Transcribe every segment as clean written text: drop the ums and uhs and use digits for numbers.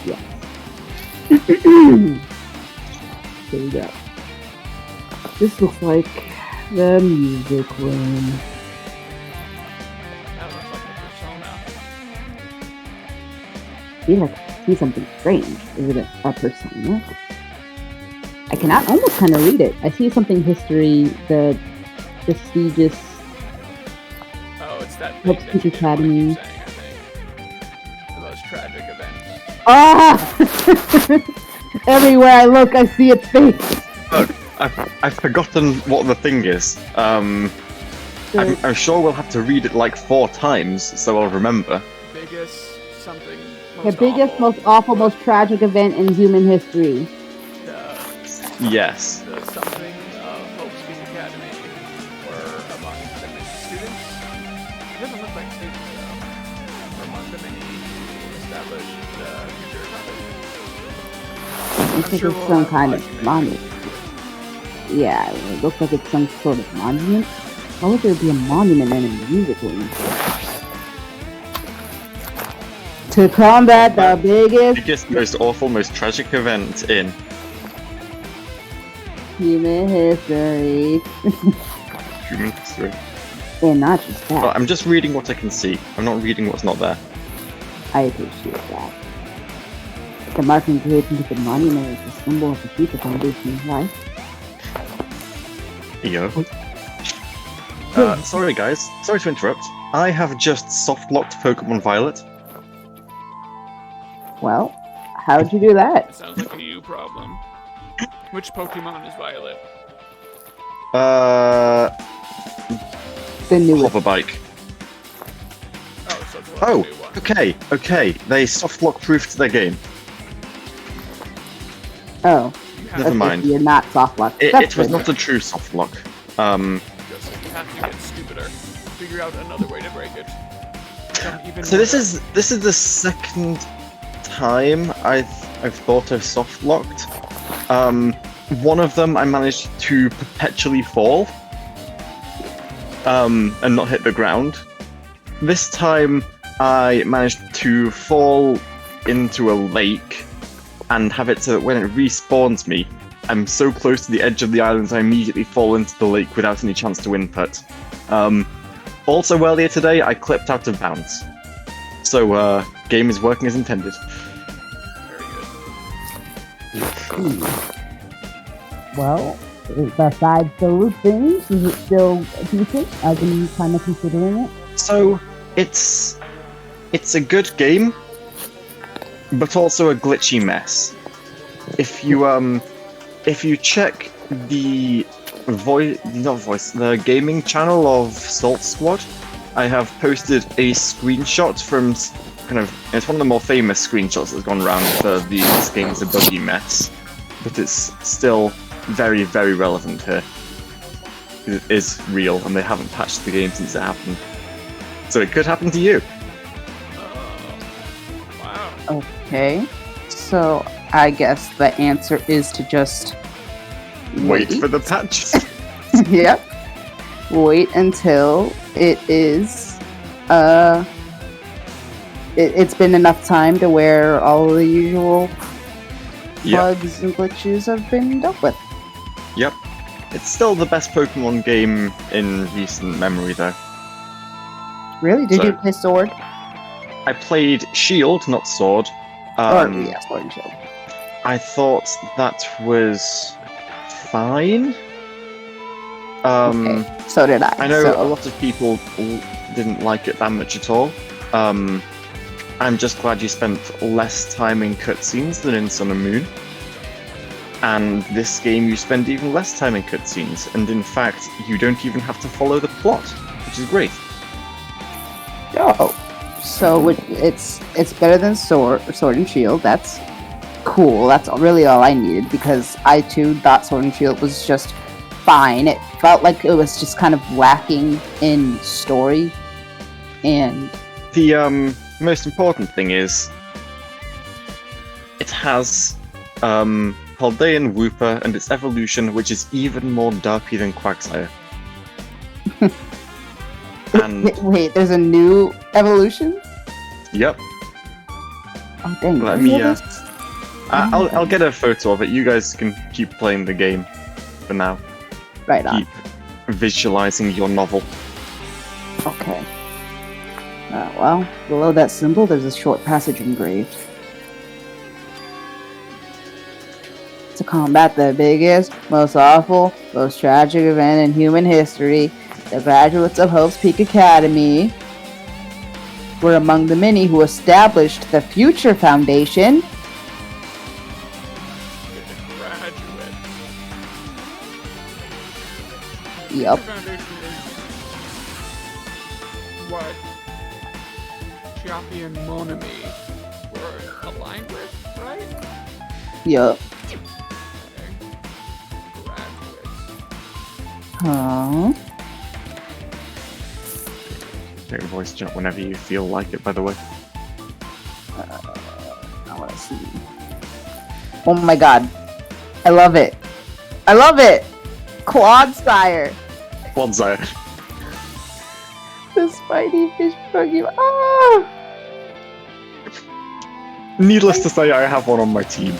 Yes. There we go. This looks like the music room. That looks like a persona. See, I see something strange. Is it a persona? I cannot almost kind of read it. I see something history, the prestigious Oh, it's that thing that you didn't Academy. want to keep saying, I think. The most tragic event. Ah! Everywhere I look, I see its face. Look, I've forgotten what the thing is. I'm sure we'll have to read it like 4 times, so I'll remember. Biggest something. The biggest, most awful, most tragic event in human history. Yes. The something of Hope's Peace Academy were among the many students. It doesn't look like students though. Were among the many established future I think it's some kind of monument. Yeah, it looks like it's some sort of monument. Why would there be a monument in a music room? To combat the Biggest, most awful, most tragic event in human history. human history. And not just that. Well, I'm just reading what I can see. I'm not reading what's not there. I appreciate that. The marking created into the monument is a symbol of the future foundation of life. Yo. Sorry guys, sorry to interrupt. I have just soft-locked Pokemon Violet. Well, how'd you do that? Sounds like a you problem. Which Pokemon is Violet? The newest. Hoverbike. Oh, so it's one Oh, of the new ones. okay. They soft-lock proofed their game. Oh. You Never have, mind. You're not soft lock. It was not a true soft-lock. you have to get stupider. Figure out another way to break it. Become even So more this is the second time I've thought of soft-locked. One of them I managed to perpetually fall. And not hit the ground. This time I managed to fall into a lake and have it so that when it respawns me, I'm so close to the edge of the island I immediately fall into the lake without any chance to input. Also earlier today I clipped out of bounds. So game is working as intended. very good. Well, besides those things, is it still decent? I've been kind of considering it. So it's a good game, but also a glitchy mess. If you check the the gaming channel of Salt Squad, I have posted a screenshot from it's one of the more famous screenshots that's gone around for this game's a buggy mess, but it's still very, very relevant here. It is real, and they haven't patched the game since it happened. So it could happen to you. Wow. Okay. So I guess the answer is to just Wait for the patches. Yep. Wait until it is it's been enough time to where all the usual bugs and glitches have been dealt with. Yep. It's still the best Pokemon game in recent memory, though. Really? Did So- you play Sword? I played Shield, not Sword. Or yeah, Sword and Shield. I thought that was fine. Okay. So did I. I know so. a lot of people didn't like it that much at all. I'm just glad you spent less time in cutscenes than in Sun and Moon. And this game you spend even less time in cutscenes, and in fact, you don't even have to follow the plot, which is great. Oh. So it's better than Sword and Shield. That's cool. That's really all I needed, because I too thought Sword and Shield was just fine. It felt like it was just kind of lacking in story. And The most important thing is it has Paldean Wooper and its evolution, which is even more derpy than Quagsire. And wait, there's a new evolution? yep, Oh dang! Let is me. this? I'll get a photo of it. You guys can keep playing the game for now. Right on. Keep visualizing your novel. Okay. Well, below that symbol, there's a short passage engraved. To combat the biggest, most awful, most tragic event in human history, the graduates of Hope's Peak Academy were among the many who established the Future Foundation. Graduate. Yup. Foundation is what Chiappi and Monami were aligned with, right? Yup. Okay. Graduates. Huh? Take a voice chat whenever you feel like it, by the way. I want to see. Oh my god. I love it. I love it! Clodsire. Quadzire. The Spidey fish Pokemon. Ah! Needless to say, I have one on my team.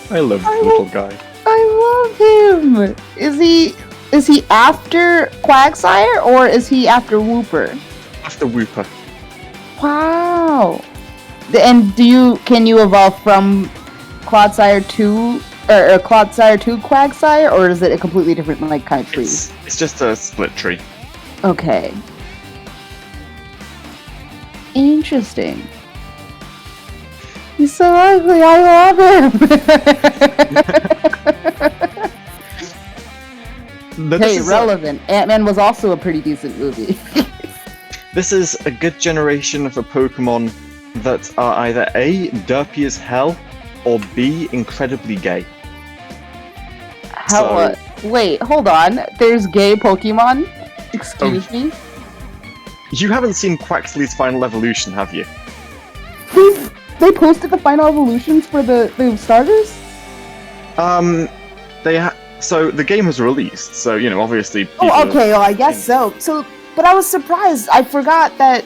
I love the little guy. I love him. Is he after Quagsire or is he after Wooper? After Wooper. Wow. And can you evolve from Clodsire to Clodsire to Quagsire, or is it a completely different kind of tree? It's just a split tree. Okay. Interesting. He's so ugly. I love him. Hey, relevant. Ant-Man was also a pretty decent movie. This is a good generation for Pokemon that are either A, derpy as hell, or B, incredibly gay. Wait, hold on. There's gay Pokemon? Excuse me? You haven't seen Quaxly's final evolution, have you? They posted the final evolutions for the starters? So the game was released, so, obviously... Oh, okay, well, I guess so. But I was surprised. I forgot that...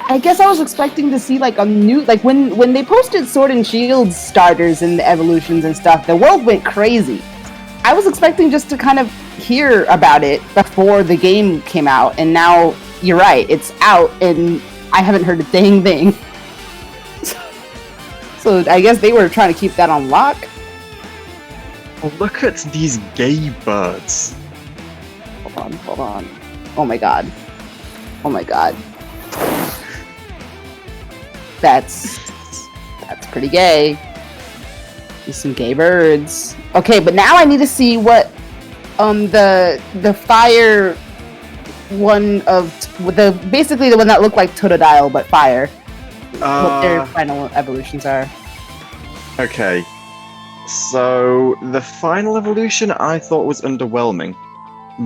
I guess I was expecting to see, a new... when they posted Sword and Shield starters and the evolutions and stuff, the world went crazy. I was expecting just to kind of hear about it before the game came out, and now, you're right, it's out, and I haven't heard a dang thing. So I guess they were trying to keep that on lock. Look at these gay birds. Hold on. Oh my god. That's pretty gay. There's some gay birds. Okay, but now I need to see what the fire one of basically the one that looked like Totodile but fire. What their final evolutions are. Okay. So the final evolution I thought was underwhelming,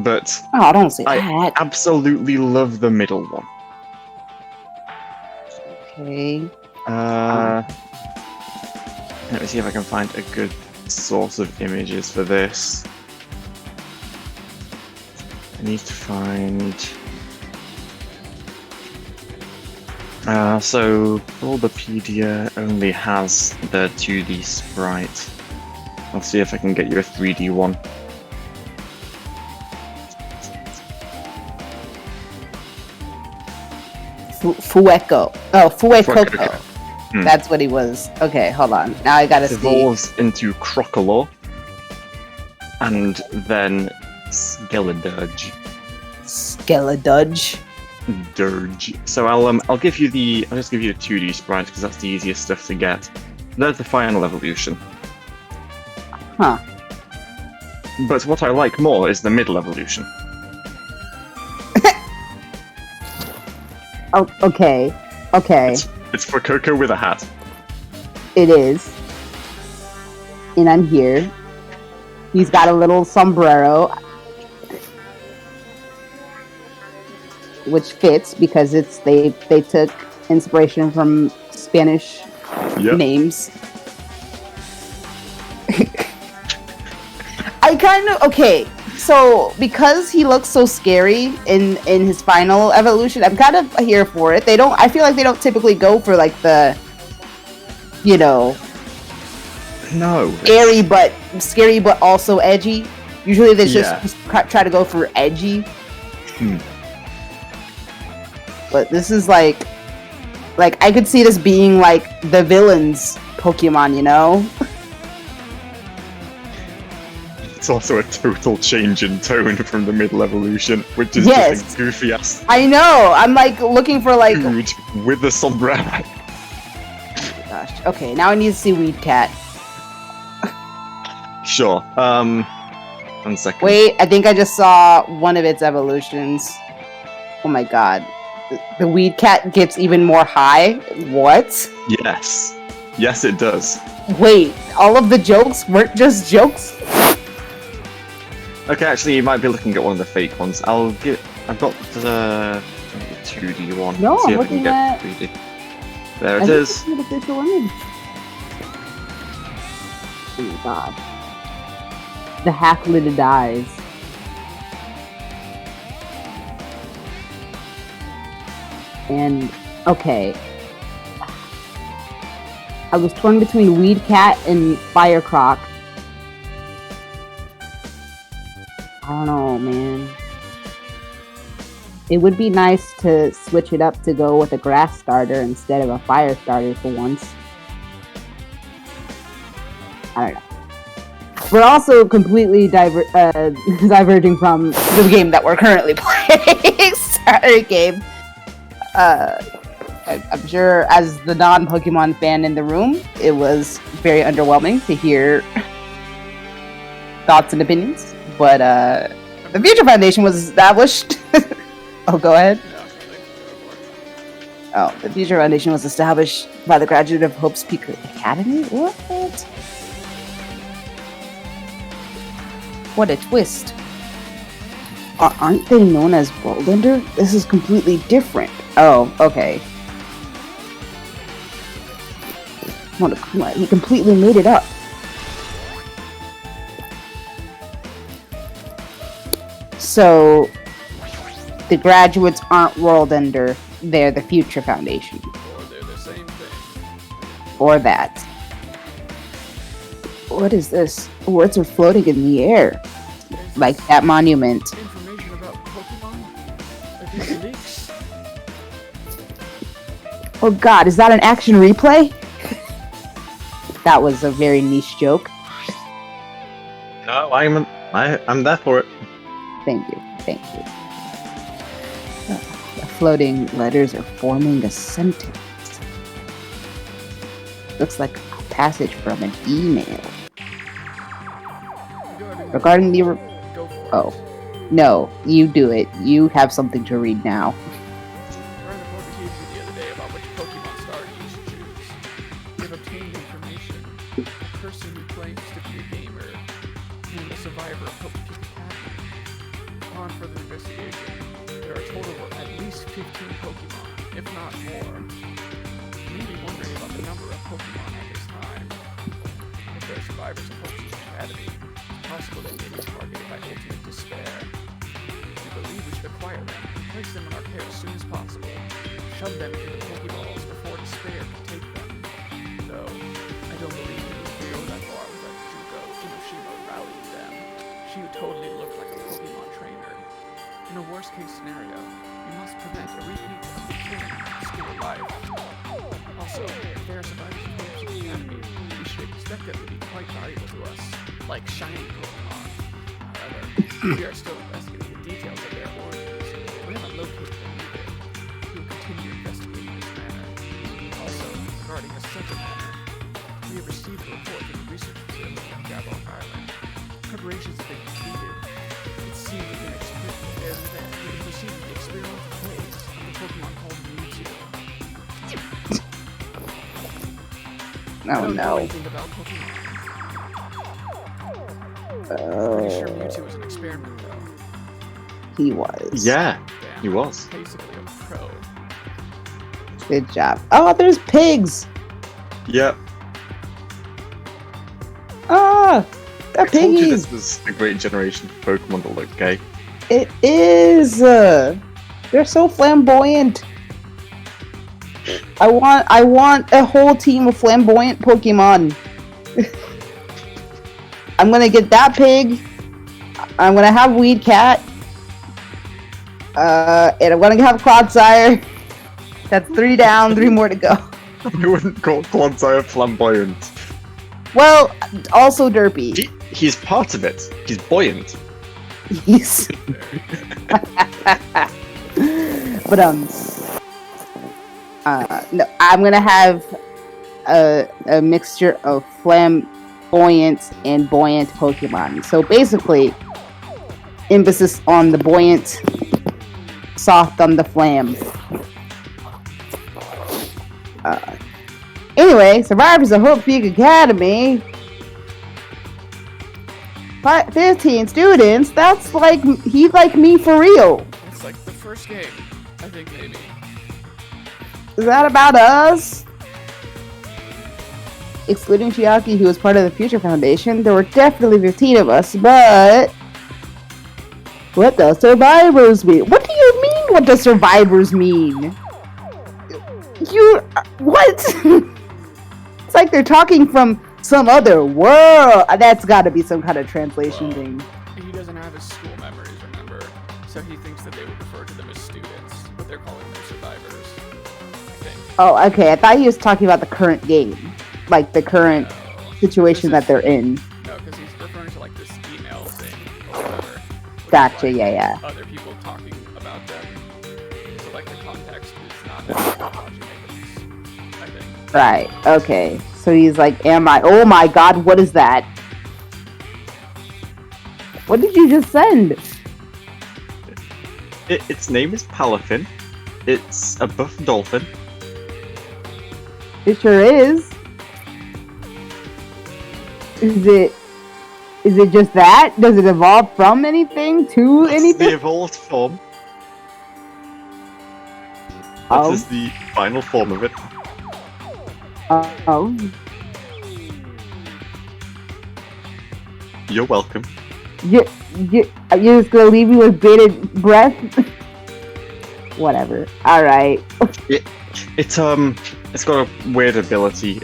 but don't say I that. absolutely love the middle one. Okay. Let me see if I can find a good source of images for this. I need to find... so Bulbapedia only has the 2D sprite. I'll see if I can get you a 3D one. Fuecoco. Oh, Fuecoco. Hmm. That's what he was. Okay, hold on. Now I gotta see. Evolves into Crocodile, and then Skeledurge. Skeledudge. Dirge. So I'll give you the 2D sprites because that's the easiest stuff to get. There's the final evolution. Huh. But what I like more is the middle evolution. Oh, okay. It's for Coco with a hat. It is. And I'm here. He's got a little sombrero. Which fits because they took inspiration from Spanish names. So because he looks so scary in his final evolution, I'm kind of here for it. I feel like they don't typically go for the you know, No. scary but also edgy. Usually they Yeah. just try to go for edgy. Hmm. But this is like I could see this being like the villain's Pokemon, you know? It's also a total change in tone from the middle evolution, which is Yes. just a goofy ass I know. I'm like looking for like. dude with a sombrero. Gosh. Okay, now I need to see Weed Cat. Sure. 1 second. Wait, I think I just saw one of its evolutions. Oh my god. The Weed Cat gets even more high? What? Yes. Yes, it does. Wait, all of the jokes weren't just jokes? Okay, actually, you might be looking at one of the fake ones. I've got the 2D one. No, See I'm if I can looking get at- 3D. There it is. The official image. Oh my god. The half-lidded eyes. And, okay. I was torn between Weed Cat and Fire Croc. I don't know, man. It would be nice to switch it up to go with a grass starter instead of a fire starter for once. I don't know. We're also completely diverging from the game that we're currently playing. Sorry, game. I'm sure, as the non-Pokemon fan in the room, it was very underwhelming to hear thoughts and opinions. But the Future Foundation was established. Oh, go ahead. No, nothing. Oh, the Future Foundation was established by the graduate of Hope's Peak Academy? What? What a twist. Aren't they known as Worldender? This is completely different. Oh, okay. Come on, he completely made it up. So, the graduates aren't Worldender, they're the Future Foundation. Or they're the same thing. Or that. What is this? Words are floating in the air. Like that monument. Information about Pokemon? Are these leaks? Oh god, is that an action replay? That was a very niche joke. No, I'm there for it. Thank you. The floating letters are forming a sentence. Looks like a passage from an email. Regarding the... Go for it. Oh. No, you do it. You have something to read now. I ran a Poketeam the other day about which Pokemon starter you should choose. They've obtained information. A person who claims to be a gamer and a survivor of Hope's Peak Academy. Upon further investigation, there are a total of at least 15 Pokemon, if not more. You may be wondering about the number of Pokemon at this time. If they're survivors of Hope's Peak Academy, it's possible they may be targeted by ultimate despair. We believe we should acquire them, place them in our care as soon as possible, shove them into Pokeballs before despair can take them. Though, I don't believe we need to go that far without Juko Inoshima rallying them. She totally looked like a Pokemon trainer. In a worst-case scenario, we must prevent a repeat of the killing school life. Also, if they are survivors of Hope's Academy, we should expect them to be quite valuable to us, like shiny Pokemon. However, we are still investigating the details of their origins. We haven't located them either. We will continue investigating this matter. Also, regarding a second matter, we have received a report from the research facility on Gabon Island. Preparations have been completed. It seems we can proceed with the experimental phase of the Pokemon called Mewtwo. I Oh don't know no. anything about Pokemon. Pretty sure Oh, Mewtwo was an experiment, though. he was. Yeah, Damn, he was. basically a pro. Good job. Oh, there's pigs! Yep. Ah! They're I told you piggies! this was a great generation of Pokemon that look gay. It is! They're so flamboyant! I want a whole team of flamboyant Pokemon. I'm gonna get that pig. I'm gonna have Weed Cat. And I'm gonna have Clodsire. That's 3 down, 3 more to go. I wouldn't call Clodsire flamboyant. Well, also derpy. He's part of it. He's buoyant. He's... but no, I'm gonna have a mixture of flamboyant and buoyant Pokemon. So basically, emphasis on the buoyant, soft on the flam. Anyway, Survivors of Hope Peak Academy. 15 students? That's like, he's like me for real. It's like the first game, I think, maybe. Is that about us? Excluding Chiaki, who was part of the Future Foundation, there were definitely 15 of us, but... What does survivors mean? What do you mean, what does survivors mean? What? It's like they're talking from some other world. That's gotta be some kind of translation thing. He doesn't have his school memories, remember? So he thinks that they would refer to them as students, but they're calling them survivors, I think. Oh, okay. I thought he was talking about the current game. Like the current situation that they're in. No, because he's referring to like this email thing or whatever. Gotcha, Like yeah. Other people talking about them. So like the context is not necessarily items, I think. Right, okay. So he's like, oh my god, what is that? What did you just send? Its name is Palafin. It's a buff dolphin. It sure is. Is it just that? Does it evolve from anything to That's anything? the evolved form. That is the final form of it. Oh. You're welcome. You're just gonna leave me with bated breath? Whatever. Alright. It's got a weird ability.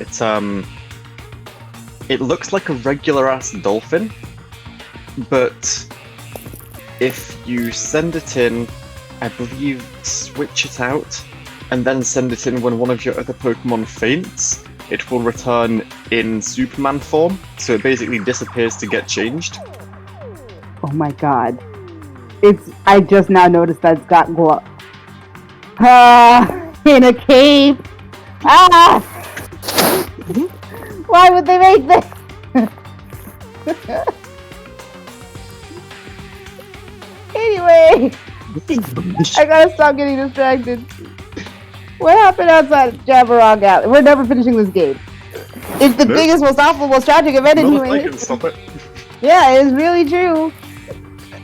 It looks like a regular ass dolphin, but if you send it in, I believe switch it out, and then send it in when one of your other Pokemon faints, it will return in Superman form, so it basically disappears to get changed. Oh my god. I just now noticed that it's got glow. In a cave. Why would they make this? Anyway, I gotta stop getting distracted. What happened outside Jabberog Alley? We're never finishing this game. It's the biggest, most awful, most tragic event in human history. Stop it. Yeah, it is really true.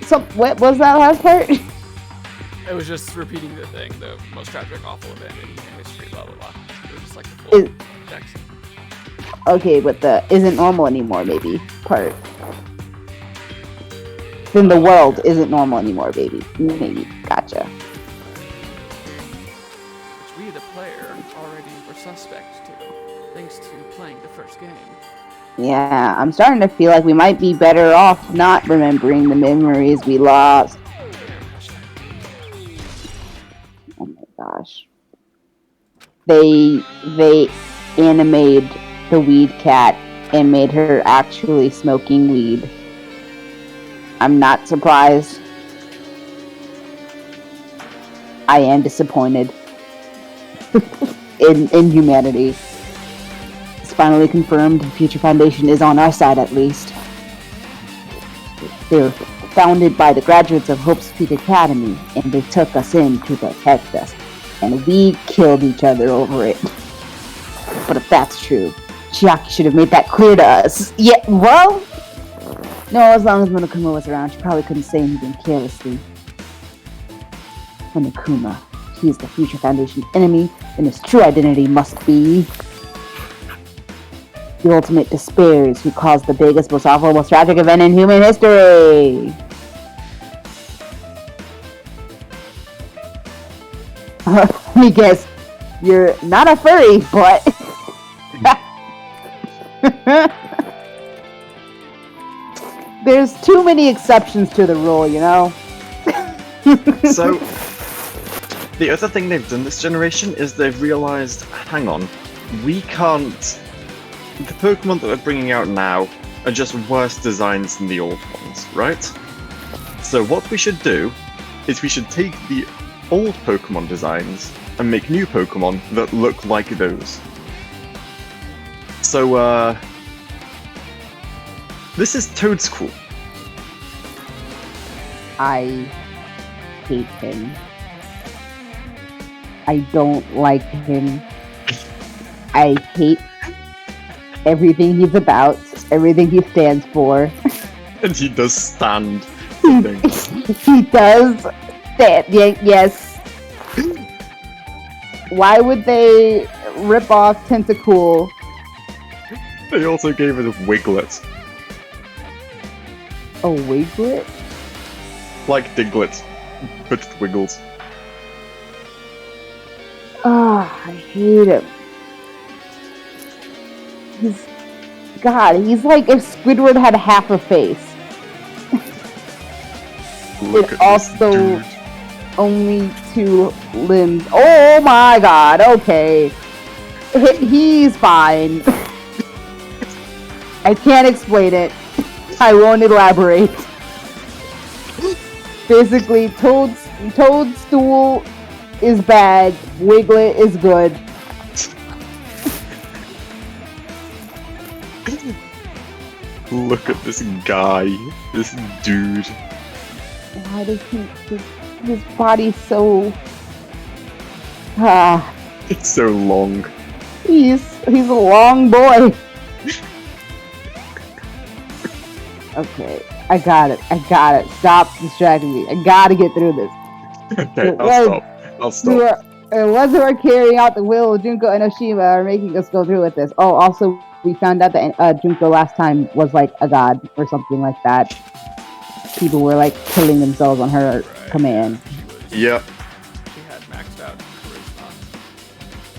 So, what was that last part? It was just repeating the thing, the most tragic, awful event in human history, blah blah blah. It was just like the full text. Okay, but the isn't normal anymore, maybe, part. Then the world isn't normal anymore, baby. Maybe. Gotcha. Which we, the player, already were suspect to, thanks to playing the first game. Yeah, I'm starting to feel like we might be better off not remembering the memories we lost. Oh my gosh. They animated the Weed Cat and made her actually smoking weed. I'm not surprised. I am disappointed in humanity. It's finally confirmed the Future Foundation is on our side at least. They were founded by the graduates of Hope's Peak Academy, and they took us in to protect us. And we killed each other over it. But if that's true, Chiaki should have made that clear to us. Yeah, well... No, as long as Monokuma was around, she probably couldn't say anything carelessly. Monokuma, he's the Future Foundation's enemy, and his true identity must be... the ultimate despairs who caused the biggest, most awful, most tragic event in human history! Let me guess. You're not a furry, but there's too many exceptions to the rule, you know? So, the other thing they've done this generation is they've realized, hang on, we can't. The Pokemon that we're bringing out now are just worse designs than the old ones, right? So, what we should do is we should take the old Pokemon designs and make new Pokemon that look like those. So, this is Toadscool. I hate him. I don't like him. I hate everything he's about, everything he stands for. And he does stand for things. He does stand, yes. Why would they rip off Tentacool? They also gave it a Wiglet. A Wiglet? Like Diglett, but with wiggles. Ah, I hate him. He's like if Squidward had half a face. Look It at also this dude. only 2 limbs. Oh my god, okay. He's fine. I can't explain it. I won't elaborate. Basically, Toadstool is bad, Wiglet is good. Look at this guy, this dude. Why does his body's so... It's so long. He's a long boy. Okay, I got it. Stop distracting me. I gotta get through this. Okay, I'll stop. It wasn't we're carrying out the will of Junko and Oshima are making us go through with this. Oh, also, we found out that Junko last time was like a god or something like that. People were like killing themselves on her command. Yep. She had maxed out charisma.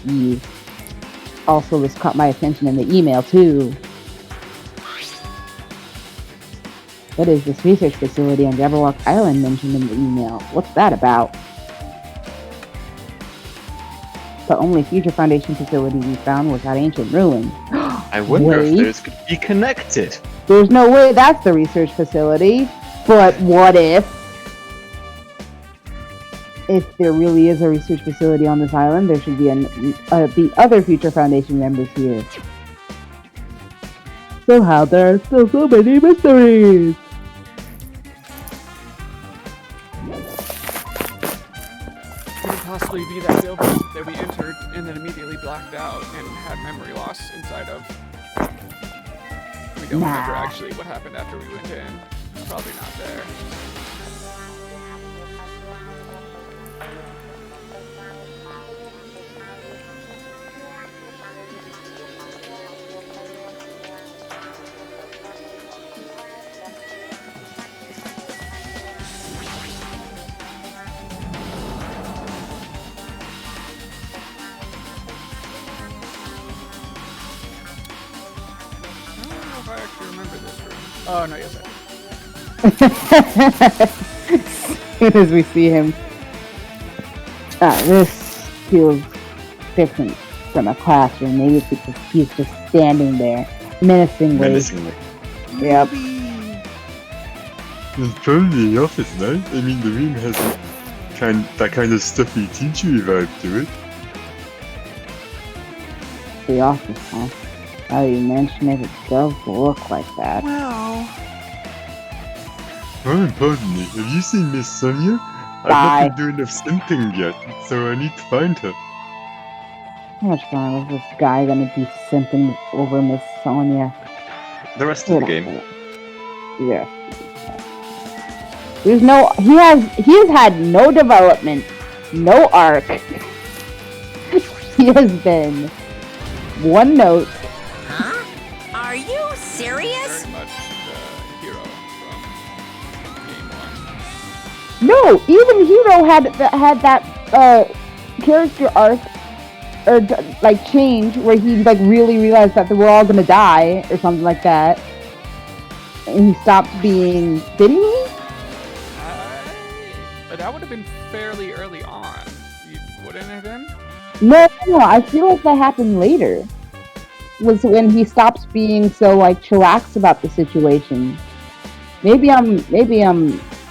Yeah. Also, this caught my attention in the email too. What is this research facility on Jabberwock Island mentioned in the email? What's that about? The only future Foundation facility we found was that ancient ruin. I wonder if Wait. those could be connected. There's no way that's the research facility. But what if there really is a research facility on this island, there should be be other future Foundation members here. Somehow there are still so many mysteries. Could it possibly be that building that we entered and then immediately blacked out and had memory loss inside of? We don't remember actually what happened after we went in. Probably not there. I don't know if I actually remember this room. Oh, no, yes I do. As soon as we see him. This feels different from a classroom. Maybe it's because he's just standing there, menacingly. Menacingly. Yep. It's probably the office, no? I mean, the room has that kind of stuffy teachery vibe to it. The office, huh? Now you mention it, it does look like that. Well, Oh, pardon me, have you seen Miss Sonia? I've Bye. not been doing enough simping yet, so I need to find her. How much fun is this guy gonna be simping over Miss Sonia? The rest of the game. Yeah. There's no. He has had no development, no arc. He has been one note. Huh? Are you serious? very much the hero from game one. No, even Hero had that character arc or like change where he like really realized that they were all gonna die or something like that, and he stopped being. Did he? That would have been fairly early on. You wouldn't have been? No, I feel like that happened later. Was when he stops being so like chillax about the situation. Maybe I'm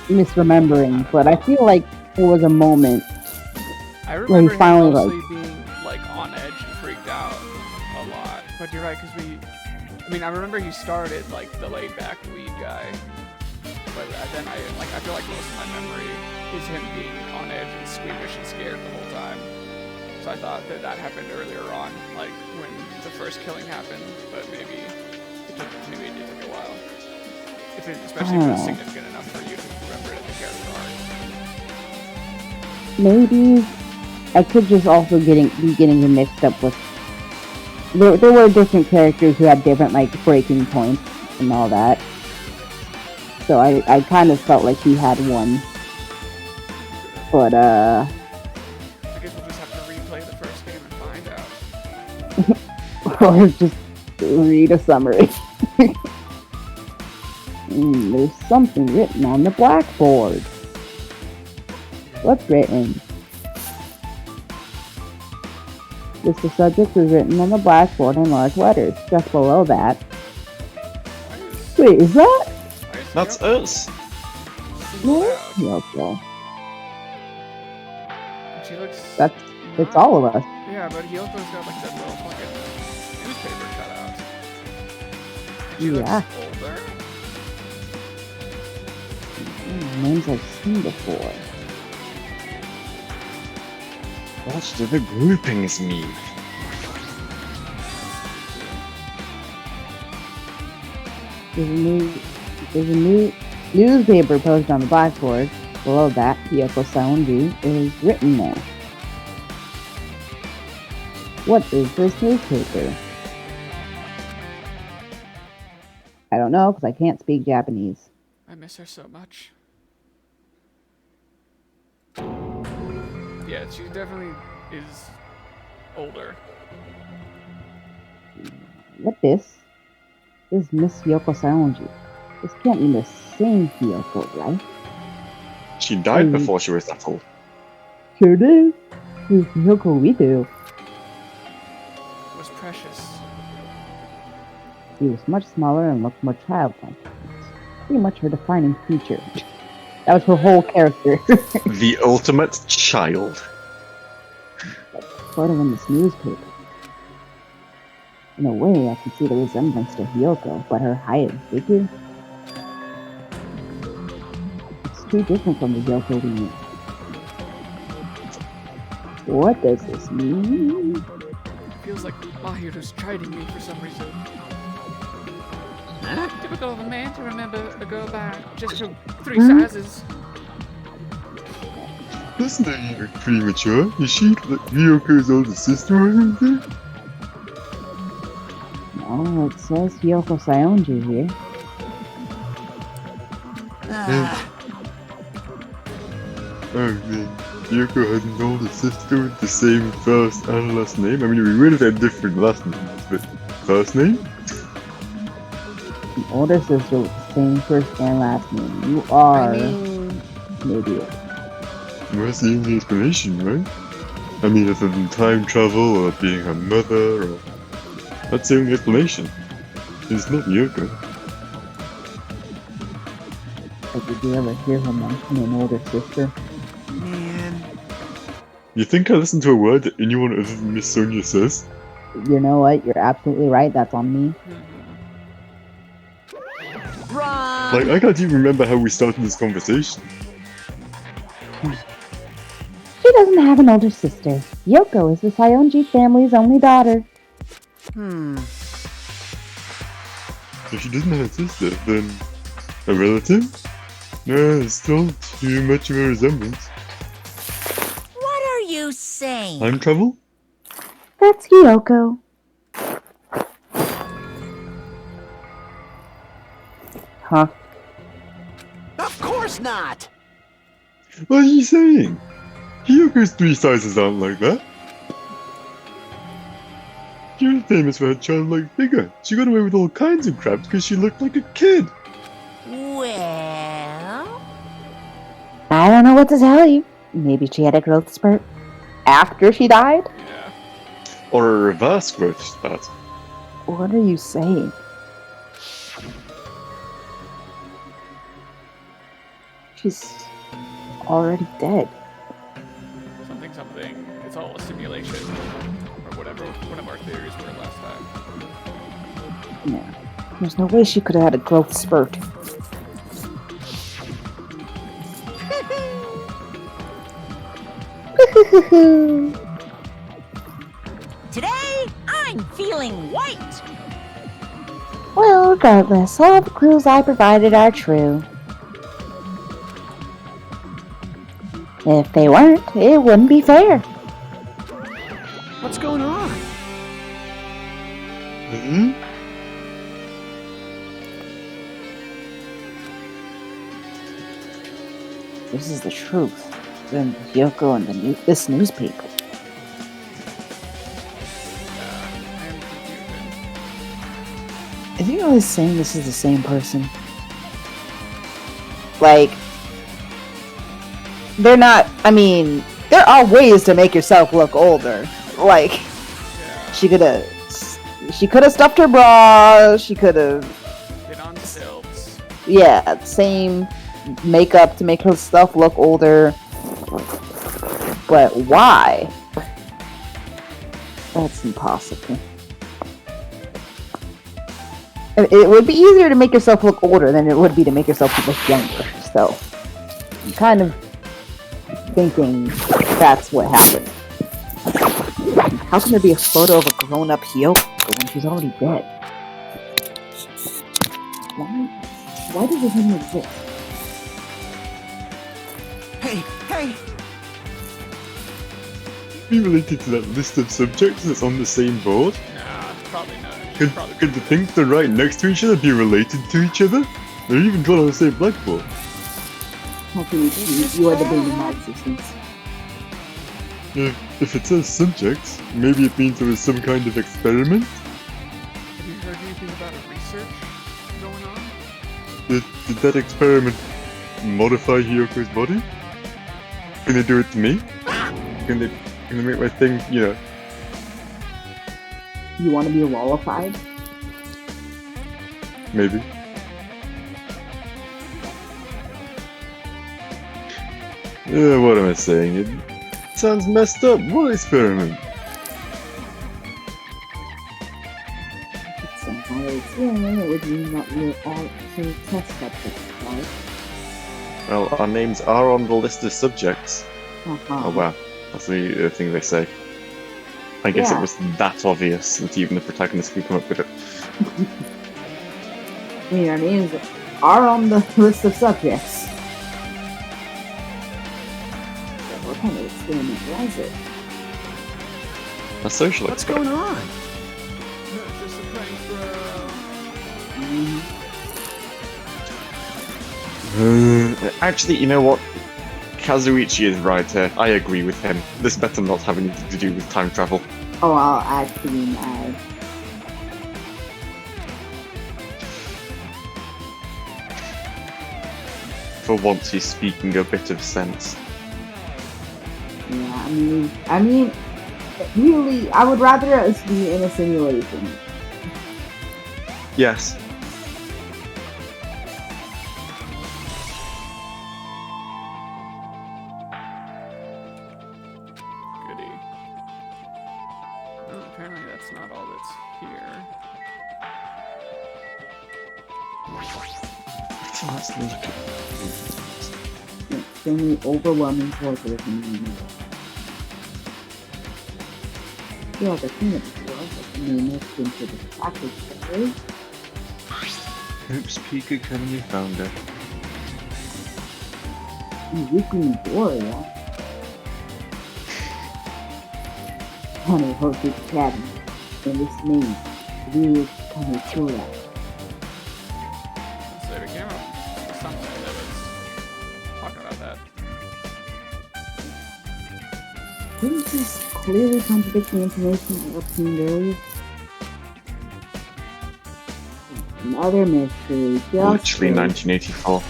misremembering, but I feel like there was a moment. I remember him finally, mostly being like on edge and freaked out a lot. But you're right, because I remember he started like the laid back weed guy, but then I feel like most of my memory is him being on edge and squeamish and scared the whole time. So I thought that happened earlier on, like when the first killing happened, but maybe it took a while. Especially if it was significant enough for you to remember it as a character arc. Maybe I could just also be getting them mixed up with. There were different characters who had different like breaking points and all that. So I kind of felt like he had one. But I guess we'll just have to replay the first game and find out. or just read a summary. There's something written on the blackboard. What's written? List of subjects is written on the blackboard in large letters. Just below that. Wait, is that? That's us. No? Okay. She looks. It's all of us. Yeah, but he also got like that little fucking newspaper cutout. She Yeah. looks older. Names I've seen before. What do the groupings mean? There's a new newspaper posted on the blackboard. Below that, Yoko Saonji is written there. What is this newspaper? I don't know, because I can't speak Japanese. I miss her so much. Yeah, she definitely is older. What this? This is Miss Yoko Saonji. This can't be the same Yoko, right? She died before she was that old. Sure do. This is Yoko we do. Was precious. She was much smaller and looked more childlike. Pretty much her defining feature. That was her whole character. The ultimate child. Photo in this newspaper. In a way, I can see the resemblance to Hyoko, but her height and figure? It's too different from the Hyoko we knew. What does this mean? It feels like Mahiru's chiding me for some reason. Typical of a man to remember a girl by just her 3 sizes. That's not even premature. Is she like Ryoko's older sister or something? Oh, it says Hyoko Saonji here. Oh man, Ryoko had an older sister with the same first and last name. I mean, we would have had different last names, but first name? An older sister with the same first and last name. You are an idiot. What's the only explanation, right? I mean, other than time travel or being her mother, or that's the only explanation. It's not Ryoko. But did you ever hear her mention an older sister? Man. You think I listen to a word that anyone other than Miss Sonia says? You know what? You're absolutely right. That's on me. Wrong. Like, I can't even remember how we started this conversation. She doesn't have an older sister. Yoko is the Saonji family's only daughter. If she doesn't have a sister, then a relative? No, it's still too much of a resemblance. What are you saying? Time travel? That's Yoko. Huh? Of course not. What are you saying? Hyoko's 3 sizes aren't like that. She was famous for her childlike figure. She got away with all kinds of crap because she looked like a kid. Well, I don't know what to tell you. Maybe she had a growth spurt after she died? Yeah. Or a reverse growth spurt. What are you saying? She's already dead. Something, something. It's all a simulation. Or whatever one of our theories were last time. Yeah. There's no way she could have had a growth spurt. today I'm feeling white. Well, regardless, all the clues I provided are true. If they weren't, it wouldn't be fair. What's going on? Hmm? This is the truth. Then Yoko and this newspaper. I am confused. Is he really saying this is the same person? Like, they're not. I mean, there are ways to make yourself look older. Like, Yeah. she could have stuffed her bra. She could have, Been on stilts. yeah, same makeup to make her stuff look older. But why? That's impossible. It would be easier to make yourself look older than it would be to make yourself look younger. So, I'm kind of thinking that's what happened. How can there be a photo of a grown-up Hiyoko when she's already dead? Why does this even exist? Hey! Be related to that list of subjects that's on the same board? Nah, probably not. Could the things that are right next to each other be related to each other? They're even drawn on the same blackboard. How can you are the baby of my existence? If it says subjects, maybe it means there was some kind of experiment? Have you heard anything about a research going on? Did that experiment modify Hiyoko's body? Can they do it to me? Can they make my thing, You want to be wallified? maybe. What am I saying? It sounds messed up. What experiment? It's somehow experiment. It would mean that we're all to test subjects, right? Well, our names are on the list of subjects. Uh-huh. Oh wow, that's the thing they say. I guess Yeah. it was that obvious that even the protagonist could come up with it. I mean, our names are on the list of subjects. So what kind of experiment was it? A social What's experiment. going on? Just a prank throw. Actually, you know what? Kazuichi is right here. I agree with him. This better not have anything to do with time travel. Oh, I'll actually add. For once, he's speaking a bit of sense. Yeah, I mean, really, I would rather us be in a simulation. Yes. Goody. Well, apparently that's not all that's here. So let's look at... Extremely overwhelming torture from the universe. I feel like I've seen it before, but the name is into the package story. Oops, Peak Academy founder. Yuki Midoriya. And a hosted academy. And this name, Ryu Kamitsura. So they came up with something that was talking about that. Didn't this clearly contradict the information I obtained earlier? Another mystery. Just Literally wait. 1984.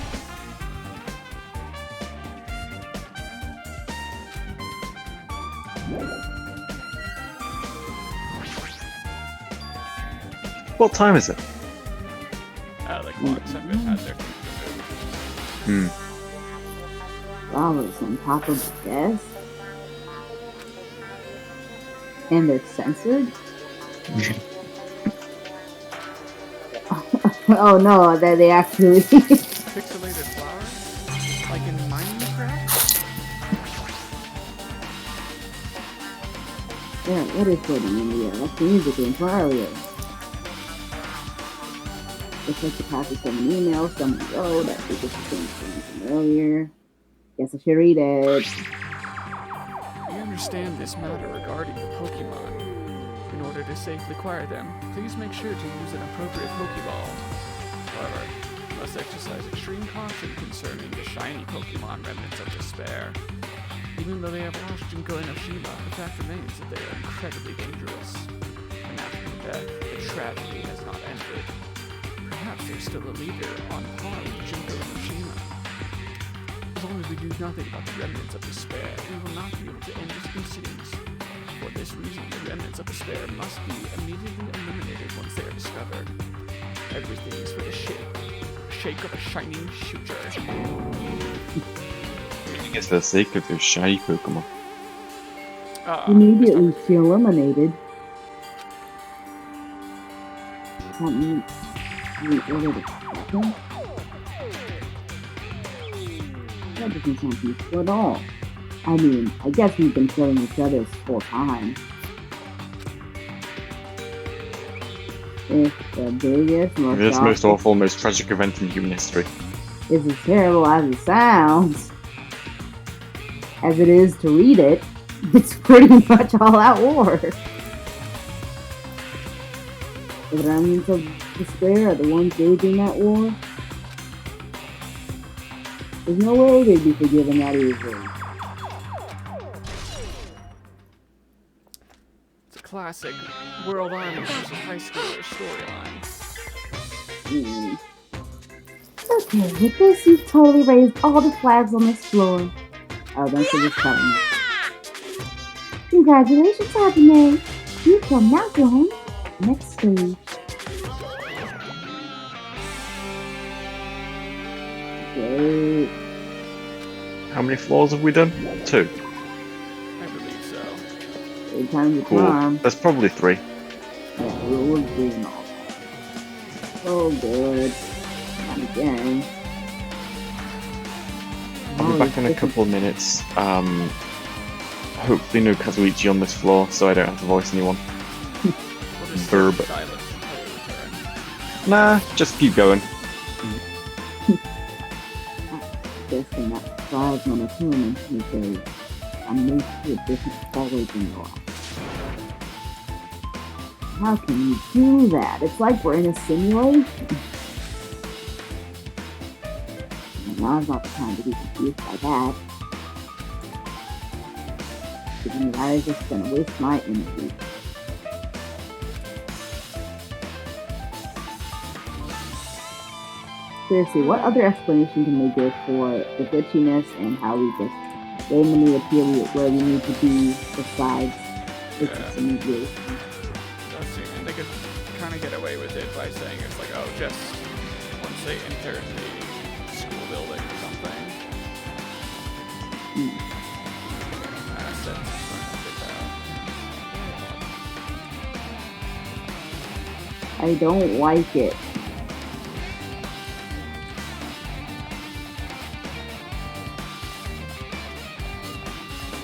What time is it? The clocks have been had their things removed. Flowers on top of the desk? And they're censored? Oh no, that they actually... Pixelated flowers? Like in Minecraft? Yeah, what is putting in the air? That's the music game from earlier. Looks like the copy from an email someone wrote. I think it's the same thing from earlier. Guess I should read it. We understand this matter regarding the Pokemon. In order to safely acquire them, please make sure to use an appropriate Pokeball. However, you must exercise extreme caution concerning the shiny Pokemon remnants of despair. Even though they have lost Jinko and Oshima, the fact remains that they are incredibly dangerous. And after their death, the tragedy has not ended. Perhaps there's still a leader on par with Jinko and Oshima. As long as we do nothing about the remnants of despair, we will not be able to end this proceedings. For this reason, the remnants of despair must be immediately eliminated once they are discovered. Everything is for the shake of a shining shooter. It's for the sake of those shy Pokemon. Immediately she eliminated. That means we ordered a second? That doesn't sound peaceful at all. I mean, I guess we've been killing each other for time. It's the biggest, Most awful, most tragic event in human history. It's as terrible as it sounds. As it is to read it, it's pretty much all-out war. The remnants of despair are the ones waging that war. There's no way they'd be forgiven that easily. It's a classic World Army versus high schooler storyline. Okay, with this, you've totally raised all the flags on this floor. Oh, thanks for just telling me. Congratulations, Happy May. You can now go home. Next stage. Great. How many floors have we done? 2. I believe so. Every time you Cool. climb. There's probably 3. Yeah, we'll do them all. Oh, good. Not again. I'll be back in a couple of minutes. Hopefully no Kazuichi on this floor, so I don't have to voice anyone. We'll just Verb. sit in silence until we return. Nah, just keep going. Guessing that drives my opponent because I'm moved to a different college in life. How can you do that? It's like we're in a simulation. Now's not the time to be confused by that. Given that I was just gonna waste my energy. Seriously, what other explanation can they give for the glitchiness and how we just randomly appear where we need to be besides it's a simulation? Does seem, and they could kind of get away with it by saying it's like, oh, just once they enter the school building or something. Assets I don't like it.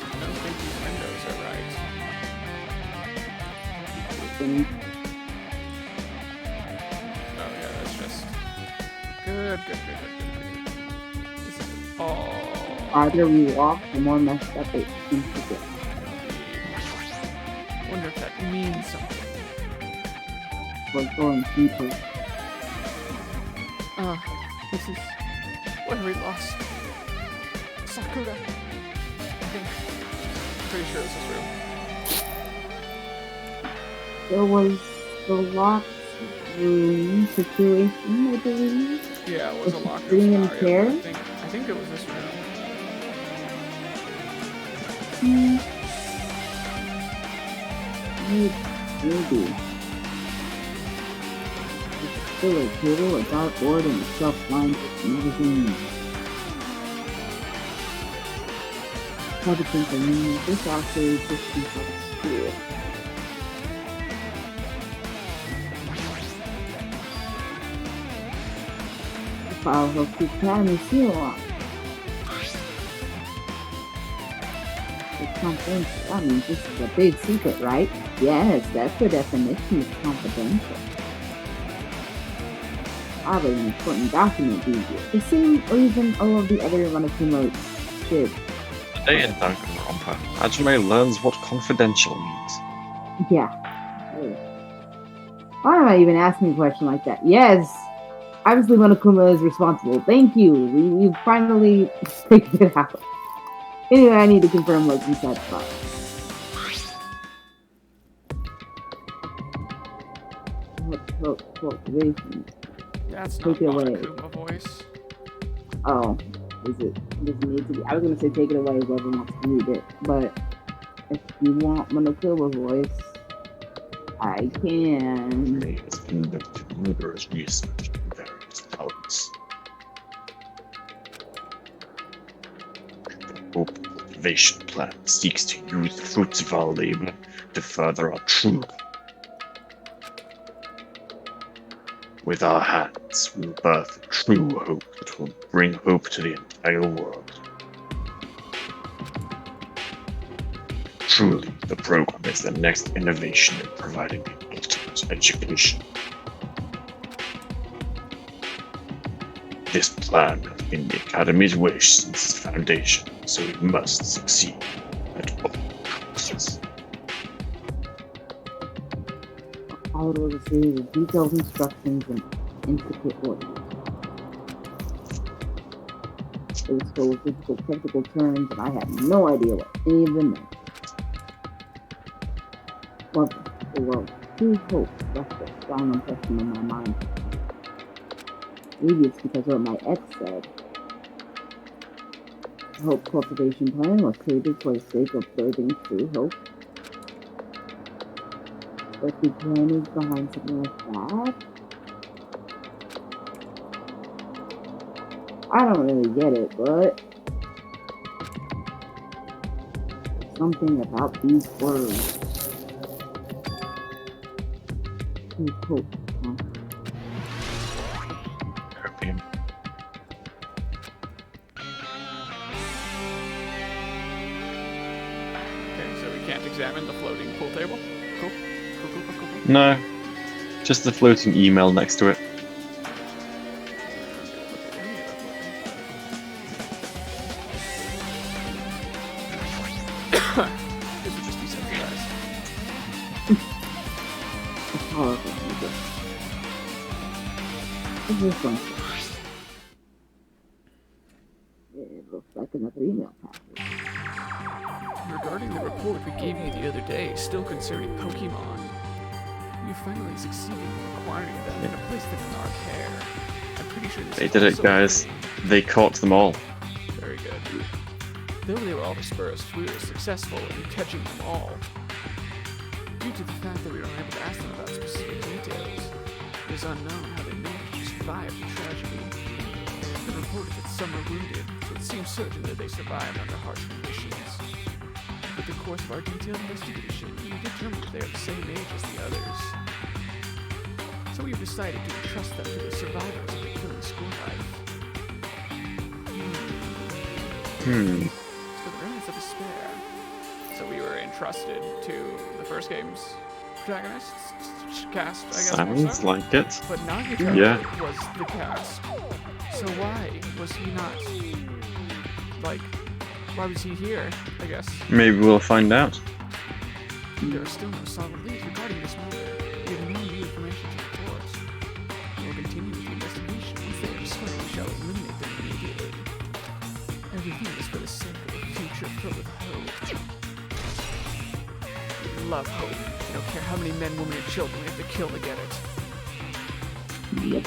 I don't think these windows are right. Oh yeah, that's just good. This is all. Farther we walk, the more messed up it seems to get. Wonder if that means something. We're going deeper. This is where we lost Sakura. I think. Pretty sure this is real. There was the locked room situation, I believe. Yeah, it was a Was she locker sitting in a scenario. chair? But I think it was this room. Maybe. It's still a table, a dartboard, and a shelf lined with magazines. Try to think of this actually just inside of school. The file has the Academy seal on it. It's confidential. That means this is a big secret, right? Yes, that's the definition of confidential. Probably an important document these years. The same or even all of the other Monokuma did. Today in Danganronpa, Hajime learns what confidential means. Yeah. Why am I even asking a question like that? Yes! Obviously Monokuma is responsible. Thank you! We finally figured it out. Anyway, I need to confirm what's inside the file. Cultivation. That's not Take it away. Monokuma voice. Oh, is it? Does it need to be? I was gonna say take it away, whoever wants to read it. But if you want Monokuma voice, I can. May has conducted rigorous research in various talents. The open cultivation plan seeks to use the fruits of our labor to further our true. With our hands, we'll birth a true hope that will bring hope to the entire world. Truly, the program is the next innovation in providing the ultimate education. This plan has been the Academy's wish since its foundation, so it must succeed at all costs. Followed was a series of detailed instructions and intricate orders. It was full of difficult technical terms, and I had no idea what any of them meant. However, there were two hopes left a strong impression in my mind. Maybe it's because of what my ex said. The Hope Cultivation Plan was created for the sake of birthing true hope. But the plan is behind something like that? I don't really get it, but something about these words. True hope, huh? European. Okay, so we can't examine the floating pool table. Cool. Cool. No, just the floating email next to it. This would just be centralized. It's powerful. This is one. It looks like another email package. Regarding the report we gave you the other day, still concerning Pokemon, you finally succeeded in acquiring them and placed them in our care. I'm pretty sure this They is did it, also guys. They caught them all. very good. Though they were all dispersed, we were successful in catching them all. Due to the fact that we were unable to ask them about specific details, it is unknown how they managed to survive the tragedy. It's been reported that some were wounded, so it seems certain that they survived under harsh conditions. With the course of our detailed investigation, we determined that they are the same age as the others. So we have decided to entrust them to the survivors of the killing school life. To the remnants of despair. So we were entrusted to the first game's protagonists, cast, I guess. Sounds also. like it. But Nagito Yeah. was the cast. So why was he not, like, why was he here, I guess? Maybe we'll find out. There are still no solid leads regarding this murder. We have no new information to report. We will continue with the investigation. Once they are discovered, we shall eliminate them immediately. Everything is for the sake of a future filled with hope. We love hope. We don't care how many men, women, and children we have to kill to get it. Yep.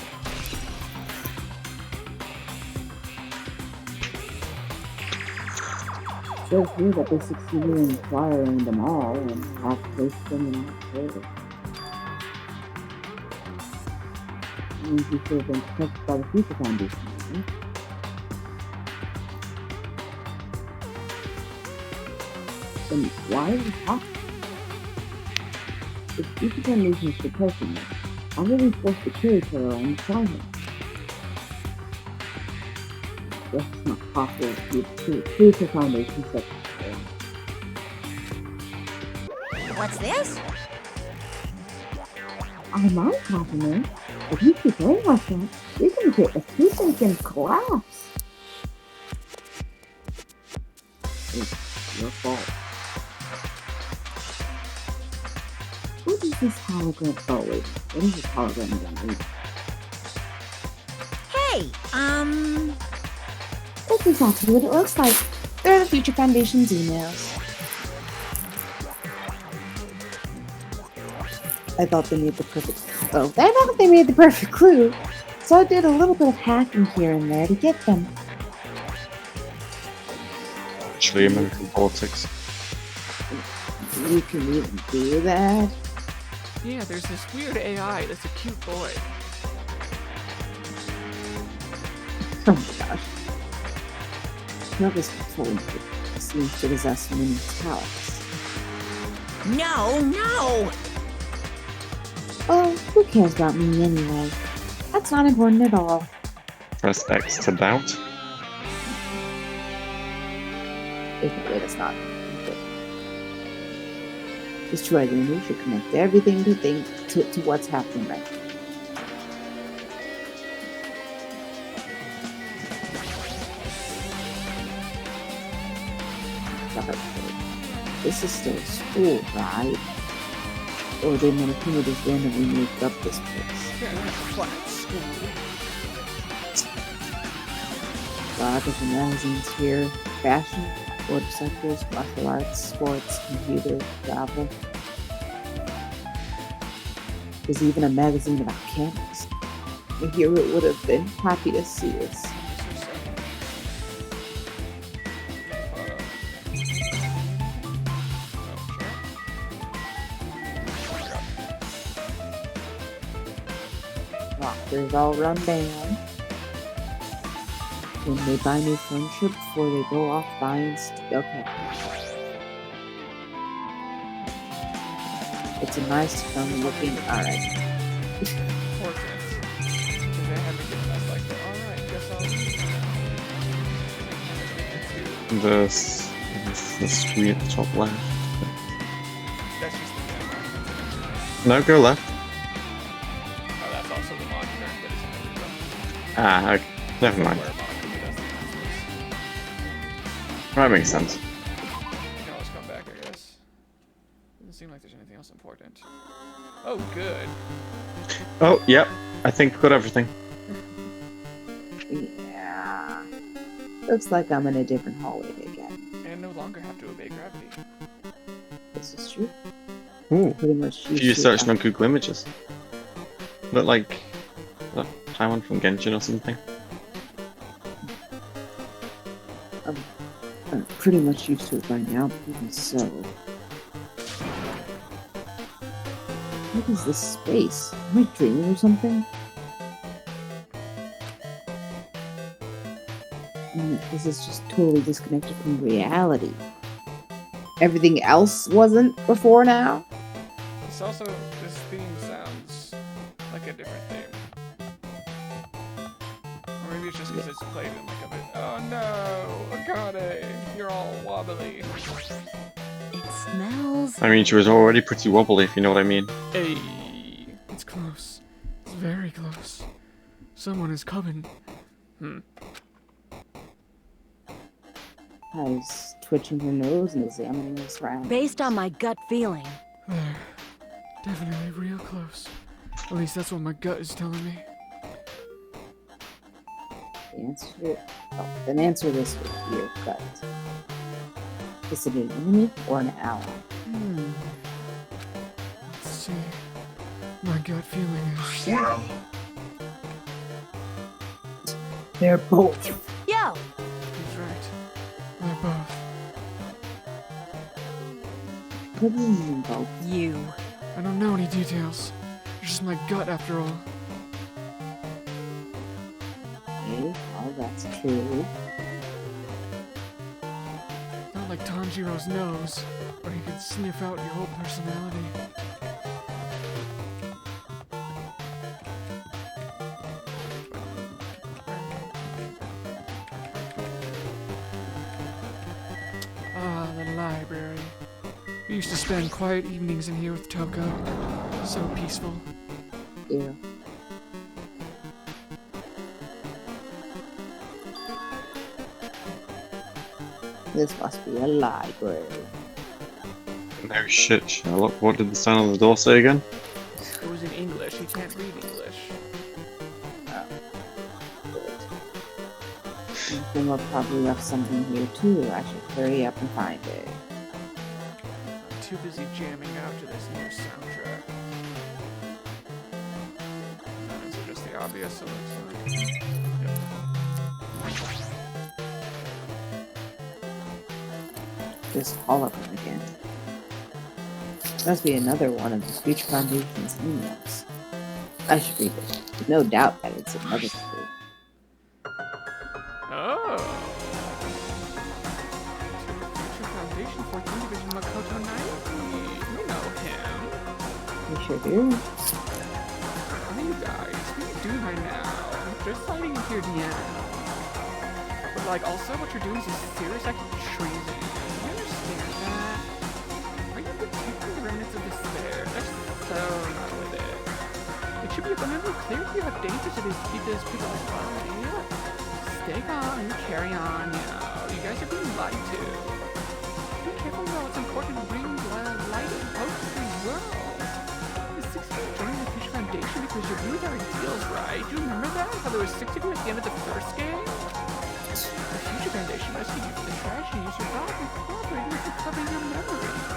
Says here that they succeeded in acquiring them all and have placed them in Australia. Means you should have been protected by the Future Foundation, right? Then why are we talking? If Future Foundation is protecting them, how are we supposed to kill each other on the It's not possible to Future Foundation such What's this? I'm on compliment. If you keep playing like that, you're gonna get a toothache and collapse. It's your fault. What is this hologram? Oh wait, what is this hologram again? Wait. Hey, That's exactly what it looks like. They're the Future Foundation's emails. I thought they made the perfect. Oh, I thought they made the perfect clue, so I did a little bit of hacking here and there to get them. Actually, American politics. You can even do that. Yeah, there's this weird AI that's a cute boy. Oh my gosh. Whoever's controlling it seems to possess many talents. no! Oh, who cares about me anyway? That's not important at all. Press X to doubt. There's no way that's not important. It's true, I think we should connect everything to what's happening right now. This is still school, right? Or they Monokuma just randomly make up this place. Flat school. Lot of magazines here. Fashion, motorcycles, martial arts, sports, computer, travel. There's even a magazine about cameras. A hero would have been happy to see this. Rockers all run down. When they buy new furniture before they go off buying okay. It's a nice, fun looking. Alright. Important. Because they haven't given us like the, alright, guess I'll... The screen at the top left. That's just the camera. No, go left. Oh, that's also the monitor that is in the room. Ah, okay. Never mind. Where Monica does the announcements. That makes sense. You can always come back, I guess. Doesn't seem like there's anything else important. Oh, good. Oh, yep. I think we got everything. Yeah. Looks like I'm in a different hallway again. And no longer have to obey gravity. This is true. Ooh. Pretty much You searched on Google Images. Look like that Taiwan from Genshin or something. I'm pretty much used to it by now, but even so. What is this space? Am I dreaming or something? This is just totally disconnected from reality. Everything else wasn't before now? This also, this theme sounds like a different theme. Or maybe it's just because it's played in like a bit. Oh no, Akane, you're all wobbly. It smells. I mean, she was already pretty wobbly, if you know what I mean. Hey, it's close. It's very close. Someone is coming. I's twitching her nose and examining her surroundings. Based on my gut feeling. There. Definitely real close. At least that's what my gut is telling me. Then answer this with your gut. Is it an enemy or an ally? Let's see. My gut feeling is... They're both. Yo! He's right. They're both. What do you mean both? You. I don't know any details. It's just my gut after all. Okay, well, that's true. Not like Tanjiro's nose, where he can sniff out your whole personality. Ah, the library. We used to spend quiet evenings in here with Toko. So peaceful. Yeah. This must be a library. No shit, Sherlock. What did the sign on the door say again? It was in English. He can't read English. Then we'll probably left something here too. I should hurry up and find it. I'm too busy jamming out to this new soundtrack. Is it just the obvious? It looks like. Yep. This hologram again. Must be another one of the Future Foundation's emails. I should read it. No doubt that it's another clue. Oh. Future Foundation 14 Division Makoto 90. We know him. You sure do. Hi, you guys. What are you doing right now? I'm just fighting with your DM. But, like, also what you're doing is a serious act of treason. Do you understand that? Are you protecting the remnants of despair? That's so not with it. It should be abundantly clear to you how dangerous it is to keep those people alive. Stay calm and carry on, you know. You guys are being lied to. Be careful about what's important to bring light and hope to the world. The 6 of you joining the Future Foundation because you really got ideals, right? Do you remember that? How there was 6 of you at the end of the first game? The Future Foundation rescued you from the tragedy you survived and cooperated with recovering your memories.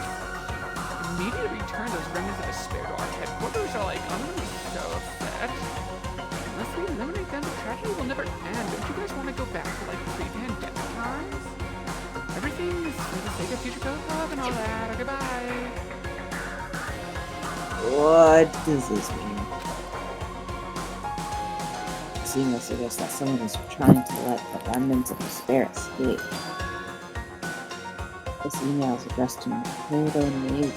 Immediately return those remnants of despair to our headquarters are like, I'm gonna be so upset. Unless we eliminate them, the tragedy will never end. Don't you guys want to go back to like pre-pandemic times? Everything is for the sake of future co-op and all that. Okay, bye. What does this mean? Seeing this suggests that someone is trying to let the remnants of despair escape. This email is addressed to Makoto Neji.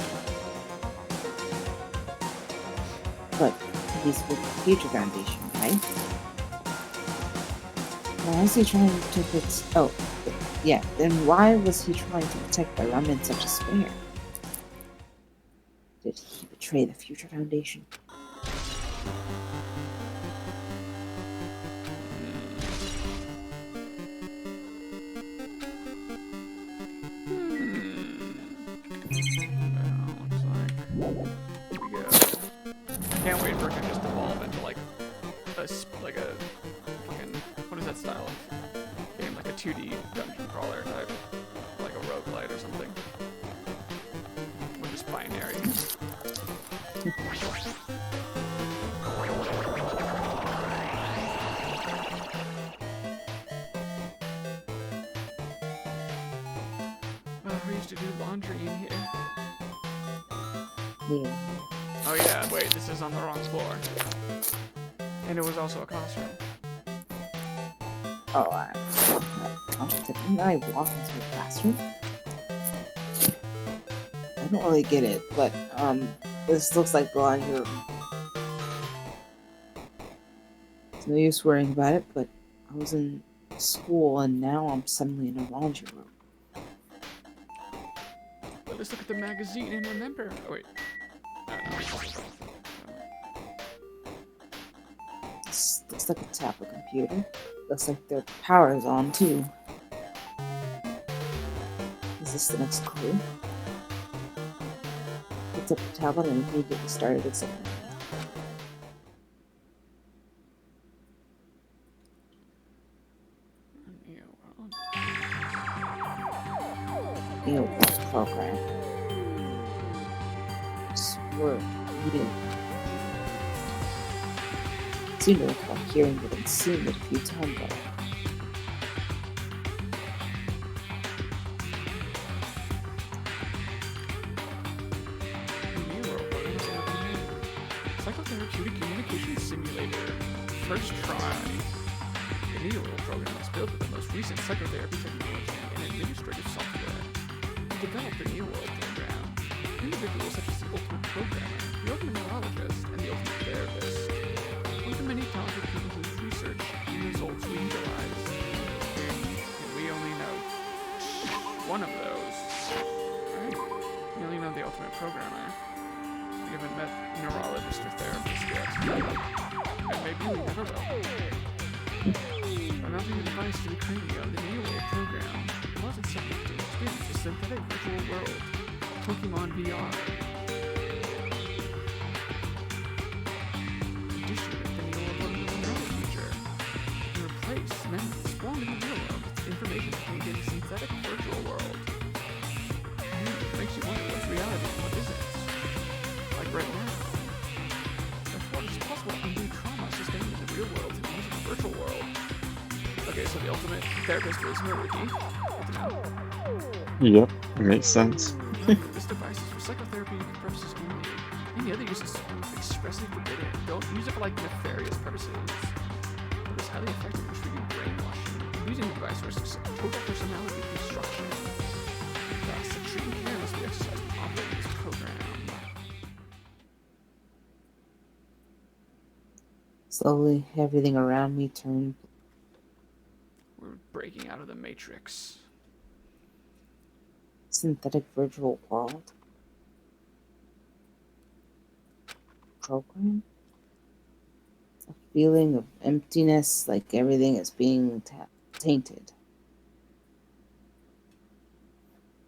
But he's with the Future Foundation, right? Why is he trying to fix... Oh, yeah, then why was he trying to protect the remnants of despair? Did he betray the Future Foundation? Well, here we go. Can't wait for it to just evolve into like a fucking, what is that style of game? Like a 2D dungeon crawler type, like a roguelite or something. Or just binary. Oh, we used to do laundry in here. Yeah. Oh yeah, wait, this is on the wrong floor. And it was also a classroom. Oh, didn't I walk into a classroom? I don't really get it, but, this looks like the laundry room. It's no use worrying about it, but I was in school and now I'm suddenly in a laundry room. Let us look at the magazine and remember. Oh wait. No. This looks like a tablet computer. Looks like their power is on too. Is this the next clue? Picks up the tablet and immediately started its own. Program. Swore you didn't. Seemed to recall hearing it and seeing it a few times though. computer communication simulator. First try. The Neoworld program is built with the most recent psychotherapy technology and administrative software. To develop the Neoworld program, individuals such as the ultimate programmer, the ultimate neurologist, and the ultimate therapist, one of the many talented people whose research and results we utilize. And we only know one of those. Right? We only know the ultimate programmer. We haven't met neurologist or therapist yet. And maybe we never will. Announcing the device to the cranium, the Neoworld program was its subject to experience a synthetic virtual world, Pokemon VR. Addition with the Neoworld neural feature. To replace memories spawned in the real world with information contained in a synthetic virtual world. It makes you wonder what's reality and what isn't. Like right now. Therefore, it's possible to undo trauma sustained in the real world and use the virtual world. Okay, so the ultimate therapist is Haruki. Yep, makes sense. This device is for psychotherapy purposes only. Any other use is expressly forbidden. Don't use it for like nefarious purposes. It is highly effective in treating brainwashing. Using the device risks total personality destruction. Thus, the treatment care must be exercised to operate this program. Slowly, everything around me turned. We're breaking out of the Matrix. Synthetic virtual world. Program? A feeling of emptiness, like everything is being tainted.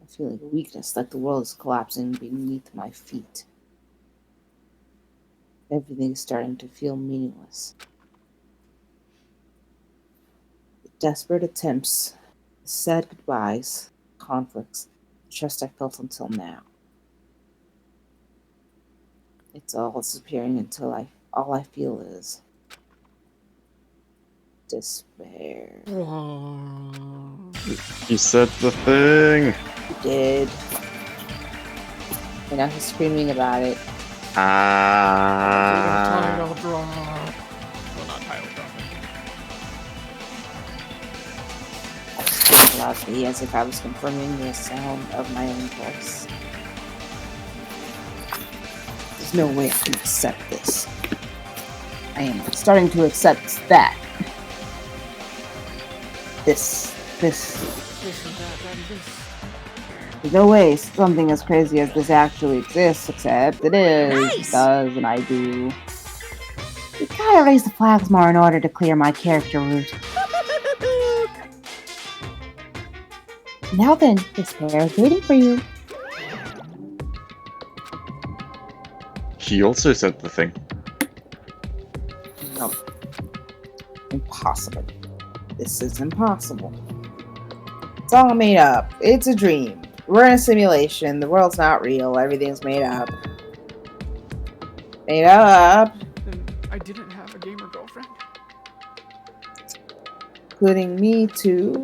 A feeling of weakness, like the world is collapsing beneath my feet. Everything is starting to feel meaningless. The desperate attempts, the sad goodbyes, conflicts, the trust I felt until now. It's all disappearing until all I feel is despair. You said the thing! He did. And now he's screaming about it. Title drop. Well, not title drop. Screaming loudly as if I was confirming the sound of my own voice. There's no way I can accept this. I am starting to accept that. This. This and that and this. There's no way something as crazy as this actually exists, except it is. Nice. It does, and I do. You gotta raise the flags more in order to clear my character route. Now then, this pair is waiting for you. He also said the thing. No. Impossible. This is impossible. It's all made up. It's a dream. We're in a simulation. The world's not real. Everything's made up. Made up. Then I didn't have a gamer girlfriend. Including me, too.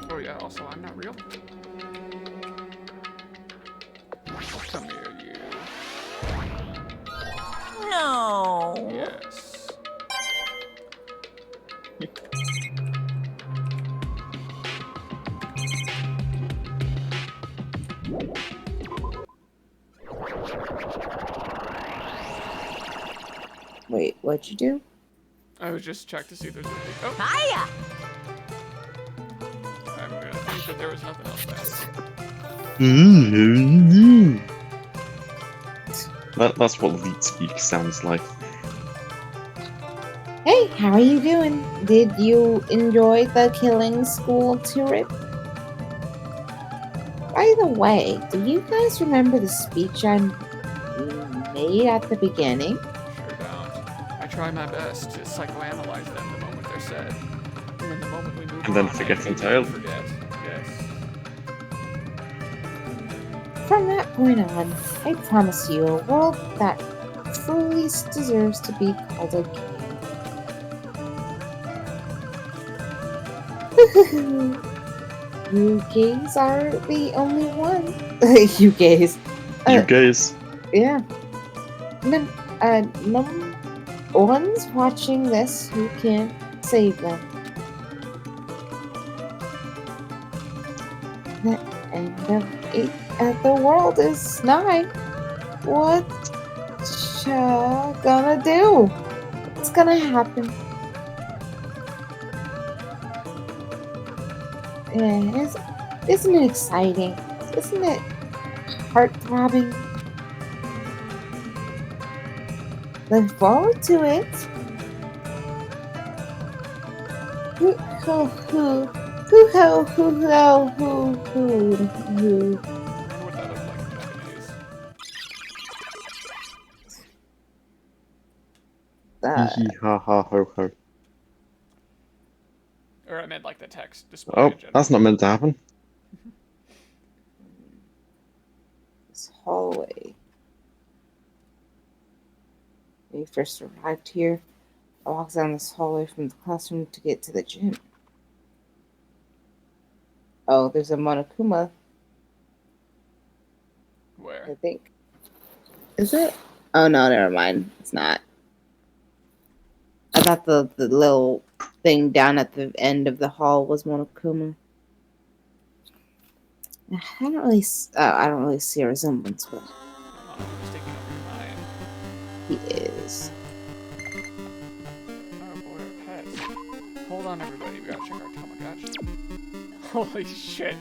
Oh yeah, also I'm not real. Come here, you. No. Yes. Wait, what'd you do? I was just checked to see if there's anything. Oh, Hiya. I'm gonna think that there was nothing else there. That's what Leet Speak sounds like. Hey, how are you doing? Did you enjoy the killing school trip? By the way, do you guys remember the speech I made at the beginning? Sure don't. I try my best to psychoanalyze them the moment they're said. And then the moment we move And then on, forget I entirely. forget. Yes. From that point on, I promise you a world that truly deserves to be called a game. You gays are the only one. You gays. You guys. Yeah. Num ones watching this who can't save them. The end of the world is nigh. What gonna do? What's gonna happen? Yeah, isn't it exciting? Isn't it heart-throbbing? Look forward to it. Who? I wonder what that looks like in Japanese. Hee hee ha ha ho ho. Or I meant like the text display Oh, in general. that's not meant to happen. This hallway. When we first arrived here, I walked down this hallway from the classroom to get to the gym. Oh, there's a Monokuma, I Where? think. Is it? Oh no, never mind. It's not. I thought the little thing down at the end of the hall was Monokuma. I don't really see a resemblance, but Monokuma's taking over your mind. he is. Oh boy, our pets. Hold on, everybody. We gotta check our Tamagotchi. Holy shit.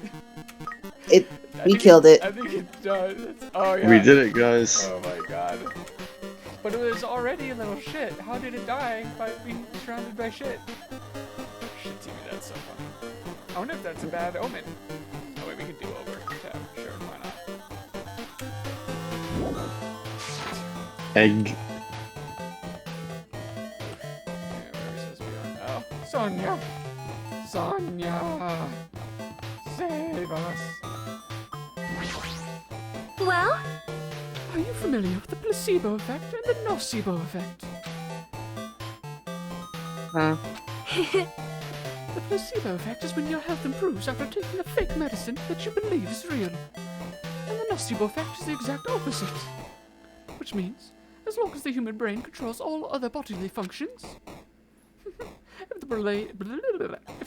We killed it. I think it does. Oh yeah. We did it, guys. Oh my god. But it was already a little shit. How did it die by being surrounded by shit? Shit, TV, that's so funny. I wonder if that's a bad omen. Oh wait, we can do over tab. Sure, why not? Egg. Yeah, where is this we are? Oh, Sonia! Sonia! Save us! Well, Are you familiar with the placebo effect and the nocebo effect? Huh? The placebo effect is when your health improves after taking a fake medicine that you believe is real. And the nocebo effect is the exact opposite. Which means, as long as the human brain controls all other bodily functions, if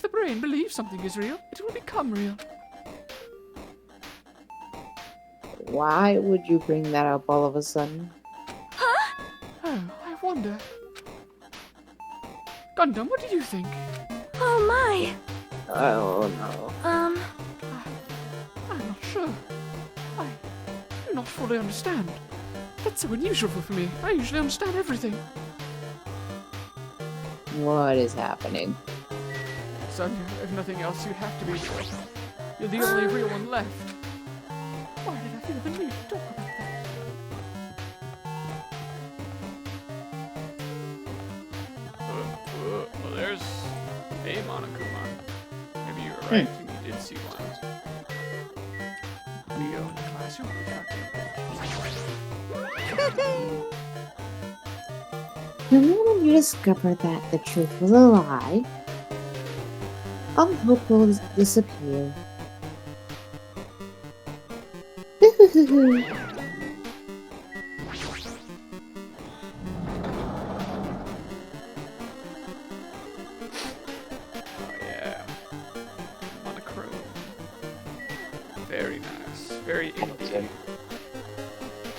the brain believes something is real, it will become real. Why would you bring that up all of a sudden? Oh, I wonder. Gundam, what do you think? oh my. Oh no. Um, I'm not sure. I do not fully understand. That's so unusual for me. I usually understand everything. What is happening? Sonia, if nothing else, you have to be real. You're the only real one left. Why did I feel the need to talk about that? Well, there's a Monokuma. Maybe you were right, and you did see one. Leo in the classroom, we're talking. The moment you discover that the truth was a lie, all hope will disappear. Oh yeah. Monochrome. Very nice. Very indie.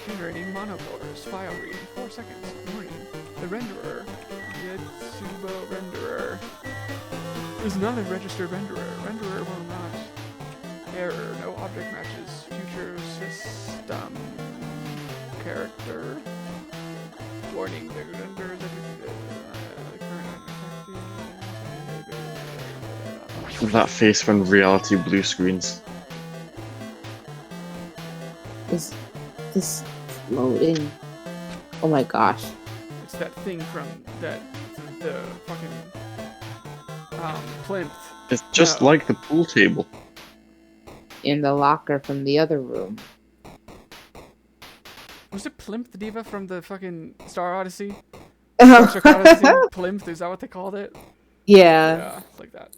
Generating monocores. File read. 4 seconds. Warning. The renderer. Yetsubo renderer. Is not a registered renderer. Renderer will not. Error. No object matches. Future system. Character. Warning. The render. That face when reality blue screens. Is this loading? Oh my gosh. It's that thing from the fucking plinth. It's just No. like the pool table. In the locker from the other room. Was it Plimth Diva from the fucking Star Odyssey? Star Odyssey? Plimth, is that what they called it? Yeah, Yeah, it's like that.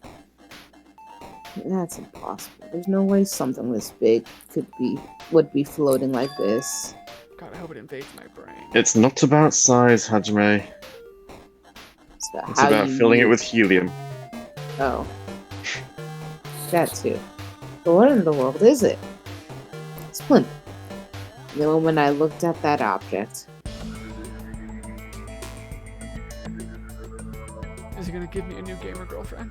that's impossible. There's no way something this big would be floating like this. God, I hope it invades my brain. It's not about size, Hajime. about It's how about you filling it use- with helium. Oh, that too. But what in the world is it? Splinter. The moment I looked at that object, Is he gonna give me a new gamer girlfriend?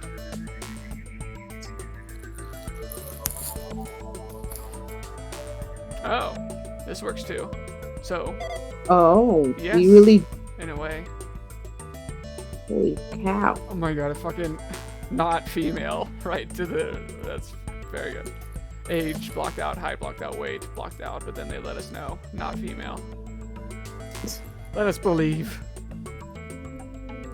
Oh, this works too. So, oh, Yes. we really, in a way. holy cow. Oh my god, a fucking not female. Right to the. That's very good. Age blocked out, height blocked out, weight blocked out, but then they let us know. Not female. Let us believe.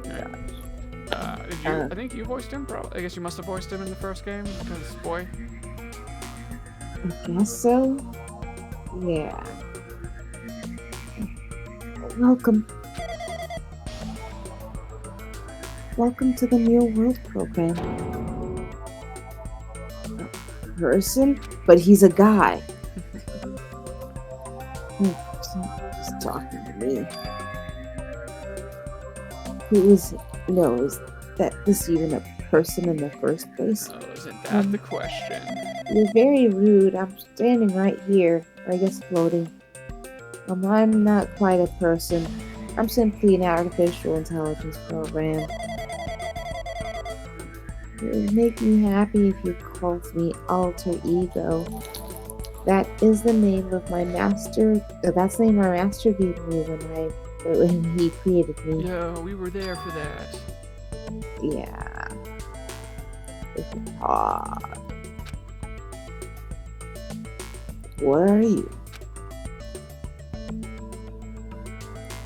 Alright. Did you? I think you voiced him, probably. I guess you must have voiced him in the first game, because, boy. I guess so. Yeah. Welcome. Welcome to the New World program. A person, but he's a guy. He's talking to me. Who is it? No, is that this even a person in the first place? Oh, isn't that the question? You're very rude. I'm standing right here, or I guess floating. I'm not quite a person. I'm simply an artificial intelligence program. It would make me happy if you called me alter ego. That is the name of my master. That's the name my master gave me when he created me. Yo, we were there for that. Yeah. Ah. What are you?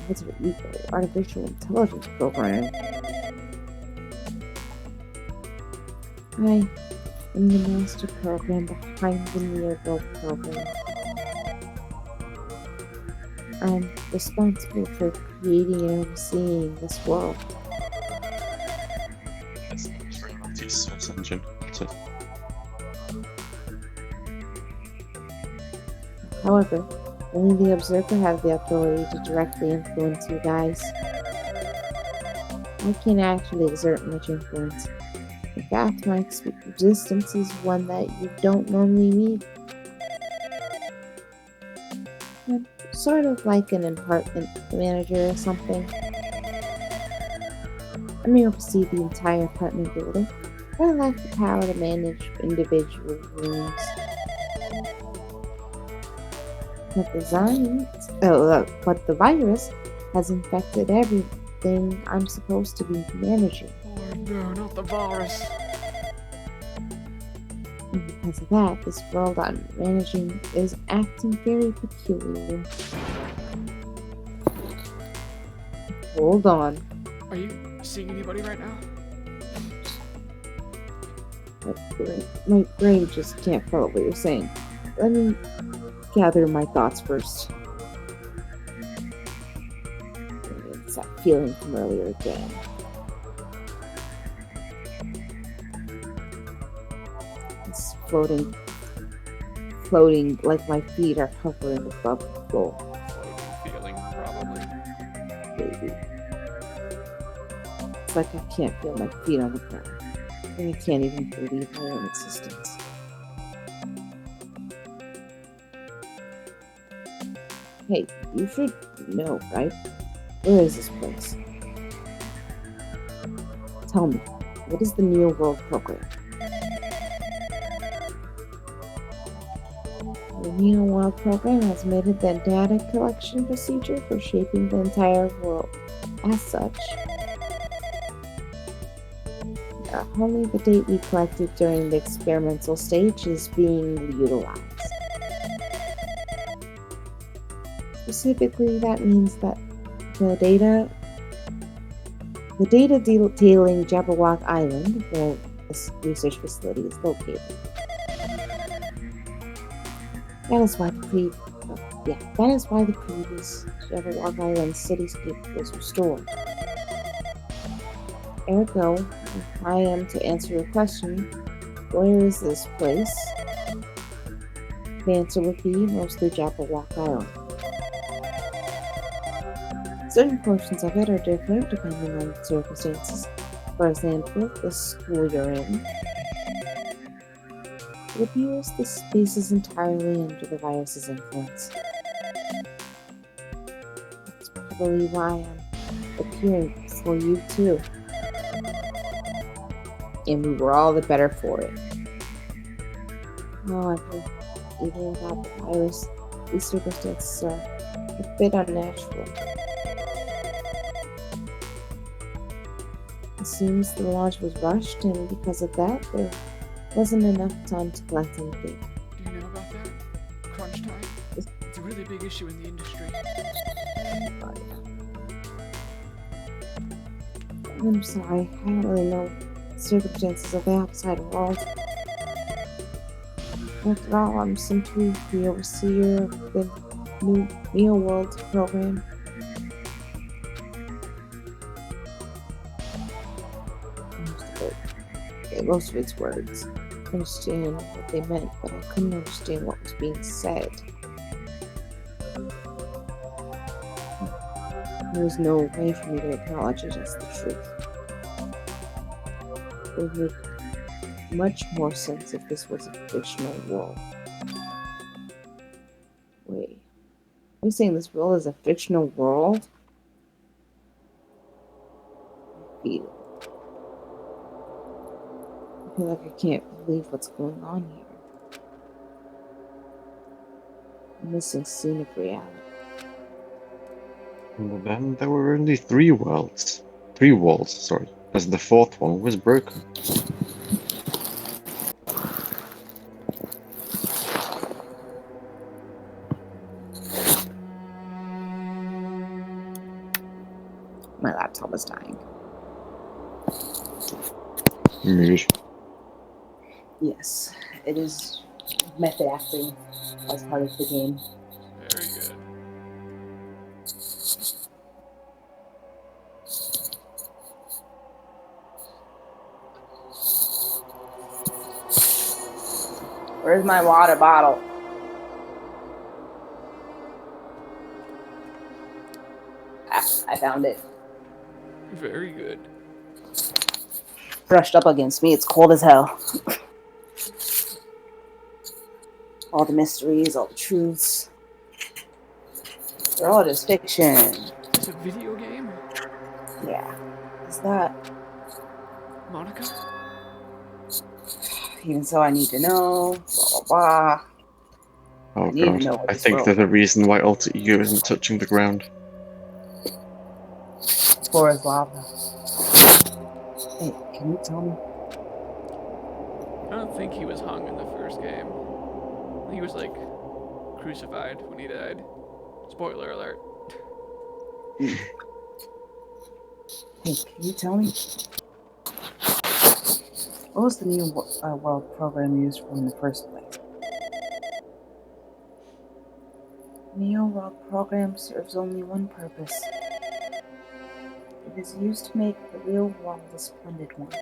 Alter ego, artificial intelligence program. I am the master program behind the Neo World program. I'm responsible for creating and overseeing this world. That's very multi-source engine. However, only the observer has the ability to directly influence you guys. I can't actually exert much influence. In fact, my existence is one that you don't normally meet. I'm sort of like an apartment manager or something. I may oversee the entire apartment building, but I lack the power to manage individual rooms. But the virus has infected everything I'm supposed to be managing. Oh no, not the virus. And because of that, this world I'm managing is acting very peculiar. Hold on. Are you seeing anybody right now? My brain just can't follow what you're saying. Let me gather my thoughts first. It's that feeling from earlier again. It's floating like my feet are hovering above the floor. Feeling, probably. Maybe. It's like I can't feel my feet on the ground. And I can't even believe my own existence. Hey, you should know, right? Where is this place? Tell me, what is the Neo World program? The Neo World program has made it the data collection procedure for shaping the entire world. As such, only the data we collected during the experimental stage is being utilized. Specifically, that means that the data detailing Jabberwock Island, where this research facility is located. That is why the previous Jabberwock Island cityscape was restored. Ergo, if I am to answer your question, where is this place? The answer would be mostly Jabberwock Island. Certain portions of it are different depending on the circumstances. For example, the school you're in. It appears the space is entirely under the virus's influence. That's probably why I'm appearing before you too. And we were all the better for it. However, even without the virus, these circumstances are a bit unnatural. It seems the launch was rushed, and because of that, there wasn't enough time to collect anything. Do you know about that? Crunch time? It's a really big issue in the industry. I'm sorry, I don't really know the circumstances of the outside world. After all, I'm simply the overseer of the new Neo World program. Most of its words. I understand what they meant, but I couldn't understand what was being said. There was no way for me to acknowledge it as the truth. It would make much more sense if this was a fictional world. Wait, are you saying this world is a fictional world? I feel like I can't believe what's going on here. I'm missing scene of reality. And then there were only 3 worlds. 3 walls, sorry, as the 4th one was broken. My laptop is dying. Mood. Yes, it is method acting as part of the game. Very good. Where's my water bottle? I found it. Very good. Brushed up against me. It's cold as hell. All the mysteries, all the truths. They're all just fiction. It's a video game? Yeah. Is that... Monica? Even so, I need to know. Blah, blah, blah. Oh I need to god, know what I this think world there's a reason why Alter Ego isn't touching the ground. floor is lava. Hey, can you tell me? I don't think he was hung in the first game. He was, like, crucified when he died. Spoiler alert. Hey, can you tell me? What was the new world program used for in the first place? Neo World program serves only one purpose. It is used to make the real world a splendid one.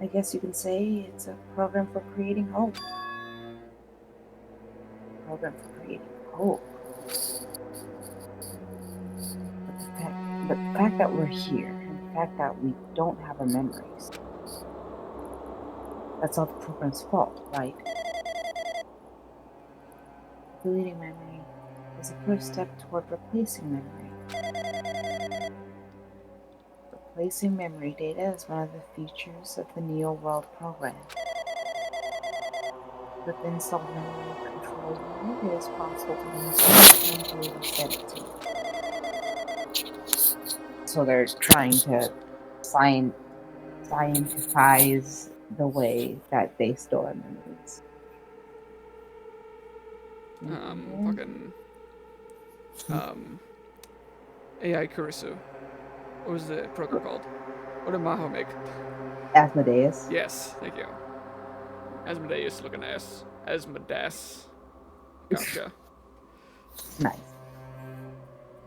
I guess you can say it's a program for creating hope. A program for creating hope. But the fact that we're here, and the fact that we don't have our memories, that's all the program's fault, right? Deleting memory is the first step toward replacing memory. Replacing memory data is one of the features of the Neo World program. With the installed memory control unit, it is possible to mentally reset it to. So they're trying to scientifize the way that they store memories. Fucking... AI Kurisu. What was the program called? What did Maho make? Asmodeus. Yes, thank you. Asmodeus looking ass. Asmodeus. Gotcha. Nice.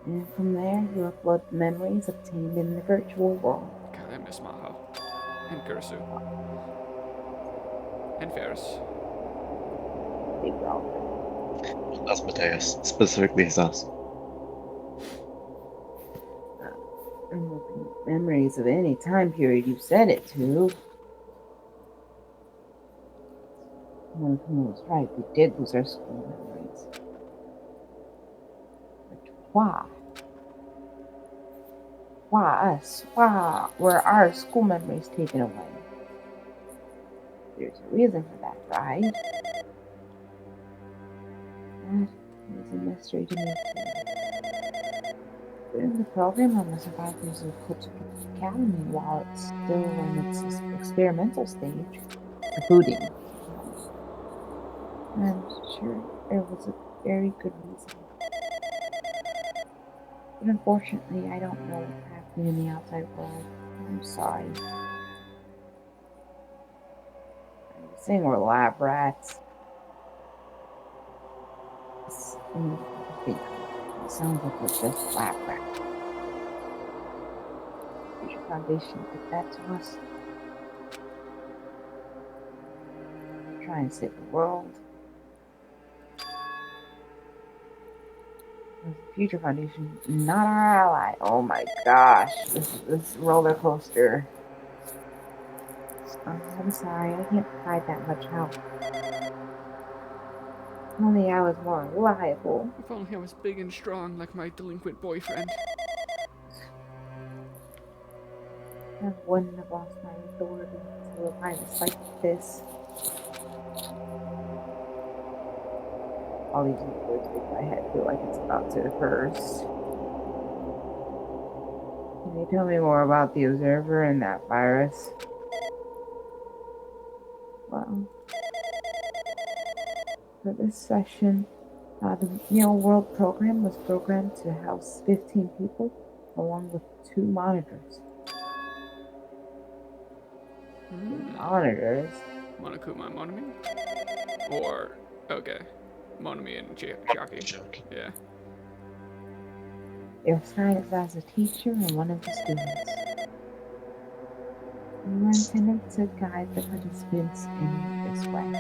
And from there, you upload memories obtained in the virtual world. God, I miss Maho. And Kurisu. And Ferris. They were all Asmodeus, specifically his ass. Memories of any time period you set it to. Monokuma was right. We did lose our school memories. But why? Why us? Why were our school memories taken away? There's a reason for that, right? That is a mystery to me too. Putting the program on the survivors of Culture Academy while it's still in its experimental stage. Rebooting. I'm sure there was a very good reason. But unfortunately, I don't know what's happening in the outside world. I'm sorry. I'm saying we're lab rats. I think it sounds like we're just lab rats. Future Foundation did that to us. Try and save the world. The Future Foundation, not our ally. Oh my gosh, this roller coaster. I'm sorry, I can't provide that much help. If only I was more reliable. If only I was big and strong like my delinquent boyfriend. I wouldn't have lost my authority to a virus like this. All these words make my head feel like it's about to burst. Can you tell me more about the observer and that virus? Well, for this session, the Real World program was programmed to house 15 people, along with 2 monitors. 2 monitors? Monokuma and Monomi? Or, okay, Monomi and Jackie. Yeah. They were assigned as a teacher and one of the students. We were intended to guide the participants in this way.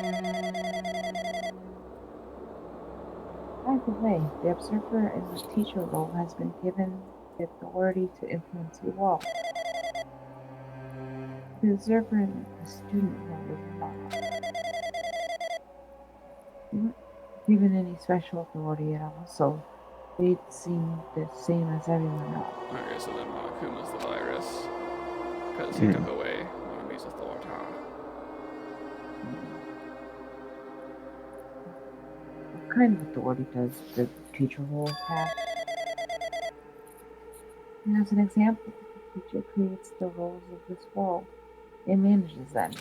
By the way, the observer in the teacher role has been given the authority to influence you all. The observer in the student role is not. You weren't given any special authority at all, so they'd seem the same as everyone else. Okay, so then Monokuma's the virus. Because he took away Monomi's authority. What kind of authority does the teacher role have? And as an example, the teacher creates the roles of this world and manages them. If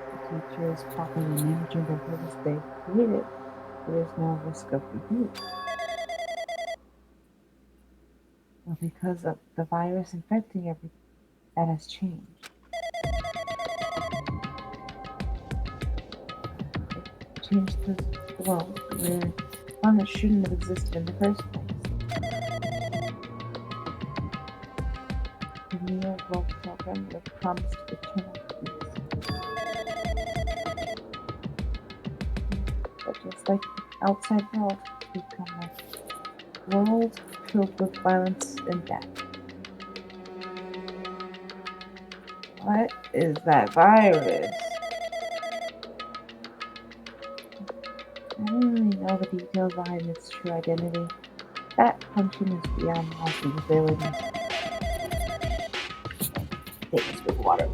the teacher is properly managing the roles they created, there is no risk of rebuke. Well, because of the virus infecting everything, that has changed. It changed the world where one that shouldn't have existed in the first place. The Neo World program would have promised eternal peace. But just like the outside world, it's become a world filled with violence and death. What is that virus? I don't really know the details behind its true identity. That function is beyond my capabilities. Take a swig of water.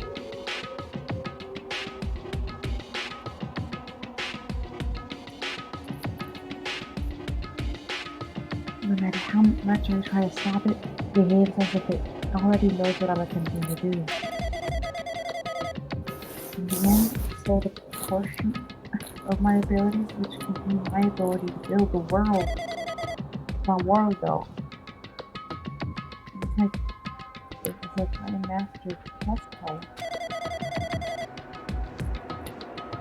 No matter how much I try to stop it, it behaves as if it already knows what I'm attempting to do. In the end, still the portion of my abilities which contain my ability to build the world. My world, though. It's like I mastered chess play.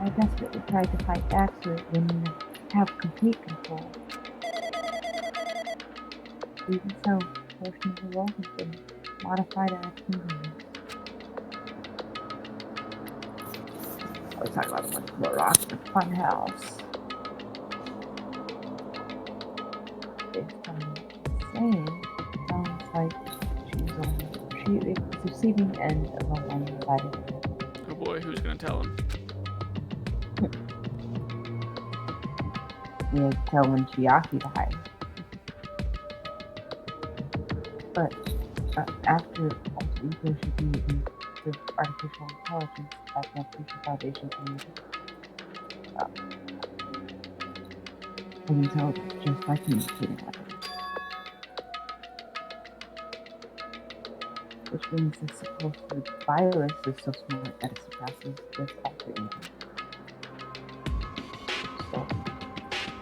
I desperately tried to fight back so it wouldn't have complete control. Even so, portions of the world have been modified at its convenience. I was talking about a bunch more rocks in the fun house. Based on saying sounds like she's on the receiving end of a one-sided. Oh boy, who's gonna tell him? We had to tell when Chiaki to hide. But after alter ego should be in the artificial intelligence that the future foundation can use. An intelligence just by communicating with it. Which means the supposed virus is so smart that it surpasses this alter ego. So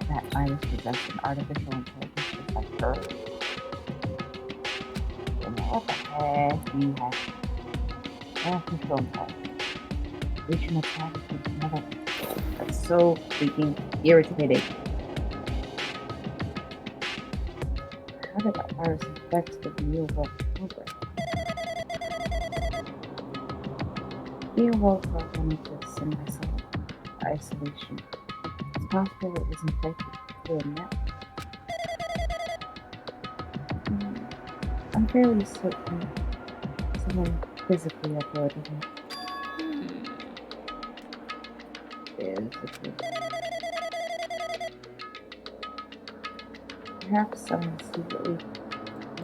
that virus possessed an artificial intelligence just like her. So now what the heck you have? Artificial intelligence. Reaching a target with another. That's so freaking irritating. How did that virus affect the real world program? Real world program exists in isolation. It's possible it was infected through a net. I'm fairly certain someone physically uploaded it. Physically. Perhaps someone secretly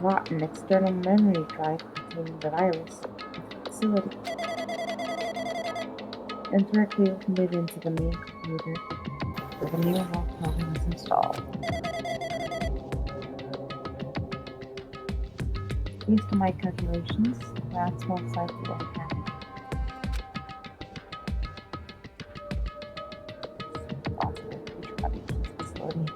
brought an external memory drive containing the virus into the facility and directly opened it into the main computer where the new world program is installed. Based on my calculations, that's most likely what happened. Possible future foundation's facility.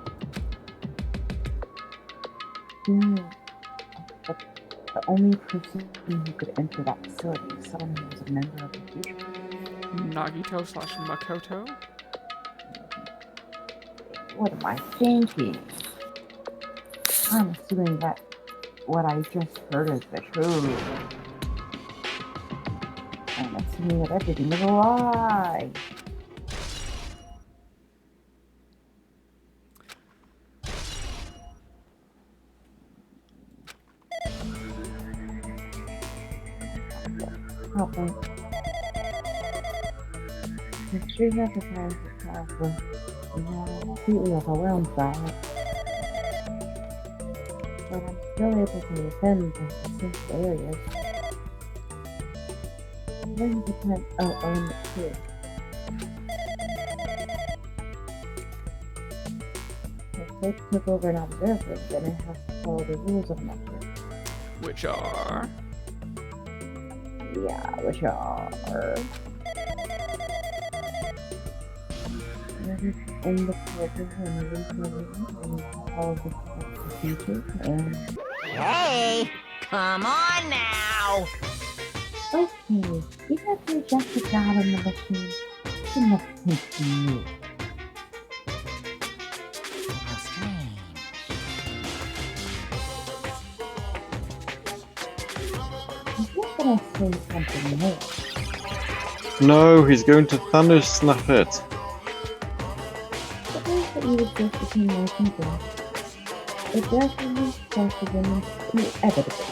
But the only person who could enter that facility is someone who was a member of the future. Nagito/Makoto? What am I thinking? I'm assuming that what I just heard is the truth. I'm assuming that everything is a lie. Probably. I'm sure you have the time to travel. I'm completely overwhelmed by it. But I'm still able to defend the essential areas. Then the time element 2. If they took over and observed it, then it has to follow the rules of nature. Which are? Yeah, which are in the character and all of the features and Hey, come on now! okay, you have to reject the God in the machine. It's enough to take you. How strange. He's not gonna say something more. No, he's going to Thanos snap it. The ways that you exist between life and death. It definitely starts again inevitably.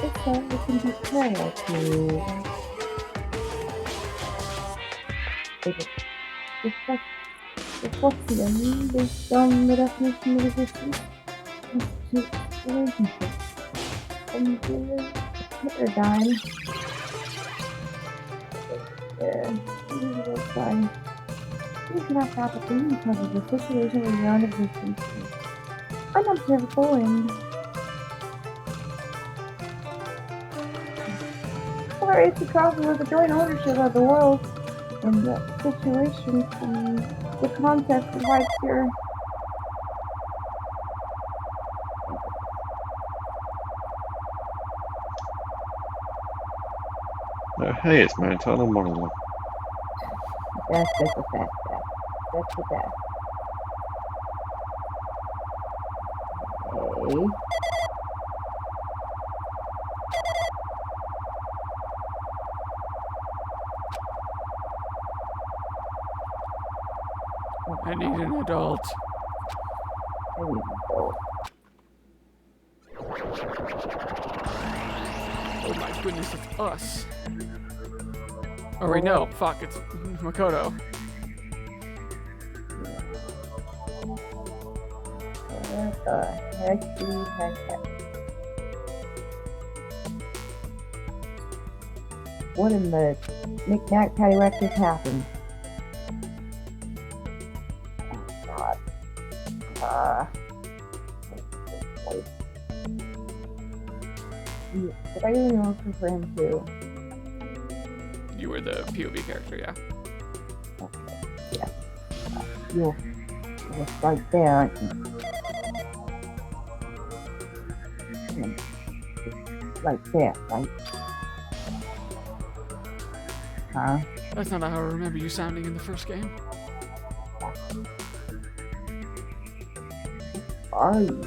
It's so it can be parallel to reflects the only based on the definition of existence constitutes relationship. And the paradigm usual sign. You cannot stop a thing because of the situation where your own existence is unobservable and or it's a cause of the joint ownership of the world and the situation the concept provides your Hey, it's my internal monologue. that's a fact. That's the best. Okay. I need an adult. I need both. Oh my goodness, it's us. Oh wait, no, fuck, it's Makoto. What the heck do you heck? What in the knick-knack paddywhack just happened? Oh god. Did I really look for him too? You were the POV character, yeah. Okay, yeah. You're right there, aren't you? Right there, right? Huh? That's not how I remember you sounding in the first game. Are you?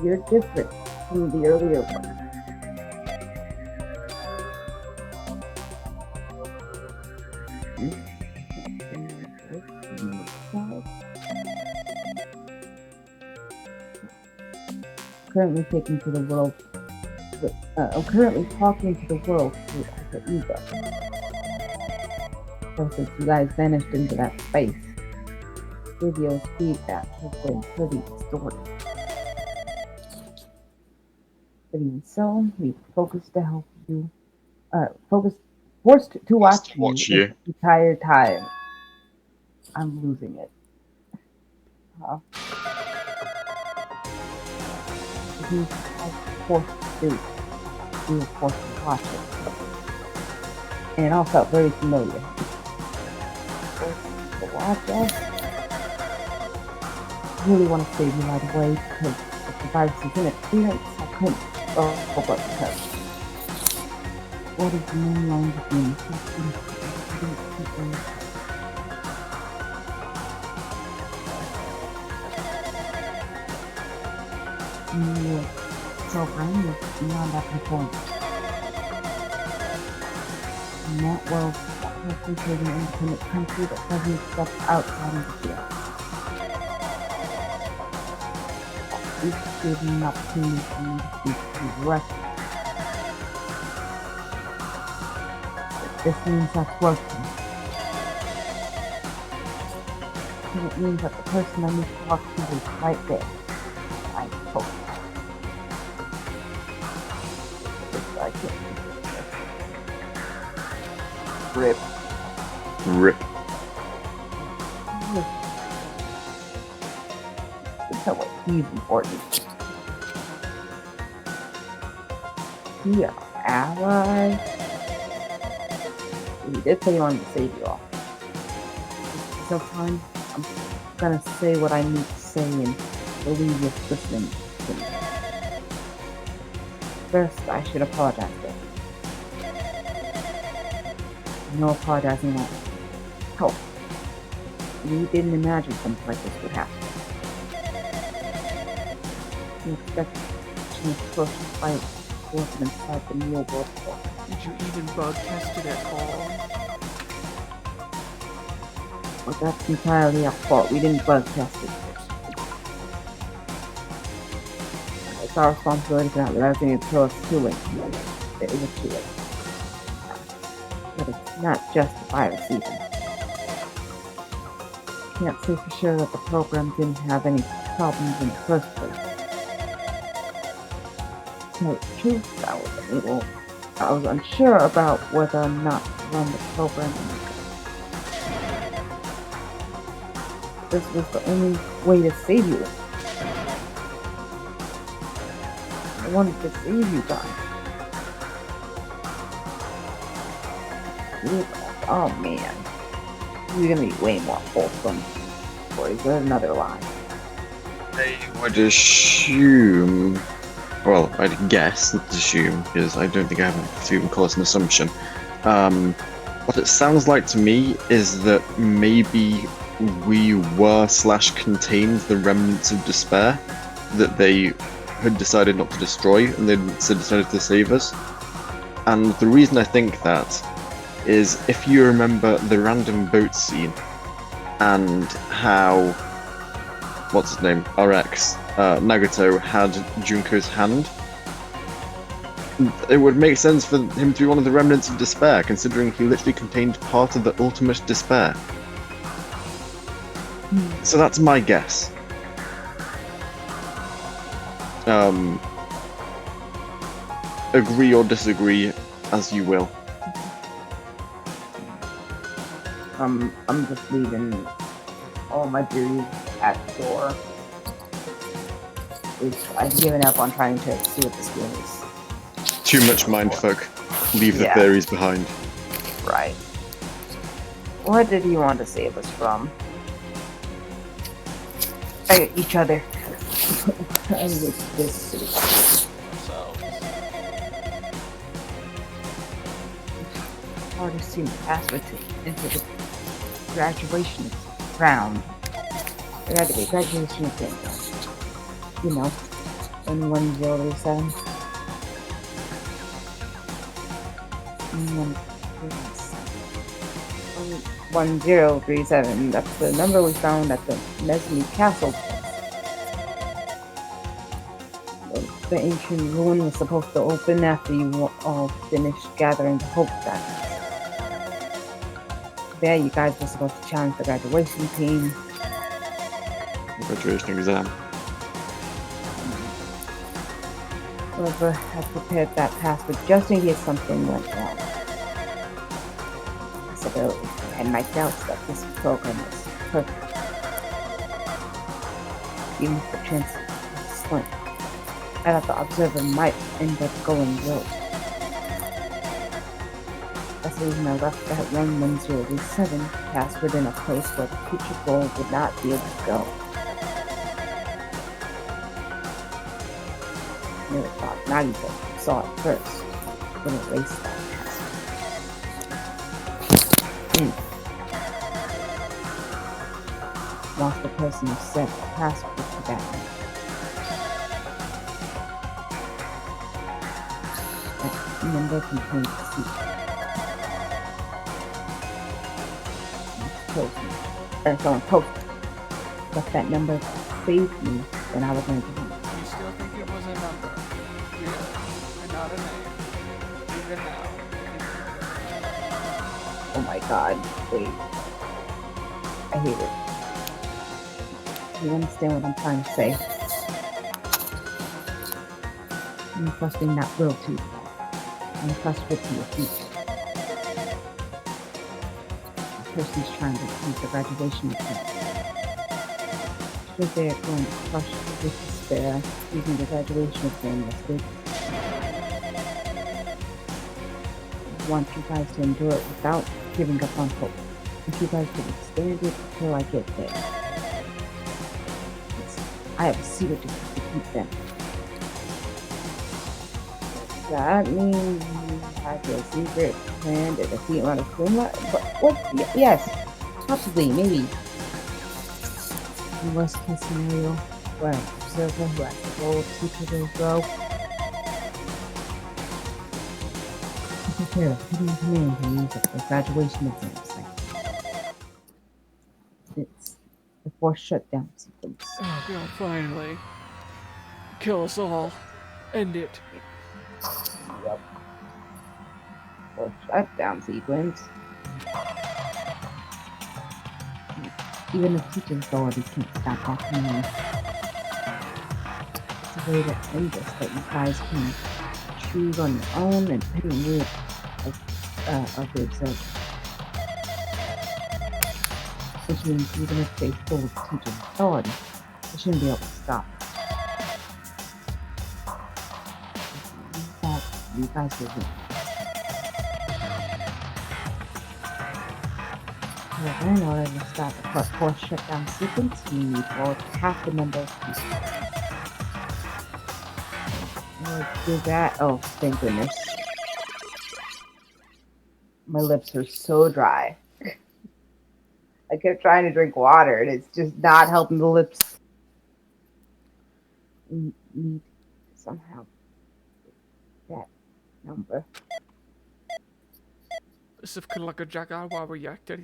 You're different from the earlier one. Currently taking to the world. I'm currently talking to the world through alter ego. So since you guys vanished into that space, video's feedback has been pretty distorted. But even so, we focused to help you. Forced to watch you the entire time. I'm losing it. Huh? You were forced to do. You were forced to watch it. And it all felt very familiar. Forced to watch us. I really want to save you right away because if the virus is interference, I couldn't. But because. What is the main line between infection and your program is beyond our control. And that world concentrating an independent country that doesn't step outside of the field. Each given an opportunity for me to speak directly. This means that's working. And it means that the person I need to talk to is right there. I hope. I can't Rip. Rip. tell what he's important. He our ally. He did say he wanted to save you all. Sometimes I'm gonna say what I need to say and believe you're listening to me. First, I should apologize to him. No apologizing won't help. We didn't imagine something like this would happen. We expected to push the fight wasn't inside the real world. Did you even bug test it at all? Well, that's entirely our fault. We didn't bug test it. It's our responsibility for not realizing it until it's too late. It was too late. But it's not just the virus either. Can't say for sure that the program didn't have any problems in the first place. To tell you the truth, I was unsure about whether or not to run the program. This was the only way to save you. I wanted to save you guys. Oh man. You're gonna be way more wholesome. Or is there another line? I would assume... Well, I'd guess, not assume, because I don't think I have to even call it an assumption. What it sounds like to me is that maybe we were / contained the remnants of despair that they had decided not to destroy, and they decided to save us. And the reason I think that is if you remember the random boat scene and how, what's his name, RX, Nagato had Junko's hand It would make sense for him to be one of the remnants of despair, considering he literally contained part of the ultimate despair. So that's my guess. Agree or disagree as you will. I'm just leaving all my theories at the door. I've given up on trying to see what this game is. Too much mindfuck. Leave the Yeah. theories behind. Right. What did you want to save us from? Each other. I wish this Ourselves. already seen the password into the graduation round. Graduation thing. You know, 1037. 1037. That's the number we found at the Nesme Castle. The ancient ruin was supposed to open after you all finished gathering the hope that there you guys were supposed to challenge the graduation team. Graduation exam. Whoever had prepared that password just in case something went wrong. Possibility. I had my doubts that this program was perfect. Even if the chance was slim. I thought the observer might end up going rogue. That's the reason I left that 11037 password in a place where the future goal would not be able to go. Never thought Nagisa saw it first. Would erase that password. Lost the person who set the password to that one. That number contains the secret. Someone posted. But that number saved me when I was going to leave. You still think it was a number? Really? And not a name? Even now? Oh my god, wait. I hate it. You understand what I'm trying to say? I'm trusting that will to you. I'm trusting it to your future. The person's trying to keep the graduation exam. Should they are going to crush with despair using the graduation exam as big. I want you guys to endure it without giving up on hope. If you guys can stand it until I get there. I have a secret to keep them. That means you have your secret plan to defeat Monokuma? But what? Yes, possibly, maybe. In worst case scenario, where an observer who has the role of teacher will go. Prepare a hidden command to use it for graduation exam site. It's the forced shutdown sequence. Oh god, finally. Kill us all. End it. Yep. Forced shutdown sequence. Even if teaching authorities can't stop that command. It's a way to end this that you guys can choose on your own and put in lieu of the observer. Which means even if they full teaching authority, they shouldn't be able to stop it. That you guys will win. However, in order to stop the force shutdown sequence, you need more than half the number of people. Do that. Oh, thank goodness. My lips are so dry. I kept trying to drink water and it's just not helping the lips. We need somehow that number. Sivkalaka jaga wawa yakter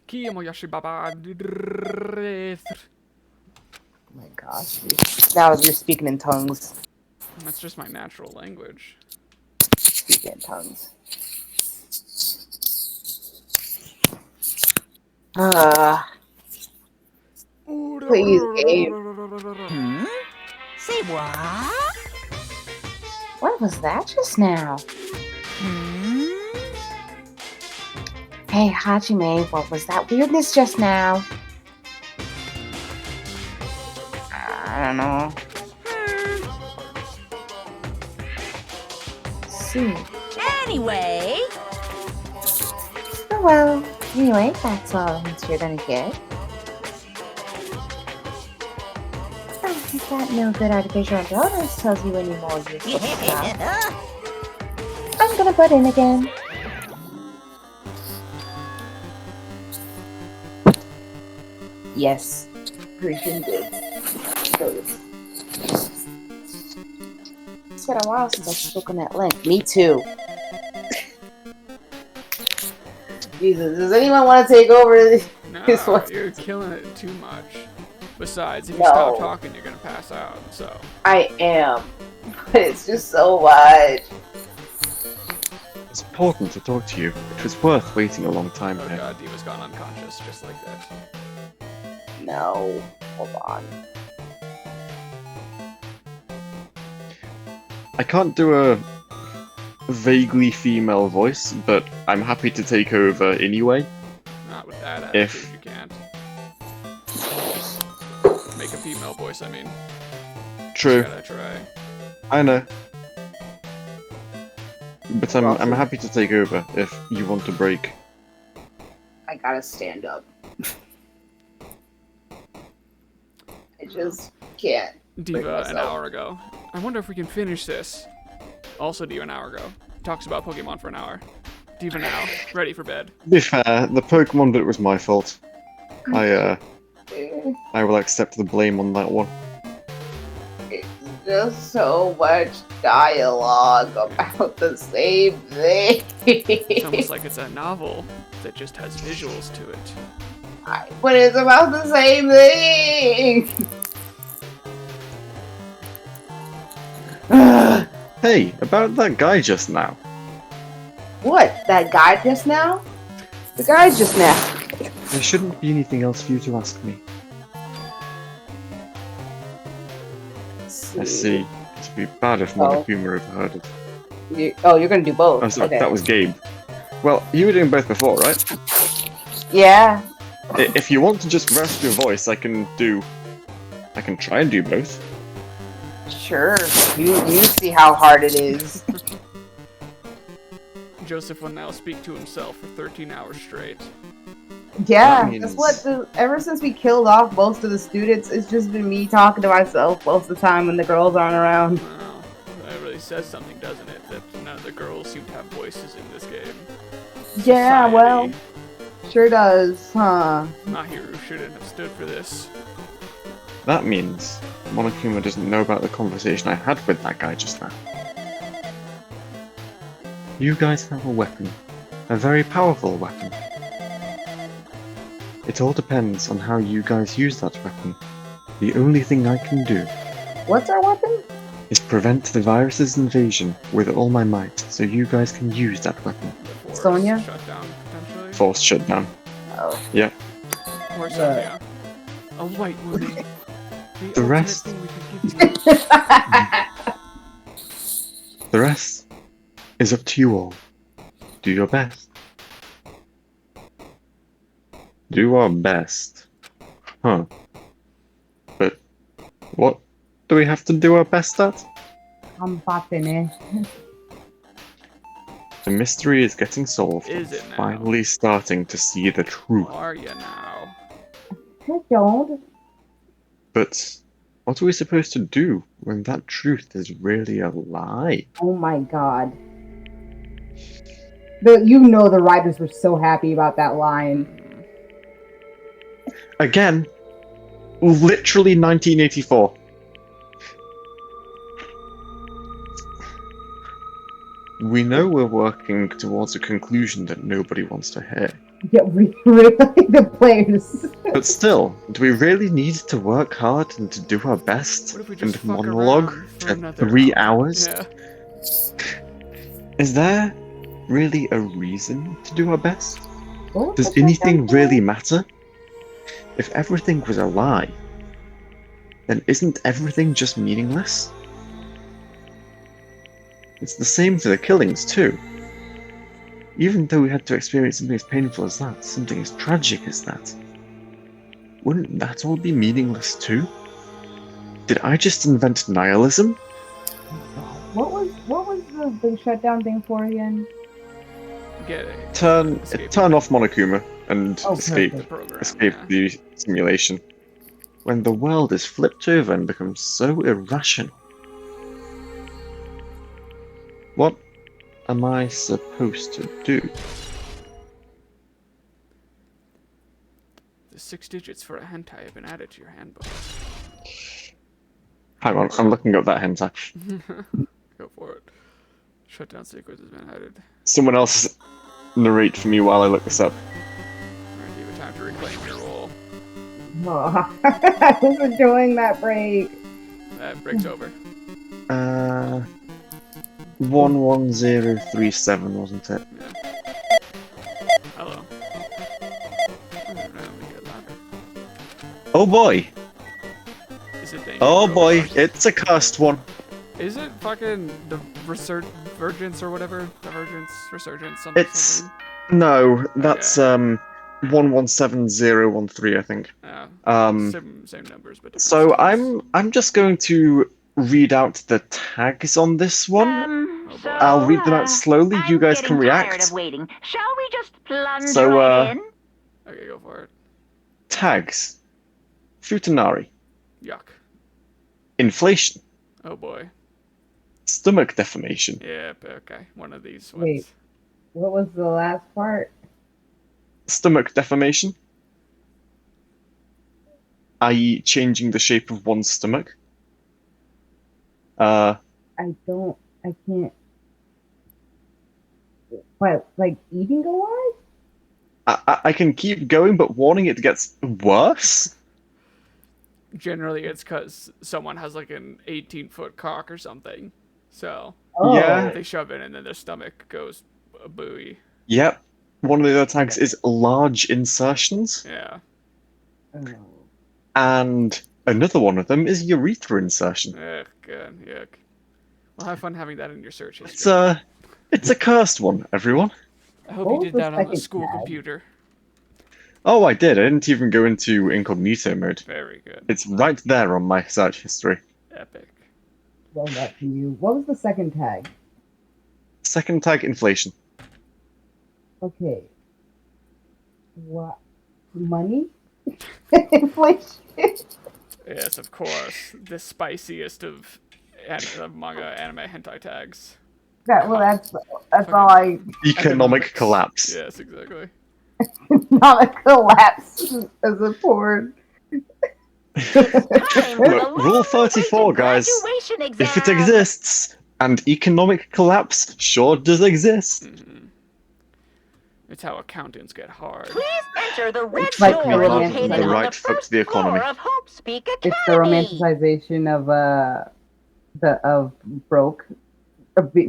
Kimo Yashibaba. Oh my gosh. Now you're speaking in tongues. That's just my natural language. Speak in tongues. Please, game. Hmm? Say what? What was that just now? Hmm? Hey, Hajime, what was that weirdness just now? I don't know. See. Anyway, Oh well. Anyway, that's all the answer you're gonna get. If that no good artificial intelligence tells you any more useful stuff, I'm gonna butt in again. Yes. Pretty good. It's been a while since I've spoken that link. Me too. Jesus, does anyone want to take over this? No, This one. you're killing it too much. Besides, if you No. stop talking, you're gonna pass out. So I am. But it's just so much. It's important to talk to you. It was worth waiting a long time oh here. god, Diva's gone unconscious just like that. No. Hold on. I can't do a vaguely female voice, but I'm happy to take over anyway. Not with that attitude, If- you can't. Make a female voice, I mean. True, Gotta try. I know. But I'm Awesome. happy to take over if you want to break. I gotta stand up. I just can't. Diva an myself. hour ago. I wonder if we can finish this. Also Diva an hour ago. Talks about Pokemon for an hour. Diva now, ready for bed. To be fair, the Pokemon bit was my fault. I will accept the blame on that one. It's just so much dialogue about the same thing. It's almost like it's a novel that just has visuals to it. But it's about the same thing. Hey, about that guy just now. What? That guy just now? The guy just now. There shouldn't be anything else for you to ask me. I see. It'd be bad if Oh. Monokuma overheard it. You're gonna do both. I'm sorry, Okay. that was Gabe. Well, you were doing both before, right? Yeah. If you want to just rest your voice, I can try and do both. Sure. You see how hard it is. Joseph will now speak to himself for 13 hours straight. Yeah, That means- that's what. Ever since we killed off most of the students, it's just been me talking to myself most of the time when the girls aren't around. Wow, that really says something, doesn't it? That none of the girls seem to have voices in this game. Yeah, Society. well, sure does, huh? Mahiru shouldn't have stood for this. That means Monokuma doesn't know about the conversation I had with that guy just now. You guys have a weapon. A very powerful weapon. It all depends on how you guys use that weapon. The only thing I can do What's our weapon? is prevent the virus's invasion with all my might, so you guys can use that weapon. The forest Sonia? shut down, potentially. Force shutdown. Oh. Yeah. Or Sonia. A white woman. The ultimate rest- thing we could give you. The rest is up to you all. Do your best. Do our best. Huh. But what do we have to do our best at? I'm popping it. The mystery is getting solved. Is it now? Finally starting to see the truth. Are you now? I don't. But what are we supposed to do when that truth is really a lie? Oh my god. The writers were so happy about that line. Again, literally 1984. We know we're working towards a conclusion that nobody wants to hear. Yeah, we really the players. But still, do we really need to work hard and to do our best What if we and just fuck monologue around for for another 3 hour? hours? Yeah. Is there really a reason to do our best? What was Does the anything second really one? matter? If everything was a lie, then isn't everything just meaningless? It's the same for the killings, too. Even though we had to experience something as painful as that, something as tragic as that, wouldn't that all be meaningless, too? Did I just invent nihilism? What was the shutdown thing for again? Get it. Turn Escaping off Monokuma and Oh, escape the program. escape Yeah. the simulation. When the world is flipped over and becomes so irrational. What am I supposed to do? The 6 digits for a hentai have been added to your handbook. Hang on, I'm looking up that hentai. Go for it. Shutdown sequence has been added. Someone else narrate for me while I look this up. Alright, give it time to reclaim your role. Oh, I was enjoying that break. That break's over. 11037, wasn't it? Yeah. Hello. Let me get louder. Oh boy! Is it Danganropa? Oh boy, it's a cursed one. Is it fucking the Resurgence or whatever? Divergence, Resurgence, something. It's something? no, that's 117013, I think. Same numbers, but different So schemes. I'm just going to read out the tags on this one. So, I'll read them out slowly. You I'm guys getting can tired react. of waiting. Shall we just plunge So, right in? Okay, go for it. Tags: Futanari, Yuck. inflation, Oh boy. stomach deformation, Yeah, okay. One of these ones. Wait. What was the last part? stomach deformation, i.e., changing the shape of one's stomach. I can't. What, like eating a lot? I can keep going, but warning, it gets worse. Generally, it's because someone has like an 18-foot cock or something. So Oh. Yeah. they shove it and then their stomach goes a buoy. Yep. One of the other tags is large insertions, Yeah. Oh. and another one of them is urethra insertion. Ugh, good. Yuck. Well, have fun having that in your search history. It's a cursed one, everyone. I hope What you was did the that on the second school tag? computer. Oh, I did. I didn't even go into incognito mode. Very good. It's right there on my search history. Epic. Well, that to you. What was the second tag? Second tag, inflation. Okay. What? Money? Inflation? Yes, of course. The spiciest of manga anime hentai tags. That's all I. Economic collapse. Yes, exactly. Not a collapse as a porn. Time for the Look, Rule 34, guys. graduation exam. If it exists, and economic collapse sure does exist. Mm-hmm. It's how accountants get hard. Please enter the red It's like door the located romantic- on right the foot first to the economy. floor of Hope's Peak Academy. It's the romanticization of broke,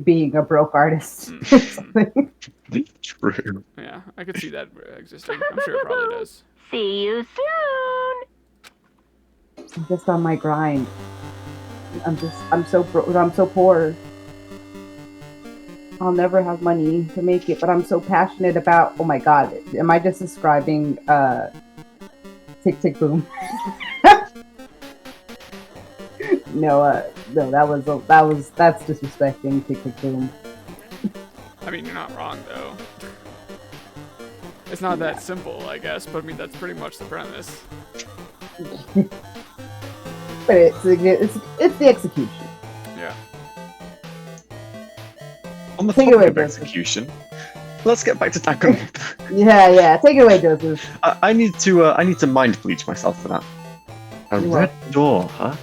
being a broke artist. or something. True. Yeah, I could see that existing. I'm sure it probably does. See you soon. I'm just on my grind. I'm so broke. I'm so poor. I'll never have money to make it, but I'm so passionate about. Oh my god, am I just describing Tick Tick Boom? No, that's disrespecting Tick Tick Boom. I mean, you're not wrong, though. It's not that simple, I guess, but I mean, that's pretty much the premise. But it's the execution. Yeah. On the Take it topic away, of Joseph. execution, let's get back to Danganronpa. Yeah, take it away, Joseph. I need to mind bleach myself for that. A You're red welcome. door, huh?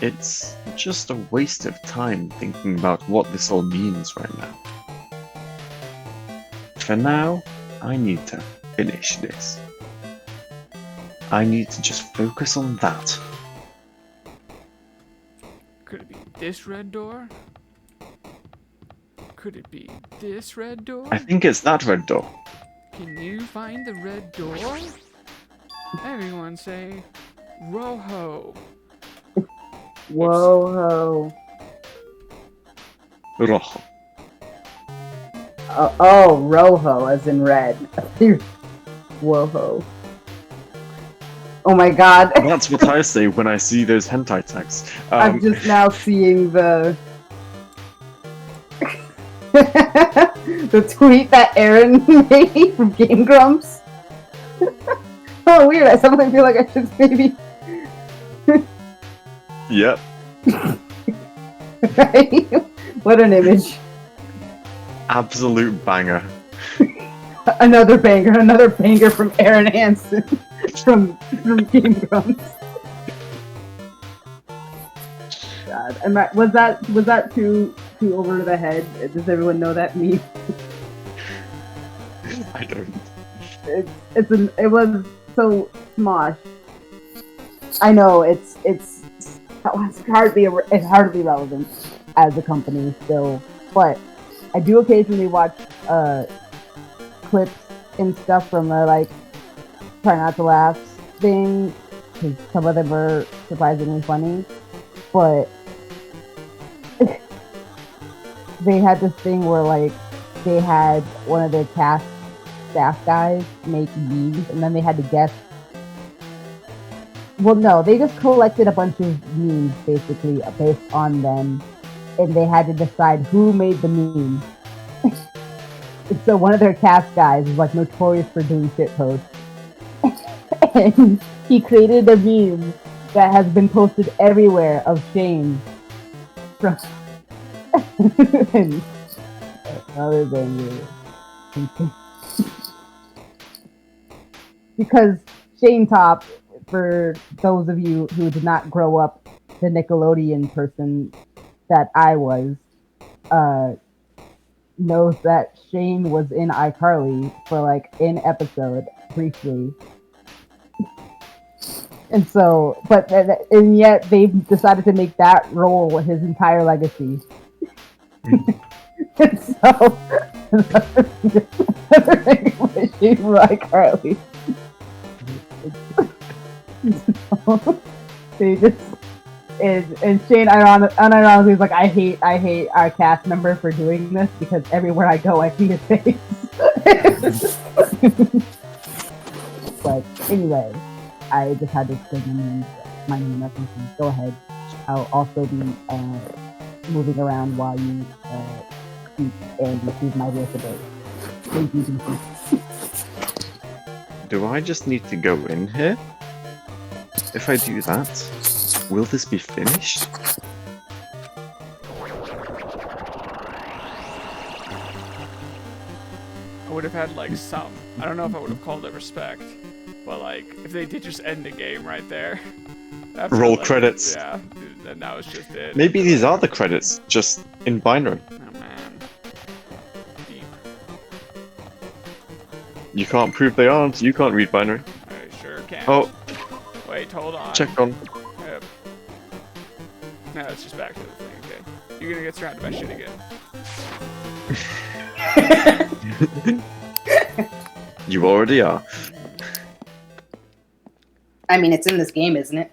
It's just a waste of time thinking about what this all means right now. For now, I need to finish this. I need to just focus on that. Could it be this red door? Could it be this red door? I think it's that red door. Can you find the red door? Everyone say, Roho. Whoa. Rojo. Oh, Rojo, as in red. Whoa. Oh my god. That's what I say when I see those hentai tags. I'm just now seeing the the tweet that Aaron made from Game Grumps. Oh, weird. I suddenly feel like I should maybe. Yep. Right? What an image. Absolute banger. Another banger from Aaron Hansen from Game Grumps. God, was that too over the head? Does everyone know that meme? I don't. It was so Smosh. I know it's hardly relevant as a company still, but I do occasionally watch clips and stuff from the like try not to laugh thing, because some of them are surprisingly funny, but they had this thing where like they had one of their cast staff guys make memes, and then they had to guess. Well, no, they just collected a bunch of memes basically based on them, and they had to decide who made the meme. And so one of their cast guys is like notorious for doing shit posts, and he created a meme that has been posted everywhere of Shane from and other than because Shane Top, for those of you who did not grow up the Nickelodeon person that I was, knows that Shane was in iCarly for like an episode briefly. And so, and yet they decided to make that role his entire legacy. And so, Shane from iCarly. So, they just and Shane unironically is like, I hate our cast member for doing this because everywhere I go I see his face. But anyway, I just had to explain my name references. Go ahead. I'll also be moving around while you speak and receive my voice ability. Thank you, DC. Do I just need to go in here? If I do that, will this be finished? I would have had like some. I don't know if I would have called it respect, but like if they did just end the game right there. After, Roll like, credits. Yeah, then that was just it. Maybe these are the credits, just in binary. Oh man. Deep. You can't prove they aren't. You can't read binary. I sure can. Oh, Wait, hold on. check on. Yep. No, it's just back to the thing, okay. You're gonna get surrounded by shit again. You already are. I mean, it's in this game, isn't it?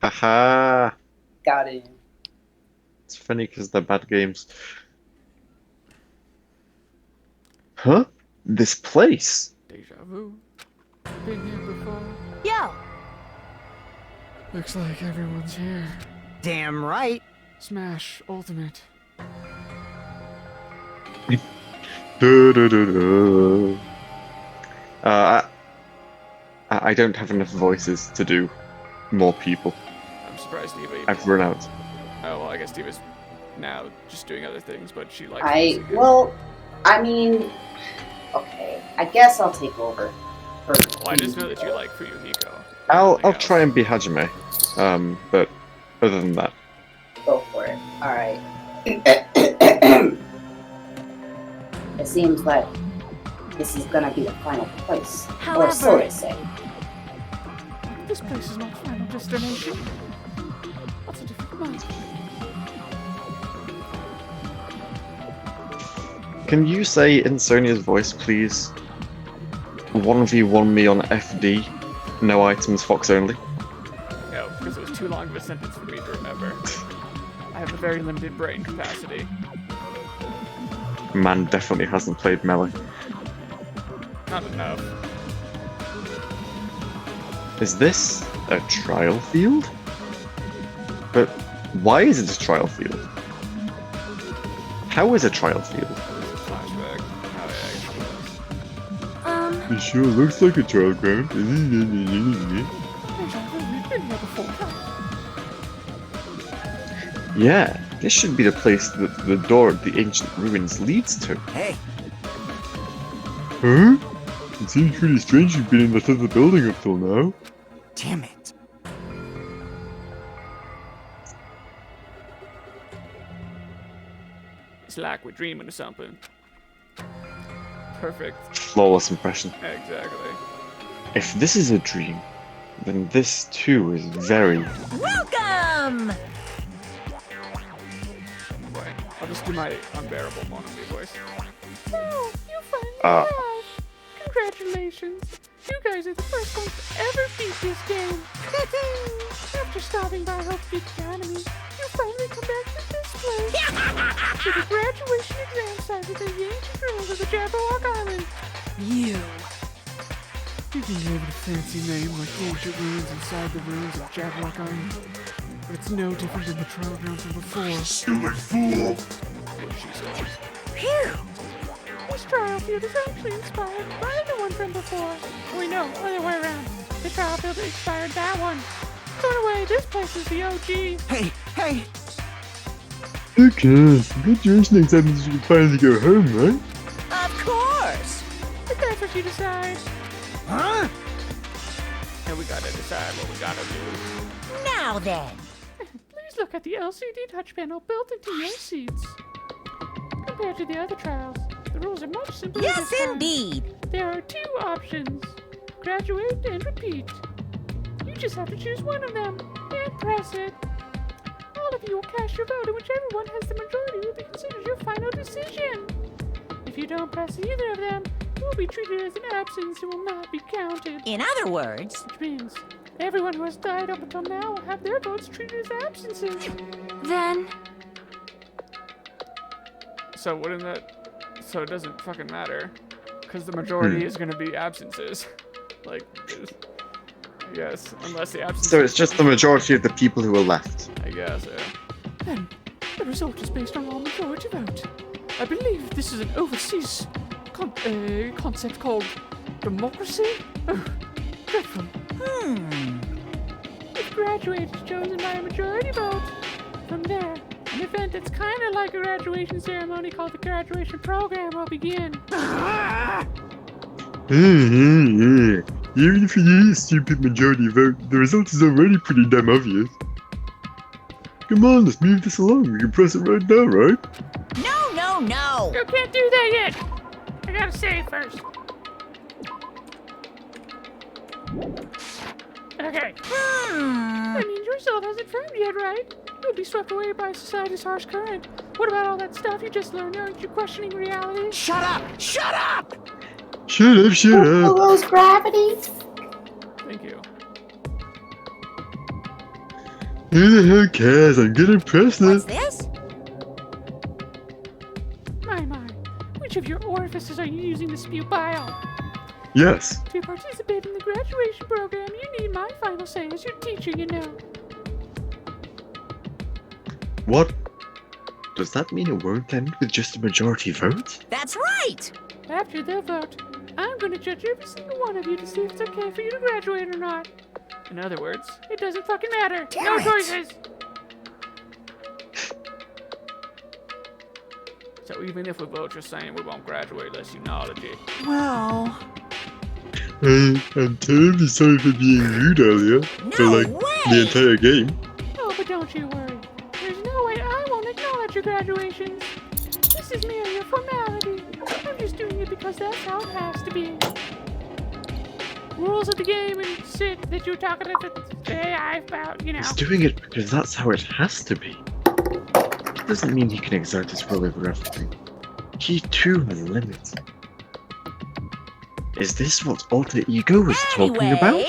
Haha. Got it. It's funny because they're bad games. Huh? This place? Deja vu. Been here before. Yo, Looks like everyone's here. Damn right. Smash Ultimate. I don't have enough voices to do more people. I'm surprised Diva even... I've run out. Oh, well, I guess Diva's now just doing other things, but she likes I mean, okay. I guess I'll take over. Well, I just know that you like Fuyuhiko. I'll try and be Hajime. But other than that. Go for it. Alright. It seems like this is gonna be the final place. Or However- so they say. This place is my final destination. That's a different mind. Can you say in Sonia's voice, please? 1v1 me on FD. No items, Fox only. No, because it was too long of a sentence for me to remember. I have a very limited brain capacity. Man definitely hasn't played Melee. Not enough. Is this a trial field? But why is it a trial field? How is a trial field? Flashback. How it actually was. It sure looks like a trial ground. There's never been here before. Yeah, this should be the place that the door of the ancient ruins leads to. Hey, Huh? It seems pretty strange you've been in that other building up till now. damn it. It's like we're dreaming or something. Perfect. Flawless impression. Exactly. If this is a dream, then this too is very... Welcome! Wait, I'll just do my unbearable Monomy voice. Oh, you finally Ah. arrived. Congratulations. You guys are the first ones to ever beat this game. After stopping by Hope Peak Academy, you finally come back to this place. To the graduation exam site with the ancient ruins of the Jabberwock Island. You. You can give it a fancy name like ancient ruins inside the ruins of Jabberwock Island, but it's no different than the trial ground from before. Silly fool! What she said. Phew. This trial field is actually inspired by the one from before. Wait, no, other way around. The trial field inspired that one. So in a way, this place is the OG. Hey, hey. Who cares? Graduation exam means you can finally go home, right? Of course. If that's what you decide. Huh? And we gotta decide what we gotta do. Now then. Please look at the LCD touch panel built into your seats. Compared to the other trials, the rules are much simpler Yes, this time. indeed. There are two options. Graduate and repeat. You just have to choose one of them and press it. All of you will cast your vote and whichever one has the majority will be considered your final decision. If you don't press either of them, you will be treated as an absence and will not be counted. In other words, Which means everyone who has died up until now will have their votes treated as absences. then So wouldn't that... So it doesn't fucking matter. Because the majority is gonna be absences. Like, I guess. Unless the absences... So it's just the majority of the people who are left. I guess, yeah. Then, the result is based on all majority vote. I believe this is an overseas concept called democracy? Oh, dreadful. If graduate is chosen by a majority vote, from there, an event that's kind of like a graduation ceremony called the graduation program will begin. Even if you use a stupid majority vote, the result is already pretty damn obvious. Come on, let's move this along. We can press it right now, right? no. You can't do that yet! I gotta say first. Okay. That means your soul hasn't formed yet, right? You'll be swept away by society's harsh current. What about all that stuff you just learned? Aren't you questioning reality? Shut up! Shut up! Shut up, shut up. Those gravity. Thank you. Who the hell cares? I'm gonna press What's it. this? My. Which of your orifices are you using to spew bile? Yes. To participate in the graduation program, you need my final say as your teacher, you know. What? Does that mean it won't end with just a majority vote? That's right. After the vote, I'm going to judge every single one of you to see if it's okay for you to graduate or not. In other words, It doesn't fucking matter. Damn No it. choices. so even if we vote, you're saying we won't graduate unless you acknowledge it. Well, I'm terribly sorry for being rude earlier. For no like way. the entire game. Oh, but don't you worry. There's no way I won't acknowledge your graduations. This is merely a formality. I'm doing it because that's how it has to be. Rules of the game and shit that you're talking about the AI about, you know. He's doing it because that's how it has to be. That doesn't mean he can exert his will over everything. He too has limits. Is this what alter ego was talking about?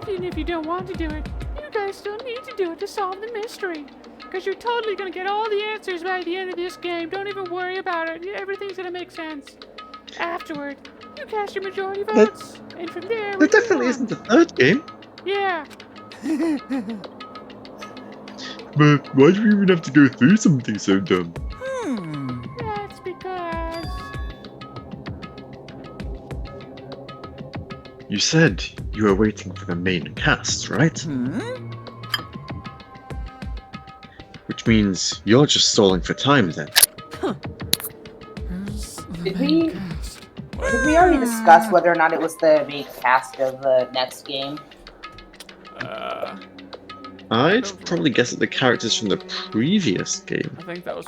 Even if you don't want to do it, you guys still need to do it to solve the mystery. Because you're totally gonna get all the answers by the end of this game. Don't even worry about it. Everything's gonna make sense. Afterward, you cast your majority votes, and from there There definitely isn't a third game. Yeah. But why do we even have to go through something so dumb? That's because... You said you were waiting for the main cast, right? Which means you're just stalling for time then. Did we already discuss whether or not it was the main cast of the next game? I'd probably guess at the characters from the previous game. I think that was.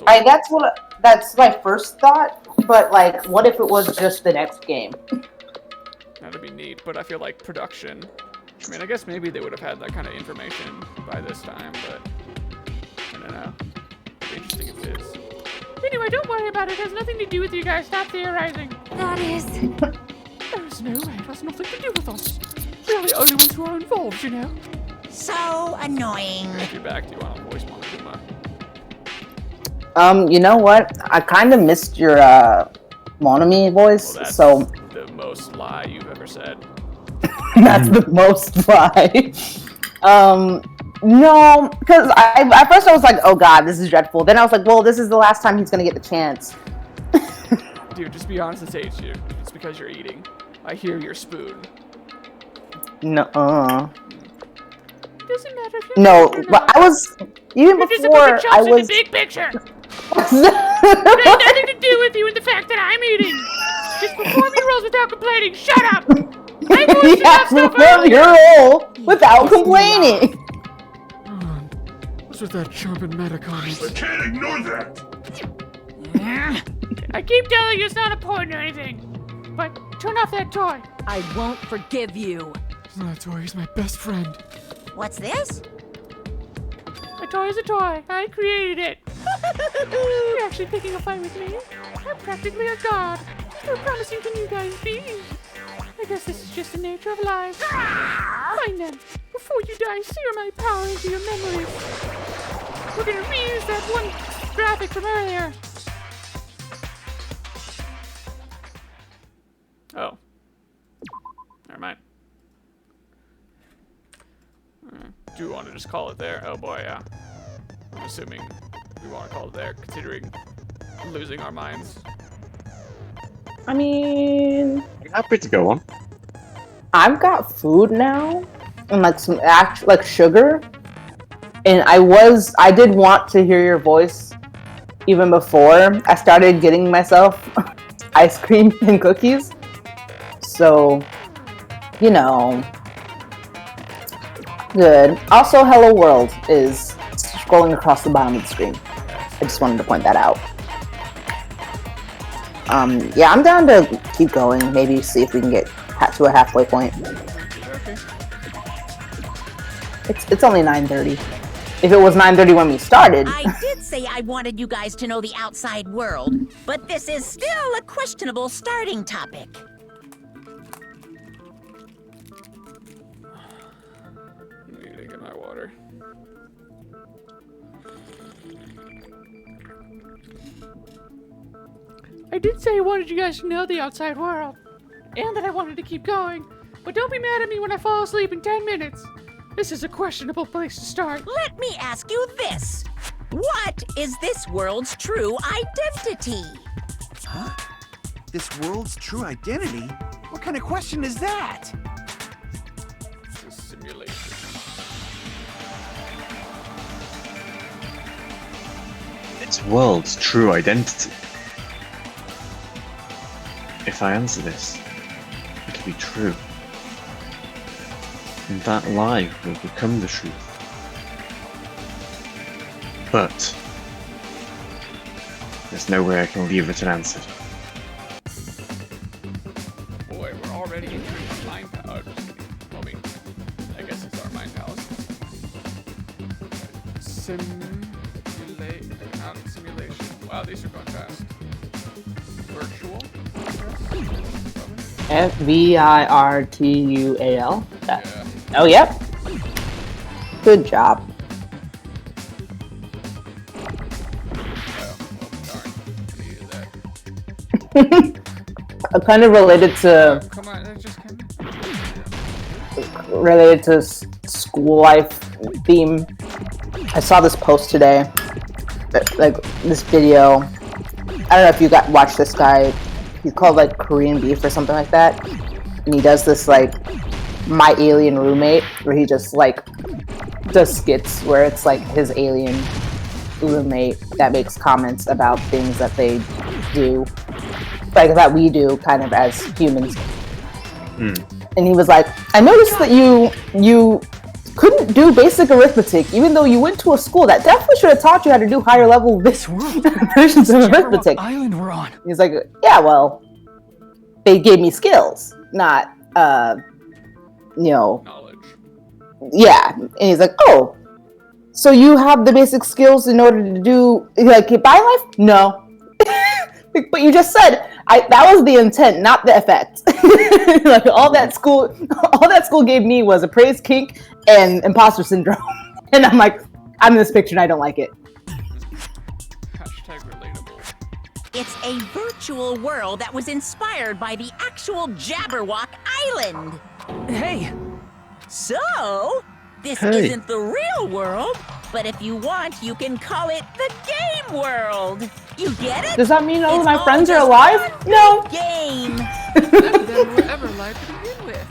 That's my first thought. But like, what if it was just the next game? That'd be neat, but I feel like production. I mean, I guess maybe they would have had that kind of information by this time, but I don't know. It'd be interesting if it is. Anyway, don't worry about it. It has nothing to do with you guys. Stop theorizing. That is... There's no way. It has nothing to do with us. We're the only ones who are involved, you know. so annoying. If you're back, do you want to voice Monokuma? You know what? I kind of missed your Monami voice, Well, that's so the most lie you've ever said. that's the most lie. No, because at first I was like, oh god, this is dreadful. Then I was like, well, this is the last time he's gonna get the chance. Dude, just be honest and say it's you. It's because you're eating. I hear your spoon. No. Doesn't matter if you're No, married or but not. I was even You're just a before bunch of I chumps in was. the big picture. It has nothing to do with you and the fact that I'm eating. Just perform your roles without complaining. Shut up. I voiced enough stuff perform earlier. your role without complaining. What's with that chump and meta comments? I can't ignore that! I keep telling you it's not important or anything. But turn off that toy. I won't forgive you. It's not a toy, he's my best friend. What's this? A toy is a toy. I created it. You're actually picking a fight with me. I'm practically a god. How promising can you guys be? I guess this is just the nature of life. Fine then. Before you die, sear my power into your memories. We're gonna reuse that one graphic from earlier. Oh. Never mind. Do we want to just call it there? Oh boy, yeah. I'm assuming we want to call it there, considering losing our minds. I mean, I'm happy to go on. I've got food now, and like some like sugar, and I did want to hear your voice even before I started getting myself ice cream and cookies. So, you know, good. Also, Hello World is scrolling across the bottom of the screen. I just wanted to point that out. Yeah, I'm down to keep going. Maybe see if we can get to a halfway point. It's only 9:30. If it was 9:30 when we started. I did say I wanted you guys to know the outside world, but this is still a questionable starting topic. I need to get my water. I did say I wanted you guys to know the outside world, and that I wanted to keep going. But don't be mad at me when I fall asleep in 10 minutes. This is a questionable place to start. Let me ask you this. What is this world's true identity? Huh? This world's true identity? What kind of question is that? It's a simulation. Its world's true identity. If I answer this, it'll be true. And that lie will become the truth. But There's no way I can leave it unanswered. Boy, we're already entering the mind palace. I mean, I guess it's our mind palace. Simulation. Wow, these are going fast. Virtual. FVIRTUAL. Yeah. Oh, yep. Good job. Kind of related to Come on, that just came school life theme. I saw this post today, like this video. I don't know if you watched this guy. He's called like Korean Beef or something like that, and he does this like My Alien Roommate, where he just like does skits where it's like his alien roommate that makes comments about things that they do, like that we do kind of as humans. And he was like, I noticed that you couldn't do basic arithmetic, even though you went to a school that definitely should have taught you how to do higher level versions of arithmetic. Island we're on. He's like, yeah, well, they gave me skills, not, knowledge. Yeah. And he's like, oh, so you have the basic skills in order to do, like, buy life? No. But you just said, that was the intent, not the effect. Like, all that school gave me was a praise kink and imposter syndrome. And I'm like, I'm in this picture and I don't like it. Hashtag relatable. It's a virtual world that was inspired by the actual Jabberwock Island. Hey, So, this Hey. isn't the real world, but if you want, you can call it the game world. You get it? Does that mean all of It's my all friends are just alive? one No. Game. Then we're ever alive to begin with.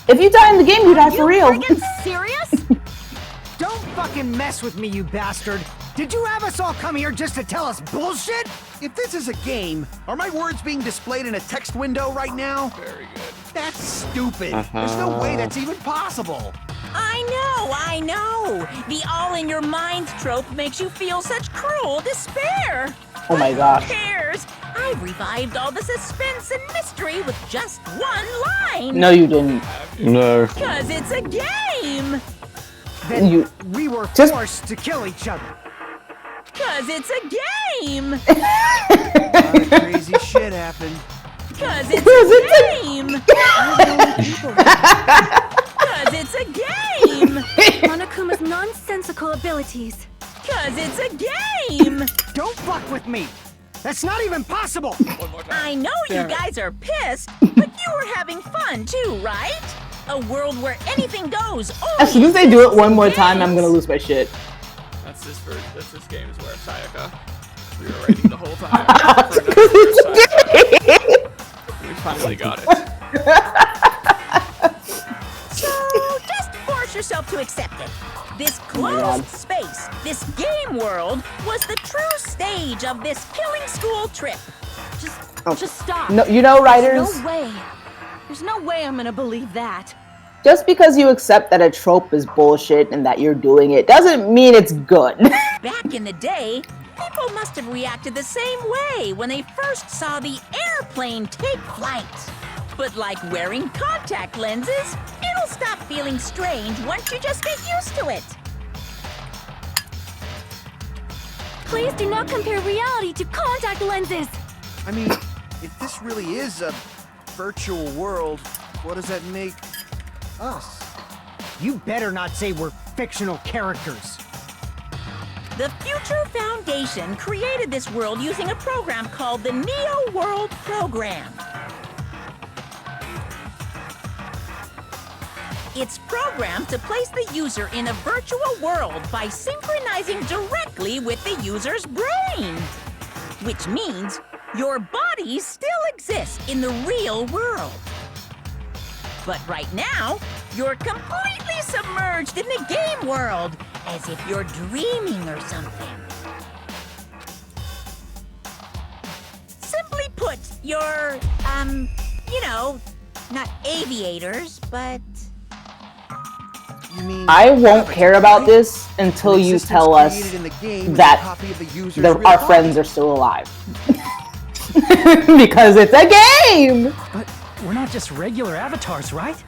If you die in the game, you die for real. Friggin' serious? don't fucking mess with me, you bastard. Did you have us all come here just to tell us bullshit? If this is a game, are my words being displayed in a text window right now? Very good. That's stupid. There's no way that's even possible. I know. The all-in-your-mind trope makes you feel such cruel despair. Oh my gosh. Who cares? I've revived all the suspense and mystery with just one line. No, you didn't. No. Because it's a game. Then we were Just- forced to kill each other. Because it's a game. A lot of crazy shit happened. Because it's a game. Because it's a game. Monokuma's nonsensical abilities. Because it's a game. Don't fuck with me. That's not even possible. One more time. I know you Damn it. guys are pissed, but you were having fun too, right? A world where anything goes. As soon as they do it one more time, I'm gonna lose my shit. That's this game is where Sayaka. We were writing the whole time. For another Sayaka. We finally got it. So just force yourself to accept it. This closed space, this game world, was the true stage of this killing school trip. Just stop. No, you know, writers, No way. There's no way I'm gonna believe that. just because you accept that a trope is bullshit and that you're doing it doesn't mean it's good. Back in the day, people must have reacted the same way when they first saw the airplane take flight. But like wearing contact lenses, it'll stop feeling strange once you just get used to it. Please do not compare reality to contact lenses. I mean, if this really is a virtual world, what does that make us? You better not say we're fictional characters. The Future Foundation created this world using a program called the Neo World Program. It's programmed to place the user in a virtual world by synchronizing directly with the user's brain. Which means your body still exists in the real world. But right now, you're completely submerged in the game world, as if you're dreaming or something. Simply put, you're, not aviators, but... mean, I won't care about right? this until The you existence tell us created in the game is a that copy of the user's real our body. friends are still alive. Because it's a game! But we're not just regular avatars, right?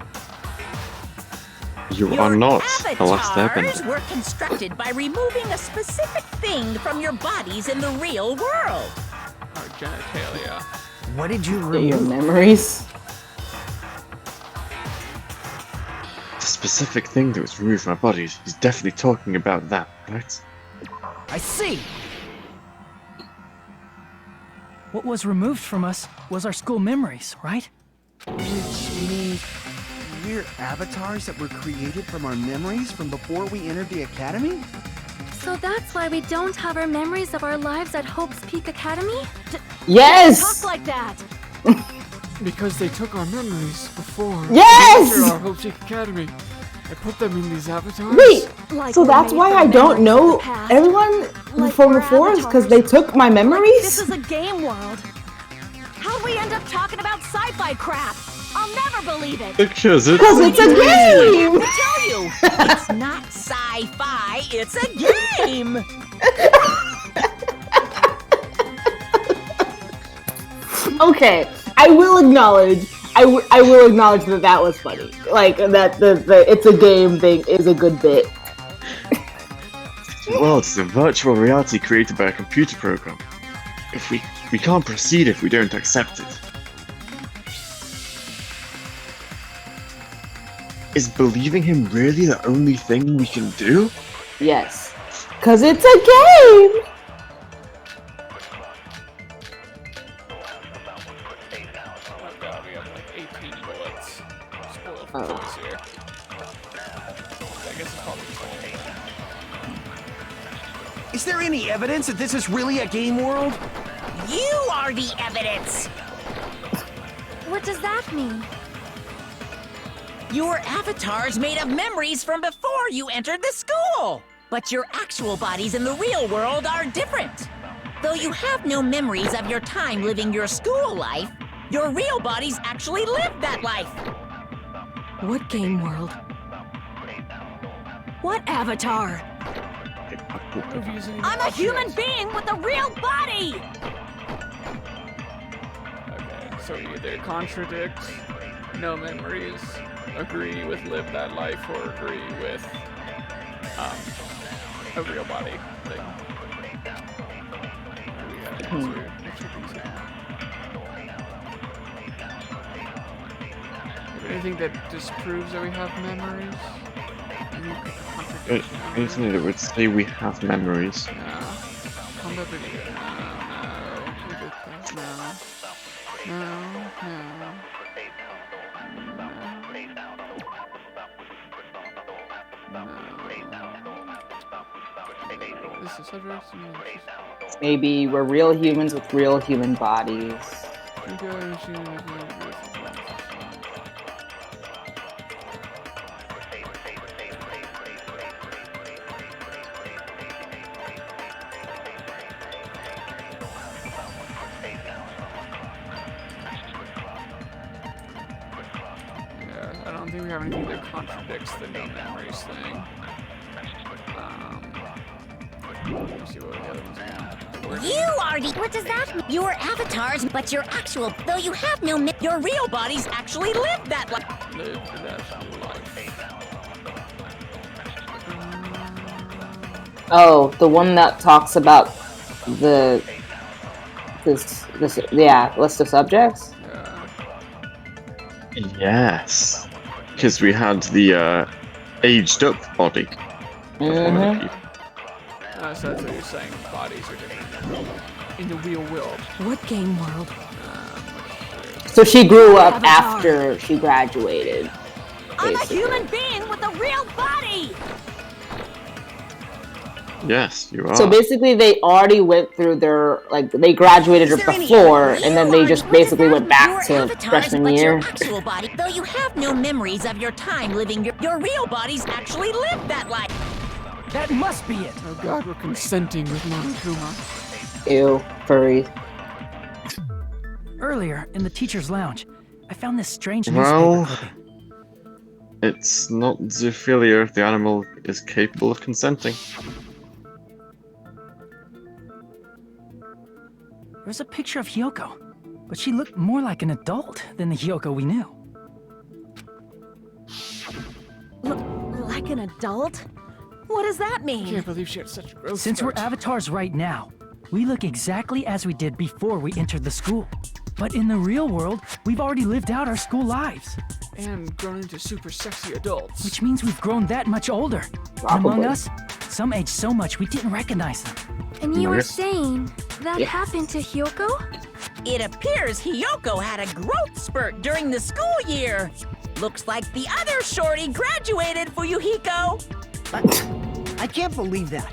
You Your are not the last avatars airbender. were constructed by removing a specific thing from your bodies in the real world. Our genitalia. What did you Your remove? memories. The specific thing that was removed from our bodies. He's definitely talking about that, right? I see! What was removed from us was our school memories, right? Which means we're avatars that were created from our memories from before we entered the academy? So that's why we don't have our memories of our lives at Hope's Peak Academy? Yes! Talk like that! Because they took our memories before. Yes! We entered our Hope Peak Academy. I put them in these avatars. Wait, Like so we're that's made why from I don't memories of know the past. everyone Like from we're before is because avatars. they took my This memories? is a game world. How'd we end up talking about sci-fi crap? I'll never believe it. Because it's Because it's a I game! have to tell you, it's not sci-fi, it's a game. Okay, I will acknowledge. I will acknowledge that that was funny. Like that the it's a game thing is a good bit. The world is a virtual reality created by a computer program. If we can't proceed if we don't accept it. Is believing him really the only thing we can do? Yes, because it's a game. Oh god, we have like 18 bullets. Spoiled Oh. bullets here. I guess it's probably Is there any evidence that this is really a game world? You are the evidence. What does that mean? Your avatar's made of memories from before you entered the school. But your actual bodies in the real world are different. Though you have no memories of your time living your school life, your real bodies actually lived that life. What game world? What avatar? I'm a human being with a real body! Okay, so you either contradict, no memories, agree with live that life, or agree with a real body thing. We gotta answer which of these anything that disproves that we have memories? Anything that would say we have memories. No. Combat video. No. This is subject. Maybe we're real humans with real human bodies. Yeah, I don't think we have anything that contradicts the no memories thing. Let me see what the other ones are. You are the... What does that mean? Your avatars, but your actual... Though you have no... Your real bodies actually lived that life. Live that life. Oh, the one that talks about the this list of subjects. Yes. Because we had the aged up body. of one of the people. So that's what you're saying. Bodies are different in the real world. What game world? So she grew up after she graduated. I'm a basically. human being with a real body! Yes, you are. So basically, they already went through their they graduated before, and then they just basically went back to freshman but year. your actual body, though you have no memories of your time living your real bodies actually lived that life. That must be it. Oh god, we're consenting with Monokuma. Ew, furry. Earlier, in the teacher's lounge, I found this strange Well- newspaper clipping. It's not zoophilia if the animal is capable of consenting. There's a picture of Hyoko, but she looked more like an adult than the Hyoko we knew. Like an adult? What does that I mean? can't believe she had such growth Since we're spurt. avatars right now, we look exactly as we did before we entered the school. But in the real world, we've already lived out our school lives. And grown into super sexy adults. Which means we've grown that much older. And among us, some aged so much we didn't recognize them. And you were Nice. saying that happened to Hyoko? It appears Hyoko had a growth spurt during the school year. Looks like the other shorty graduated, Fuyuhiko. I can't believe that.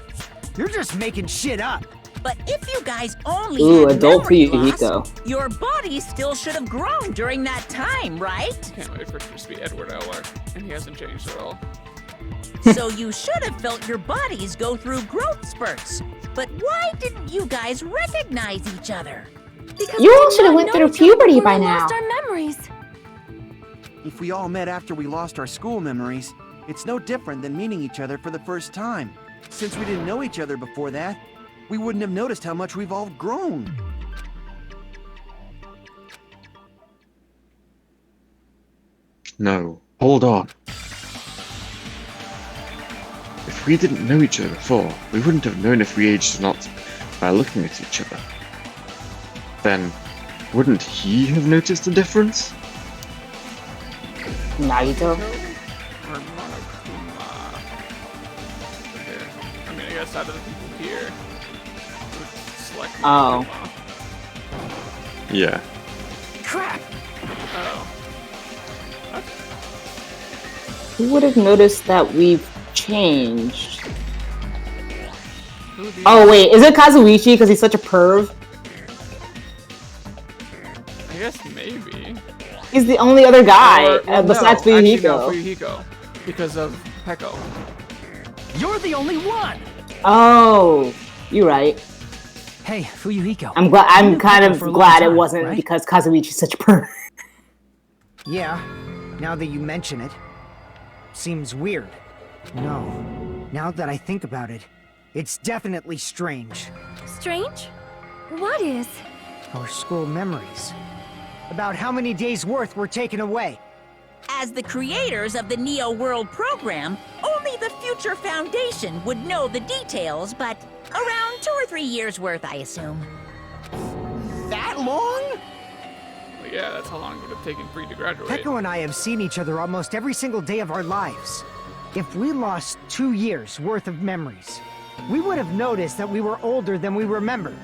You're just making shit up. But if you guys only Ooh, had adult memory loss, Fuyuhiko. your body still should have grown during that time, right? Can't wait for it to just be Edward Eller, and he hasn't changed at all. So you should have felt your bodies go through growth spurts. But why didn't you guys recognize each other? Because You we all did should have not went know through each other puberty before by we now. lost our memories. If we all met after we lost our school memories, it's no different than meeting each other for the first time. Since we didn't know each other before that, we wouldn't have noticed how much we've all grown. No, hold on. If we didn't know each other before, we wouldn't have known if we aged or not by looking at each other. Then, wouldn't he have noticed the difference? Naito. Or Monokuma. Here. I mean, I guess out of the people here, I would select Oh. Monokuma. Yeah. Crap! Oh. Who would have noticed that we've changed? Who do you- Oh wait, is it Kazuichi because he's such a perv? I guess maybe. He's the only other guy Or- besides no, Fuyuhiko. actually, no, Fuyuhiko. Because of Peko. You're the only one! Oh, you're right. Hey, Fuyuhiko. I'm glad. I'm You've kind been of for a long glad it time, wasn't right? because Kazuichi's such a perv. Yeah, now that you mention it. Seems weird. No, now that I think about it, it's definitely strange. Strange? What is? Our school memories. About how many days' worth were taken away. As the creators of the Neo World program, only the Future Foundation would know the details, but around 2 or 3 years worth, I assume. That long? Well, yeah, that's how long it would have taken for you to graduate. Peko and I have seen each other almost every single day of our lives. If we lost 2 years' worth of memories, we would have noticed that we were older than we remembered.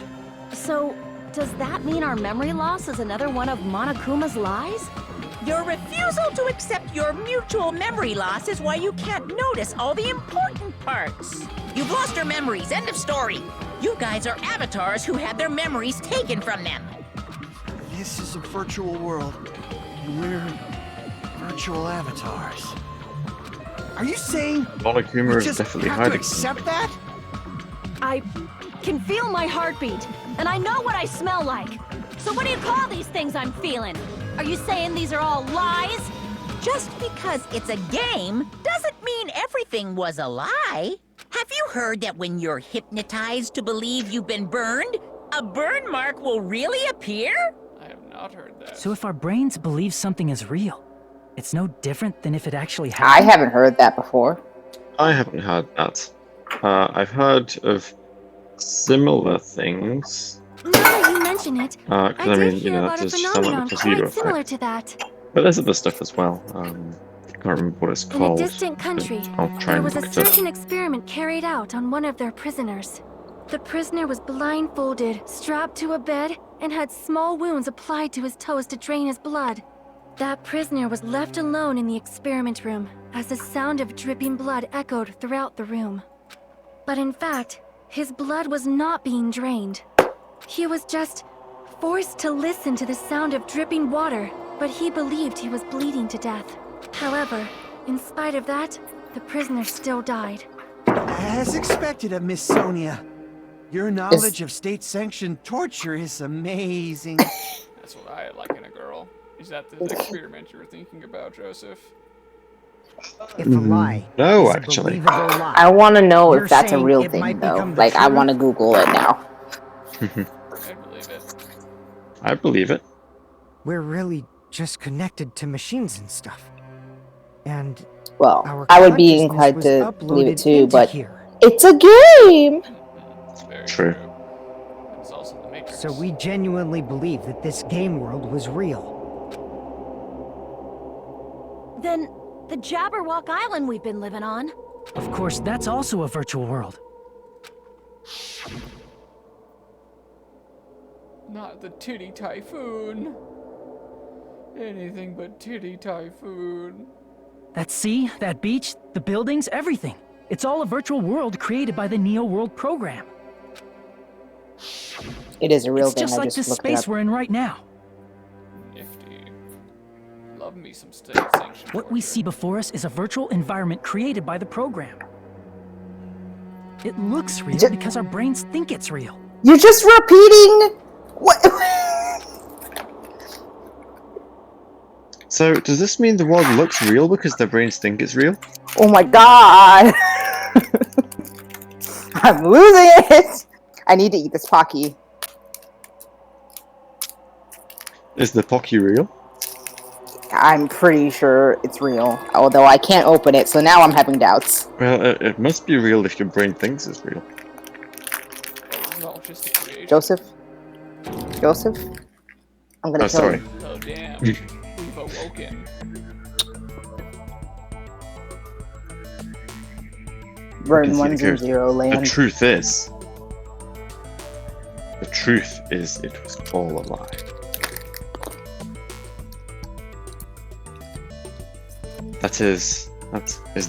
So, does that mean our memory loss is another one of Monokuma's lies? Your refusal to accept your mutual memory loss is why you can't notice all the important parts. You've lost your memories, end of story. You guys are avatars who had their memories taken from them. This is a virtual world, and we're virtual avatars. Are you saying Monokuma we is just definitely have to hiding. accept that? I can feel my heartbeat, and I know what I smell like. So what do you call these things I'm feeling? Are you saying these are all lies? Just because it's a game doesn't mean everything was a lie. Have you heard that when you're hypnotized to believe you've been burned, a burn mark will really appear? I have not heard that. So if our brains believe something is real, it's no different than if it actually I happened? haven't heard that before. I haven't heard that. I've heard of similar things. Now that you mention it, I 'cause did hear about a there's some like phenomenon the placebo quite similar effect. to that. But there's other stuff as well. I can't remember what it's In a called. distant country, I'll try there and was a look it up. certain experiment carried out on one of their prisoners. The prisoner was blindfolded, strapped to a bed, and had small wounds applied to his toes to drain his blood. That prisoner was left alone in the experiment room as the sound of dripping blood echoed throughout the room. But in fact, his blood was not being drained. He was just forced to listen to the sound of dripping water, but he believed he was bleeding to death. However, in spite of that, the prisoner still died. As expected of Miss Sonia. Your knowledge of state-sanctioned torture is amazing. That's what I like in a girl. Is that the experiment you were thinking about, Joseph? If a lie No, is a actually. believable lie, I want to know You're if that's a saying real it thing, might though. become the Like, I truth? want to Google it now. I believe it. I believe it. we're really just connected to machines and stuff. And Well, our I would be consciousness inclined was to believe it uploaded too, into but here. it's a game! It's very True. true. It's also the Matrix. So we genuinely believe that this game world was real. Then the Jabberwock Island we've been living on. Of course, that's also a virtual world. Not the titty typhoon. Anything but titty typhoon. That sea, that beach, the buildings, everything. It's all a virtual world created by the Neo World program. It is a real It's thing. just I like just this looked it space up. we're in right now. Nifty. Love me some state sanctioned What we see before us is a virtual environment created by the program. It looks real because our brains think it's real. You're just repeating what? So, does this mean the world looks real because their brains think it's real? Oh my god! I'm losing it! I need to eat this Pocky. Is the Pocky real? I'm pretty sure it's real, although I can't open it, so now I'm having doubts. Well, it must be real if your brain thinks it's real. It's all just a creation. Joseph? Joseph? I'm gonna Oh, kill sorry. you. Oh damn. We've awoken. We're in You can see the 100 The land. truth is, it was all a lie. That is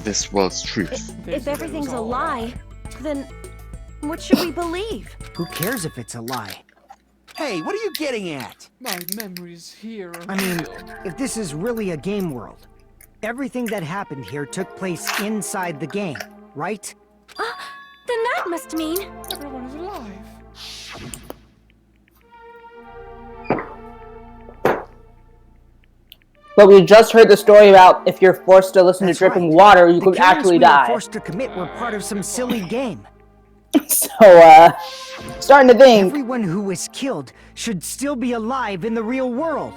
this world's truth. If everything's a lie, then what should we believe? Who cares if it's a lie? Hey, what are you getting at? My memories here are I mean, real. if this is really a game world, everything that happened here took place inside the game, right? Then that must mean... Everyone is alive. But we just heard the story about if you're forced to listen That's to dripping right. water, you The could killers actually we were die. forced to commit were part of some silly game. So, starting to think. Everyone who was killed should still be alive in the real world.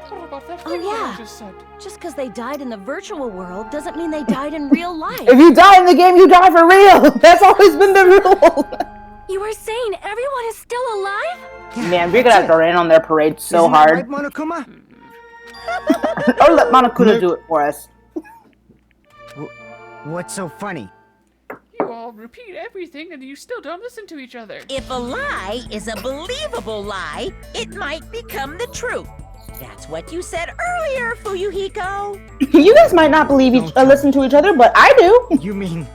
What about that Oh, thing yeah. you just said? Just because they died in the virtual world doesn't mean they died in real life. If you die in the game, you die for real! That's always been the rule! You were saying everyone is still alive? Man, we're gonna have to rain on their parade so Isn't that hard. right, Monokuma? Or let Monokuna do it for us. What's so funny? You all repeat everything and you still don't listen to each other. If a lie is a believable lie, it might become the truth. That's what you said earlier, Fuyuhiko. You guys might not believe listen to each other, but I do. You mean...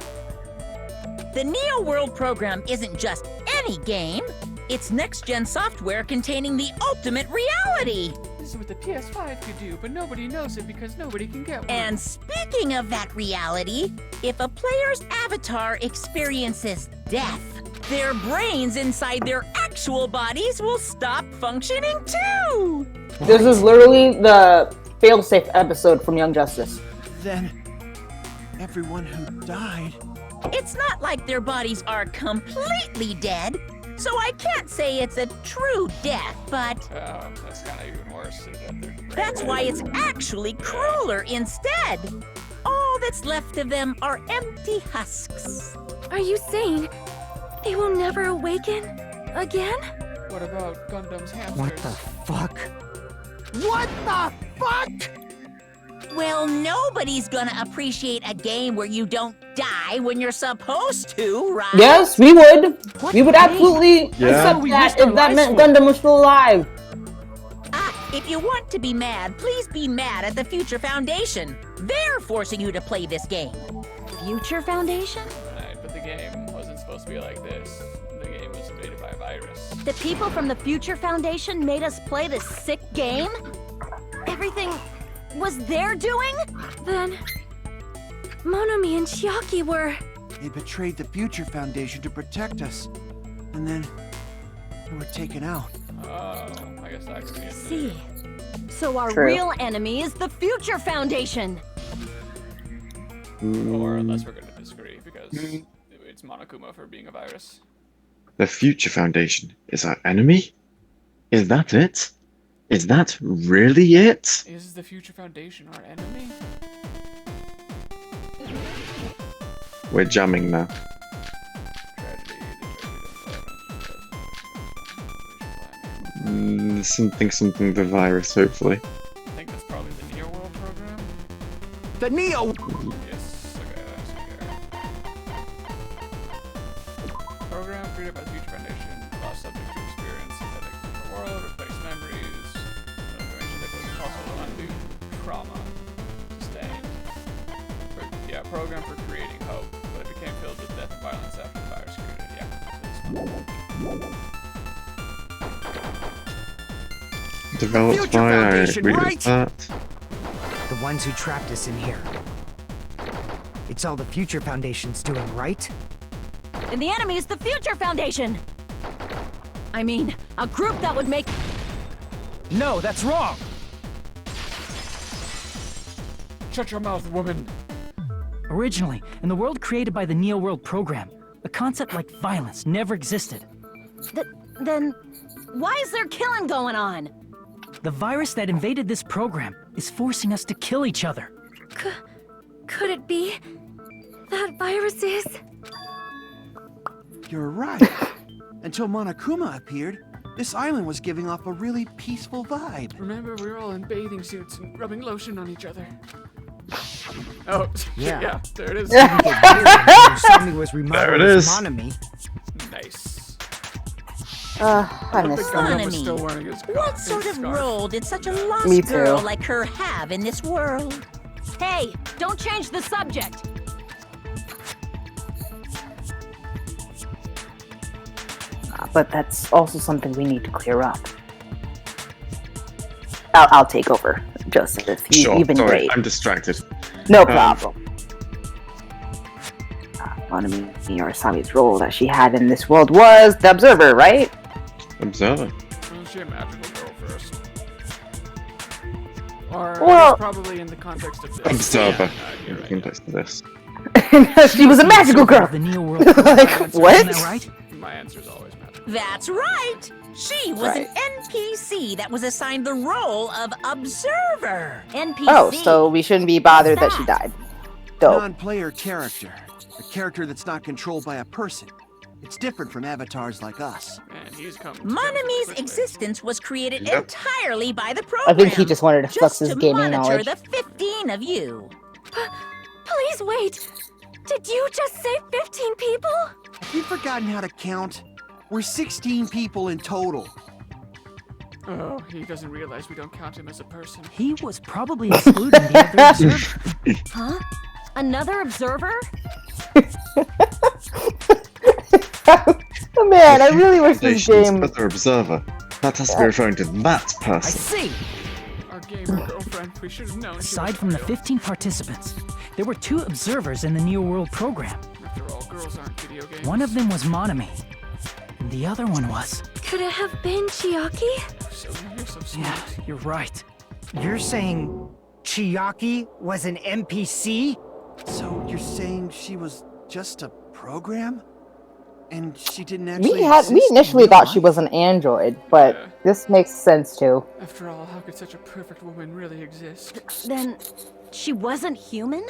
The Neo World program isn't just any game. It's next-gen software containing the ultimate reality. This is what the PS5 could do, but nobody knows it because nobody can get one. And speaking of that reality, if a player's avatar experiences death, their brains inside their actual bodies will stop functioning too. This is literally the failsafe episode from Young Justice. Then, everyone who died... It's not like their bodies are completely dead, so I can't say it's a true death, but Oh, that's kind of even worse. that's why it's actually crueler instead. All that's left of them are empty husks. Are you saying they will never awaken again? What about Gundam's hamsters? What the fuck? What the fuck? Well, nobody's gonna appreciate a game where you don't die when you're supposed to, right? Yes, we would. We would absolutely Yeah. accept that if that meant Gundam was still alive. If you want to be mad, please be mad at the Future Foundation. They're forcing you to play this game. Future Foundation? Right, but the game wasn't supposed to be like this. The game was invaded by a virus. The people from the Future Foundation made us play this sick game? Everything was their doing? Then Monomi and Chiaki were... They betrayed the Future Foundation to protect us. And then... we were taken out. Oh, I guess that could be it. See. So our True. real enemy is the Future Foundation. Or unless we're going to disagree, because it's Monokuma for being a virus. The Future Foundation is our enemy? Is that it? Is that really it? Is the Future Foundation our enemy? We're jamming now. Something the virus, hopefully. I think that's probably the Neo World program. The Neo! Yes, okay, that's okay. Program created by the Future Foundation allows subjects to experience synthetic world, replace memories, information that could also undo trauma sustained. Yeah, program for creating hope, but it became filled with death and violence after the virus created. Yeah, this one. Developed by, I agree with that. The ones who trapped us in here. It's all the Future Foundation's doing, right? And the enemy is the Future Foundation! I mean, a group that would make... No, that's wrong! Shut your mouth, woman! Originally, in the world created by the Neo World program, a concept like violence never existed. Then, why is there killing going on? The virus that invaded this program is forcing us to kill each other. Could it be that virus is? You're right. Until Monokuma appeared, this island was giving off a really peaceful vibe. Remember, we were all in bathing suits and rubbing lotion on each other. Oh, yeah, there it is. Sammy was remodeled as Monami. Nice. I miss Monami. What sort of role did such a Me lost too. girl like her have in this world? Hey, don't change the subject! But that's also something we need to clear up. I'll take over, Joseph. You've been sorry, great. I'm distracted. No problem. Monami Arasami's role that she had in this world was the Observer, right? Observer. Wasn't she a magical girl first? Or Well- probably in the context of this. Observer. You're In right. context of this. She was a magical girl! The Neo World Like, program, what? Isn't that right? My answer's always magical. That's right! She was an NPC that was assigned the role of Observer. NPC. Oh, so we shouldn't be bothered that she died. Dope. Non-player character. A character that's not controlled by a person. It's different from avatars like us. And he's come. Monami's existence was created Yep. entirely by the I program. think he just wanted to flex just his to gaming monitor knowledge. the 15 of you. Please wait! Did you just say 15 people? Have you forgotten how to count? We're 16 people in total. Oh, he doesn't realize we don't count him as a person. He was probably excluding the other observer. Huh? Another observer? Man, I really wish this Foundation's game... other observer. That has to be referring to that I person. see! Our gamer girlfriend, we should have known. she Aside was from the real. 15 participants, there were 2 observers in the Neo World program. After all, girls aren't video games. One of them was Monami, and the other one was... Could it have been Chiaki? So you're so sweet. Yeah, you're right. You're saying Chiaki was an NPC? So you're saying she was just a program? And she didn't actually We exist in initially real thought she life? was an android, but Yeah. this makes sense too. After all, how could such a perfect woman really exist? Then, she wasn't human?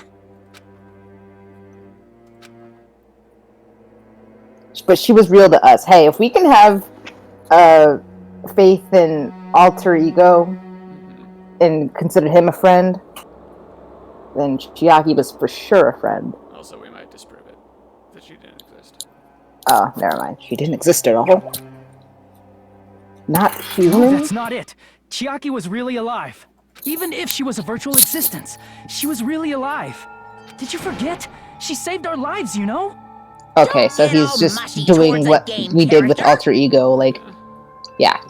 But she was real to us. Hey, if we can have faith in alter ego and consider him a friend, then Chiaki was for sure a friend. Also, we might disprove it. That she didn't exist. Oh, never mind. She didn't exist at all. Not No, human? that's not it. Chiaki was really alive. Even if she was a virtual existence, she was really alive. Did you forget? She saved our lives, you know? Okay, so Don't get he's all just mushy doing towards a what game we did with character. alter ego, like, yeah.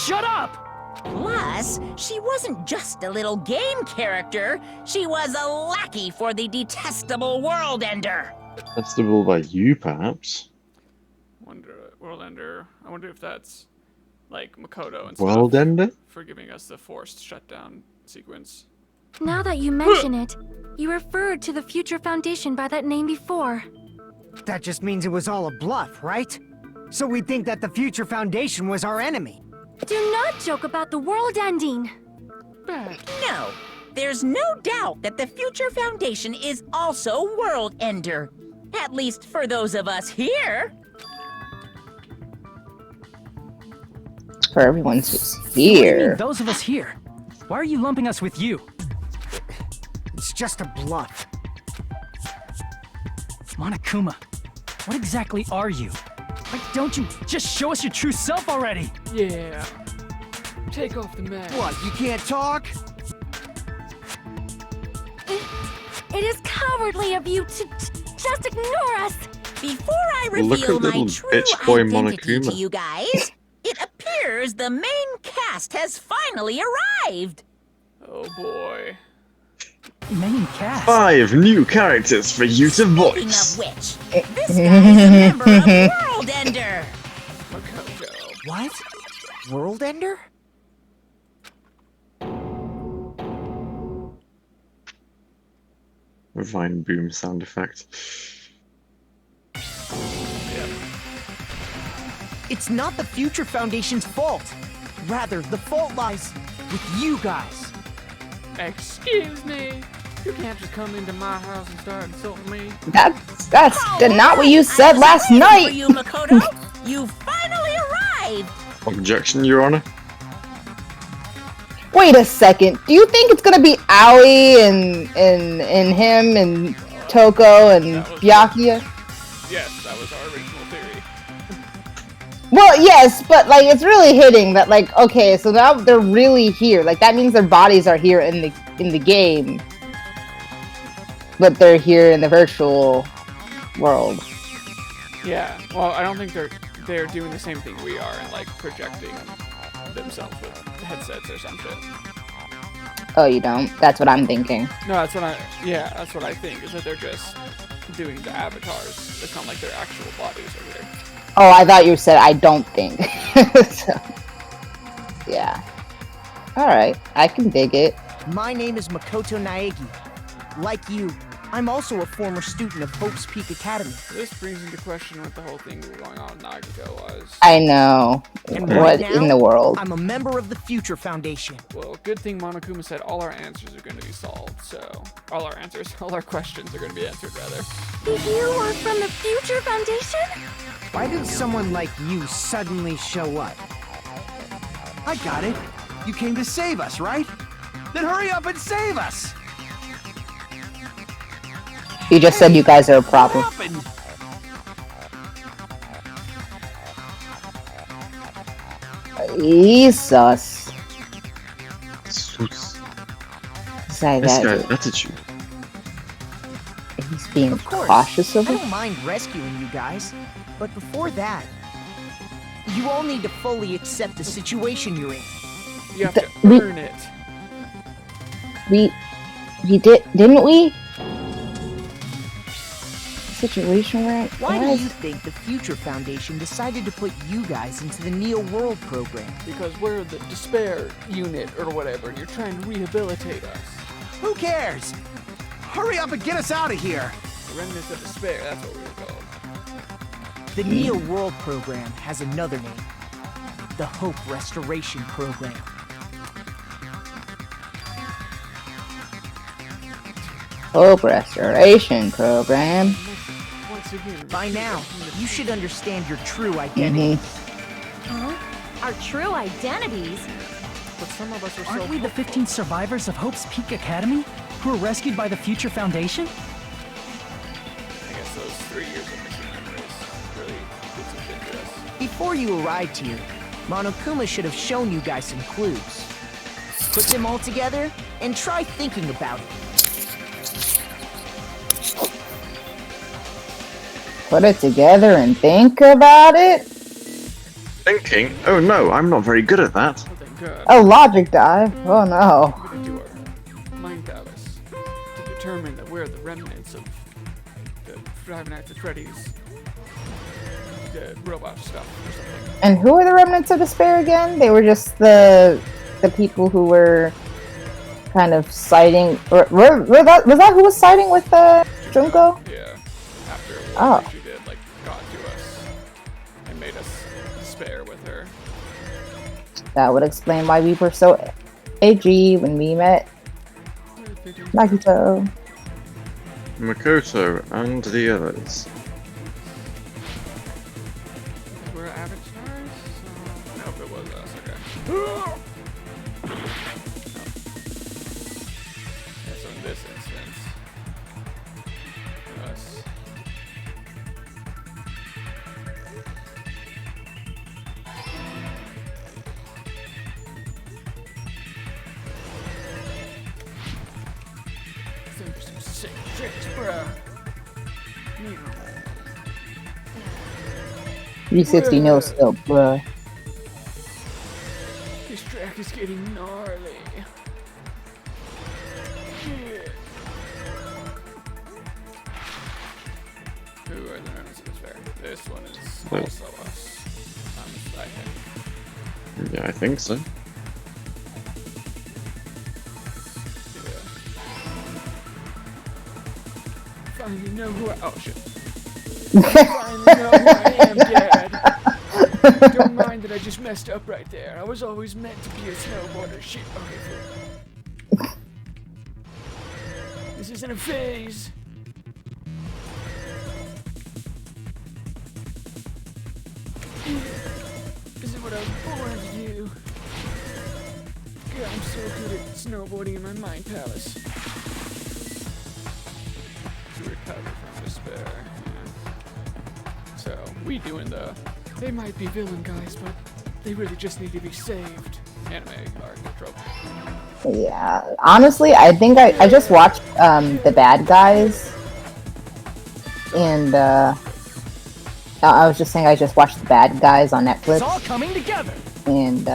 Shut up! Plus, she wasn't just a little game character. She was a lackey for the detestable World Ender. Testable by you, perhaps. World Ender. I wonder if that's like Makoto and World stuff Ender? for giving us the forced shutdown sequence. Now that you mention it, you referred to the Future Foundation by that name before. That just means it was all a bluff, right? So we think that the Future Foundation was our enemy. Do not joke about the world ending. No, there's no doubt that the Future Foundation is also World Ender. At least for those of us here. For everyone who's What do you mean, here. those of us here? Why are you lumping us with you? It's just a bluff. Monokuma, what exactly are you? Like, don't you just show us your true self already? Yeah. Take off the mask. What, you can't talk? It is cowardly of you to just ignore us. Before I Look reveal at my little true bitch boy identity to Monokuma. you guys, it appears the main cast has finally arrived. Oh boy. Main cast? 5 new characters for you to Speaking voice. of which, this guy is a member of World Ender. Makoto. What? World Ender? Vine boom sound effect. It's not the Future Foundation's fault. Rather, the fault lies with you guys. Excuse me. You can't just come into my house and start insulting me. That's not what you said last For night. you, Makoto, you finally arrived. Objection, Your Honor. Wait a second. Do you think it's gonna be Aoi and him and Toko and Byakuya? Yes, that was our original theory. Well, yes, but like it's really hitting that like okay, so now they're really here. Like that means their bodies are here in the game, but they're here in the virtual world. Yeah. Well, I don't think they're doing the same thing we are and like projecting themselves with headsets or some shit. Oh, you don't? That's what I'm thinking. No, that's what I think, is that they're just doing the avatars. It's not like their actual bodies are here. Oh, I thought you said I don't think. So, yeah. Alright, I can dig it. My name is Makoto Naegi. Like you, I'm also a former student of Hope's Peak Academy. This brings into question what the whole thing going on with Nagito was. I know. And What right now, in the world? I'm a member of the Future Foundation. Well, good thing Monokuma said all our answers are going to be solved, so... all our questions are going to be answered, rather. You are from the Future Foundation? Why did someone like you suddenly show up? I got it. You came to save us, right? Then hurry up and save us! You just said you guys are a problem. What happened? Jesus. Sus. Say This that. guy's attitude. He's being Of course, cautious of I it. don't mind rescuing you guys, but before that, you all need to fully accept the situation you're in. You have to we- earn it. We didn't we? Situation we're in? Why do What? you think the Future Foundation decided to put you guys into the Neo World program? Because we're the despair unit or whatever, and you're trying to rehabilitate us. Who cares? Hurry up and get us out of here! The remnants of despair, that's what we were called. The Neo World program has another name. The Hope Restoration Program. Hope Restoration Program. Once again, By now, you should understand your true identity. Huh? Our true identities? But some of us are Aren't so we the 15 survivors of Hope's Peak Academy who were rescued by the Future Foundation? I guess those 3 years of missing memories really did some shit to us. Before you arrived here, Monokuma should have shown you guys some clues. Put them all together and try thinking about it. Put it together and think about it. Thinking? Oh no, I'm not very good at that. Oh, thank God. A logic dive. Oh no. We're gonna do our mind palace to determine that we're the remnants of the Five Nights at Freddy's the robot stuff or something. And who are the remnants of despair again? They were just the people who were kind of siding. Was that who was siding with Junko? Yeah. After Oh. what she did, like, got to us and made us despair with her. That would explain why we were so edgy when we met Nagito. Makoto and the others. We're avatars? Nope, it was us. Okay. Yeah, so in this instance, us. Think of some sick tricks, bruh. 360 no scope, bruh. This track is getting gnarly. Shit. Who are the members of this fair? This one is also us. I think. Yeah, I think so. Finally know who I. Oh shit. Finally know who I am, Dad. Don't mind that I just messed up right there. I was always meant to be a snowboarder. Shit. Okay, cool. This isn't a phase. This is what I was born to do. God, I'm so good at snowboarding in my mind palace. To recover from despair. Yeah. So, we doing the... They might be villain guys, but they really just need to be saved. Anime arc trope. Yeah, honestly, I think I just watched The Bad Guys, and I was just saying I just watched The Bad Guys on Netflix. It's all coming together. And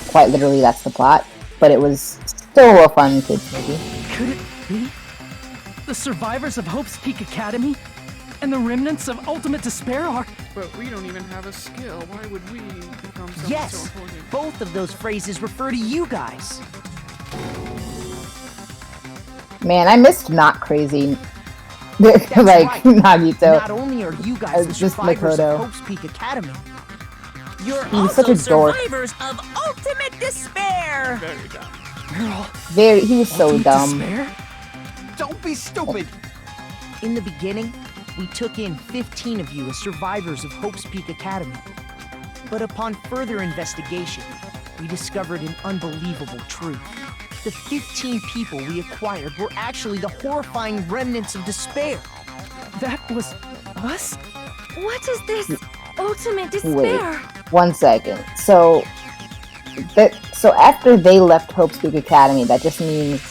quite literally, that's the plot. But it was still a fun kids movie. Could it be the survivors of Hope's Peak Academy and the remnants of Ultimate Despair are? But we don't even have a skill. Why would we become someone so Yes, important? both of those phrases refer to you guys. Man, I missed Not Crazy. That's like right. Nagito. Not only are you guys the just survivors Makoto. of Hope's Peak Academy, You're He was also such a dork. survivors of Ultimate Despair. Very dumb. He was so dumb. Despair? Don't be stupid! in the beginning, we took in 15 of you as survivors of Hope's Peak Academy. But upon further investigation, we discovered an unbelievable truth. The 15 people we acquired were actually the horrifying remnants of despair. That was us? What is this ultimate despair? Wait, 1 second. So after they left Hope's Peak Academy, that just means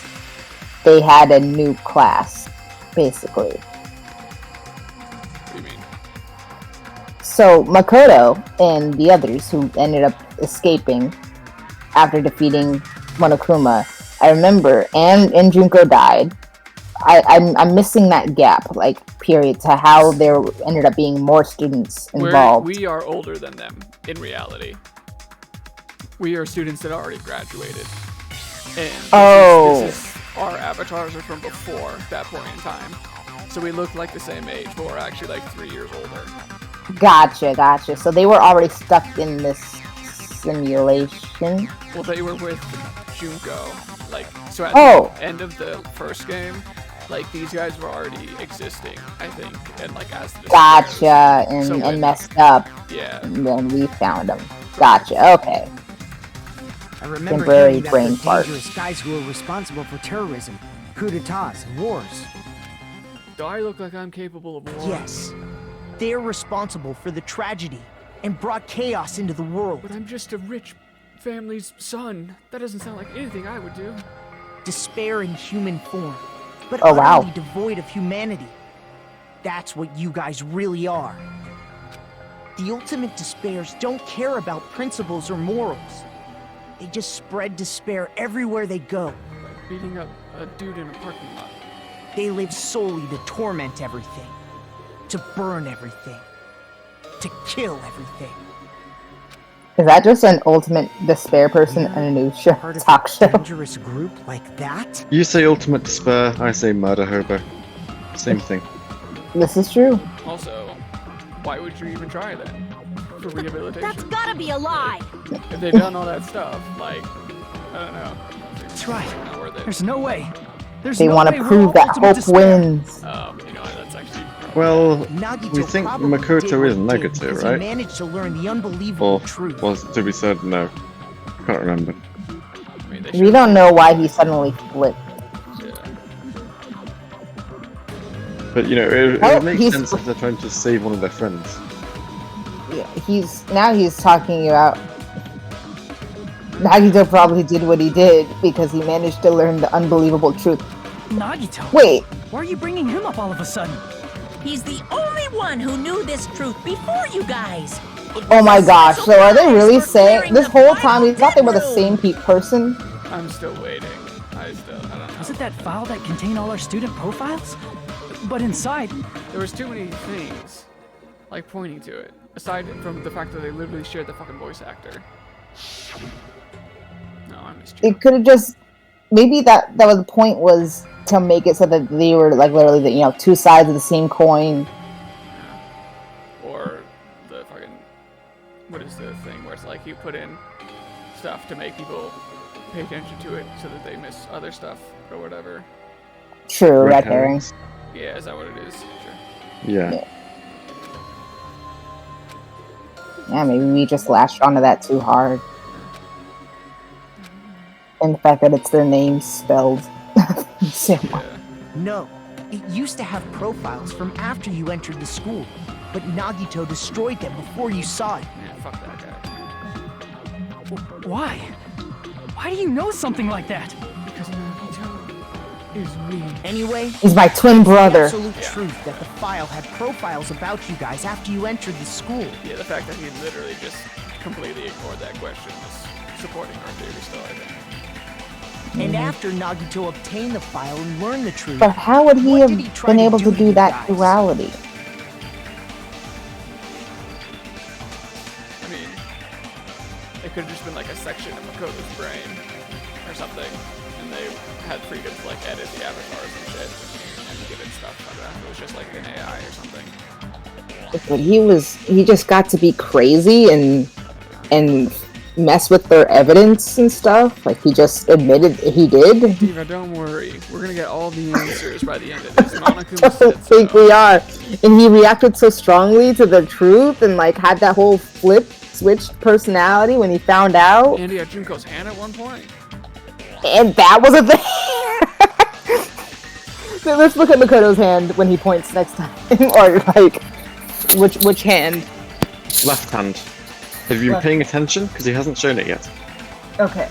they had a new class, basically. What do you mean? So Makoto and the others who ended up escaping after defeating Monokuma, I remember, and Junko died. I'm missing that gap, like, period, to how there ended up being more students involved. We are older than them, in reality. We are students that already graduated. And this is our avatars are from before that point in time. So we look like the same age, but we're actually like 3 years older. Gotcha. So they were already stuck in this simulation? Well, they were with Junko. Like, so at the end of the first game, like, these guys were already existing, I think, and like as the Gotcha, and, so and messed up. Yeah. And then we found them. Gotcha, okay. I remember Temporary hearing that brain the fart. dangerous guys who are responsible for terrorism, coups d'etats, and wars. Do I look like I'm capable of war? Yes, they're responsible for the tragedy and brought chaos into the world. But I'm just a rich family's son. That doesn't sound like anything I would do. Despair in human form, but Oh, wow. utterly devoid of humanity. That's what you guys really are. The ultimate despairs don't care about principles or morals. They just spread despair everywhere they go. Like beating up a dude in a parking lot. They live solely to torment everything, to burn everything, to kill everything. Is that just an ultimate despair person in a news show, Part of talk a show? dangerous group like that? You say ultimate despair, I say murder hobo. Same thing. This is true. Also, why would you even try then? For rehabilitation? That's gotta be a lie! If they've done all that stuff, like, I don't know. That's right. Not worth it. There's no way. There's They no want way to we're prove all that ultimate hope despair. wins. You know, that's actually... Well, Nagito we think probably did Makoto what is he did negative, because right? He managed to learn the unbelievable Or truth. was it to be said? No. Can't remember. I mean, We don't know why he suddenly flipped. But you know, it Well, makes he's- sense if they're trying to save one of their friends. Yeah, he's talking about Nagito probably did what he did because he managed to learn the unbelievable truth. Nagito. Wait, Why are you bringing him up all of a sudden? He's the only one who knew this truth before you guys. oh my gosh, so are they really for saying clearing this the whole final time he thought they were the dead same person? I'm still waiting. I don't know. Was it that file that contained all our student profiles? But inside, There was too many things, like, pointing to it. Aside from the fact that they literally shared the fucking voice actor. No, I missed you. It could have just maybe that was the point, was to make it so that they were like literally the, two sides of the same coin. Or the fucking... What is the thing where it's like you put in stuff to make people pay attention to it so that they miss other stuff or whatever. True, red herrings. Yeah, is that what it is? Sure. Yeah. Yeah, maybe we just latched onto that too hard. And the fact that it's their names spelled. No, it used to have profiles from after you entered the school, but Nagito destroyed them before you saw it. Man, fuck that guy. why? Why do you know something like that? Because Nagito is me. Anyway, He's my twin it's the brother. absolute truth that the file had profiles about you guys after you entered the school. Yeah, the fact that he literally just completely ignored that question is supporting our theory still, I think. And after Nagito obtained the file and learned the truth, But how would he what have did he try been able to to do you that guys? duality? I mean, it could have just been like a section of Makoto's brain or something, and they had freedom to like edit the avatars and shit and give it stuff like that. It was just like an AI or something. But he just got to be crazy and mess with their evidence and stuff. Like he just admitted he did. Diva, don't worry. We're gonna get all the answers by the end of this. Monokuma I don't think we are. And he reacted so strongly to the truth and like had that whole switched personality when he found out. Andy had Junko's hand at one point. And that was a thing. So let's look at Makoto's hand when he points next time. Or like which hand? Left hand. Have you been paying attention? Because he hasn't shown it yet. Okay.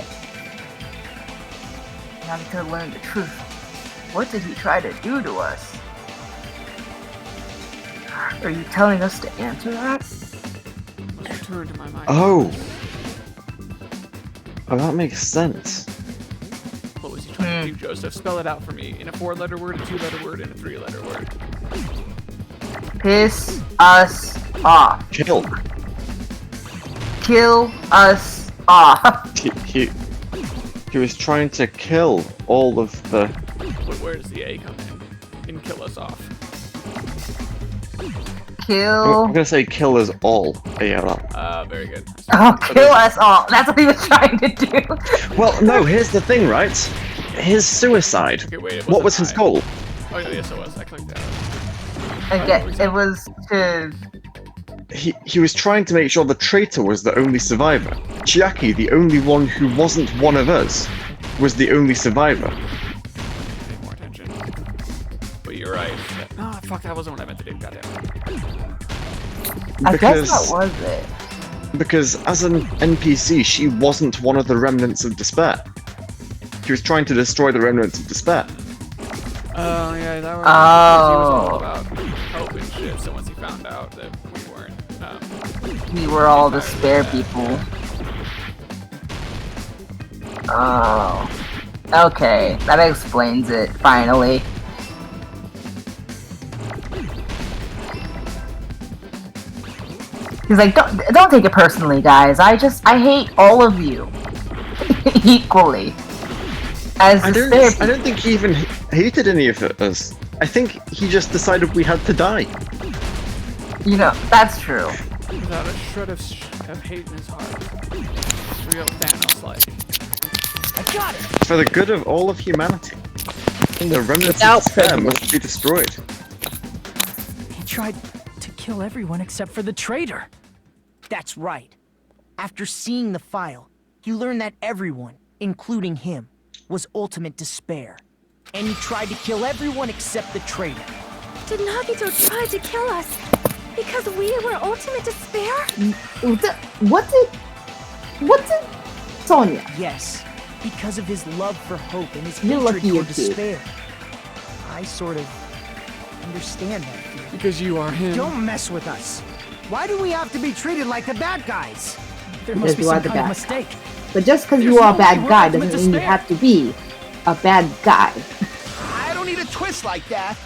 Now to learn the truth. What did he try to do to us? Are you telling us to answer that? Must return to my mind. Oh, that makes sense. What was he trying to do, Joseph? Spell it out for me in a 4-letter word, a 2-letter word, and a 3-letter word. Piss us off. Kill. Kill us off. He was trying to kill all of the... Where does the A come in? In kill us off. Kill. I'm gonna say kill us all. ALL. Very good. Oh, kill us all. That's what he was trying to do. Well, no, here's the thing, right? His suicide. Okay, wait, it What wasn't was his I. goal? Oh, yeah, yes, it was. I clicked that. Okay, it was to... He was trying to make sure the traitor was the only survivor. Chiaki, the only one who wasn't one of us, was the only survivor. Pay more attention. But you're right. No, fuck, that wasn't what I meant to do. Goddamn. I guess that was it. Because as an NPC, she wasn't one of the remnants of despair. He was trying to destroy the remnants of despair. Oh, yeah, that was... He was all about hope and shit, so once he found out that we weren't... We were all despair people. Oh. Okay, that explains it, finally. He's like, don't take it personally, guys. I hate all of you equally. As I don't think he even hated any of us. I think he just decided we had to die. You know, that's true. Without a shred of hate in his heart. Real Thanos-like. I got it! For the good of all of humanity. The remnants Without of despair prejudice. must be destroyed. He tried to kill everyone except for the traitor. That's right. After seeing the file, he learned that everyone, including him, was ultimate despair. And he tried to kill everyone except the traitor. Did Nagito try to kill us because we were ultimate despair? What did Sonia? Yes, because of his love for hope and his You're hatred lucky for you're cute. despair. I sort of understand that feeling. Because you are him. Don't mess with us. Why do we have to be treated like the bad guys? There must Because be you are some the kind of bad mistake. But just because There's you are a no bad way we're guy ultimate doesn't mean you despair. have to be a bad guy. I don't need a twist like that.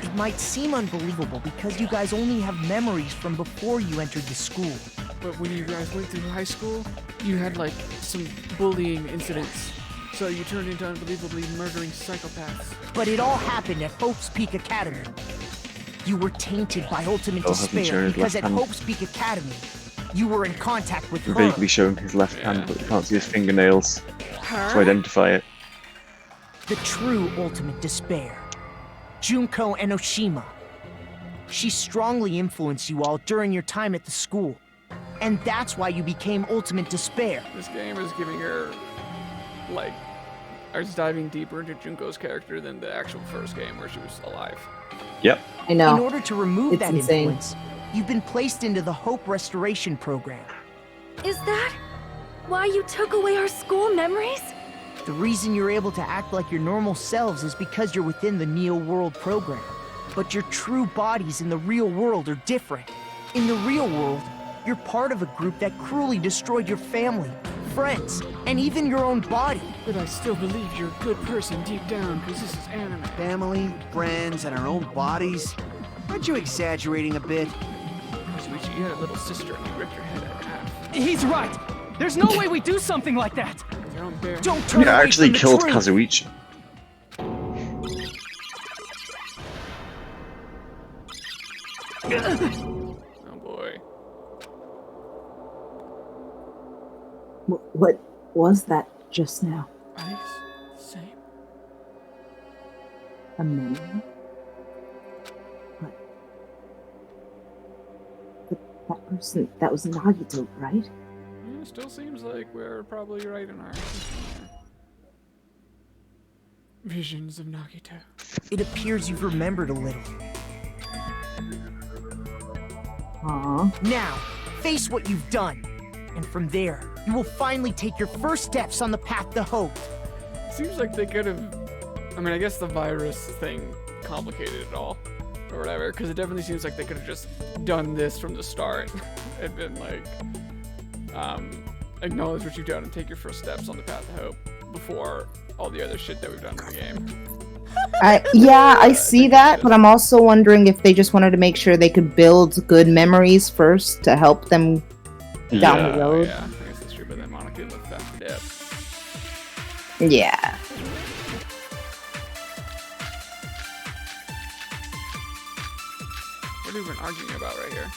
It might seem unbelievable because you guys only have memories from before you entered the school. But when you guys went through high school, you had like some bullying incidents. So you turned into unbelievably murdering psychopaths. But it all happened at Hope's Peak Academy. You were tainted by ultimate Oh, hasn't shown despair his because left at hand. Hope's Peak Academy, you were in contact with her. Vaguely showing his left hand, but you can't see his fingernails Her? to identify it. The true ultimate despair, Junko Enoshima. She strongly influenced you all during your time at the school. And that's why you became ultimate despair. This game is giving her, like, is diving deeper into Junko's character than the actual first game where she was alive. Yep. I know. In order to remove It's that insane. influence, you've been placed into the Hope Restoration Program. Is that why you took away our school memories? The reason you're able to act like your normal selves is because you're within the Neo World program. But your true bodies in the real world are different. In the real world, you're part of a group that cruelly destroyed your family, friends, and even your own body. But I still believe you're a good person deep down because this is anime. Family, friends, and our own bodies? Aren't you exaggerating a bit? Kazuichi, you had a little sister and you ripped her head in half. He's right. There's no way we do something like that. With your own bare Don't turn Yeah, away actually from the killed truth. Kazuichi. Oh boy. What was that just now? Bodies? Same. A memory? But that person, that was Nagito, right? Yeah, still seems like we're probably right in our visions of Nagito. It appears you've remembered a little. Now, face what you've done. And from there, you will finally take your first steps on the path to hope. Seems like they could have. I mean, I guess the virus thing complicated it all, or whatever. Because it definitely seems like they could have just done this from the start and been like, acknowledge what you've done and take your first steps on the path to hope before all the other shit that we've done in the game. Yeah, I see that, but I'm also wondering if they just wanted to make sure they could build good memories first to help them down the road. Yeah, I guess that's true. But then Monica left that for death. Yeah. What are we even arguing about right here?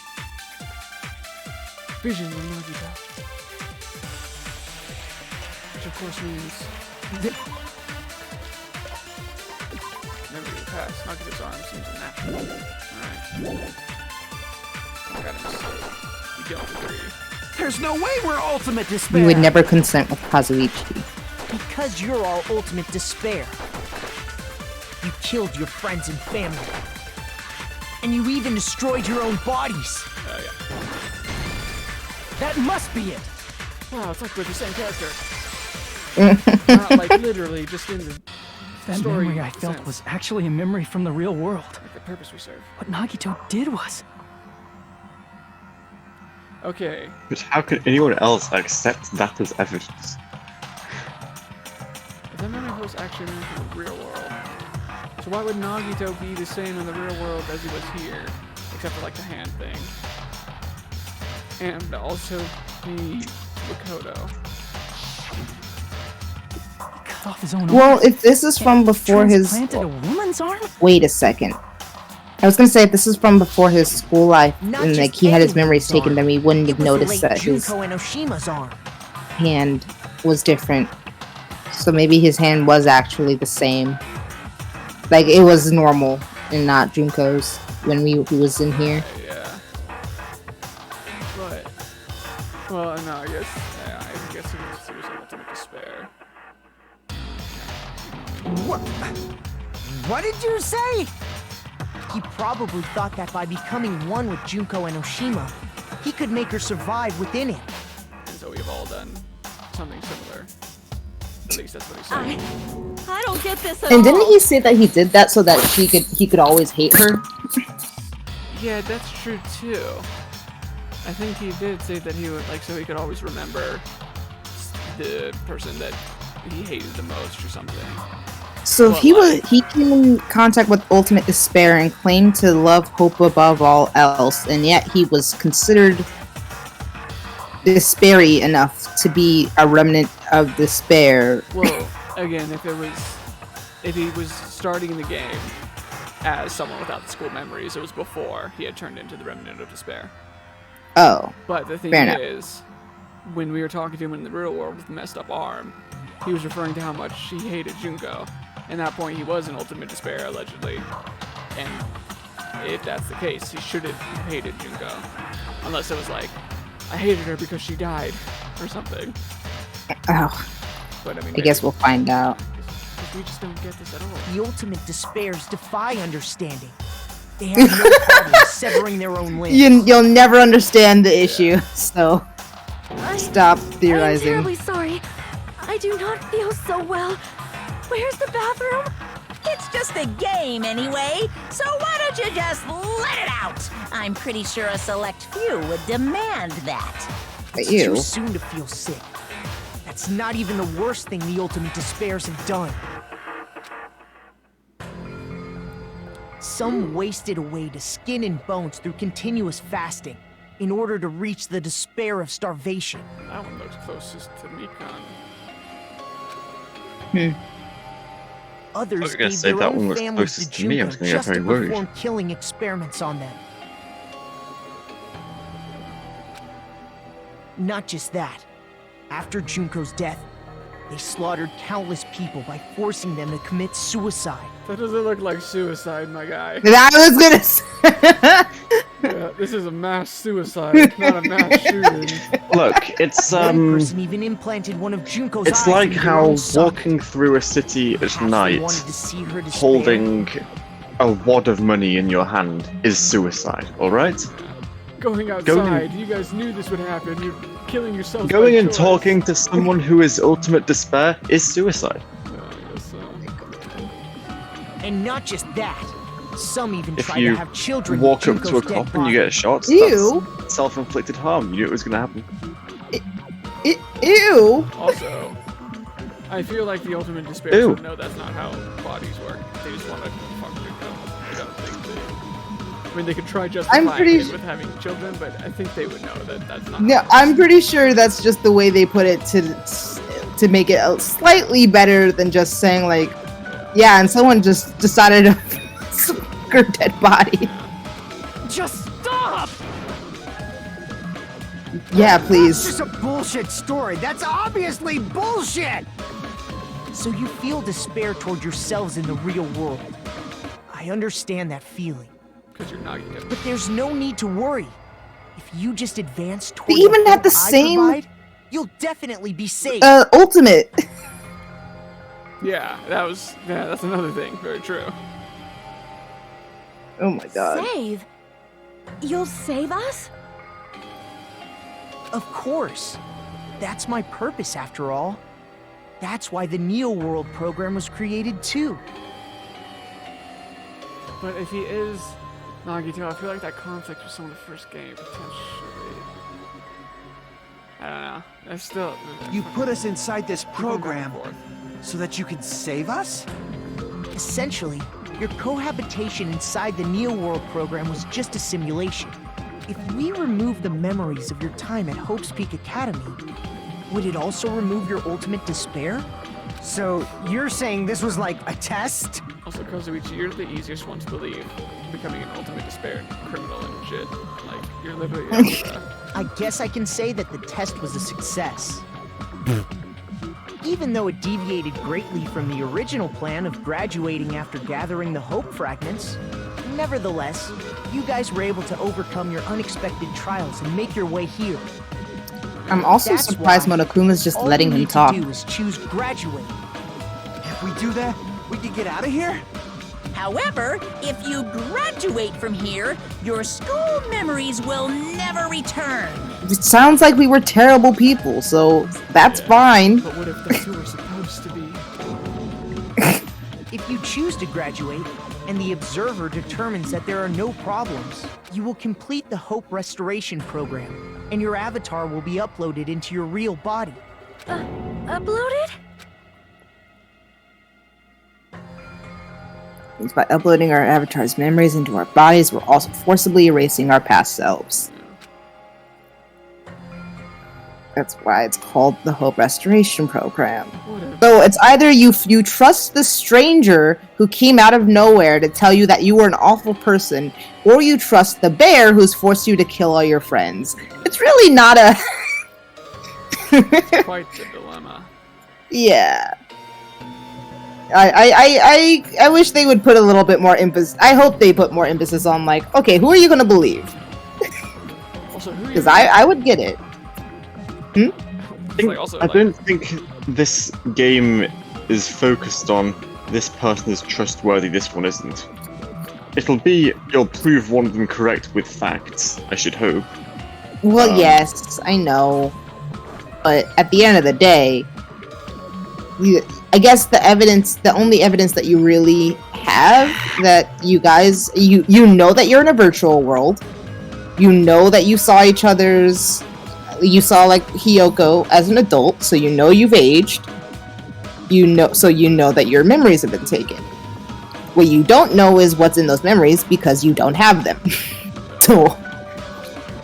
Visions of Nagito. Which of course means memory of the past. Nagito's arm seems unnatural. Alright. We don't agree. There's no way we're ultimate despair. We would never consent with Kazuichi. Because you're all ultimate despair. You killed your friends and family. And you even destroyed your own bodies. Oh, yeah. That must be it. Wow, it's like we're the same character. Not like literally, just in the That story memory I felt sense. was actually a memory from the real world. Like the purpose we serve. What Nagito did was... Okay. But how could anyone else accept that as evidence? If that memory was actually meant for the real world. So why would Nagito be the same in the real world as he was here? Except for like the hand thing. and also the Makoto. Cut off his own Well, arm. if this is from before his... Transplanted a woman's arm? Wait a second. I was gonna say, if this is from before his school life, Not and like just he had his anyone's memories taken, arm. then we wouldn't It have was the noticed late that his Junko and Oshima's arm. hand was different. So maybe his hand was actually the same. Like, it was normal and not Junko's when he was in here. Yeah. But, well, no, I guess it was Ultimate Despair. What did you say? He probably thought that by becoming one with Junko and Oshima, he could make her survive within him. And so we've all done something similar. At least that's what he said. I don't get this at And all. didn't he say that he did that so that he could always hate her? Yeah, that's true too. I think he did say that he would, like, so he could always remember the person that he hated the most or something. So if he came in contact with ultimate despair and claimed to love hope above all else, and yet he was considered despairy enough to be a remnant of despair. Well, again, if he was starting the game as someone without the school memories, it was before he had turned into the remnant of despair. Oh. But the thing fair enough. is, when we were talking to him in the real world with the messed up arm, he was referring to how much he hated Junko. At that point, he was in ultimate despair, allegedly. And if that's the case, he shouldn't have hated Junko. Unless it was like, I hated her because she died, or something. Oh. But I mean, I guess we'll find out. we just don't get this at all. The ultimate despairs defy understanding. They have no problem severing their own limbs. You'll never understand the issue, so stop I'm theorizing. terribly sorry. I do not feel so well. Where's the bathroom? It's just a game anyway, so why don't you just let it out? I'm pretty sure a select few would demand that. It's Ew. too soon to feel sick. That's not even the worst thing the ultimate despairs have done. Some wasted away to skin and bones through continuous fasting in order to reach the despair of starvation. That one looks closest to Mikon. I Others was gonna gave say their that own one was families closest to to me. I Junko was gonna get just to very worried. perform killing experiments on them. Not just that. After Junko's death, they slaughtered countless people by forcing them to commit suicide. That doesn't look like suicide, my guy. I was gonna say. Yeah, this is a mass suicide, not a mass shooting. Look, it's One person even implanted one of Junko's it's eyes like into their how own socket. walking through a city at Perhaps they night, wanted to see her despair. holding a wad of money in your hand, is suicide. All right. Going outside, you guys knew this would happen. You're killing yourself. Going and talking to someone who is ultimate despair is suicide. And not just that. Some even If try to you have children walk with up to a Junko's dead cop and you get a shot, Ew. that's self-inflicted harm. You knew it was going to happen. Ew. Also, I feel like the ultimate despair Ew. should know that's not how bodies work. They just want to fuck their girls. I don't think they. I mean, they could try justifying pretty it with having children, but I think they would know that that's not. No, I'm pretty sure that's just the way they put it to make it slightly better than just saying like, yeah, and someone just decided to fuck her dead body. Just stop! Yeah, That's please. just a bullshit story. That's obviously bullshit! So you feel despair toward yourselves in the real world. I understand that feeling. Because you're not. But there's no need to worry. If you just advance toward They even the had the hope I same- provide, you'll definitely be safe. Ultimate. Yeah, that's another thing. Very true. Oh my god. Save? You'll save us? Of course. That's my purpose, after all. That's why the Neo World program was created, too. But if he is Nagito, I feel like that conflict was some of the first game, potentially. I don't know. That's still. You put us inside this program so that you can save us? Essentially, your cohabitation inside the Neo World program was just a simulation. if we remove the memories of your time at Hope's Peak Academy, would it also remove your ultimate despair? So, you're saying this was like a test? Also, Kozuichi, you're the easiest one to believe. Becoming an ultimate despair criminal and shit. Like, you're literally... I guess I can say that the test was a success. Even though it deviated greatly from the original plan of graduating after gathering the Hope fragments, nevertheless, you guys were able to overcome your unexpected trials and make your way here. I'm also That's surprised why Monokuma's just all letting you him need talk. to do is choose graduate. If we do that, we can get out of here? However, if you graduate from here, your school memories will never return. It sounds like we were terrible people, so that's fine. But what if that's who we're supposed to be? If you choose to graduate, and the observer determines that there are no problems, you will complete the Hope Restoration Program, and your avatar will be uploaded into your real body. Uploaded? By uploading our avatar's memories into our bodies, we're also forcibly erasing our past selves. That's why it's called the Hope Restoration Program. So it's either you trust the stranger who came out of nowhere to tell you that you were an awful person, or you trust the bear who's forced you to kill all your friends. It's really not a... Quite the dilemma. Yeah. I wish they would put a little bit more emphasis. I hope they put more emphasis on, like, okay, who are you gonna believe? Because I would get it. I don't think this game is focused on this person is trustworthy, this one isn't. It'll be, you'll prove one of them correct with facts, I should hope. Well, yes, I know. But at the end of the day, I guess the only evidence that you really have that you guys, you know that you're in a virtual world. You know that you saw each other's, you saw like Hiyoko as an adult, so you know you've aged. So you know that your memories have been taken. What you don't know is what's in those memories because you don't have them. So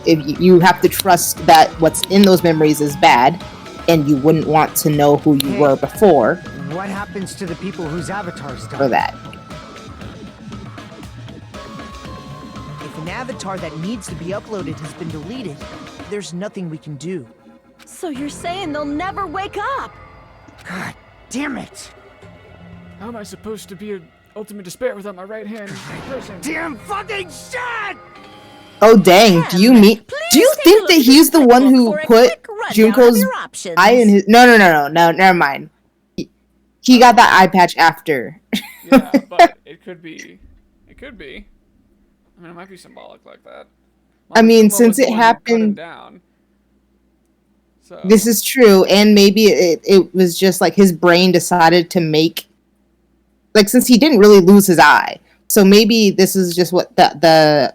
if you have to trust that what's in those memories is bad, and you wouldn't want to know who you were before. What happens to the people whose avatars die? For that. If an avatar that needs to be uploaded has been deleted, there's nothing we can do. So you're saying they'll never wake up? God damn it! How am I supposed to be an ultimate despair without my right hand person? Damn fucking shit! Oh dang, do you think that he's the one who put Junko's eye in his... No, never mind. He got that eye patch after. Yeah, but it could be. It could be. I mean, it might be symbolic like that. I mean, since it happened... So. This is true, and maybe it was just like his brain decided to make... Like, since he didn't really lose his eye, so maybe this is just what the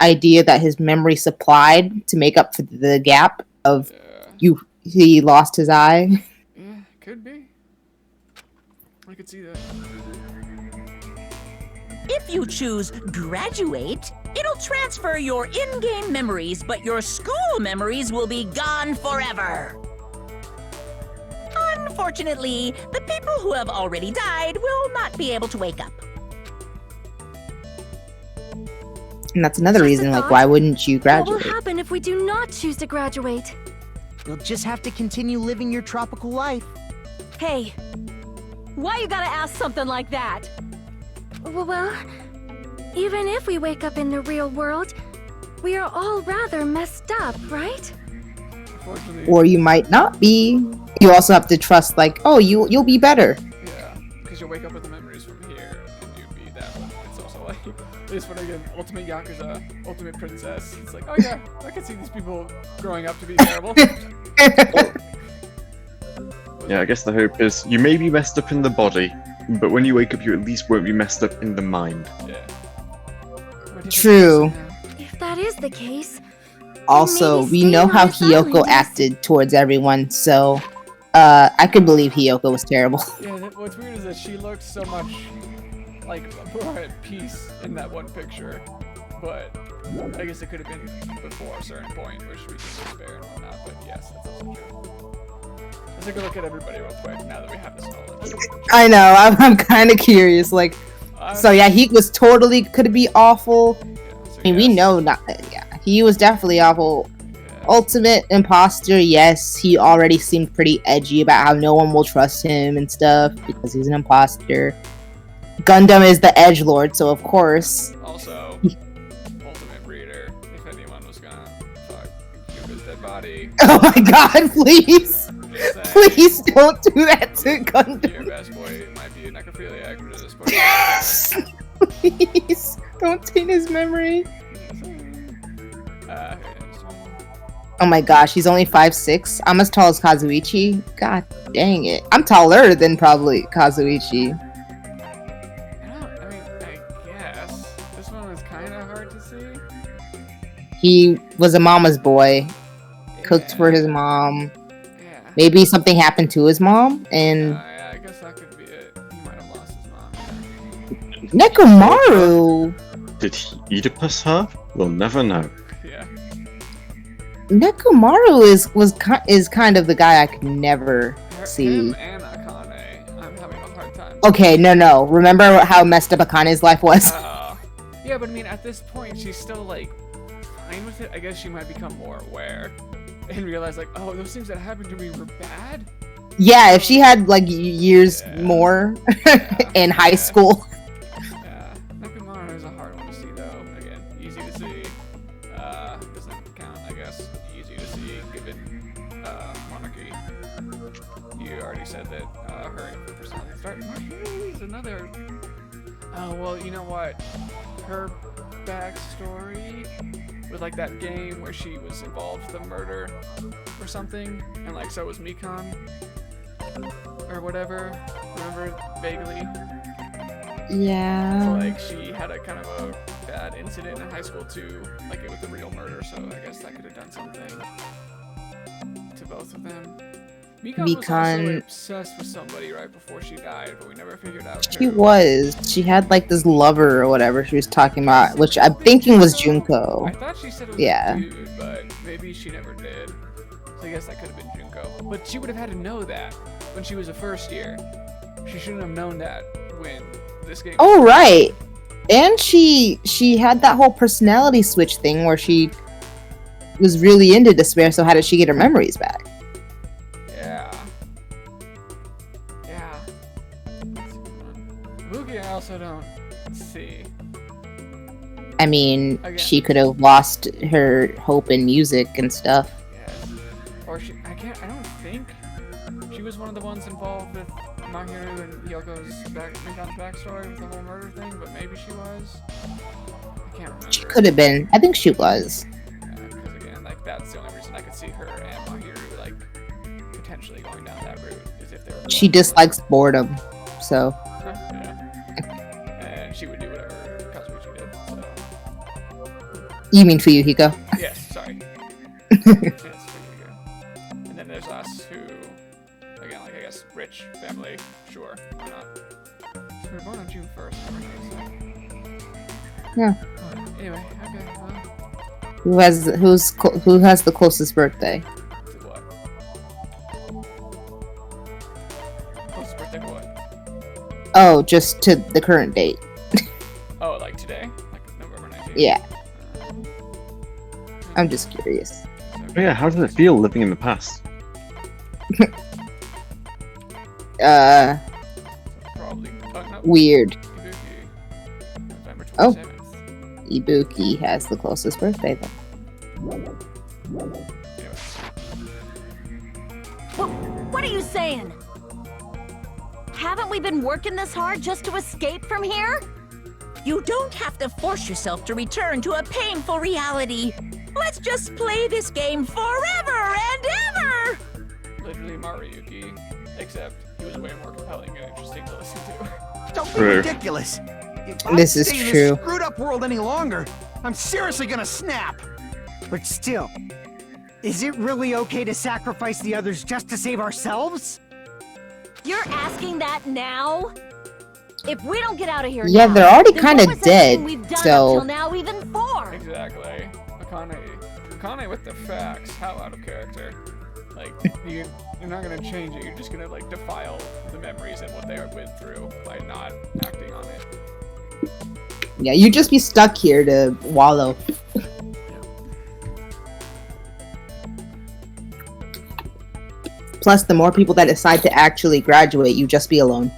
idea that his memory supplied to make up for the gap of he lost his eye. Yeah, could be. I could see that. If you choose graduate, it'll transfer your in-game memories, but your school memories will be gone forever. Unfortunately, the people who have already died will not be able to wake up. And that's another reason, like, why wouldn't you What graduate? will happen if we do not choose to graduate? You'll just have to continue living your tropical life. Hey, why you gotta ask something like that? Well, even if we wake up in the real world, we are all rather messed up, right? Or you might not be. You also have to trust, like, oh, you'll be better. Yeah, because you'll wake up with the memories from here, and you'd be that one. It's also like, this one again, Ultimate Yakuza, Ultimate Princess. It's like, oh yeah, I can see these people growing up to be terrible. Yeah, I guess the hope is you may be messed up in the body, but when you wake up, you at least won't be messed up in the mind. Yeah. True. If that is the case, Also, we know how Hiyoko acted towards everyone, so I could believe Hiyoko was terrible. Yeah, what's weird is that she looked so much like more at peace in that one picture. but I guess it could have been before a certain point, which we can despair and whatnot. But yes, that's also true. Let's take a look at everybody real quick now that we have this knowledge. I know. I'm kind of curious. Like, so yeah, he was totally could be awful. I mean, we know not. Yeah, he was definitely awful. Ultimate imposter, yes, he already seemed pretty edgy about how no one will trust him and stuff because he's an imposter. Gundam is the edgelord, so of course. Also, ultimate breeder. If anyone was gonna fuck Yuka's dead body. Oh my god, please! Please don't do that to Gundam. Your best boy might be a necrophiliac at this point. Please, don't taint his memory. Oh my gosh, he's only 5'6". I'm as tall as Kazuichi. God dang it. I'm taller than probably Kazuichi. I guess. This one was kind of hard to see. He was a mama's boy. Cooked for his mom. Yeah. Maybe something happened to his mom, and... yeah, I guess that could be it. He might have lost his mom. Nekomaru! Did he Oedipus her? We'll never know. Yeah. Nekomaru is kind of the guy I could never see. Him and Akane, I'm having a hard time. Okay, no. Remember how messed up Akane's life was? Yeah, but I mean, at this point, she's still, like, fine with it. I guess she might become more aware and realize, like, oh, those things that happened to me were bad? Yeah, if she had, like, years more in high school. Yeah, Nekomaru is a hard one to see, though. Again, easy to see. Doesn't count, I guess. Easy to see, given monarchy. You already said that her personality start. Is another. Oh well, you know what? Her backstory with like that game where she was involved with the murder or something, and like so was Mikan or whatever. Remember vaguely? Yeah. So like she had a kind of a bad incident in high school too, like it was a real murder. So I guess that could have done something to both of them. Mikan was also obsessed with somebody right before she died, but we never figured out She who. was. She had like this lover or whatever she was talking about, which I'm thinking was Junko. I thought she said it was Yeah. a dude, but maybe she never did. So I guess that could have been Junko. But she would have had to know that when she was a first year. She shouldn't have known that when this game. Oh right. And she had that whole personality switch thing where she was really into despair, so how did she get her memories back? Yeah. Yeah. Boogie, I also don't see. I mean, Again. she could have lost her hope in music and stuff. Or she, I don't think she was one of the ones involved with Mahiru and Yoko's Mikan's backstory with the whole murder thing, but maybe she was. I can't remember. She could have been. I think she was. Because again, like that's the only reason I could see her and Mahiru like potentially going down that route is if they were. She dislikes boredom, so. Yeah. And she would do whatever Kazuichi did. So. You mean Fuyuhiko? Yes, sorry. Yes, Fuyuhiko. And then there's us who, again, like I guess rich family, sure, why not? So we were born on June 1st. Yeah. Anyway, okay. Well, Who has the closest birthday? to what? Closest birthday to what? Oh, just to the current date. Oh, like today? Like November 19th? Yeah. I'm just curious. Oh yeah, how does it feel living in the past? Probably. No. Weird. Ibuki. November 27th. Oh. Ibuki has the closest birthday then. What are you saying? Haven't we been working this hard just to escape from here? You don't have to force yourself to return to a painful reality. Let's just play this game forever and ever! Literally Maruyuki, except he was way more compelling and interesting to listen to. Don't be Right. ridiculous. If I This is stay in true. this screwed up world any longer, I'm seriously gonna snap. But still, is it really okay to sacrifice the others just to save ourselves? You're asking that now? If we don't get out of here Yeah, now, they're already then kinda what was everything dead, we've done so- up till now even for? Exactly. Akane with the facts. How out of character. Like, you're not gonna change it, you're just gonna, like, defile the memories and what they went through by not acting on it. Yeah, you'd just be stuck here to wallow. Plus, the more people that decide to actually graduate, you just be alone.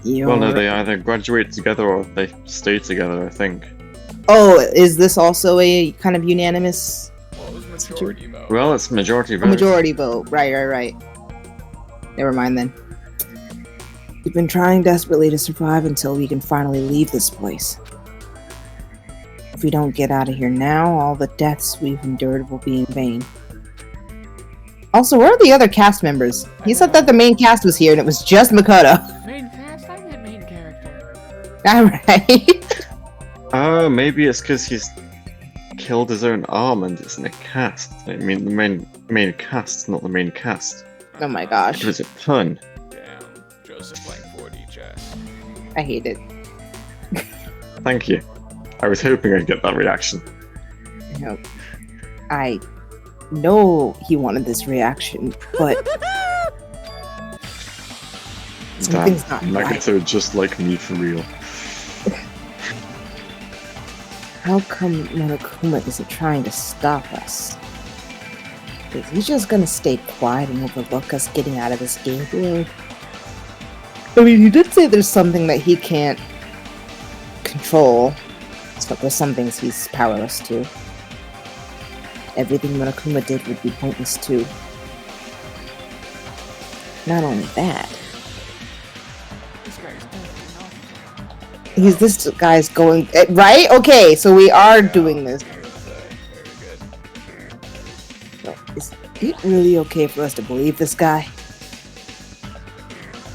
Well, no, they either graduate together or they stay together, I think. Oh, is this also a kind of unanimous? Well, it was majority vote. Well, it's majority A vote. majority vote. Right. Never mind then. We've been trying desperately to survive until we can finally leave this place. If we don't get out of here now, all the deaths we've endured will be in vain. Also, where are the other cast members? He said that the main cast was here and it was just Makoto. Main cast? I meant main character. Alright. Maybe it's because he's killed his own arm and it's in a cast. I mean, the main cast, not the main cast. Oh my gosh. It was a pun. Damn. Joseph Langford chess. I hate it. Thank you. I was hoping I'd get that reaction. No. I know he wanted this reaction, but something's not right. Nagato just like me for real. How come Monokuma isn't trying to stop us? Is he just gonna stay quiet and overlook us getting out of this game? I mean, he did say there's something that he can't control, but there's some things he's powerless to. Everything Monokuma did would be pointless too. Not only that, this guy's going right. Okay, so we are doing this. So, is it really okay for us to believe this guy?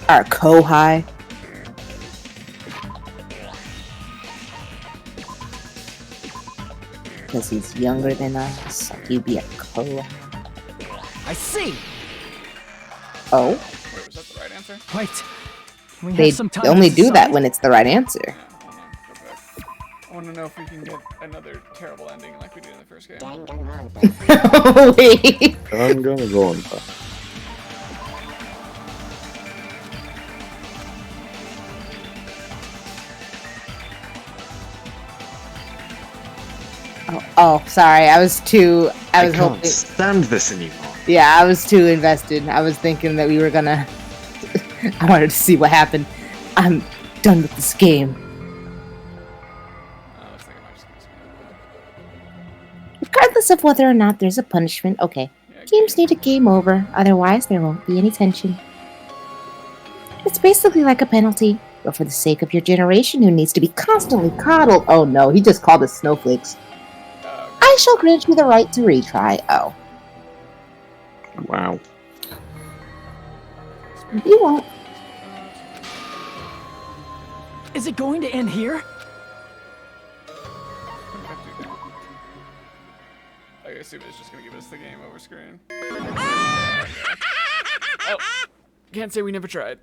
Our Kohai? Because he's younger than us, so he'd be a Kohai. I see. Oh? Wait, was that the right answer? Wait. Can we They have some time only to do that decide? when it's the right answer. Yeah, hold on, go back. I want to know if we can get another terrible ending like we did in the first game. Wait. I'm gonna go on that. Oh, sorry. I was I can't hoping. stand this anymore. Yeah, I was too invested. I was thinking that we were gonna. I wanted to see what happened. I'm done with this game. I was thinking I was just gonna Regardless of whether or not there's a punishment, okay. Games need a game over, otherwise there won't be any tension. It's basically like a penalty, but for the sake of your generation who needs to be constantly coddled. Oh no, he just called us snowflakes. I shall grant you the right to retry. Oh. Wow. You won't. Is it going to end here? I assume it's just gonna give us the game over screen. Oh, can't say we never tried.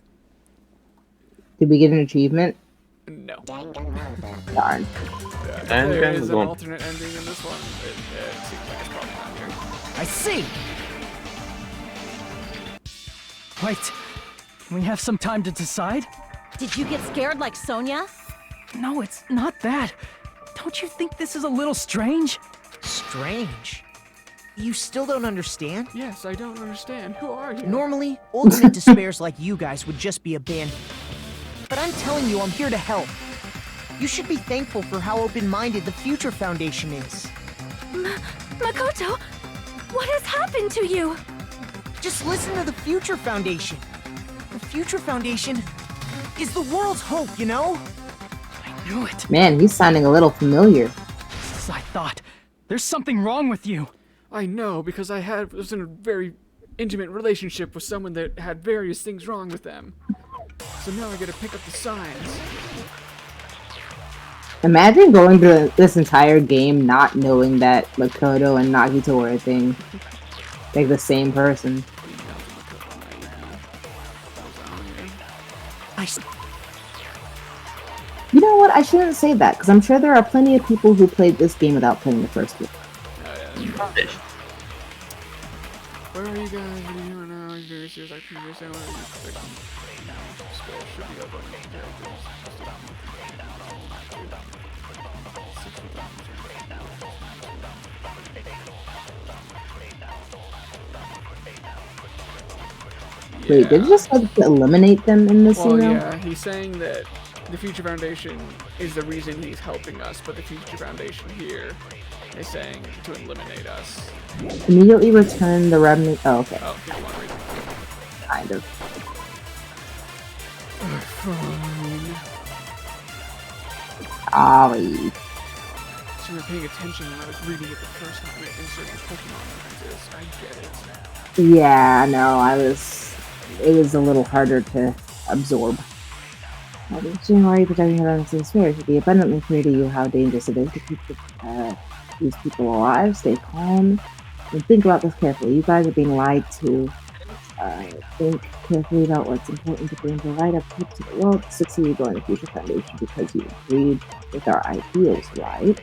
Did we get an achievement? No. Darn. There is an alternate ending in this one. It seems like it's probably not here. I see. Wait. Can we have some time to decide? Did you get scared like Sonia? No, it's not that. Don't you think this is a little strange? Strange? You still don't understand? Yes, I don't understand. Who are you? Normally, ultimate despairs like you guys would just be abandoned. But I'm telling you, I'm here to help. You should be thankful for how open-minded the Future Foundation is. Makoto, what has happened to you? Just listen to the Future Foundation. The Future Foundation is the world's hope, you know? I knew it. Man, he's sounding a little familiar. Just as I thought. There's something wrong with you. I know, because I was in a very intimate relationship with someone that had various things wrong with them. So now I gotta pick up the signs. Imagine going through this entire game not knowing that Makoto and Nagito were a thing. Like the same person. You know what? I shouldn't say that because I'm sure there are plenty of people who played this game without playing the first one. Where are you guys? What are you doing now? You're very serious. I can understand what you're expecting. Spell should be up on the characters. Wait, did you just like to eliminate them in this Well, email? yeah, he's saying that the Future Foundation is the reason he's helping us, but the Future Foundation here is saying to eliminate us. Immediately return the remnant. Oh, okay. Oh, did you want to read it? Kind of. Fine. Sorry. So you were paying attention when I was reading it the first time it inserted Pokemon references. I get it. Yeah, no, it was a little harder to absorb. Why are you protecting the remnants of the spirit? It should be abundantly clear to you how dangerous it is to keep these people alive. Stay calm and think about this carefully. You guys are being lied to. Think carefully about what's important to bring the light of hope to the world to succeed on the Future Foundation because you agreed with our ideals, right?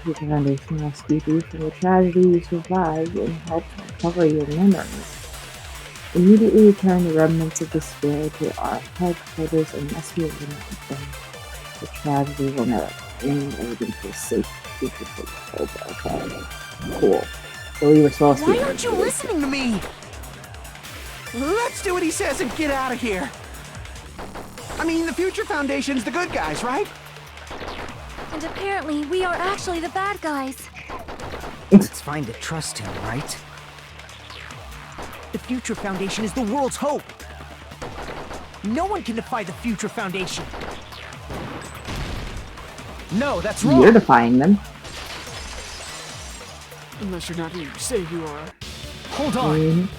Future Foundation rescued you from the tragedy you survived and helped recover your memories. Immediately return the remnants of despair to our headquarters and rescue them. The tragedy will never end. Everything feels safe. Future for hope. Okay. Cool. So we were supposed to. Why aren't you listening to me? Let's do what he says and get out of here. I mean, the Future Foundation's the good guys, right? And apparently, we are actually the bad guys. It's fine to trust him, right? The Future Foundation is the world's hope. No one can defy the Future Foundation. No, that's wrong. You're defying them. Unless you're not who you say you are. Hold on.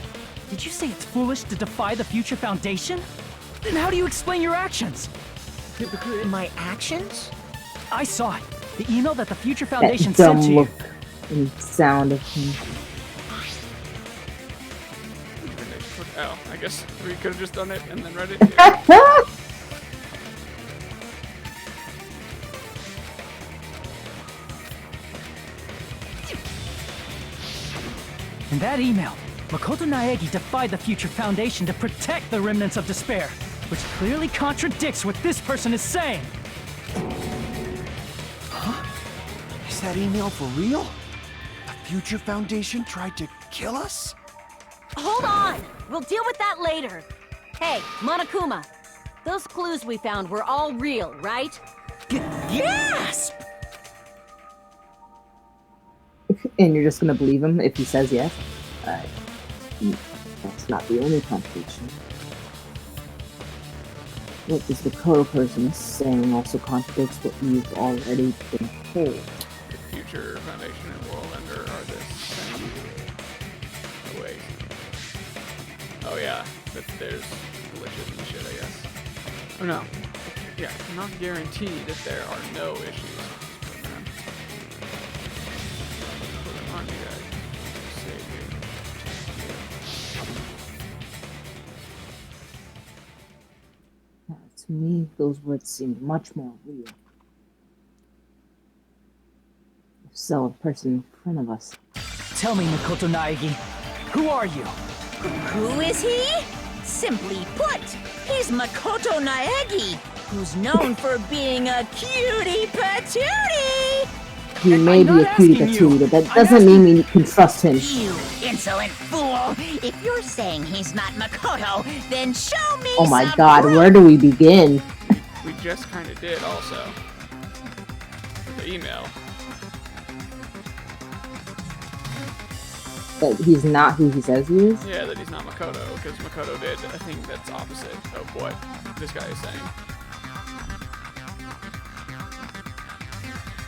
Did you say it's foolish to defy the Future Foundation? Then how do you explain your actions? Hypocrite. My actions? I saw it. The email that the Future That Foundation dumb sent to you. look and sound of him. Oh, I guess we could have just done it and then read it. Yeah. In that email, Makoto Naegi defied the Future Foundation to protect the remnants of despair, which clearly contradicts what this person is saying. Huh? Is that email for real? The Future Foundation tried to kill us? Hold on! We'll deal with that later. Hey, Monokuma. Those clues we found were all real, right? Yes! And you're just gonna believe him if he says yes? That's not the only contradiction. What this Dakota person is saying also contradicts what you've already been told. The Future Foundation and Whirlwinder are the same. Oh, wait. Oh, yeah. But there's glitches and shit, I guess. Oh, no. Yeah, I cannot guarantee that there are no issues. Put them on you guys. Save you. To me, those words seem much more real. If so, a person in front of us. Tell me, Makoto Naegi, who are you? Who is he? Simply put, he's Makoto Naegi, who's known for being a cutie patootie! He may be a cutie patootie, but that doesn't mean we can trust him. You insolent fool! If you're saying he's not Makoto, then show me Oh my some god, proof. where do we begin? We just kind of did, also. With the email. That he's not who he says he is? Yeah, that he's not Makoto, because Makoto did a thing that's opposite of what this guy is saying.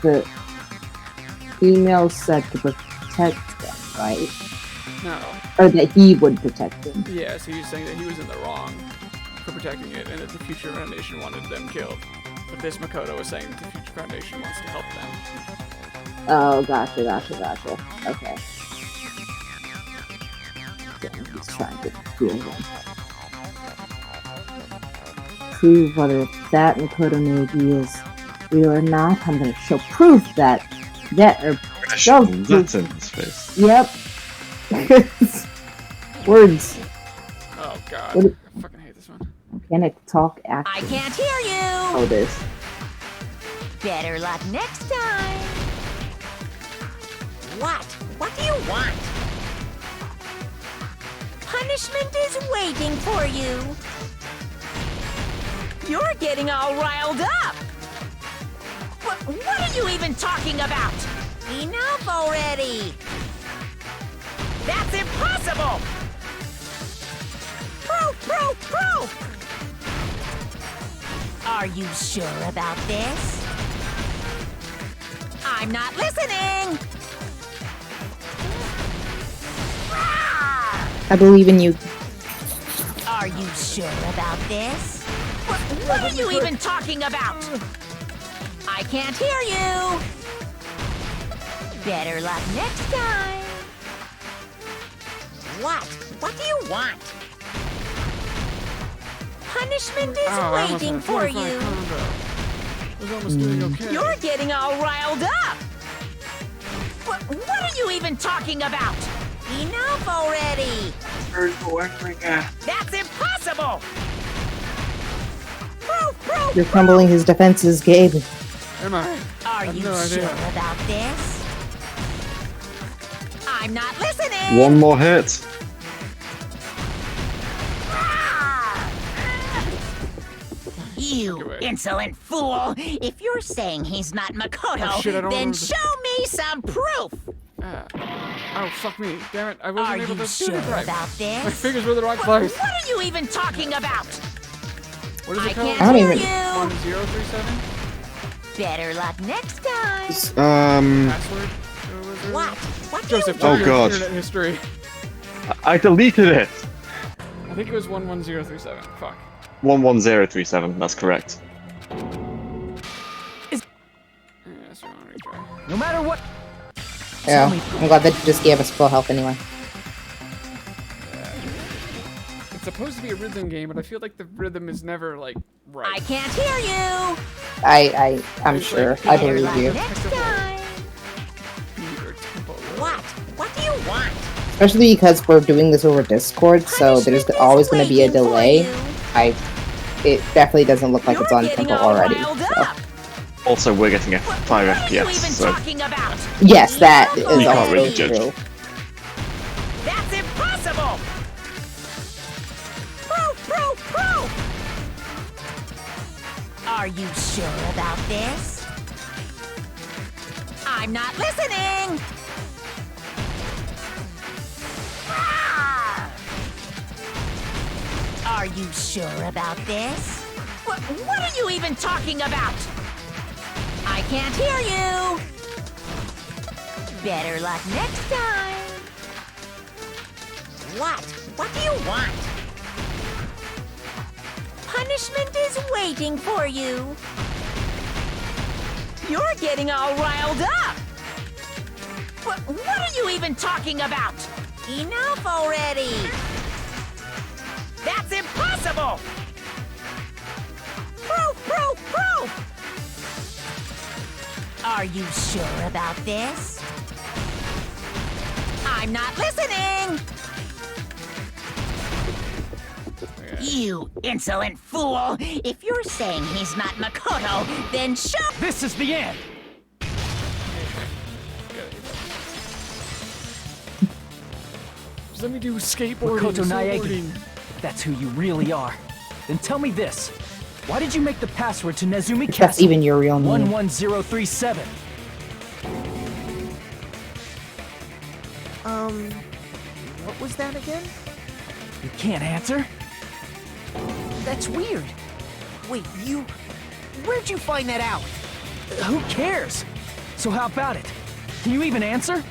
The email said to protect them, right? No. Or that he would protect them. Yeah, so he's saying that he was in the wrong for protecting it, and that the Future Foundation wanted them killed. But this Makoto was saying that the Future Foundation wants to help them. Oh, gotcha. Okay. Damn, he's trying to fool them. prove whether that Makoto Nagi is real or not. I'm gonna show proof that show proof. That's in his face. Yep. Words. Oh god. What- I fucking hate this one. Organic talk I action. can't hear you. Oh, this. Better luck next time. What? What do you want? Punishment is waiting for you. You're getting all riled up. What are you even talking about? Enough already. That's impossible. Proof. Are you sure about this? I'm not listening. I believe in you. Are you sure about this? What are you even talking about? I can't hear you. Better luck next time. What do you want? Punishment is Oh, I almost waiting had a for 45 you. combo. I was almost doing okay. You're getting all riled up. What are you even talking about? Enough already. That's impossible. Proof. You're crumbling his defenses, Gabe. Am I? Are I have you no sure idea. about this? I'm not listening. One more hit. You insolent fool! If you're saying he's not Makoto, Oh, shit, I don't then remember show me some proof! Oh, fuck me. Damn it. I wasn't Are able you to sure do it right. about this? My fingers were in the wrong place. What are you even talking about? What is I it called? can't hear you. 1037? Better luck next time. Password? What do Joseph, you tell Oh, me your God. internet history. I deleted it. I think it was 11037. Fuck. 11037. That's correct. Yeah, that's wrong. Retry. No matter what. Yeah, I'm glad that you just gave us full health anyway. It's supposed to be a rhythm game, but I feel like the rhythm is never, like, right. I can't hear you. I'm sure. I Better believe luck you. next time. What do you want? Especially because we're doing this over Discord, so there's always going to be a delay. It definitely doesn't look like it's on tempo already. So. Also, we're getting a 5 FPS, so Yes, that is we can't also really judge. true. That's impossible. Proof. Are you sure about this? I'm not listening. Are you sure about this? What are you even talking about? I can't hear you. Better luck next time. What do you want? Punishment is waiting for you. You're getting all riled up. What are you even talking about? Enough already. That's impossible. Proof. Are you sure about this? I'm not listening. You insolent fool! If you're saying he's not Makoto, then show— This is the end! Just let me do skateboarding. Makoto Naegi. snowboarding. That's who you really are. Then tell me this. Why did you make the password to Nezumi If that's Castle? even your real name. 11037. What was that again? You can't answer? That's weird. Wait, where'd you find that out? Who cares? So how about it? Can you even answer?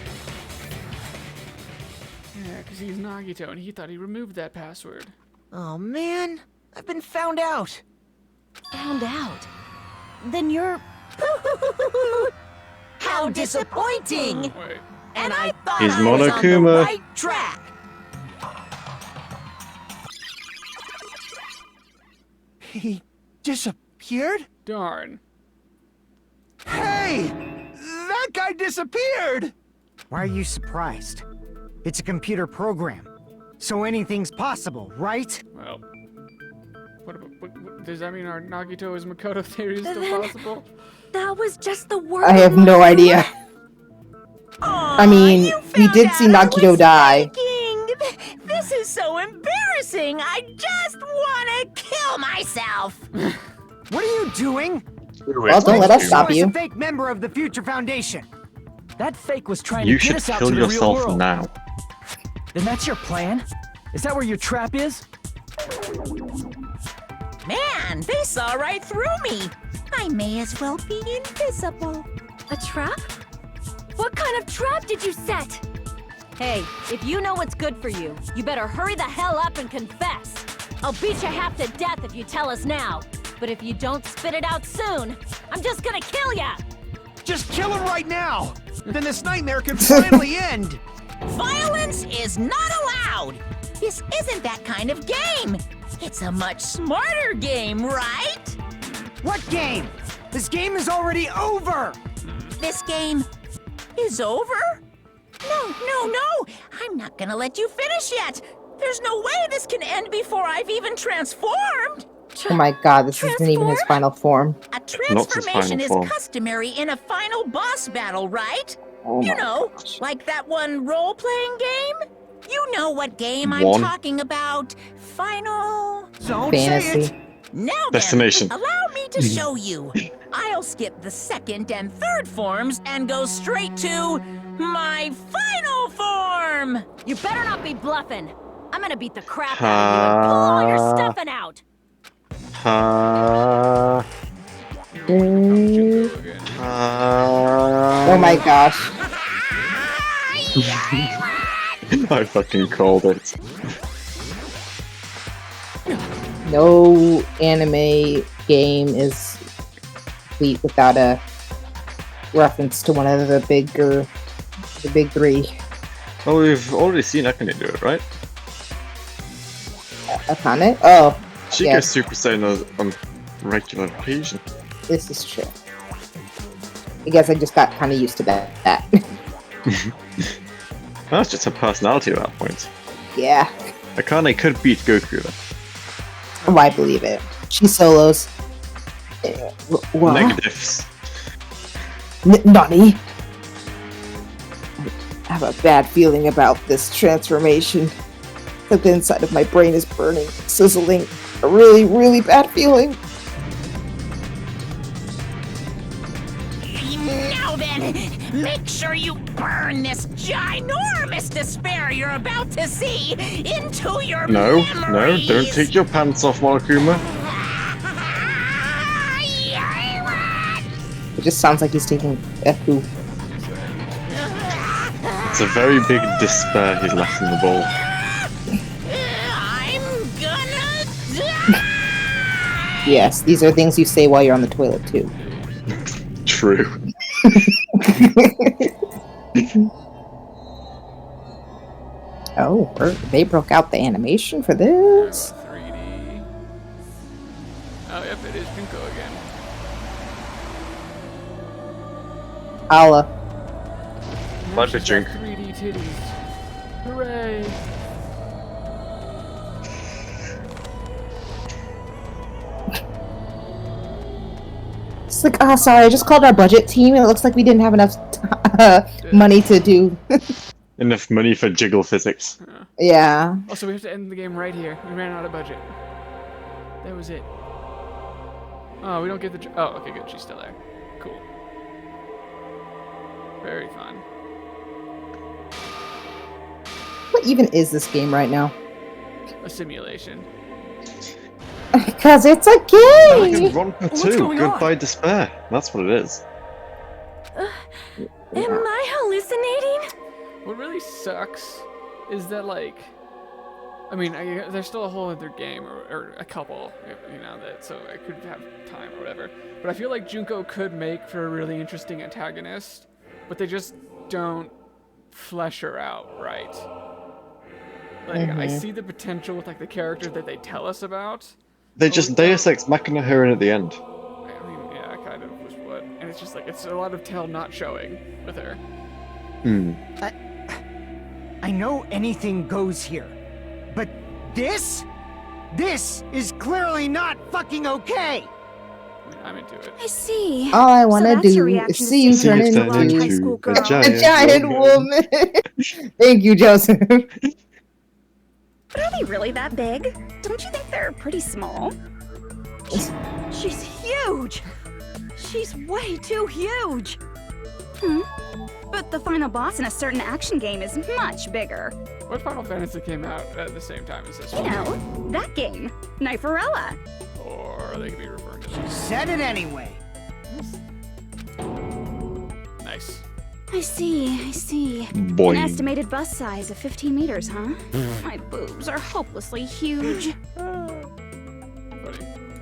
Yeah, because he's Nagito and he thought he removed that password. Oh man, I've been found out. Found out? Then you're... How disappointing! Wait. And I thought He's I was on the Monokuma. right track. He disappeared? Darn. Hey! That guy disappeared! Why are you surprised? It's a computer program, so anything's possible, right? Well, what does that mean our Nagito is Makoto theory is still Then- possible? That was just the word. I have no idea. I mean, we did see Nagito die. This is so embarrassing. I just want to kill myself. What are you doing? Well, don't let us stop You're you. a fake member of the Future Foundation. That fake was trying You to get should us out kill to the real yourself world. now. Then that's your plan? Is that where your trap is? Man, they saw right through me. I may as well be invisible. A trap? What kind of trap did you set? Hey, if you know what's good for you, you better hurry the hell up and confess. I'll beat you half to death if you tell us now. But if you don't spit it out soon, I'm just gonna kill ya! Just kill him right now! Then this nightmare can finally end! Violence is not allowed. This isn't that kind of game. It's a much smarter game, right? What game? This game is already over! This game is over? No. I'm not gonna let you finish yet. There's no way this can end before I've even transformed. Oh my god, this isn't even his final form. A Not his transformation final is form. customary in a final boss battle, right? Oh You my know, gosh. like that one role-playing game? You know what game I'm One. talking about. Final... Don't say Fantasy. it! Now Destination. then, allow me to show you. I'll skip the second and third forms and go straight to my final form. You better not be bluffing. I'm gonna beat the crap out of you and pull all your stuffing out. Oh my gosh. I fucking called it. No anime game is complete without a reference to one of the big three. Well, we've already seen Akane do it, right? Akane? Oh, She yes. gets Super Saiyan on regular occasion. This is true. I guess I just got kind of used to that. That's just her personality at that point. Yeah. Akane could beat Goku though. Oh, I believe it. She solos. What? Negatives. Nani? I have a bad feeling about this transformation. The inside of my brain is burning, sizzling. A really, really bad feeling. Now then, make sure you burn this ginormous despair you're about to see into your No, memories. don't take your pants off, Monokuma. It just sounds like he's taking a poo. It's a very big despair he's left in the bowl. I'm gonna die. Yes, these are things you say while you're on the toilet too. True. Oh, they broke out the animation for this? 3D. Oh, yep, it is Junko again. Ala. Like the She's got drink. 3D titties. Hooray! It's like, oh, sorry, I just called our budget team and it looks like we didn't have enough money to do. Enough money for jiggle physics. Yeah. Also, we have to end the game right here. We ran out of budget. That was it. Oh, we don't get the... Oh, okay, good. She's still there. Cool. Very fun. What even is this game right now? A simulation. Because it's a Like game! a Ronka 2, Goodbye Despair. That's what it is. Am I hallucinating? What really sucks is that, like... I mean, there's still a whole other game, or a couple, you know, that so I could have time or whatever. But I feel like Junko could make for a really interesting antagonist, but they just don't flesh her out right. Like, I see the potential with, like, the characters that they tell us about, They just Deus Ex Machina her in at the end. I mean, yeah, kind of was what. And it's just like, it's a lot of tell not showing with her. I know anything goes here, but this is clearly not fucking okay. I mean, I'm into it. I see. All I want to So that's your do reaction is to see you seeing turn such a into large high school girl. a giant woman. Thank you, Joseph. But are they really that big? Don't you think they're pretty small? She's huge. She's way too huge. But the final boss in a certain action game is much bigger. What Final Fantasy came out at the same time as this You one? know, that game, Kniferella. Or they could be referring to this. Said it anyway. Nice. I see. Boing. An estimated bust size of 15 meters, huh? My boobs are hopelessly huge.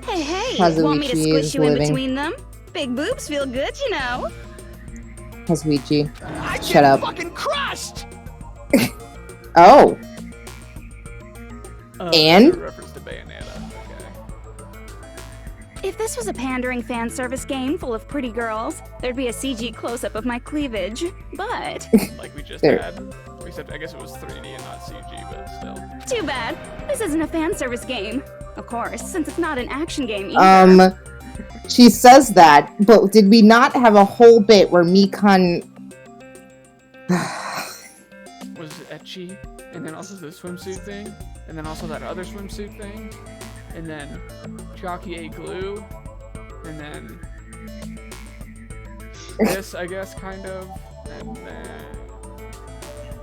Hey, want me to Kazuichi squish is you in living. between them? Big boobs feel good, you know. Kazuichi, I shut get up. fucking crushed. Oh. And? Reference to Bayonetta. If this was a pandering fan service game full of pretty girls, there's be a CG close-up of my cleavage. But Like we just There. had. Except I guess it was 3D and not CG, but still. too bad. This isn't a fan service game. Of course, since it's not an action game either. She says that, but did we not have a whole bit where Mikan... Was ecchi, and then also the swimsuit thing, and then also that other swimsuit thing, and then Jockey ate glue, and then this, I guess, kind of, and then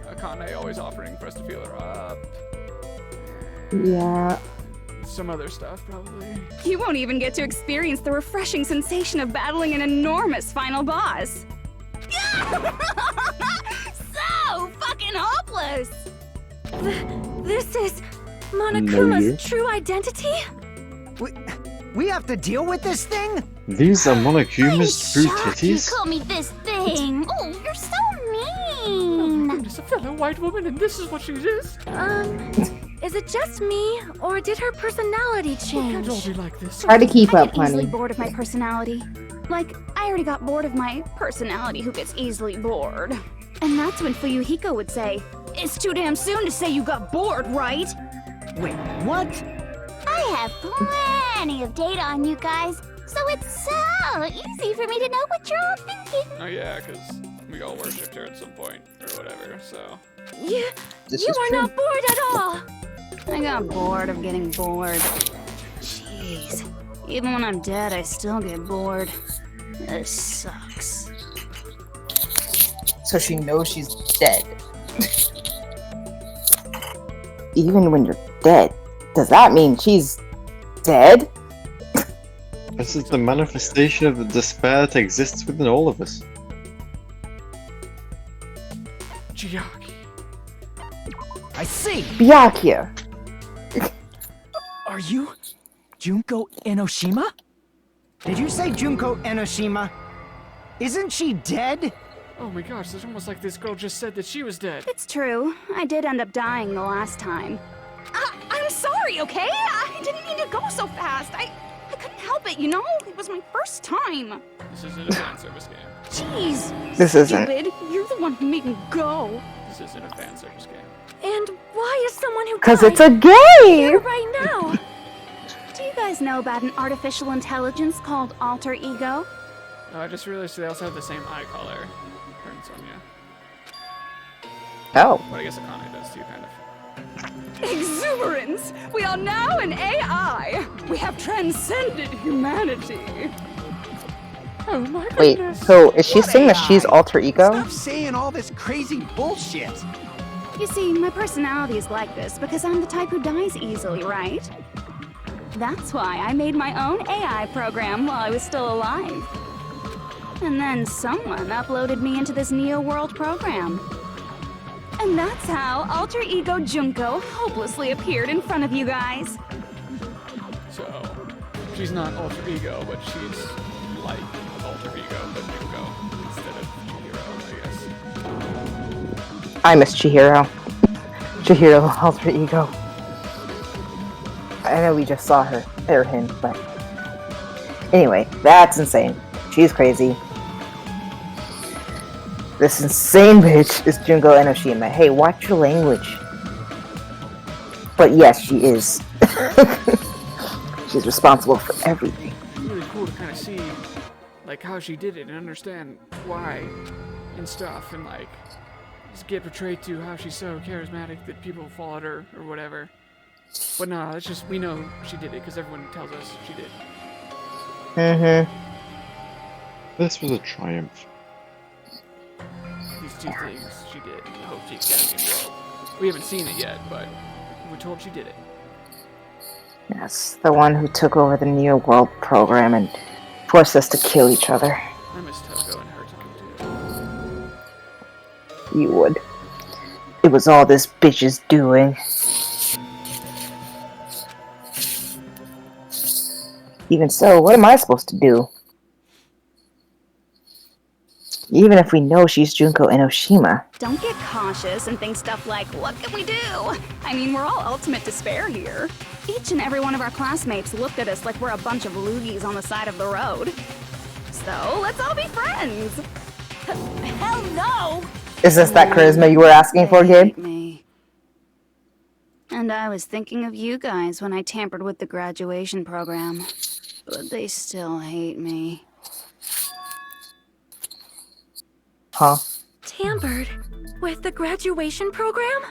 Akane always offering for us to feel her up. Yeah. Some other stuff, probably. You won't even get to experience the refreshing sensation of battling an enormous final boss. So fucking hopeless! This is No, Monokuma's you. true identity? We have to deal with this thing? These are Monokuma's true Shocked you titties? call me this thing. Oh, you're so Oh, mean. It's a fellow white woman, and this is what she is. Is it just me, or did her personality change? Can't all be like this. Try to keep I up, get easily honey. bored of my personality. Like, I already got bored of my personality who gets easily bored. And that's when Fuyuhiko would say, "It's too damn soon to say you got bored, right?" Wait, what? I have plenty of data on you guys, so it's so easy for me to know what you're all thinking. Oh yeah, because we all worshipped her at some point, or whatever, so. You This you is are true. not bored at all. I got bored of getting bored. Jeez. Even when I'm dead, I still get bored. This sucks. So she knows she's dead. Even when you're dead, does that mean she's dead? This is the manifestation of the despair that exists within all of us. Chiaki. I see. Byakuya. Are you Junko Enoshima? Did you say Junko Enoshima? Isn't she dead? Oh my gosh, it's almost like this girl just said that she was dead. It's true. I did end up dying the last time. I'm sorry, okay? I didn't mean to go so fast. I couldn't help it, you know? It was my first time. This isn't a fan service game. Jeez. This isn't. Stupid. You're the one who made me go. This isn't a fan service game. And why is someone who Because died it's a game! here right now? Do you guys know about an artificial intelligence called alter ego? I just realized they also have the same eye color. Her and Sonya. Oh. But I guess Akane does too, kind of. Exuberance! We are now an AI! We have transcended humanity! Oh my Wait, goodness. so is she What saying that AI? she's alter ego? Stop saying all this crazy bullshit. You see, my personality is like this because I'm the type who dies easily, right? That's why I made my own AI program while I was still alive. And then someone uploaded me into this Neo World program. And that's how Alter Ego Junko hopelessly appeared in front of you guys. So, she's not alter ego, but she's like alter ego, but Junko instead of Chihiro, I guess. I miss Chihiro. Chihiro, alter ego. I know we just saw her. Or him, but anyway, that's insane. She's crazy. This insane bitch is Junko Enoshima. Hey, watch your language. But yes, she is. She's responsible for everything. It's really cool to kind of see, like, how she did it and understand why and stuff, and like just get portrayed to how she's so charismatic that people fall at her or whatever. But no, it's just we know she did it because everyone tells us she did. This was a triumph. These two things she did in the Hope Peak Academy world. We haven't seen it yet, but we're told she did it. Yes, the one who took over the Neo World program and forced us to kill each other. I miss Togo and her to come to. You would. It was all this bitch's doing. Even so, what am I supposed to do? Even if we know she's Junko Enoshima. Don't get cautious and think stuff like, what can we do? I mean, we're all ultimate despair here. Each and every one of our classmates looked at us like we're a bunch of loogies on the side of the road. So, let's all be friends. Hell no! Is this that charisma you were asking for, Gabe? Me. And I was thinking of you guys when I tampered with the graduation program. But they still hate me. Huh? Tampered with the graduation program?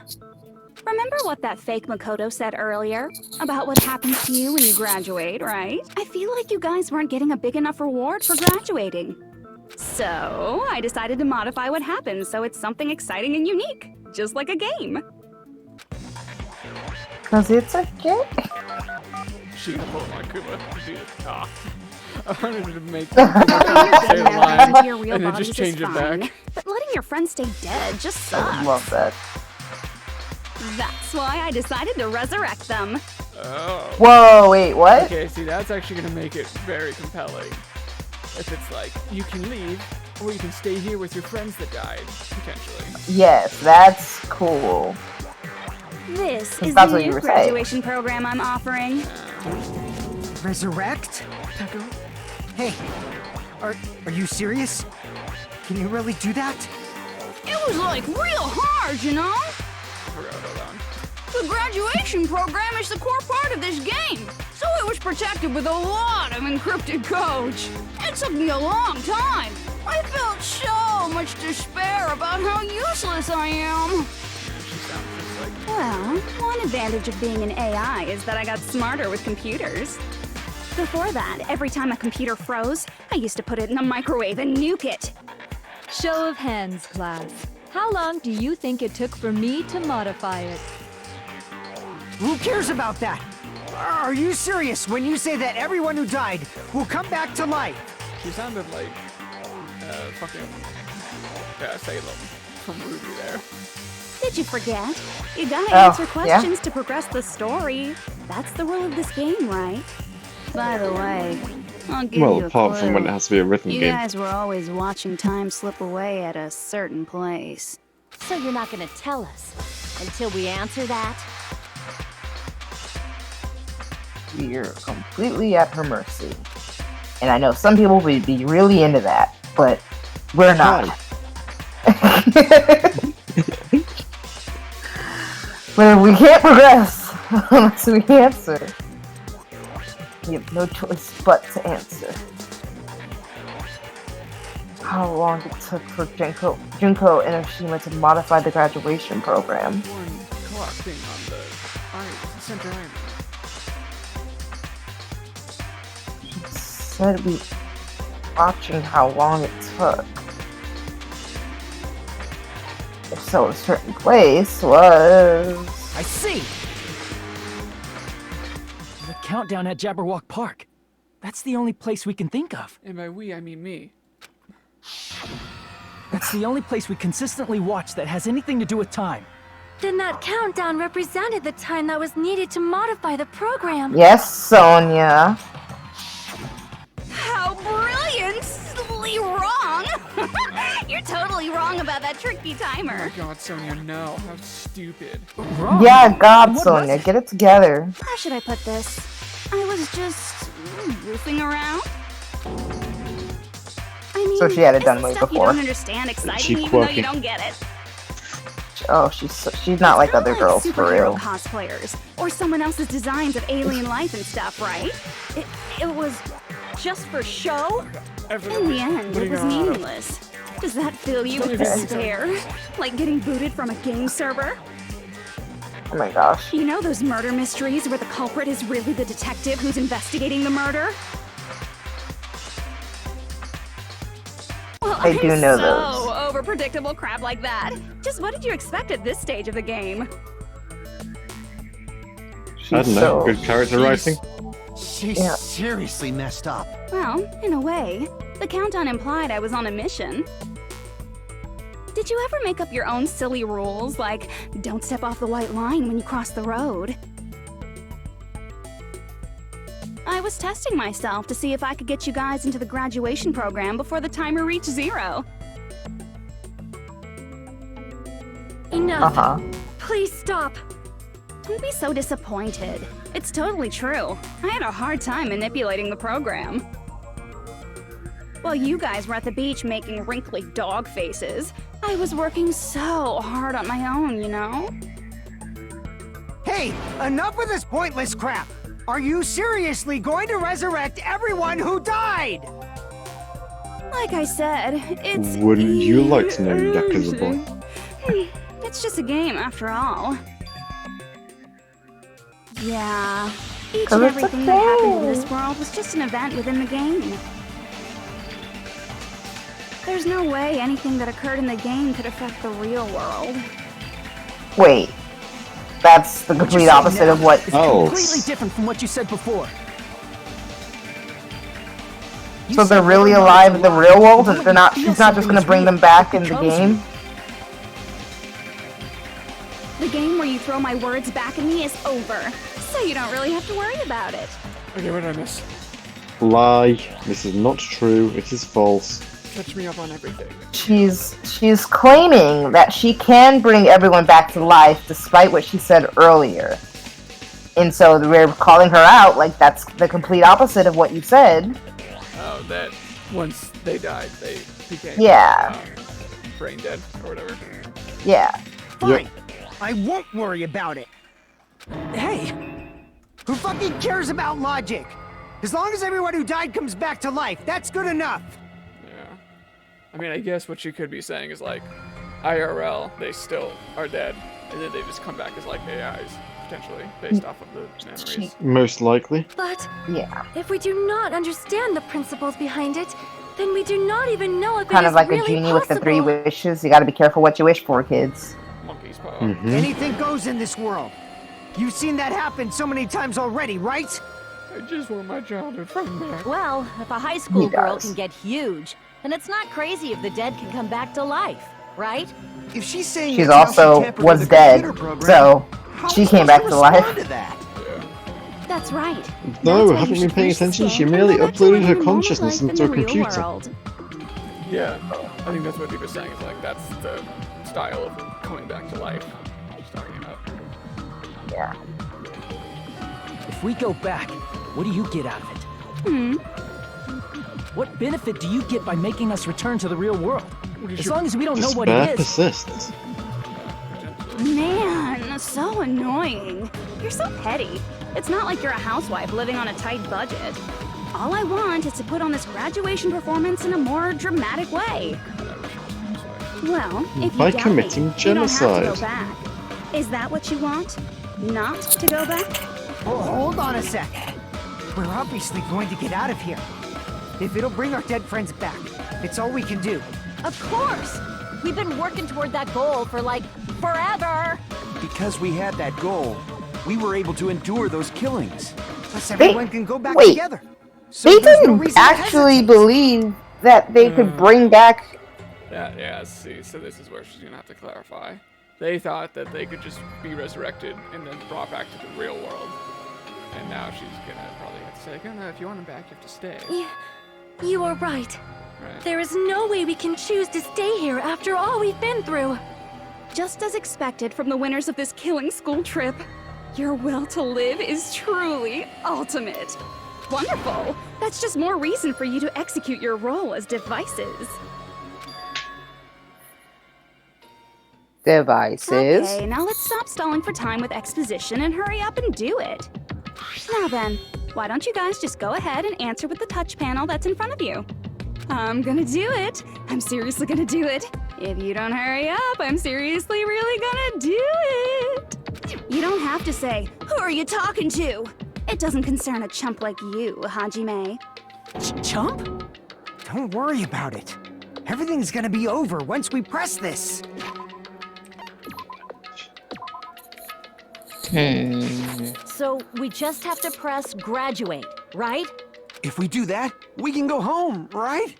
Remember what that fake Makoto said earlier? About what happens to you when you graduate, right? I feel like you guys weren't getting a big enough reward for graduating. So, I decided to modify what happens so it's something exciting and unique. Just like a game. Cause it's a game. She pulled my Kuma to do it. I wanted her to make say the line and then just change it back. But letting your friends stay dead just sucks. I would love that. That's why I decided to resurrect them. Oh. Whoa, wait, what? Okay, see, that's actually gonna make it very compelling. If it's like, you can leave, or you can stay here with your friends that died, potentially. Yes, that's cool. This is That's the what you new were saying. graduation program I'm offering. Resurrect? Taco? Hey, are you serious? Can you really do that? It was like real hard, you know? The graduation program is the core part of this game, so it was protected with a lot of encrypted codes. It took me a long time. I felt so much despair about how useless I am. Well, one advantage of being an AI is that I got smarter with computers. Before that, every time a computer froze, I used to put it in the microwave and nuke it. Show of hands, class. How long do you think it took for me to modify it? Who cares about that? Are you serious when you say that everyone who died will come back to life? She sounded like, fucking, Salem from Ruby there. Did you forget? You gotta Oh, answer yeah? questions to progress the story. That's the rule of this game, right? By the way, I'll give Well, you a apart clue. from when it has to be a rhythm You game. guys were always watching time slip away at a certain place. So you're not gonna tell us until we answer that? You're completely at her mercy. And I know some people would be really into that, but we're not. But we can't progress unless we answer. We have no choice but to answer. How long it took for Junko Enoshima to modify the graduation program. One clock thing on the center island. Said we watching how long it took. If so, a certain place was... I see! The countdown at Jabberwock Park. That's the only place we can think of. And by we, I mean me. That's the only place we consistently watch that has anything to do with time. Then that countdown represented the time that was needed to modify the program. Yes, Sonia. How brilliantly wrong! You're totally wrong about that tricky timer. Oh my god, Sonia, no. How stupid. Yeah, God, Sonia, get it together. How should I put this? I was just goofing around. I mean, So she had it done isn't way stuff you before. don't understand exciting She even though quirky. you don't get it. Oh, she's not like other girls for Superhero real. cosplayers or someone else's designs of alien life and stuff, right? It was just for show. In the end, it was meaningless. Does that fill you with despair? Like getting booted from a game server? Oh my gosh. You know those murder mysteries where the culprit is really the detective who's investigating the murder? Well, I do know so those. over predictable crap like that. Just what did you expect at this stage of the game? I don't know, good character writing. She's seriously messed up. Well, in a way, the countdown implied I was on a mission. Did you ever make up your own silly rules, like don't step off the white line when you cross the road? I was testing myself to see if I could get you guys into the graduation program before the timer reached 0. Enough. Please stop. Don't be so disappointed. It's totally true. I had a hard time manipulating the program. While you guys were at the beach making wrinkly dog faces, I was working so hard on my own, you know? Hey, enough with this pointless crap! Are you seriously going to resurrect everyone who died? Like I said, it's Wouldn't you like to know, Yakuza boy? It's just a game after all. Yeah, each and everything that happened in this world was just an event within the game. There's no way anything that occurred in the game could affect the real world. Wait. That's the complete opposite of what... Completely different from what you said before. So they're really alive in the real world, and they're not. She's not just gonna bring them back in the game. The game where you throw my words back at me is over, so you don't really have to worry about it. Okay, what did I miss? Lie. This is not true. It is false. Catch me up on everything. She's claiming that she can bring everyone back to life, despite what she said earlier. And so we're calling her out like that's the complete opposite of what you said. Oh, that once they died, they became brain dead or whatever. Yeah. Fine. I won't worry about it. Hey, who fucking cares about logic? As long as everyone who died comes back to life, that's good enough. Yeah. I mean, I guess what you could be saying is like, IRL, they still are dead, and then they just come back as like AIs, potentially, based off of the memories. Most likely. But yeah, if we do not understand the principles behind it, then we do not even know if kind it of is like really a genie possible. with the 3 wishes. You gotta be careful what you wish for, kids. Monkey's paw. Anything goes in this world. You've seen that happen so many times already, right? I just want my childhood friend back. Well, if a high school He girl does. can get huge, then it's not crazy if the dead can come back to life, right? If she's saying She's that's how she also tampered was with the dead, computer program, so how she was came supposed back to to life. respond to that? That's right. No, haven't been paying attention. She merely uploaded her consciousness into a computer. Yeah, I think that's what he was saying. Is like that's the style of coming back to life. She's talking about. Yeah. If we go back, what do you get out of it? What benefit do you get by making us return to the real world? As long as we don't know what Despair it is. persists. Man, so annoying. You're so petty. It's not like you're a housewife living on a tight budget. All I want is to put on this graduation performance in a more dramatic way. Well, if you By doubt committing me, you don't have to genocide. go back. Is that what you want? Not to go back? Oh, hold on a sec. We're obviously going to get out of here. If it'll bring our dead friends back, it's all we can do. Of course! We've been working toward that goal for like forever! Because we had that goal, we were able to endure those killings. Plus everyone can go back wait. together. So They there's no didn't reason to actually hesitate. believe that they could bring back. Yeah, see, so this is where she's gonna have to clarify. They thought that they could just be resurrected and then brought back to the real world. And now she's gonna probably have to say, like, oh, no, if you want them back, you have to stay. You are right. Right. There is no way we can choose to stay here after all we've been through. Just as expected from the winners of this killing school trip. Your will to live is truly ultimate. Wonderful. That's just more reason for you to execute your role as devices. Devices. Okay, now let's stop stalling for time with exposition and hurry up and do it. Now then, why don't you guys just go ahead and answer with the touch panel that's in front of you? I'm gonna do it. I'm seriously gonna do it. If you don't hurry up, I'm seriously really gonna do it. You don't have to say, "Who are you talking to?" It doesn't concern a chump like you, Hajime. Chump? Don't worry about it. Everything's gonna be over once we press this. So we just have to press graduate, right? If we do that, we can go home, right?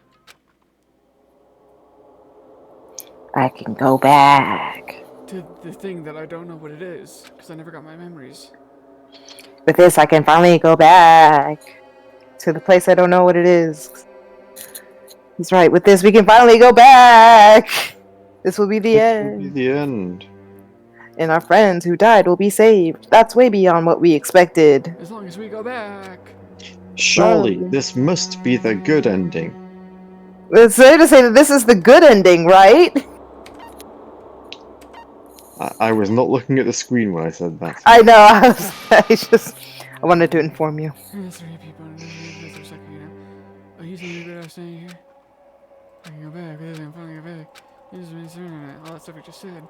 I can go back. To the thing that I don't know what it is, because I never got my memories. With this, I can finally go back to the place I don't know what it is. He's right. With this, we can finally go back. This will be the end. Will be the end. And our friends who died will be saved. That's way beyond what we expected. As long as we go back. Surely, this must be the good ending. It's fair to say that this is the good ending, right? I was not looking at the screen when I said that. I know. I wanted to inform you. There's 3 people in this for a second, you know. Oh, you see what I was saying here? I can go back. I can finally go back. This is what I'm all that stuff you just said.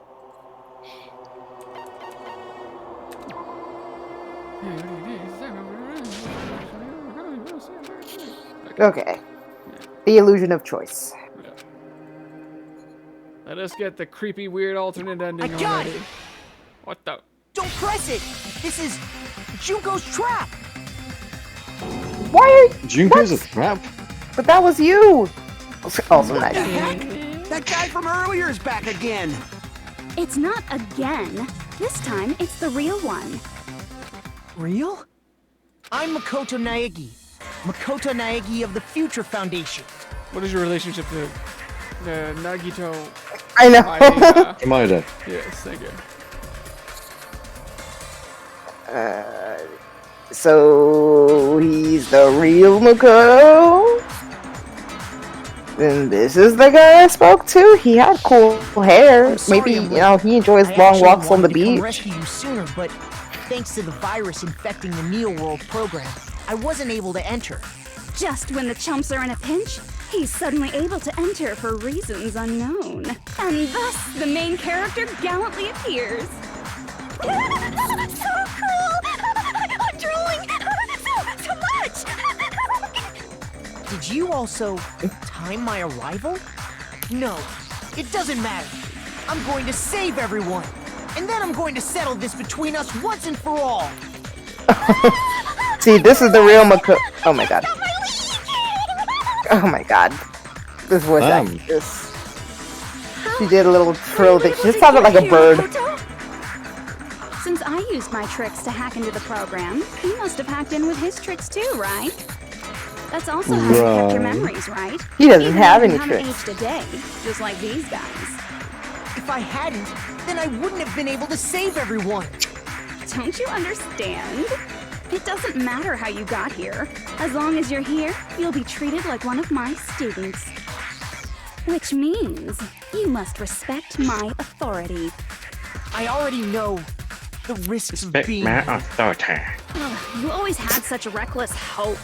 Okay. The illusion of choice. Yeah. Let us get the creepy, weird alternate ending I got already. it. What the? Don't press it. This is Junko's trap. Why are Junko's a trap? But that was you. Also What nice. the heck? That guy from earlier is back again. It's not again. This time, it's the real one. Real? I'm Makoto Naegi. Makoto Naegi of the Future Foundation. What is your relationship to the Nagito? I know. Kamada. Yes, thank you. So he's the real Makoto? And this is the guy I spoke to? He had cool hair. Maybe, you know, he enjoys I long actually walks on the wanted to come beach. rescue you sooner, but thanks to the virus infecting the Neo World program, I wasn't able to enter. Just when the chumps are in a pinch, he's suddenly able to enter for reasons unknown. And thus, the main character gallantly appears. So cool! I'm drooling! So much! Did you also time my arrival? No, it doesn't matter. I'm going to save everyone. And then I'm going to settle this between us once and for all. See, this is the real Makoto. Oh my god. Oh my god. This voice actress. She did a little trill thing. She just sounded like a bird. Since I used my tricks to hack into the program, he must have hacked in with his tricks too, right? That's also how you kept your memories, right? He doesn't Even have though any you haven't tricks. aged a day, just like these guys. If I hadn't, then I wouldn't have been able to save everyone. Don't you understand? It doesn't matter how you got here. As long as you're here, you'll be treated like one of my students. Which means you must respect my authority. I already know the risks of Respect being my here. authority. Ugh, you always had such a reckless hope.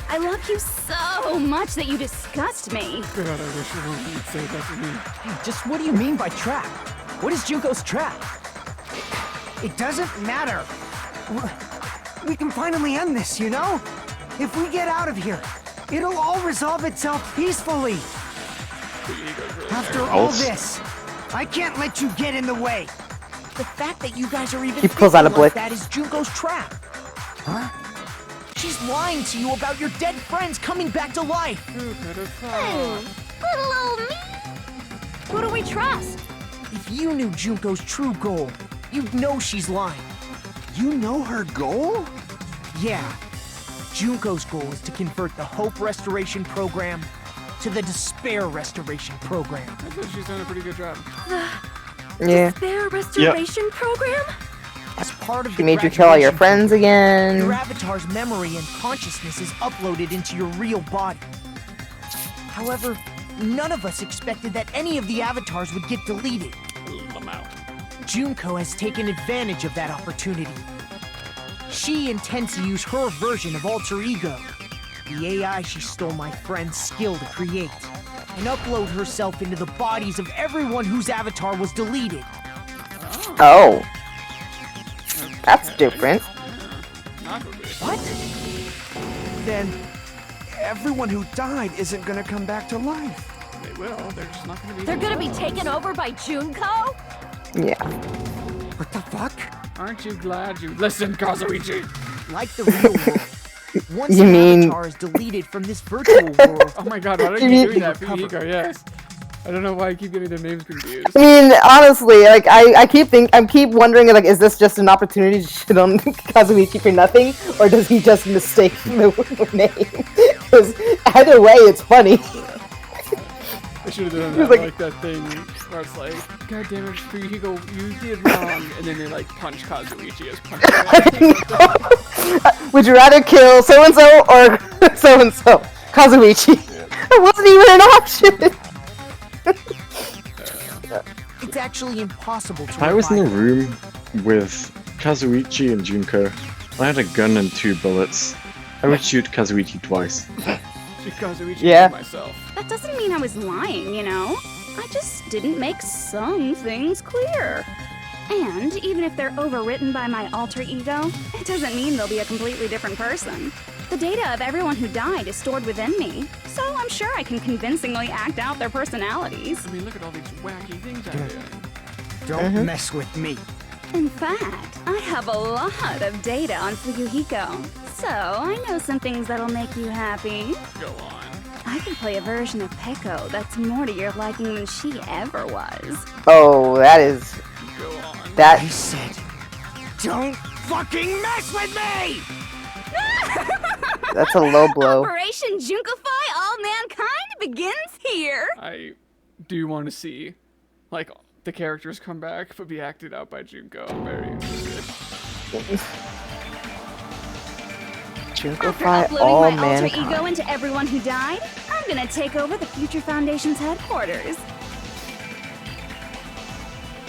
I love you so much that you disgust me. God, I wish everyone would say that to me. Hey, just what do you mean by trap? What is Junko's trap? It doesn't matter. We can finally end this, you know? If we get out of here, it'll all resolve itself peacefully. After all this, I can't let you get in the way. The fact that you guys are even He pulls out a thinking like blick. that is Junko's trap. Huh? She's lying to you about your dead friends coming back to life. Little old me. Who do we trust? If you knew Junko's true goal, you'd know she's lying. You know her goal? Yeah. Junko's goal is to convert the Hope Restoration Program to the Despair Restoration Program. I think she's done a pretty good job. Yeah. Despair Restoration Program? As part of She the made you kill all your graduation friends again. Your avatar's memory and consciousness is uploaded into your real body. However, none of us expected that any of the avatars would get deleted. Junko has taken advantage of that opportunity. She intends to use her version of Alter Ego, the AI she stole my friend's skill to create, and upload herself into the bodies of everyone whose avatar was deleted. Oh. That's different. What? Then everyone who died isn't gonna come back to life. They will. They're just not gonna be. They're gonna be taken over by Junko? Yeah. What the fuck? Aren't you glad you listened, Kazuichi? Like the real world. Once You an mean- avatar is deleted from this virtual world. Oh my god, why are You you mean- doing that? Fuyuhiko, yes. I don't know why I keep getting their names confused. I mean, honestly, like I keep wondering, like, is this just an opportunity to shit on Kazuichi for nothing, or does he just mistake the name? Because either way, it's funny. I should have done He was that, like- like that thing where it's like, God damn it, Fuyuhiko, you did wrong, and then they like punch Kazuichi as punch. Would you rather kill so and so or so and so? Kazuichi. It wasn't even an option. It's actually impossible to If I was in a revive room with Kazuichi and Junko, I had a gun and 2 bullets, I would shoot Kazuichi twice. Shoot Kazuichi Yeah. myself. That doesn't mean I was lying, you know? I just didn't make some things clear. And even if they're overwritten by my alter ego, it doesn't mean they'll be a completely different person. The data of everyone who died is stored within me, so I'm sure I can convincingly act out their personalities. I mean, look at all these wacky things I'm doing. Don't mess with me. In fact, I have a lot of data on Fuyuhiko, so I know some things that'll make you happy. Go on. I can play a version of Peko that's more to your liking than she ever was. Oh, that is Go on. that. I said, don't fucking mess with me! That's a low blow. Operation Junkify All Mankind begins here! I do want to see, like, the characters come back, but be acted out by Junko. I'm very interested. After Junkify uploading all my alter mankind. ego into everyone who died, I'm gonna take over the Future Foundation's headquarters.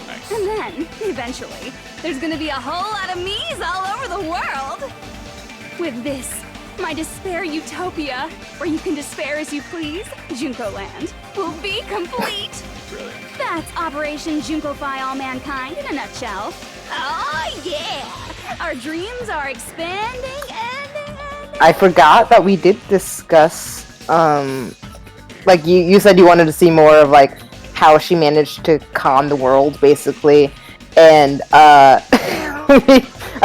Nice. And then, eventually, there's gonna be a whole lot of me's all over the world! With this, my despair utopia, where you can despair as you please, Junko Land, will be complete! Brilliant. That's Operation Junkify All Mankind in a nutshell. Oh yeah! Our dreams are expanding and I forgot that we did discuss, like you said you wanted to see more of like how she managed to con the world, basically, and I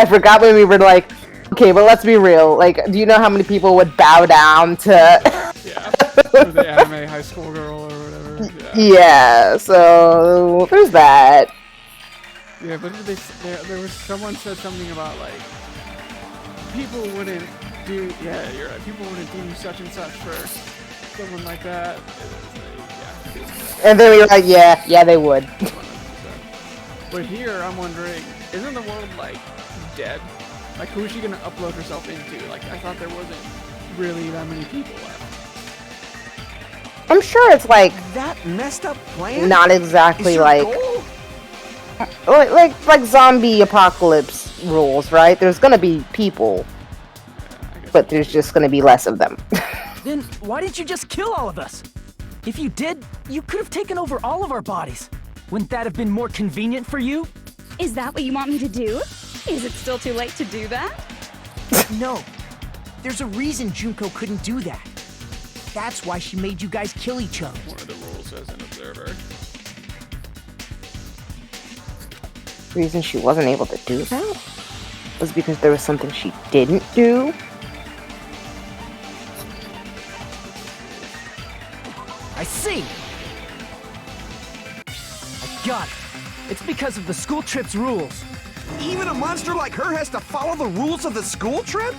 forgot when we were like, okay, but let's be real. Like, do you know how many people would bow down to? Yeah. For the anime high school girl or whatever. Yeah. Yeah. So there's that. Yeah, but there was someone said something about like people wouldn't do. Yeah, you're right. People wouldn't do such and such for someone like that. It was like, yeah. And then we were like, yeah, they would. 100%. But here, I'm wondering, isn't the world like dead? Like, who is she gonna upload herself into? Like, I thought there wasn't really that many people left. I'm sure it's like That messed up plan? not exactly Is your like. goal? Like zombie apocalypse rules, right? There's gonna be people, but there's just gonna be less of them. Then why didn't you just kill all of us? If you did, you could have taken over all of our bodies. Wouldn't that have been more convenient for you? is that what you want me to do? Is it still too late to do that? No. There's a reason Junko couldn't do that. That's why she made you guys kill each other. One of the rules as an observer. The reason she wasn't able to do that was because there was something she didn't do. I see! I got it. It's because of the school trip's rules. Even a monster like her has to follow the rules of the school trip?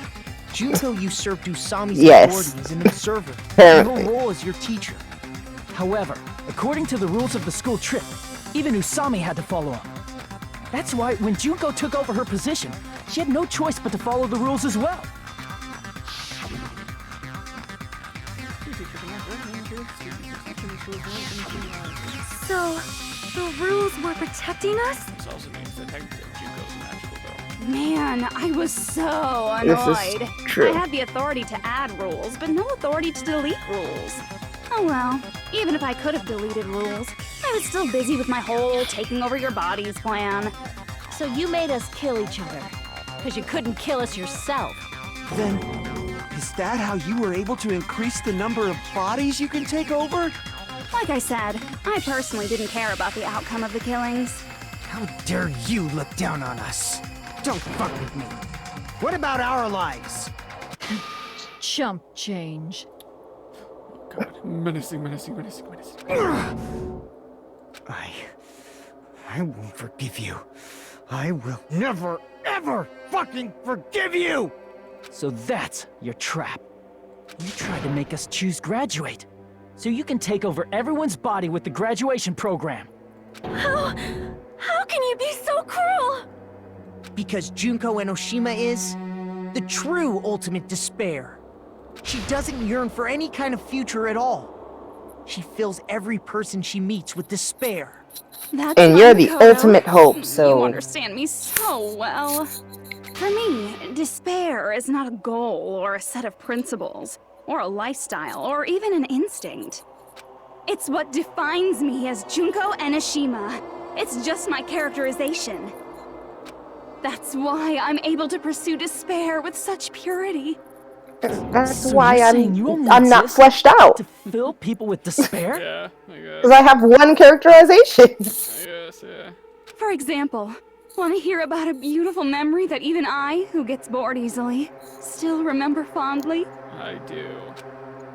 Junko usurped Usami's Yes. authority as an observer. Apparently. Your role as your teacher. However, according to the rules of the school trip, even Usami had to follow up. That's why when Junko took over her position, she had no choice but to follow the rules as well. So, the rules were protecting us? This also means that technically Junko's a magical girl. Man, I was so This annoyed. is true. I had the authority to add rules, but no authority to delete rules. Oh well, even if I could have deleted rules, I was still busy with my whole taking over your bodies plan. So you made us kill each other. Because you couldn't kill us yourself. Then, is that how you were able to increase the number of bodies you can take over? Like I said, I personally didn't care about the outcome of the killings. How dare you look down on us? Don't fuck with me. What about our lives? Chump change. God, menacing. I won't forgive you. I will never, ever fucking forgive you! So that's your trap. You tried to make us choose graduate, so you can take over everyone's body with the graduation program. How can you be so cruel? Because Junko Enoshima is the true ultimate despair. She doesn't yearn for any kind of future at all. She fills every person she meets with despair. That's And you're the Kodo. ultimate hope, You so understand me so well. For me, despair is not a goal or a set of principles, or a lifestyle, or even an instinct. It's what defines me as Junko Enoshima. It's just my characterization. That's why I'm able to pursue despair with such purity. that's So why you're saying you only I'm not exist fleshed out. to fill people with despair? Yeah, I guess. Because I have one characterization. I guess, yeah. For example, want to hear about a beautiful memory that even I, who gets bored easily, still remember fondly? I do.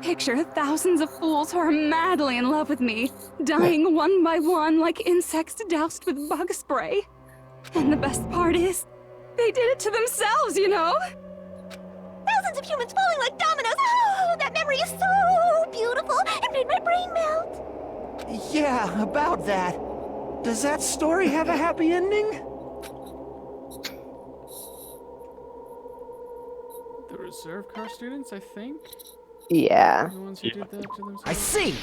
Picture thousands of fools who are madly in love with me, dying one by one like insects doused with bug spray. And the best part is, they did it to themselves, you know? Thousands of humans falling like dominoes. Oh, that memory is so beautiful. It made my brain melt. Yeah, about that. Does that story have a happy ending? The reserve car students, I think? Yeah. The ones who did that to themselves? I see.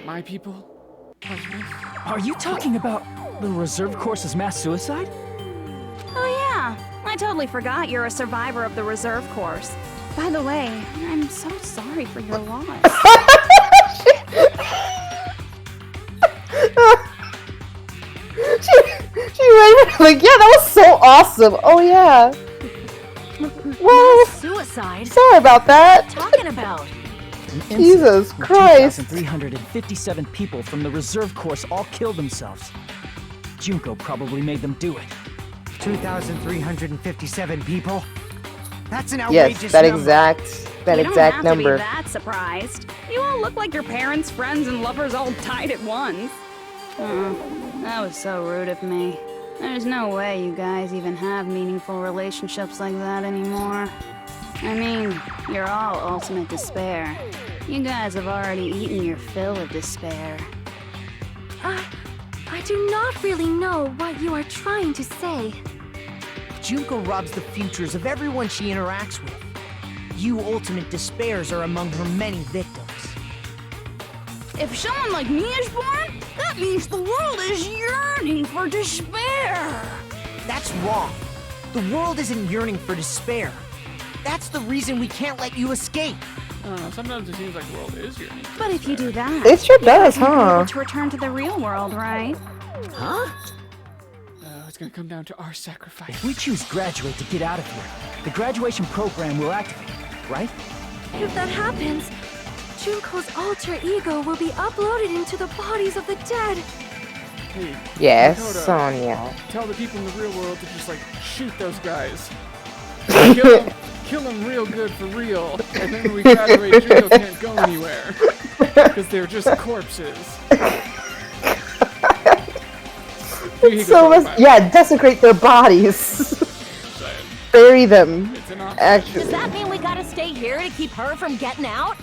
My people? Are you talking about the reserve course's mass suicide? Oh yeah, I totally forgot you're a survivor of the reserve course. By the way, I'm so sorry for your loss. she went like, yeah, that was so awesome. Oh yeah. Well, Suicide? sorry about that. Talking about? An Jesus incident where Christ. 2,357 people from the reserve course all killed themselves. Junko probably made them do it. 2,357 people? That's an outrageous Yes, that number. exact You don't have number. to be that surprised. You all look like your parents, friends, and lovers all died at once. That was so rude of me. There's no way you guys even have meaningful relationships like that anymore. I mean, you're all ultimate despair. You guys have already eaten your fill of despair. I do not really know what you are trying to say. Junko robs the futures of everyone she interacts with. You ultimate despairs are among her many victims. If someone like me is born, that means the world is yearning for despair. That's wrong. The world isn't yearning for despair. That's the reason we can't let you escape. I don't know, sometimes it seems like the world is yearning. But if you do that, It sure does, you're huh? able to return to the real world, right? Huh? It's gonna come down to our sacrifice. If we choose graduate to get out of here, the graduation program will activate, right? If that happens, Junko's alter ego will be uploaded into the bodies of the dead. Hey, Yes, Dakota, Sonia. Tell the people in the real world to just like shoot those guys. Kill them real good for real, and then when we graduate, Junko can't go anywhere because they're just corpses. So yeah, desecrate their bodies. Bury them. Actually. Does that mean we gotta stay here to keep her from getting out?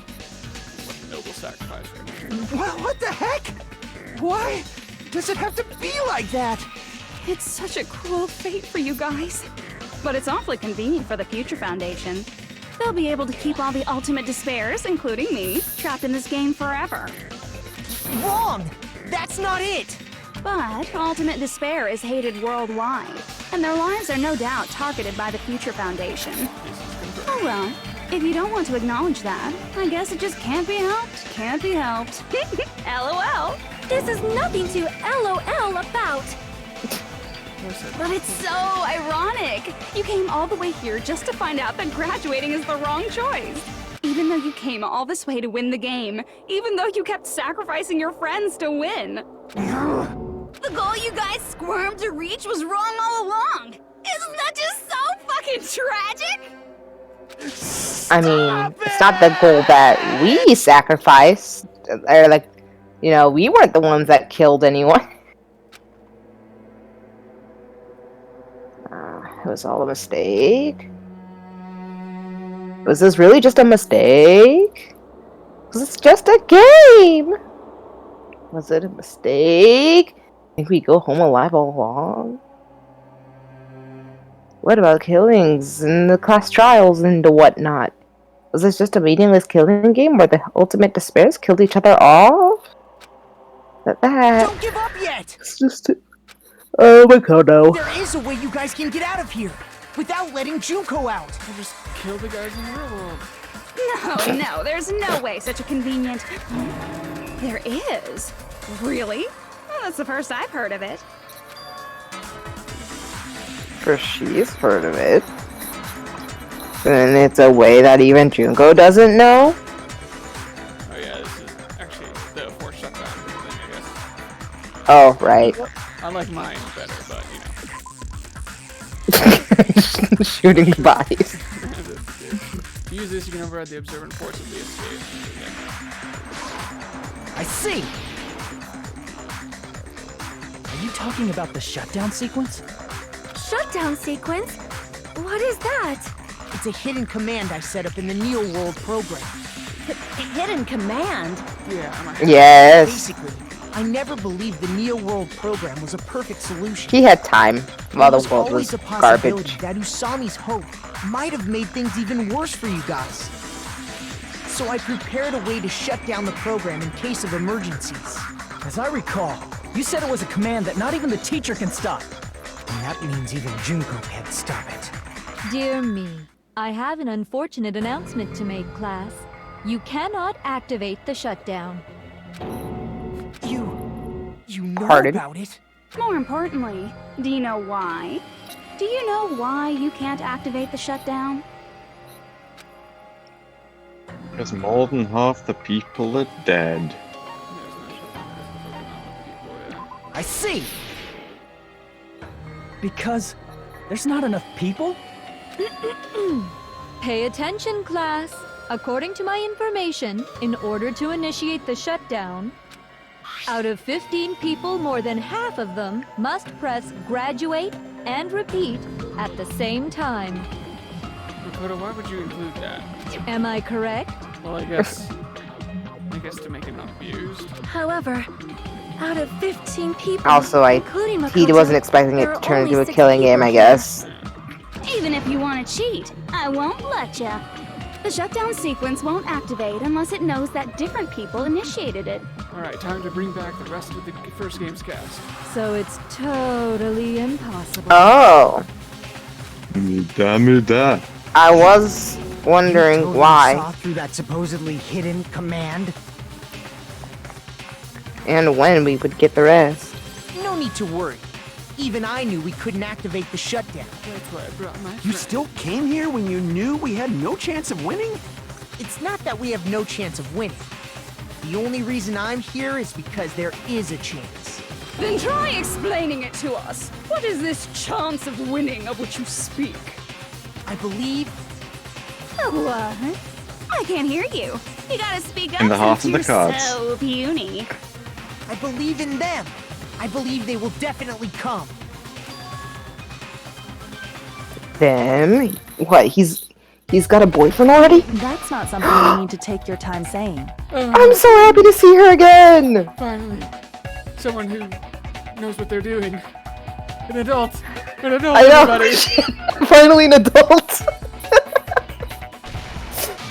Noble sacrifice for me. What the heck? Why does it have to be like that? It's such a cruel fate for you guys. But it's awfully convenient for the Future Foundation. They'll be able to keep all the ultimate despairs, including me, trapped in this game forever. Wrong! That's not it! But ultimate despair is hated worldwide, and their lives are no doubt targeted by the Future Foundation. Oh well, if you don't want to acknowledge that, I guess it just can't be helped. Can't be helped. LOL. This is nothing to LOL about. But it's so ironic. You came all the way here just to find out that graduating is the wrong choice. Even though you came all this way to win the game, even though you kept sacrificing your friends to win. The goal you guys squirmed to reach was wrong all along. Isn't that just so fucking tragic? I mean, it's not the goal that we sacrificed. Or like, you know, we weren't the ones that killed anyone. It was all a mistake. Was this really just a mistake? Was this just a game? Was it a mistake? Think we go home alive all along? What about killings and the class trials and the whatnot? Was this just a meaningless killing game where the ultimate despairs killed each other off? Don't give up yet! It's just... Oh my god, no. There is a way you guys can get out of here without letting Junko out. We'll just kill the guys in the real world. No, there's no way such a convenient... There is? Really? Well, that's the first I've heard of it. For she's heard of it. And it's a way that even Junko doesn't know? Oh yeah, this is actually the forced shutdown thing, I guess. Oh, right. I like mine better, but you know. Shooting bodies. To use this, you can override the observant force of the escape. I see! Are you talking about the shutdown sequence? Shutdown sequence? What is that? It's a hidden command I set up in the Neo World program. Hidden command? Yeah, Yes. Basically, I never believed the Neo World program was a perfect solution. He had time while There the world was always a possibility garbage. that Usami's hope might have made things even worse for you guys. So I prepared a way to shut down the program in case of emergencies. As I recall, you said it was a command that not even the teacher can stop. And that means even Junko can't stop it. Dear me, I have an unfortunate announcement to make, class. You cannot activate the shutdown. You know Pardon? about it? More importantly, do you know why? Do you know why you can't activate the shutdown? Because more than half the people are dead. I see! Because there's not enough people? Pay attention, class. According to my information, in order to initiate the shutdown, out of 15 people, more than half of them must press graduate and repeat at the same time. Dakota, why would you include that? Am I correct? Well, I guess to make it not abused. However, out of 15 people, Also, including he Makoto, wasn't expecting it there to are turn only into a 6 killing game, people I here. guess. Even if you want to cheat, I won't let ya. The shutdown sequence won't activate unless it knows that different people initiated it. Alright, time to bring back the rest of the first game's cast. So it's totally impossible. Oh. Damn it, that. I was wondering You totally why. saw through that supposedly hidden command? And when we would get the rest. No need to worry. Even I knew we couldn't activate the shutdown. That's why I brought my You friend. still came here when you knew we had no chance of winning? It's not that we have no chance of winning. The only reason I'm here is because there is a chance. Then try explaining it to us. What is this chance of winning of which you speak? I believe... What? I can't hear you. You gotta speak up In the heart since of the you're cards. so puny. I believe in them. I believe they will definitely come. Them? What, he's got a boyfriend already? That's not something you need to take your time saying. I'm so happy to see her again! Finally. Someone who knows what they're doing. An adult! An adult, I know. everybody! Finally an adult.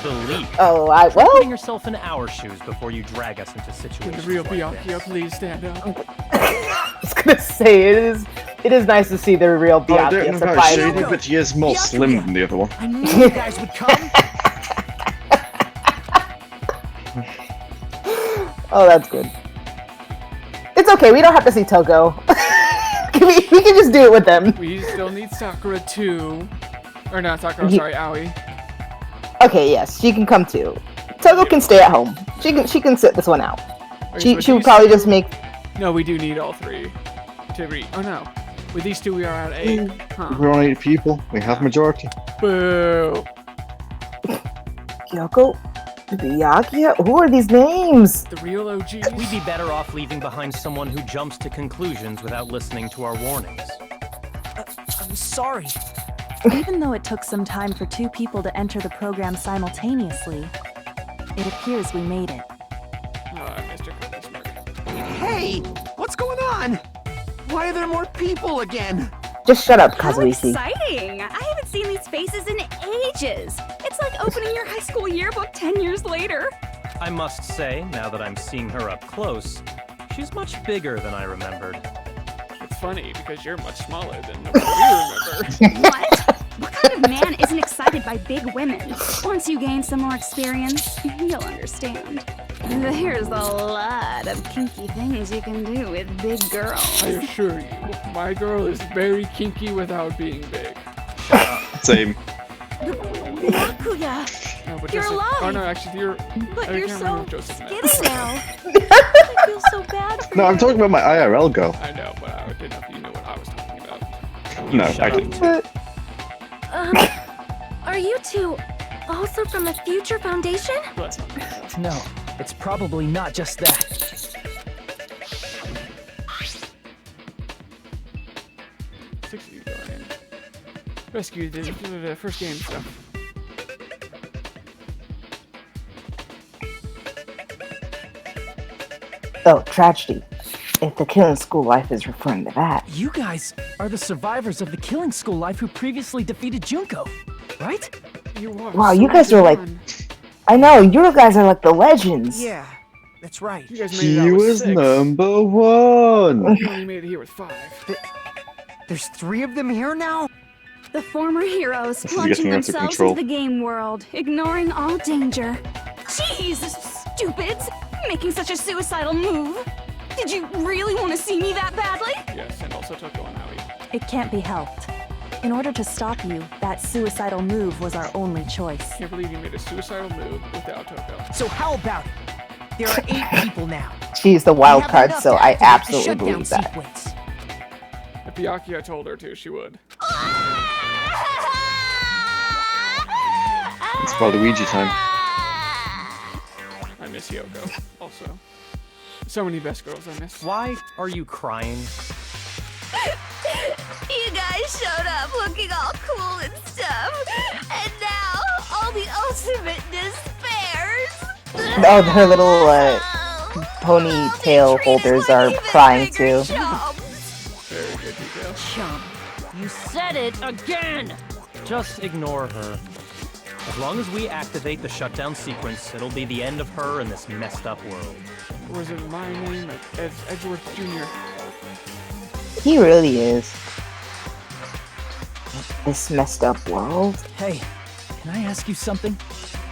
Delete. Oh, Try well. putting yourself in our shoes before you drag us into situations Can the real like Byakuya this. please stand up? I was gonna say it is nice to see the real Oh, I don't Byakuya know about surprise. Shady, but he is more slim than the other one. I knew you guys would come. Oh, that's good. It's okay. We don't have to see Toko. we can just do it with them. We still need Sakura too. Or not Sakura, Ye- sorry, Aoi. Okay, yes, she can come too. Toko can stay at home. She can sit this one out. Okay, so She would these probably two- just make. No, we do need all three to read. Oh no. With these two, we are at 8. Huh. We're on 8 people. We have majority. Boo. Kyoko, Byakuya. Who are these names? The real OGs. We'd be better off leaving behind someone who jumps to conclusions without listening to our warnings. I'm sorry. Even though it took some time for 2 people to enter the program simultaneously, it appears we made it. Mr. Cookie Smirk. Hey, what's going on? Why are there more people again? Just shut up, How Kazuichi. exciting! I haven't seen these faces in ages. It's like opening your high school yearbook 10 years later. I must say, now that I'm seeing her up close, she's much bigger than I remembered. It's funny because you're much smaller than what we remember. What? What kind of man isn't excited by big women? Once you gain some more experience, you'll understand. There's a lot of kinky things you can do with big girls. I assure you, my girl is very kinky without being big. Same. Byakuya! No, but You're Joseph, alive! Oh no, actually, you're. But I you're can't so remember Joseph now. skinny now. I feel so bad for No, you. I'm talking about my IRL girl. I know, but I didn't know if you knew what I was talking about. No, I didn't. Are you two also from the Future Foundation? No, it's probably not just that. 60 going in. Rescue the first game stuff. Oh, tragedy. If the killing school life is referring to that. You guys are the survivors of the killing school life who previously defeated Junko, right? You are. Wow, you guys are like. I know, you guys are like the legends. Yeah, that's right. You guys made it out He with was 6. number 1. You only made it here with 5. There's 3 of them here now? The former heroes This is plunging getting out of themselves control. into the game world, ignoring all danger. Jeez, stupids! Making such a suicidal move. Did you really want to see me that badly? Yes, and also Toko and Aoi. It can't be helped. In order to stop you, that suicidal move was our only choice. Can't believe you made a suicidal move without Toko. So how about it? There are 8 people now. She's the We wild have card, enough so to I activate the absolutely shutdown believe that. sequence. If Byakuya told her to, she would. It's Waluigi time. I miss Yoko, also. So many best girls I miss. Why are you crying? You guys showed up looking all cool and stuff, and now all the ultimate despairs. Oh, her little ponytail holders are crying too. Very good detail. Chump, you said it again. Just ignore her. As long as we activate the shutdown sequence, it'll be the end of her in this messed up world. Or is it my name? It's Edgeworth Jr. He really is. This messed up world. Hey, can I ask you something?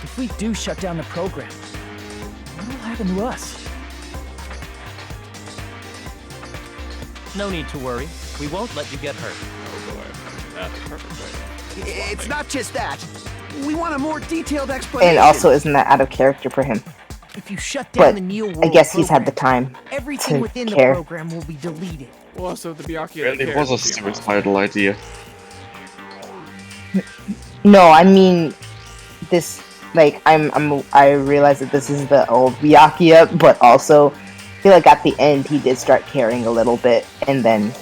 If we do shut down the program, what will happen to us? No need to worry. We won't let you get hurt. Oh boy, that's a perfect way. It's not just that. We want a more detailed explanation. And also, isn't that out of character for him? If you shut down But the Neo World I guess he's had the program, time everything to within the care. program will be deleted. Well, also the Byakuya. Really that was a cares will be involved. suicidal idea. No, I mean this. Like I realize that this is the old Byakuya, but also I feel like at the end he did start caring a little bit, and then Yeah,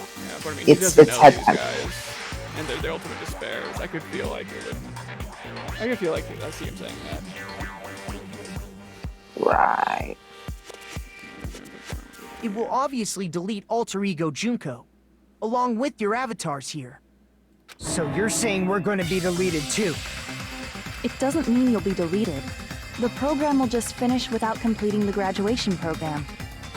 but I mean, he it's doesn't know had these time. guys, and they're the ultimate despairs. I could feel like it would. I could feel like I see him saying that. Right. It will obviously delete Alter Ego Junko. along with your avatars here. So you're saying we're going to be deleted too? It doesn't mean you'll be deleted. The program will just finish without completing the graduation program.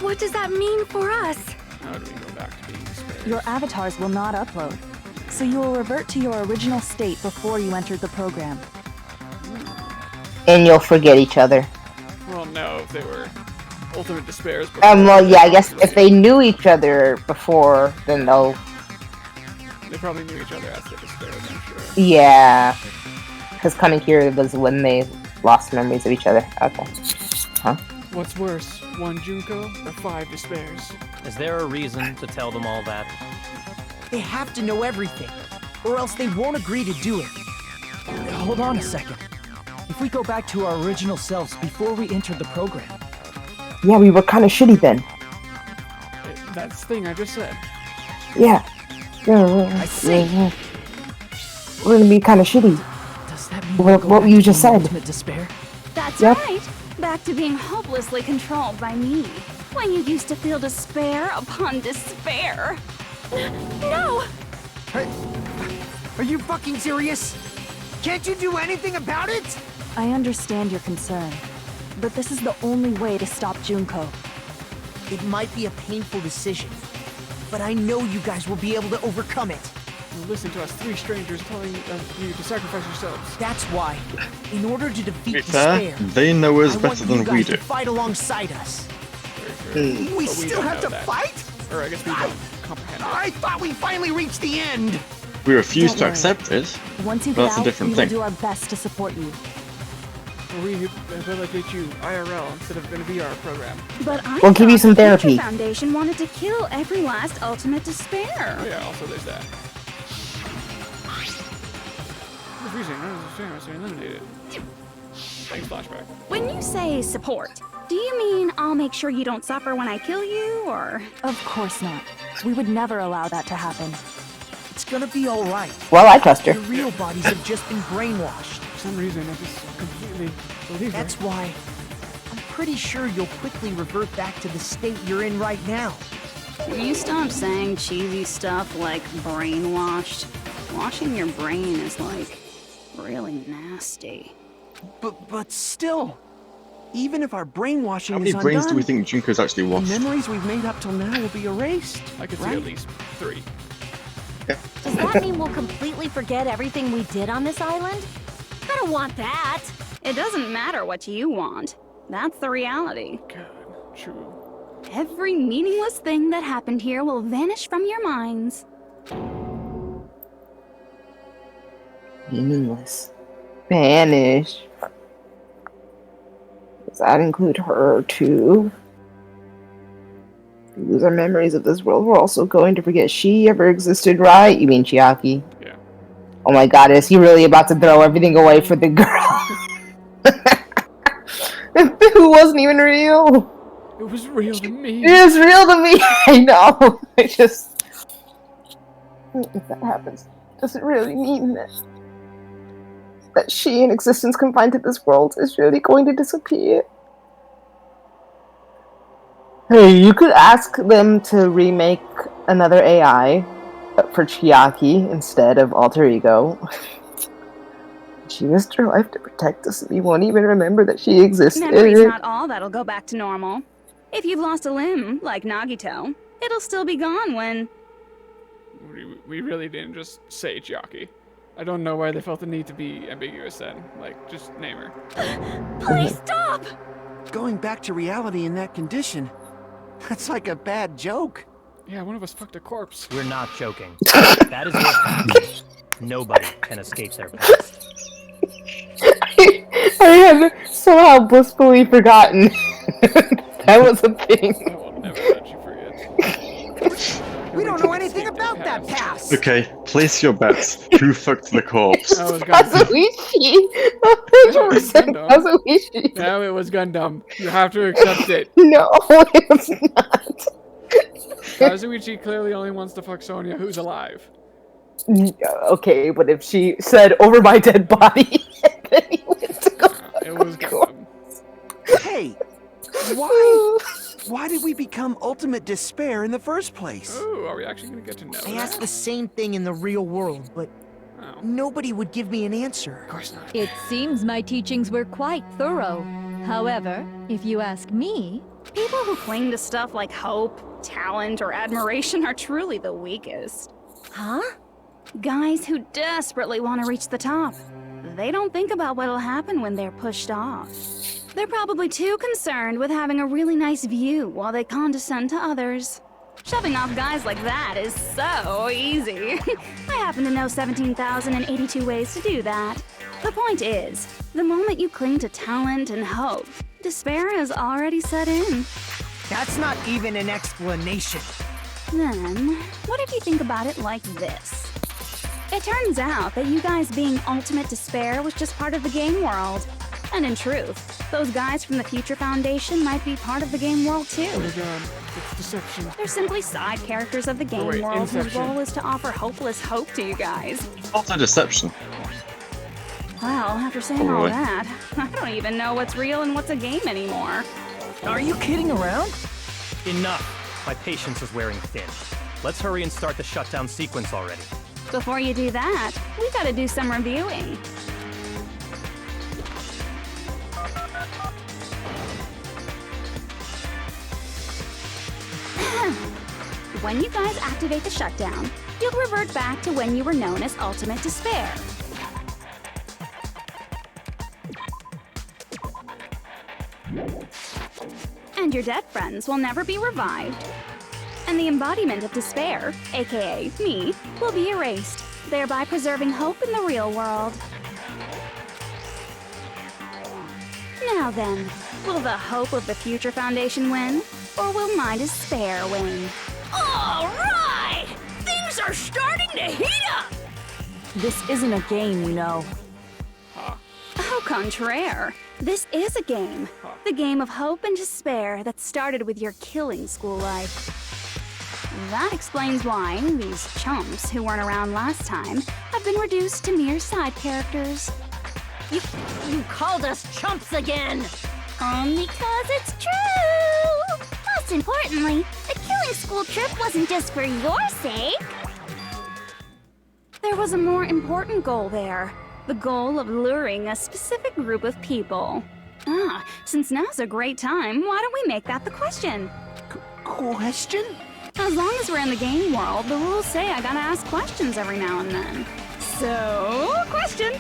What does that mean for us? How do we go back to being spares? Your avatars will not upload, so you will revert to your original state before you entered the program. And you'll forget each other. Well, no, if they were ultimate despairs. Well, yeah, I guess if they knew each other before, then they'll... They probably knew each other as the despairs, I'm sure. Yeah. Because coming here was when they lost memories of each other. Okay. Huh? What's worse, 1 Junko or 5 despairs? Is there a reason to tell them all that? They have to know everything, or else they won't agree to do it. Hold on a second. If we go back to our original selves before we entered the program... Yeah, we were kind of shitty then. That's the thing I just said. Yeah. I see. We're gonna be kind of shitty. Does that mean what you just said? Ultimate despair? That's Yep. right. Back to being hopelessly controlled by me. When you used to feel despair upon despair. No! Are you fucking serious? Can't you do anything about it? I understand your concern, but this is the only way to stop Junko. It might be a painful decision, but I know you guys will be able to overcome it. You listen to us 3 strangers telling you to sacrifice yourselves. That's why, in order to defeat To be fair, despair, they know us I better want than you we guys do. to fight alongside us. We We still have to fight? Or I guess we don't comprehend it. I thought we finally reached the end. We refuse Don't to worry. accept it. Once you That's get a out, different we thing. will do our best to support you. We rehabilitate you IRL instead of in a VR program. But I We'll give you thought some the Future therapy. Foundation wanted to kill every last ultimate despair. Oh, yeah, also there's that. Refusing, none of the despairs are eliminated. Thanks, flashback. When you say support, do you mean I'll make sure you don't suffer when I kill you, or? Of course not. We would never allow that to happen. It's gonna be alright. Well, I trust her. Your real bodies have just been brainwashed. For some reason, I just completely believe her. That's why I'm pretty sure you'll quickly revert back to the state you're in right now. Can you stop saying cheesy stuff like brainwashed? Washing your brain is like really nasty. But still, even if our brainwashing How many is brains undone, do we think Junko's actually the washed? memories we've made up till now will be erased. I could see right? at least 3. Does that mean we'll completely forget everything we did on this island? I don't want that. It doesn't matter what you want. That's the reality. God, true. Every meaningless thing that happened here will vanish from your minds. Meaningless. Vanish. Does that include her too? We lose our memories of this world. We're also going to forget she ever existed, right? You mean Chiaki? Yeah. Oh my god, is he really about to throw everything away for the girl? Who wasn't even real? It was real to me. It is real to me. I know. I just... If that happens, does it really mean that she, in existence confined to this world, is really going to disappear? Hey, you could ask them to remake another AI for Chiaki instead of Alter Ego. She risked her life to protect us, and we won't even remember that she existed. Memory's not all that'll go back to normal. If you've lost a limb, like Nagito, it'll still be gone when... We really didn't just say Chiaki. I don't know why they felt the need to be ambiguous then. Like, just name her. Please stop! Going back to reality in that condition, that's like a bad joke. Yeah, one of us fucked a corpse. We're not joking. That is what happens. Nobody can escape their past. I had somehow blissfully forgotten that was a thing. I will never let you forget. We don't know anything about that past. Okay, place your bets. Who fucked the corpse? That was Gundam. Kazuichi! 100% Kazuichi! No, it was Gundam. You have to accept it. No, it's not. Kazuichi clearly only wants to fuck Sonya, who's alive. Okay, but if she said, over my dead body, then he went to go It was Gundam. Hey, why Why did we become ultimate despair in the first place? Ooh, are we actually gonna get to know I that? asked the same thing in the real world, but nobody would give me an answer. Of course not. It seems my teachings were quite thorough. However, if you ask me, People who cling to stuff like hope, talent, or admiration are truly the weakest. Huh? Guys who desperately want to reach the top. They don't think about what'll happen when they're pushed off. They're probably too concerned with having a really nice view while they condescend to others. Shoving off guys like that is so easy. I happen to know 17,082 ways to do that. The point is, the moment you cling to talent and hope, despair has already set in. That's not even an explanation. Then, what if you think about it like this? It turns out that you guys being ultimate despair was just part of the game world. And in truth, those guys from the Future Foundation might be part of the game world too. Oh my god, it's deception. They're simply side characters of the game wait, world whose Inception. role is to offer hopeless hope to you guys. Also deception. Well, after saying all Boy. that, I don't even know what's real and what's a game anymore. Are you kidding around? Enough. My patience is wearing thin. Let's hurry and start the shutdown sequence already. Before you do that, we gotta do some reviewing. When you guys activate the shutdown, you'll revert back to when you were known as Ultimate Despair. And your dead friends will never be revived. And the embodiment of despair, aka me, will be erased, thereby preserving hope in the real world. Now then, will the hope of the Future Foundation win, or will my despair win? All right! Things are starting to heat up! This isn't a game, you know. Au contraire, this is a game. The game of hope and despair that started with your killing school life. That explains why these chumps who weren't around last time have been reduced to mere side characters. You called us chumps again! Because it's true! Most importantly, the killing school trip wasn't just for your sake. There was a more important goal there. The goal of luring a specific group of people. Since now's a great time, why don't we make that the question? Question? As long as we're in the game world, the rules say I gotta ask questions every now and then. So, question.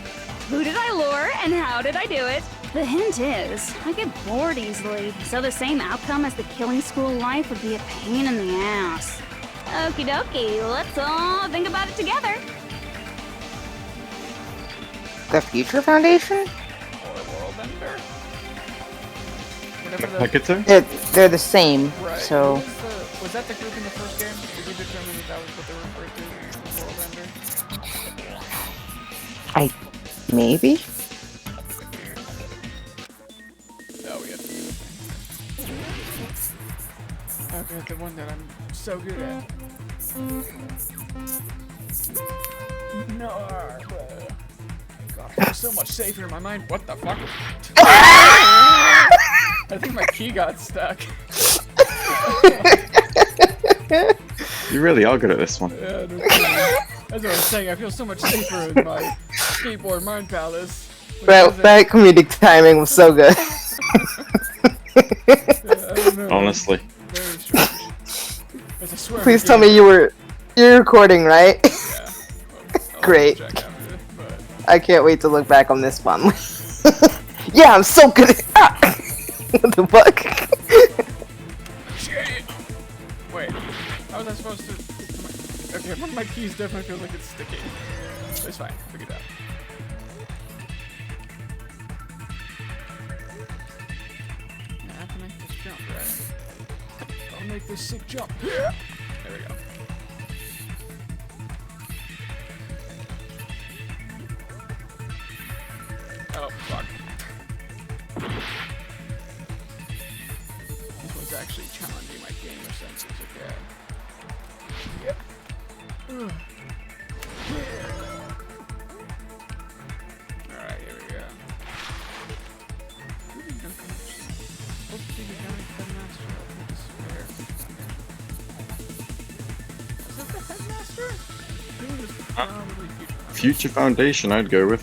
Who did I lure and how did I do it? The hint is, I get bored easily, so the same outcome as the killing school life would be a pain in the ass. Okie dokie, let's all think about it together. The Future Foundation? Worldbender? Hecate? They're the same, Right. so... Was that the group in the first game? Did we determine that was what they were referred to? Worldbender? Maybe? Oh, yeah. Okay, the one that I'm so good at. No, God, I feel so much safer in my mind. What the fuck? I think my key got stuck. You really are good at this one. Yeah, no kidding. That's what I'm saying. I feel so much safer in my skateboard mind palace. That comedic timing was so good. Honestly. Very strange. As I swear Please I'm tell good. me you're recording, right? Yeah. Great. Check after this, but... I can't wait to look back on this one. Yeah, I'm so good at what the fuck? Wait, how was I supposed to... Okay, one of my keys definitely feels like it's sticky. It's fine, figure it out. Now I have to make this jump, right? I'll make this sick jump. Yeah! There we go. Oh, fuck. This one's actually challenging my gamer senses, okay? Yep. Alright, here we go. Hopefully we got the master of this. Sure. I think it's probably Future Foundation, I'd go with.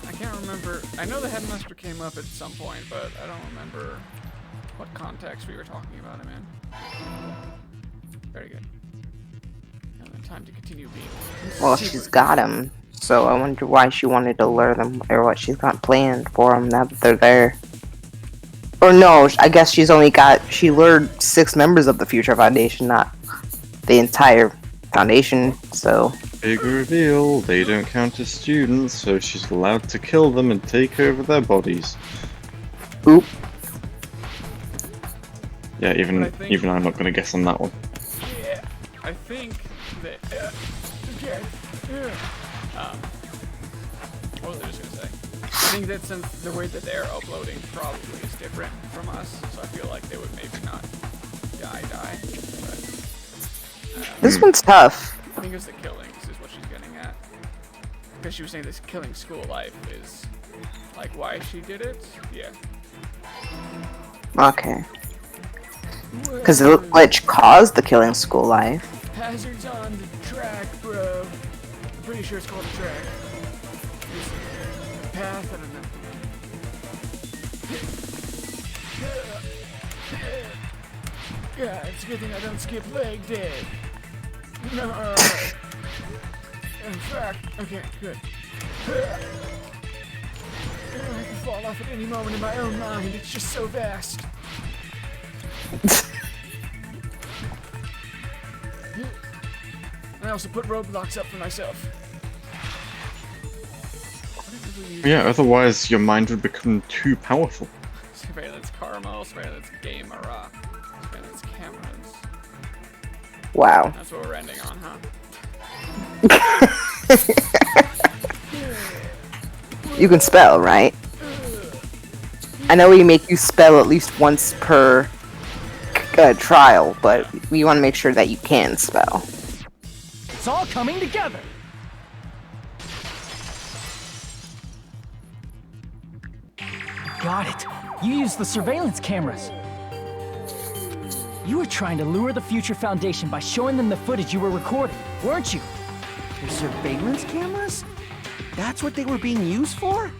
I can't remember. I know the headmaster came up at some point, but I don't remember what context we were talking about him in. Very good. And then time to continue being. Well, she's got him, so I wonder why she wanted to lure them, or what she's got planned for them now that they're there. Or no, I guess she lured 6 members of the Future Foundation, not the entire Foundation, so... Big reveal, they don't count as students, so she's allowed to kill them and take over their bodies. Oop. Yeah, even I'm not gonna guess on that one. Yeah, I think that. What was I just gonna say? I think that since the way that they're uploading probably is different from us, so I feel like they would maybe not die. But, this one's tough. I think it's the killings is what she's getting at. Because she was saying this killing school life is like why she did it. Yeah. Okay. Because the glitch caused the killing school life. Hazards on the track, bro. I'm pretty sure it's called a track. It's a path, I don't know. Yeah, it's a good thing I don't skip leg day. No. In fact, okay, good. I can fall off at any moment in my own mind. It's just so vast. I also put roadblocks up for myself. Yeah, otherwise your mind would become too powerful. Surveillance caramel, surveillance gamera, surveillance cameras. Wow. That's what we're ending on, huh? You can spell, right? I know we make you spell at least once per trial, but we want to make sure that you can spell. It's all coming together. Got it. You used the surveillance cameras. You were trying to lure the Future Foundation by showing them the footage you were recording, weren't you? The surveillance cameras? That's what they were being used for?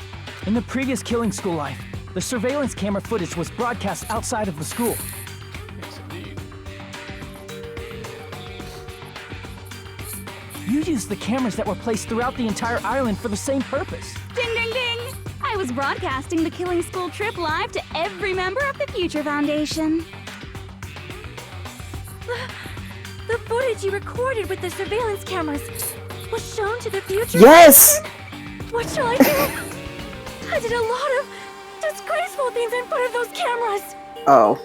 In the previous killing school life, the surveillance camera footage was broadcast outside of the school. Yes, indeed. You used the cameras that were placed throughout the entire island for the same purpose. Ding, ding, ding! I was broadcasting the Killing School trip live to every member of the Future Foundation. The footage you recorded with the surveillance cameras was shown to the future. Yes! What shall I do? I did a lot of disgraceful things in front of those cameras. Oh.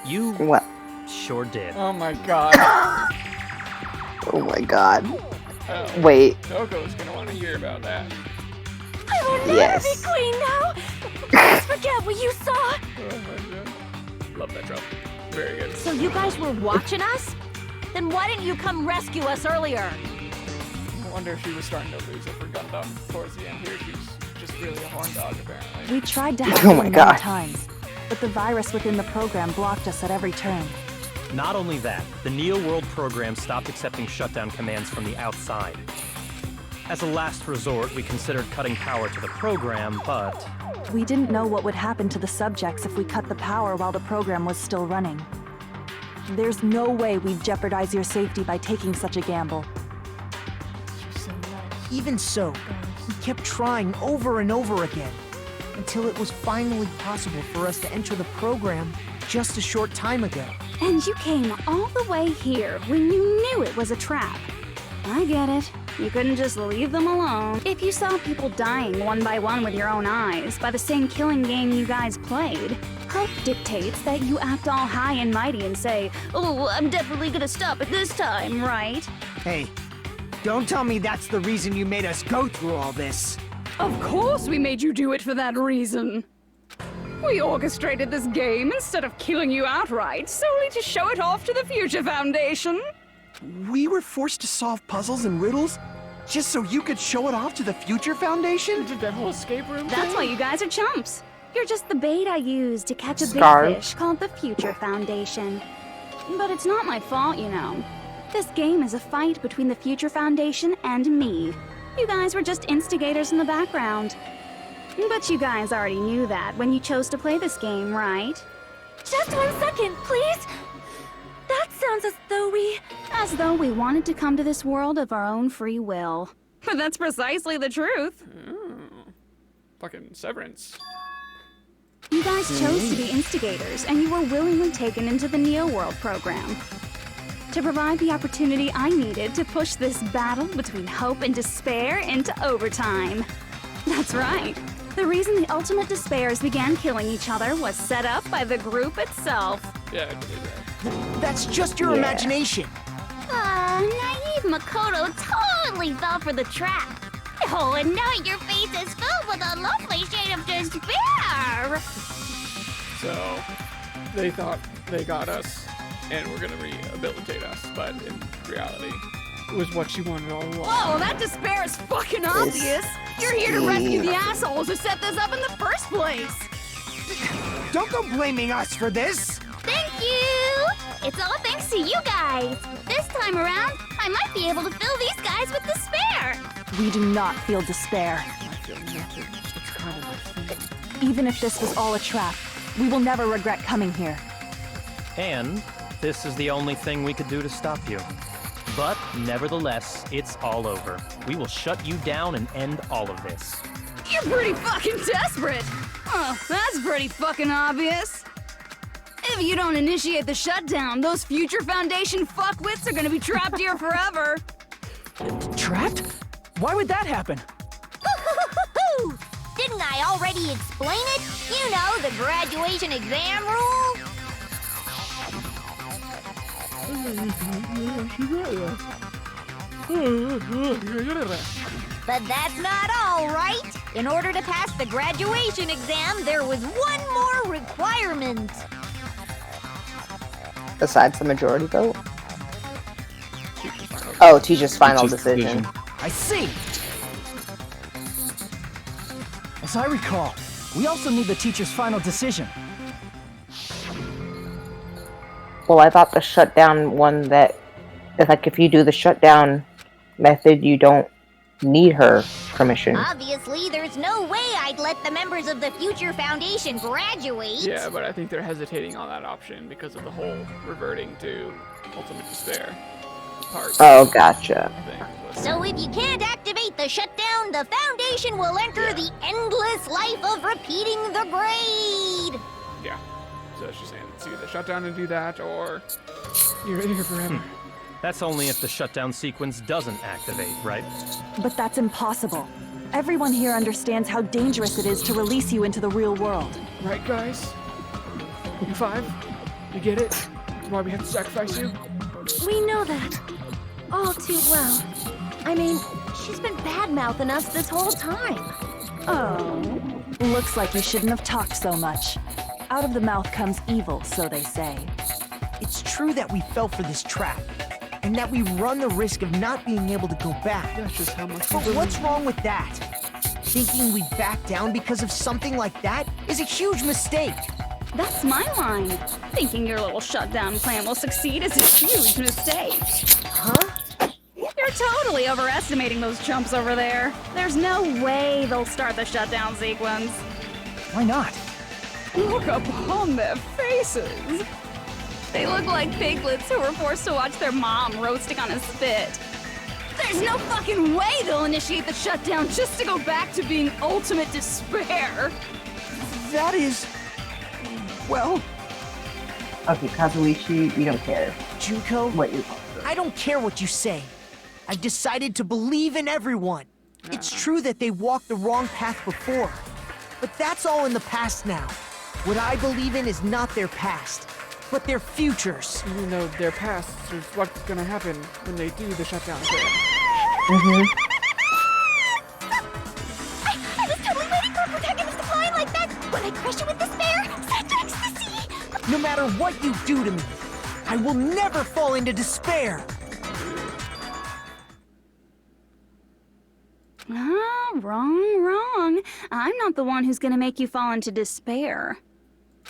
You what? Sure did. Oh my god. Oh my god. Oh, Wait. Coco's gonna want to hear about that. I will never Yes. be queen now. Please forget what you saw. Oh my god. Love that drop. Very good. So you guys were watching us? Then why didn't you come rescue us earlier? I wonder if she was starting to lose it for Gundam towards the end here. She's just really a horn dog, apparently. We tried to help Oh them my many God. times, but the virus within the program blocked us at every turn. Not only that, the Neo World program stopped accepting shutdown commands from the outside. As a last resort, we considered cutting power to the program, but... We didn't know what would happen to the subjects if we cut the power while the program was still running. There's no way we'd jeopardize your safety by taking such a gamble. She's so nice. Even so, we kept trying over and over again, until it was finally possible for us to enter the program just a short time ago. And you came all the way here when you knew it was a trap. I get it. You couldn't just leave them alone. If you saw people dying one by one with your own eyes by the same killing game you guys played, hope dictates that you act all high and mighty and say, "Oh, I'm definitely gonna stop it this time, right?" Hey, don't tell me that's the reason you made us go through all this. Of course we made you do it for that reason. We orchestrated this game instead of killing you outright, solely to show it off to the Future Foundation. We were forced to solve puzzles and riddles just so you could show it off to the Future Foundation? Did that whole escape room That's thing? why you guys are chumps. You're just the bait I used to catch a Scarf. big fish called the Future Foundation. But it's not my fault, you know. This game is a fight between the Future Foundation and me. You guys were just instigators in the background. But you guys already knew that when you chose to play this game, right? Just 1 second, please! That sounds as though we... As though we wanted to come to this world of our own free will. But that's precisely the truth. Fucking Severance. You guys chose to be instigators, and you were willingly taken into the Neo World program. To provide the opportunity I needed to push this battle between hope and despair into overtime. That's right. The reason the Ultimate Despairs began killing each other was set up by the group itself. Yeah, I believe that. That's just your imagination. Naive Makoto totally fell for the trap. Oh, and now your face is filled with a lovely shade of despair! So, they thought they got us and were gonna rehabilitate us, but in reality, it was what she wanted all along. Whoa, that despair is fucking obvious! You're here to rescue the assholes who set this up in the first place! Don't go blaming us for this! Thank you! It's all thanks to you guys. This time around, I might be able to fill these guys with despair. We do not feel despair. I feel nothing. It's kind of my thing. Even if this was all a trap, we will never regret coming here. And this is the only thing we could do to stop you. But nevertheless, it's all over. We will shut you down and end all of this. You're pretty fucking desperate! Oh, that's pretty fucking obvious. If you don't initiate the shutdown, those Future Foundation fuckwits are gonna be trapped here forever. Trapped? Why would that happen? Didn't I already explain it? You know, the graduation exam rule? But that's not all, right? In order to pass the graduation exam, there was one more requirement. Besides the majority vote? Oh, teacher's final decision. I see! As I recall, we also need the teacher's final decision. Well, I thought the shutdown one that, like, if you do the shutdown method, you don't need her permission. Obviously, there's no way I'd let the members of the Future Foundation graduate. Yeah, but I think they're hesitating on that option because of the whole reverting to Ultimate Despair part. Oh, gotcha. So if you can't activate the shutdown, the Foundation will enter the endless life of repeating the grade. Yeah. So it's just saying it's either shut down and do that, or you're in here forever. That's only if the shutdown sequence doesn't activate, right? But that's impossible. Everyone here understands how dangerous it is to release you into the real world. Right, guys? You five? You get it? That's why we have to sacrifice you? We know that. All too well. I mean, she's been bad-mouthing us this whole time. Oh. Looks like you shouldn't have talked so much. Out of the mouth comes evil, so they say. It's true that we fell for this trap, and that we run the risk of not being able to go back. That's just how much But what's wrong with that? Thinking we'd back down because of something like that is a huge mistake. That's my line. Thinking your little shutdown plan will succeed is a huge mistake. Huh? You're totally overestimating those chumps over there. There's no way they'll start the shutdown sequence. Why not? Look upon their faces. They look like piglets who were forced to watch their mom roasting on a spit. There's no fucking way they'll initiate the shutdown just to go back to being ultimate despair. That is... well... Okay, Kazuichi, we don't care. Junko, What you I don't care what you say. I've decided to believe in everyone. It's true that they walked the wrong path before, but that's all in the past now. What I believe in is not their past, but their futures. Even though their past is what's gonna happen when they do the shutdown thing. I was totally waiting for a protagonist to fly like that when I crush you with despair, such ecstasy. No matter what you do to me, I will never fall into despair. Ah, wrong. I'm not the one who's gonna make you fall into despair.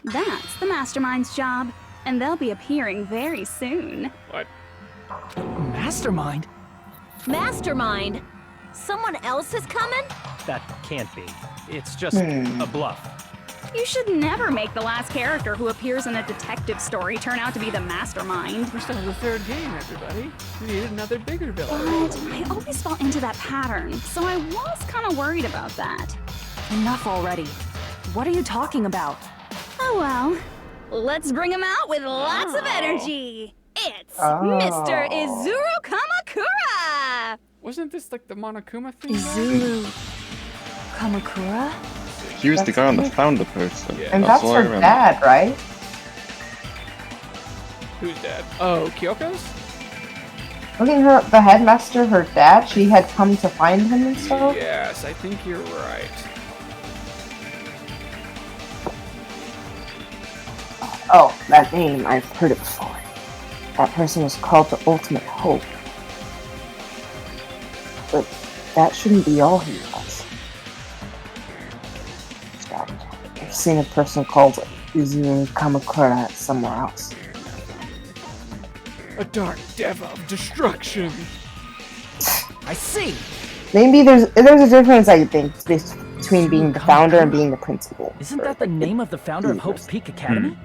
That's the Mastermind's job, and they'll be appearing very soon. What? Mastermind? Mastermind? Someone else is coming? That can't be. It's just a bluff. You should never make the last character who appears in a detective story turn out to be the mastermind. We still have the third game, everybody. We needed another bigger villain. But I always fall into that pattern, so I was kind of worried about that. Enough already. What are you talking about? Oh well. Let's bring him out with lots of energy. It's Mr. Izuru Kamakura! Wasn't this like the Monokuma thing? Izuru Kamakura? He was the guy on the founder poster. Yeah. And that's all I her remember. dad, right? Who's dad? Oh, Kyoko's? Wasn't her the headmaster her dad? She had come to find him and stuff? Yes, I think you're right. Oh, that name, I've heard it before. That person was called the Ultimate Hope. But that shouldn't be all he was. I've seen a person called Izuru Kamakura somewhere else. A dark devil of destruction. I see. Maybe there's a difference, I think, between being the founder and being the principal. Isn't that the name of the founder of Hope's Peak Academy?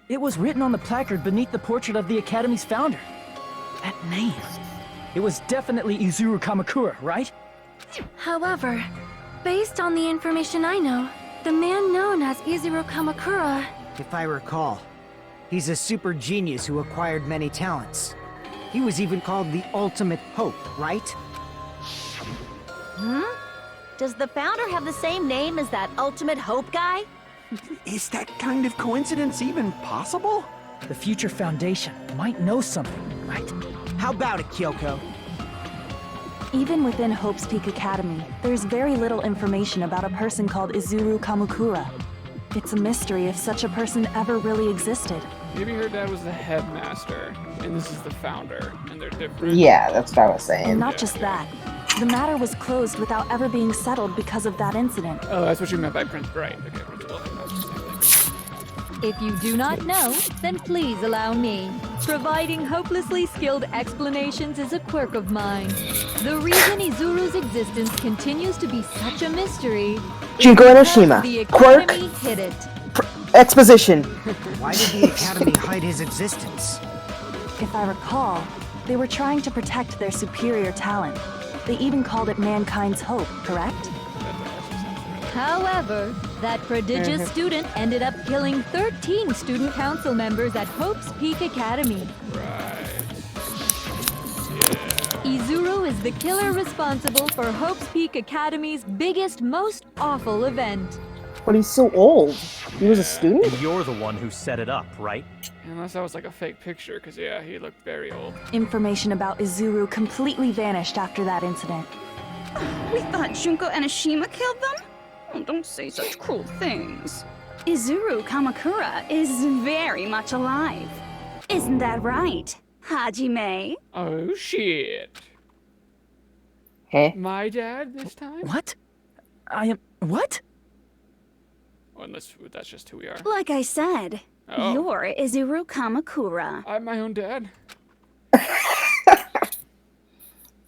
It was written on the placard beneath the portrait of the Academy's founder. That name. It was definitely Izuru Kamakura, right? However, based on the information I know, the man known as Izuru Kamakura... If I recall, he's a super genius who acquired many talents. He was even called the Ultimate Hope, right? Does the founder have the same name as that Ultimate Hope guy? Is that kind of coincidence even possible? The future foundation might know something, right? How about it, Kyoko? Even within Hope's Peak Academy, there's very little information about a person called Izuru Kamakura. It's a mystery if such a person ever really existed. Maybe her dad was the headmaster, and this is the founder, and they're different. Yeah, that's what I was saying. And not just that. The matter was closed without ever being settled because of that incident. Oh, that's what you meant by Prince. Right. Okay, Principal. That's the same thing. If you do not know, then please allow me. Providing hopelessly skilled explanations is a quirk of mine. The reason Izuru's existence continues to be such a mystery Junko is Enoshima. because the Quirk. Academy hid it. Exposition. Why did the Academy hide his existence? If I recall, they were trying to protect their superior talent. They even called it mankind's hope, correct? However, that prodigious student ended up killing 13 student council members at Hope's Peak Academy. Izuru is the killer responsible for Hope's Peak Academy's biggest, most awful event. But he's so old. He was a student? And you're the one who set it up, right? Unless that was like a fake picture, because yeah, he looked very old. Information about Izuru completely vanished after that incident. We thought Junko Enoshima killed them? Oh, don't say such cruel things. Izuru Kamakura is very much alive. Isn't that right, Hajime? Oh, shit. Hey? My dad this time? What? I am... What? Well, unless that's just who we are. Like I said, Oh. you're Izuru Kamakura. I'm my own dad.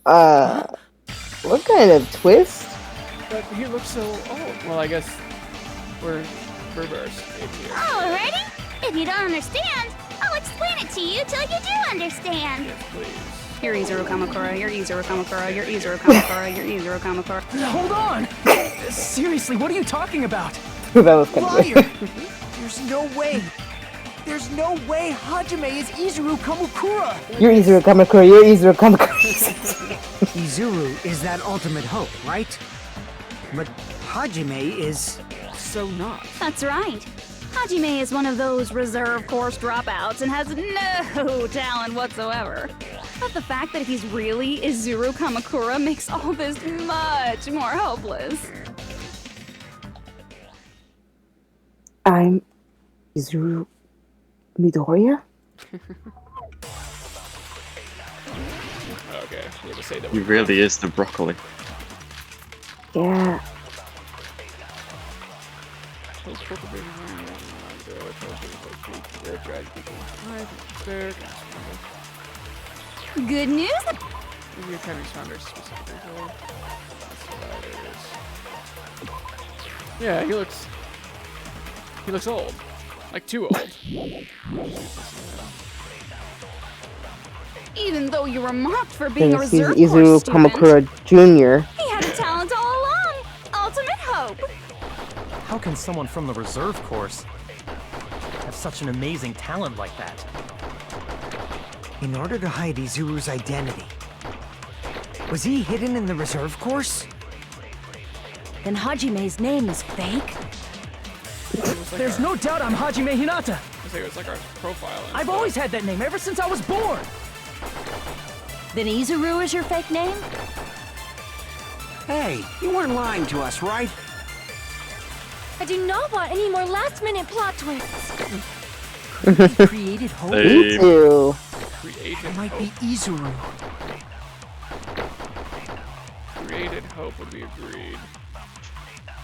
What kind of twist? But he looks so old. Well, I guess we're reversed here. Alrighty? If you don't understand, I'll explain it to you till you do understand. Yes, please. You're Izuru Kamakura, you're Izuru Kamakura, you're Izuru Kamakura, you're Izuru Kamakura. Hold on! Seriously, what are you talking about? That was kind of Liar! There's no way! There's no way Hajime is Izuru Kamakura! You're Izuru Kamakura, you're Izuru Kamakura. Izuru is that ultimate hope, right? But Hajime is... So not. That's right. Hajime is one of those reserve course dropouts and has no talent whatsoever. But the fact that he's really Izuru Kamakura makes all this much more hopeless. I'm Izuru Midoriya? Okay, we'll just say that He really is the broccoli. Yeah. Their tragedy. Their Good news! the Academy's founders specifically. Yeah, he looks old. Like too old. Even though you were mocked for being a Since he's reserve Izuru corps student, Kamakura Jr. he had a talent all along. Ultimate hope. How can someone from the reserve course have such an amazing talent like that? In order to hide Izuru's identity. Was he hidden in the reserve course? Then Hajime's name is fake? There's no doubt I'm Hajime Hinata. It was like our profile. I've always had that name ever since I was born. Then Izuru is your fake name? Hey, you weren't lying to us, right? I do not want any more last-minute plot twists. Created hope. Me too. It might be Izuru. Created hope would be agreed.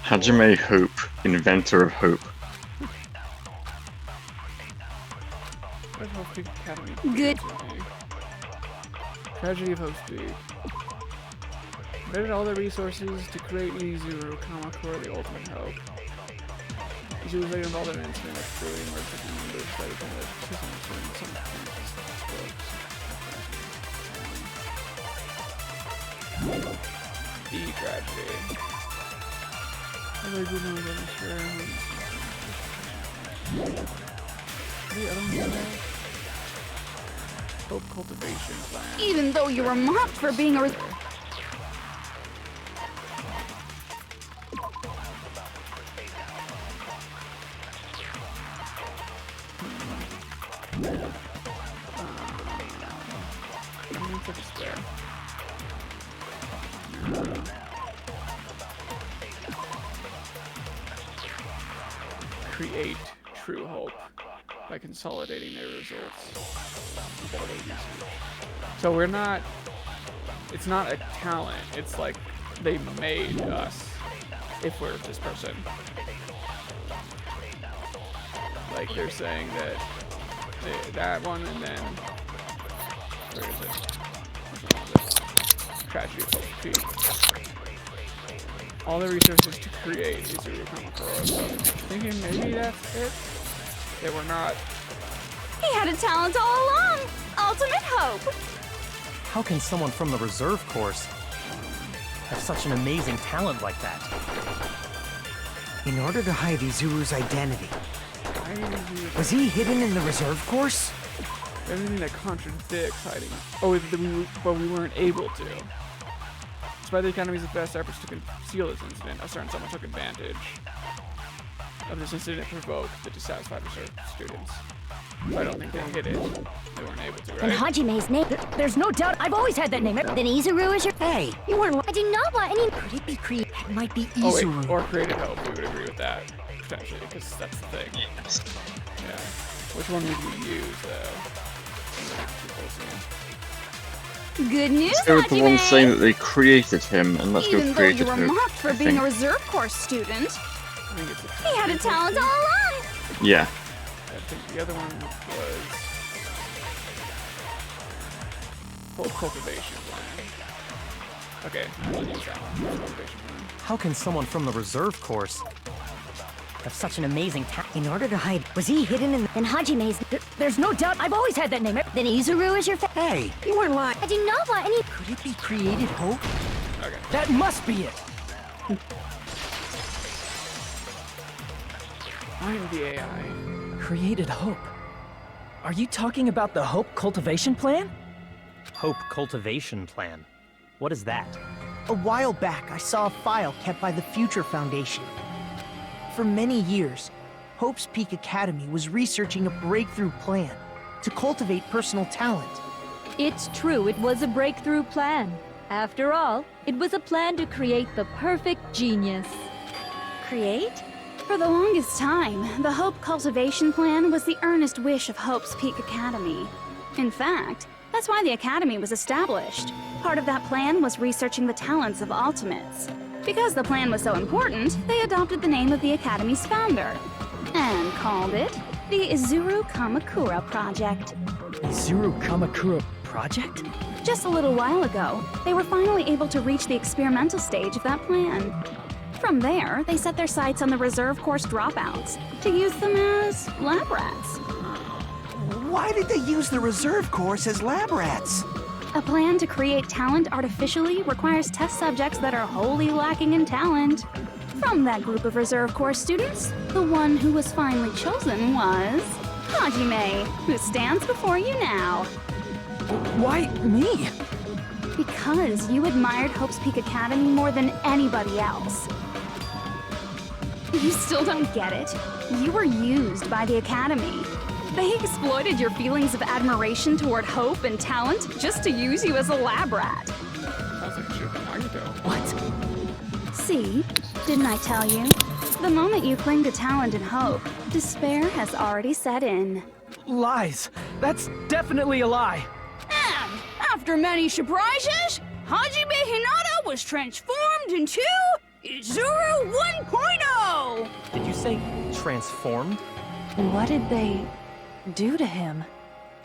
Hajime Hope, inventor of hope. What Hope Peak Academy? Good. Tragedy of Hope Peak. Committed all their resources to create Izuru Kamakura, the ultimate hope. Izuru was later involved in an incident with Brewing where the members decided to some The tragedy. The other one Hope cultivation plan. Even though you were mocked for being a Create true hope by consolidating their results. So we're not, it's not a talent, it's like they made us if we're this person. Like they're saying that that one and then, where is it? Tragedy of Hope Peak. All the resources to create Izuru Kamakura. So thinking maybe that's it? They were not. He had a talent all along. Ultimate hope. How can someone from the reserve course have such an amazing talent like that? In order to hide Izuru's identity. Was he hidden in the reserve course? Everything that contradicts hiding. Oh, but we weren't able to. Despite the Academy's best efforts to conceal this incident, a certain someone took advantage of this incident provoked the dissatisfied reserve students. So I don't think they hit it. They weren't able to, right? And Hajime's name. There's no doubt. I've always had that name. Then Izuru is your. Hey, you weren't. I do not want any. Could it be created? It might be Oh, wait, Izuru. or created hope. We would agree with that potentially, because that's the thing. Yeah. Which one would we use though? Good news, They were the ones Hajime. saying that they created him, and let's Even go though created you were hope. mocked for I being think. a reserve corps student, he had a talent all along. Yeah. I think the other one was Hope cultivation plan. Okay, I'll use that one. Cultivation plan. How can someone from the reserve course have such an amazing talent? In order to hide. Was he hidden in. Then Hajime's. There's no doubt. I've always had that name. Then Izuru is your. Hey, you weren't lying. I do not want any. Could it be created hope? Okay. That must be it. I'm the AI. Created hope. Are you talking about the Hope cultivation plan? Hope cultivation plan. What is that? A while back, I saw a file kept by the Future Foundation. For many years, Hope's Peak Academy was researching a breakthrough plan to cultivate personal talent. It's true, it was a breakthrough plan. After all, it was a plan to create the perfect genius. Create? For the longest time, the Hope Cultivation Plan was the earnest wish of Hope's Peak Academy. In fact, that's why the Academy was established. Part of that plan was researching the talents of Ultimates. Because the plan was so important, they adopted the name of the Academy's founder and called it The Izuru Kamakura Project. Izuru Kamakura Project? Just a little while ago, they were finally able to reach the experimental stage of that plan. From there, they set their sights on the reserve course dropouts to use them as lab rats. Why did they use the reserve course as lab rats? A plan to create talent artificially requires test subjects that are wholly lacking in talent. From that group of reserve course students, the one who was finally chosen was Hajime, who stands before you now. Why me? Because you admired Hope's Peak Academy more than anybody else. You still don't get it? You were used by the Academy. They exploited your feelings of admiration toward hope and talent just to use you as a lab rat. Sounds like shit Naruto. What? See? Didn't I tell you? The moment you cling to talent and hope, despair has already set in. Lies. That's definitely a lie. And after many surprises, Hajime Hinata was transformed into Izuru 1.0! Did you say transformed? What did they do to him?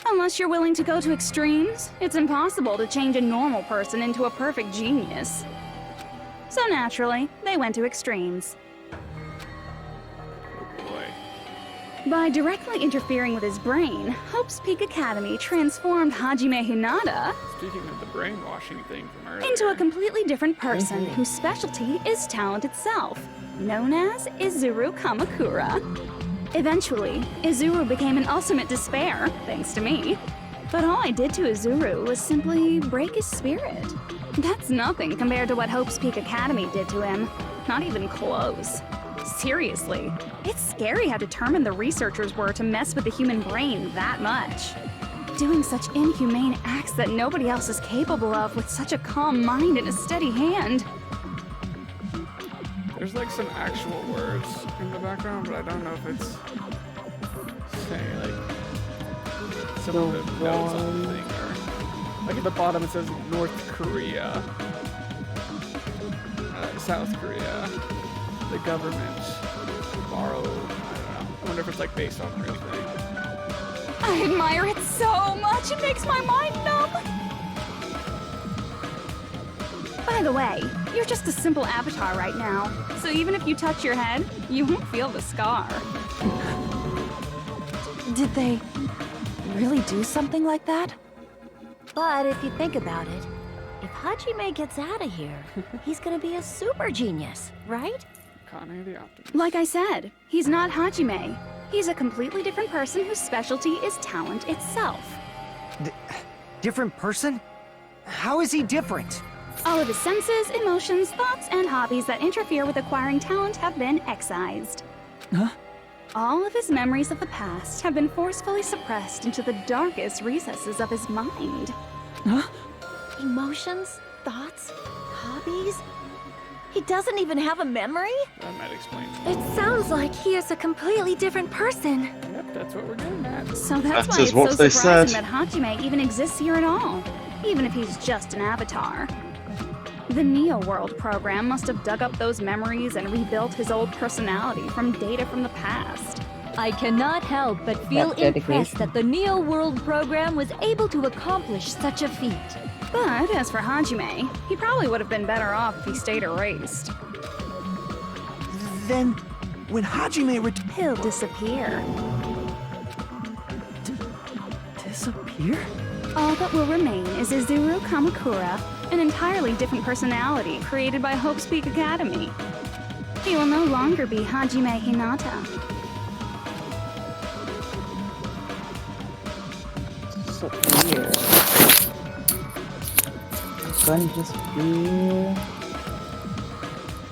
Unless you're willing to go to extremes, it's impossible to change a normal person into a perfect genius. So naturally, they went to extremes. Oh boy. By directly interfering with his brain, Hope's Peak Academy transformed Hajime Hinata Speaking of the brainwashing thing from earlier. into a completely different person whose specialty is talent itself, known as Izuru Kamakura. Eventually, Izuru became an ultimate despair, thanks to me. But all I did to Izuru was simply break his spirit. That's nothing compared to what Hope's Peak Academy did to him. Not even close. Seriously, it's scary how determined the researchers were to mess with the human brain that much. Doing such inhumane acts that nobody else is capable of with such a calm mind and a steady hand. There's like some actual words in the background, but I don't know if it's saying like some of the notes on the thing or like at the bottom it says North Korea, South Korea, the government borrowed. I don't know. I wonder if it's like based on a real thing. I admire it so much, it makes my mind numb. By the way, you're just a simple avatar right now, so even if you touch your head, you won't feel the scar. Did they really do something like that? But if you think about it, if Hajime gets out of here, he's gonna be a super genius, right? Kane the Optimist. Like I said, he's not Hajime. He's a completely different person whose specialty is talent itself. Different person? How is he different? All of his senses, emotions, thoughts, and hobbies that interfere with acquiring talent have been excised. Huh? All of his memories of the past have been forcefully suppressed into the darkest recesses of his mind. Huh? Emotions, thoughts, hobbies? He doesn't even have a memory? That might explain. It sounds like he is a completely different person. Yep, that's what we're getting at. So that's That why is it's what so they surprising said. that Hajime even exists here at all, even if he's just an avatar. The Neo World program must have dug up those memories and rebuilt his old personality from data from the past. I cannot help but feel That's impressed dedication. that the Neo World program was able to accomplish such a feat. But as for Hajime, he probably would have been better off if he stayed erased. Then, when Hajime He'll disappear. Disappear? All that will remain is Izuru Kamakura, an entirely different personality created by Hope's Peak Academy. He will no longer be Hajime Hinata. Disappear. It's going to disappear.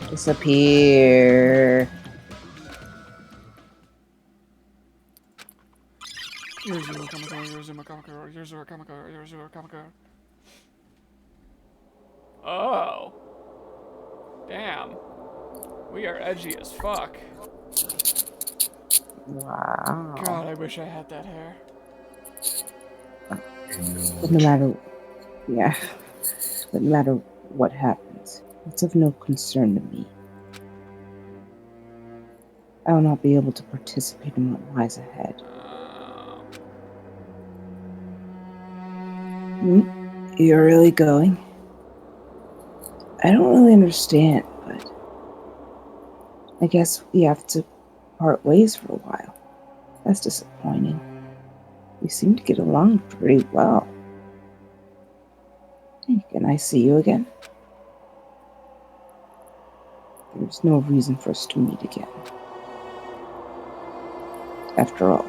Disappear. Yuzuru Kamakura, Yuzuru Kamakura, Yuzuru Kamakura, Yuzuru Kamakura. Oh. Damn. We are edgy as fuck. Wow. God, I wish I had that hair. But no matter, yeah. But no matter what happens, it's of no concern to me. I will not be able to participate in what lies ahead. You're really going? I don't really understand, but I guess we have to part ways for a while. That's disappointing. We seem to get along pretty well. Hey, can I see you again? There's no reason for us to meet again. After all,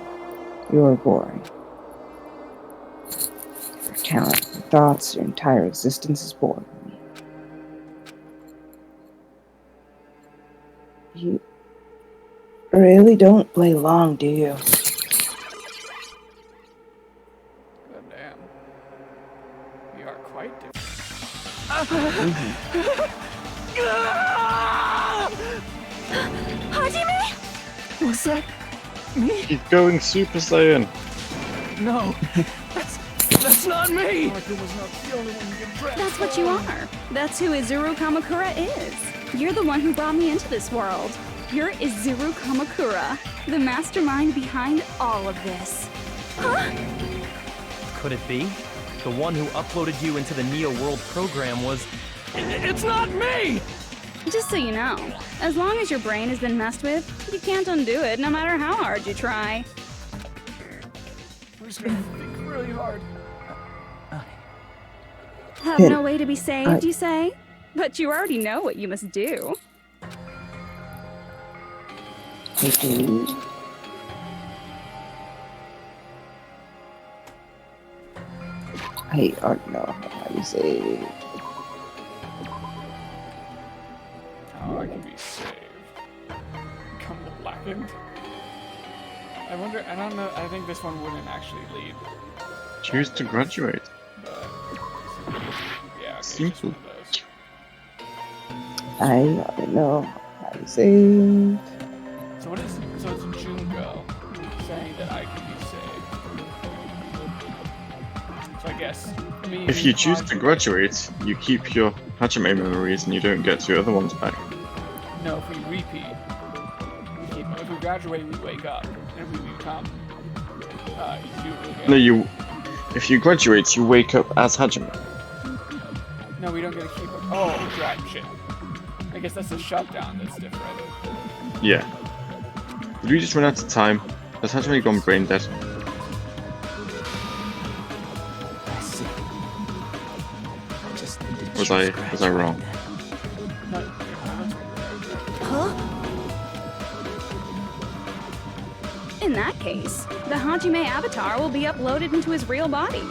you're boring. Your talent, your thoughts, your entire existence is boring to me. You really don't play long, do you? God damn. We are quite different. Hajime? Was that me? He's going Super Saiyan. No, that's not me. That's what you are. That's who Izuru Kamakura is. You're the one who brought me into this world. You're Izuru Kamakura, the mastermind behind all of this. Huh? Could it be? The one who uploaded you into the Neo World program was... It's not me! Just so you know, as long as your brain has been messed with, you can't undo it no matter how hard you try. I'm just gonna think really hard. Have no way to be saved, you say? But you already know what you must do. I do. I don't know how you say. Oh, I can be saved. Become the blackened. I wonder, I don't know, I think this one wouldn't actually lead. Choose to graduate. But, yeah, okay, Simple. I don't know how you say. So it's Junko saying that I can be saved. So I guess me. If you choose to graduate, you keep your Hajime memories and you don't get your other ones back. No, if we repeat, we keep them. If we graduate, we wake up and we become Izuru again. No, if you graduate, you wake up as Hajime. No, we don't get to keep them. Oh, right, shit. I guess that's a shutdown that's different. Yeah. Did we just run out of time? Has Hajime gone brain dead? I see. Just needed to Was choose I wrong? In that case, the Hajime avatar will be uploaded into his real body.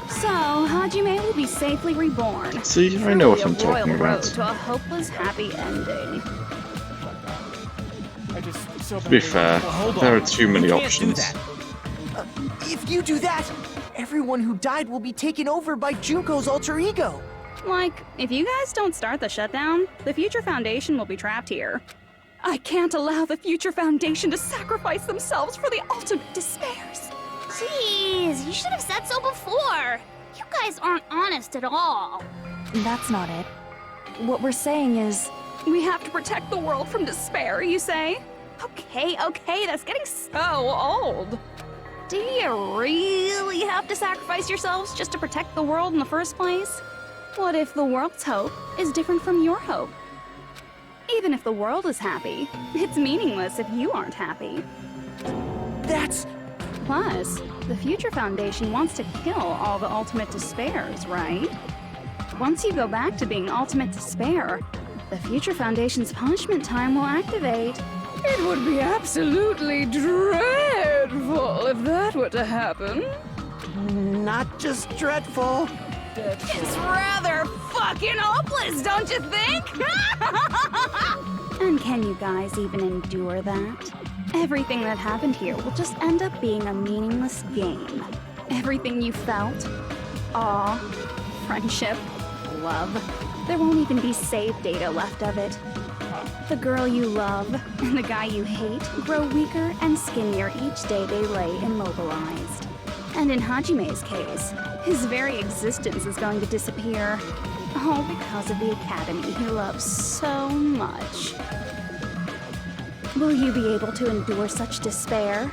So, Hajime will be safely reborn. See, I know what I'm Truly a talking royal road about. to a hopeless happy ending. I just so To be fair, there are too many You can't options. do that. If you do that, everyone who died will be taken over by Junko's alter ego. Like, if you guys don't start the shutdown, the Future Foundation will be trapped here. I can't allow the Future Foundation to sacrifice themselves for the ultimate despairs. Jeez, you should have said so before. You guys aren't honest at all. That's not it. What we're saying is... We have to protect the world from despair, you say? Okay, that's getting so old. Do you really have to sacrifice yourselves just to protect the world in the first place? What if the world's hope is different from your hope? Even if the world is happy, it's meaningless if you aren't happy. That's... Plus, the Future Foundation wants to kill all the ultimate despairs, right? Once you go back to being ultimate despair, the Future Foundation's punishment time will activate. It would be absolutely dreadful if that were to happen. Not just dreadful. It's rather fucking hopeless, don't you think? And can you guys even endure that? Everything that happened here will just end up being a meaningless game. Everything you felt, awe, friendship, love, there won't even be save data left of it. The girl you love and the guy you hate grow weaker and skinnier each day they lay immobilized. And in Hajime's case, his very existence is going to disappear. All because of the academy he loves so much. Will you be able to endure such despair?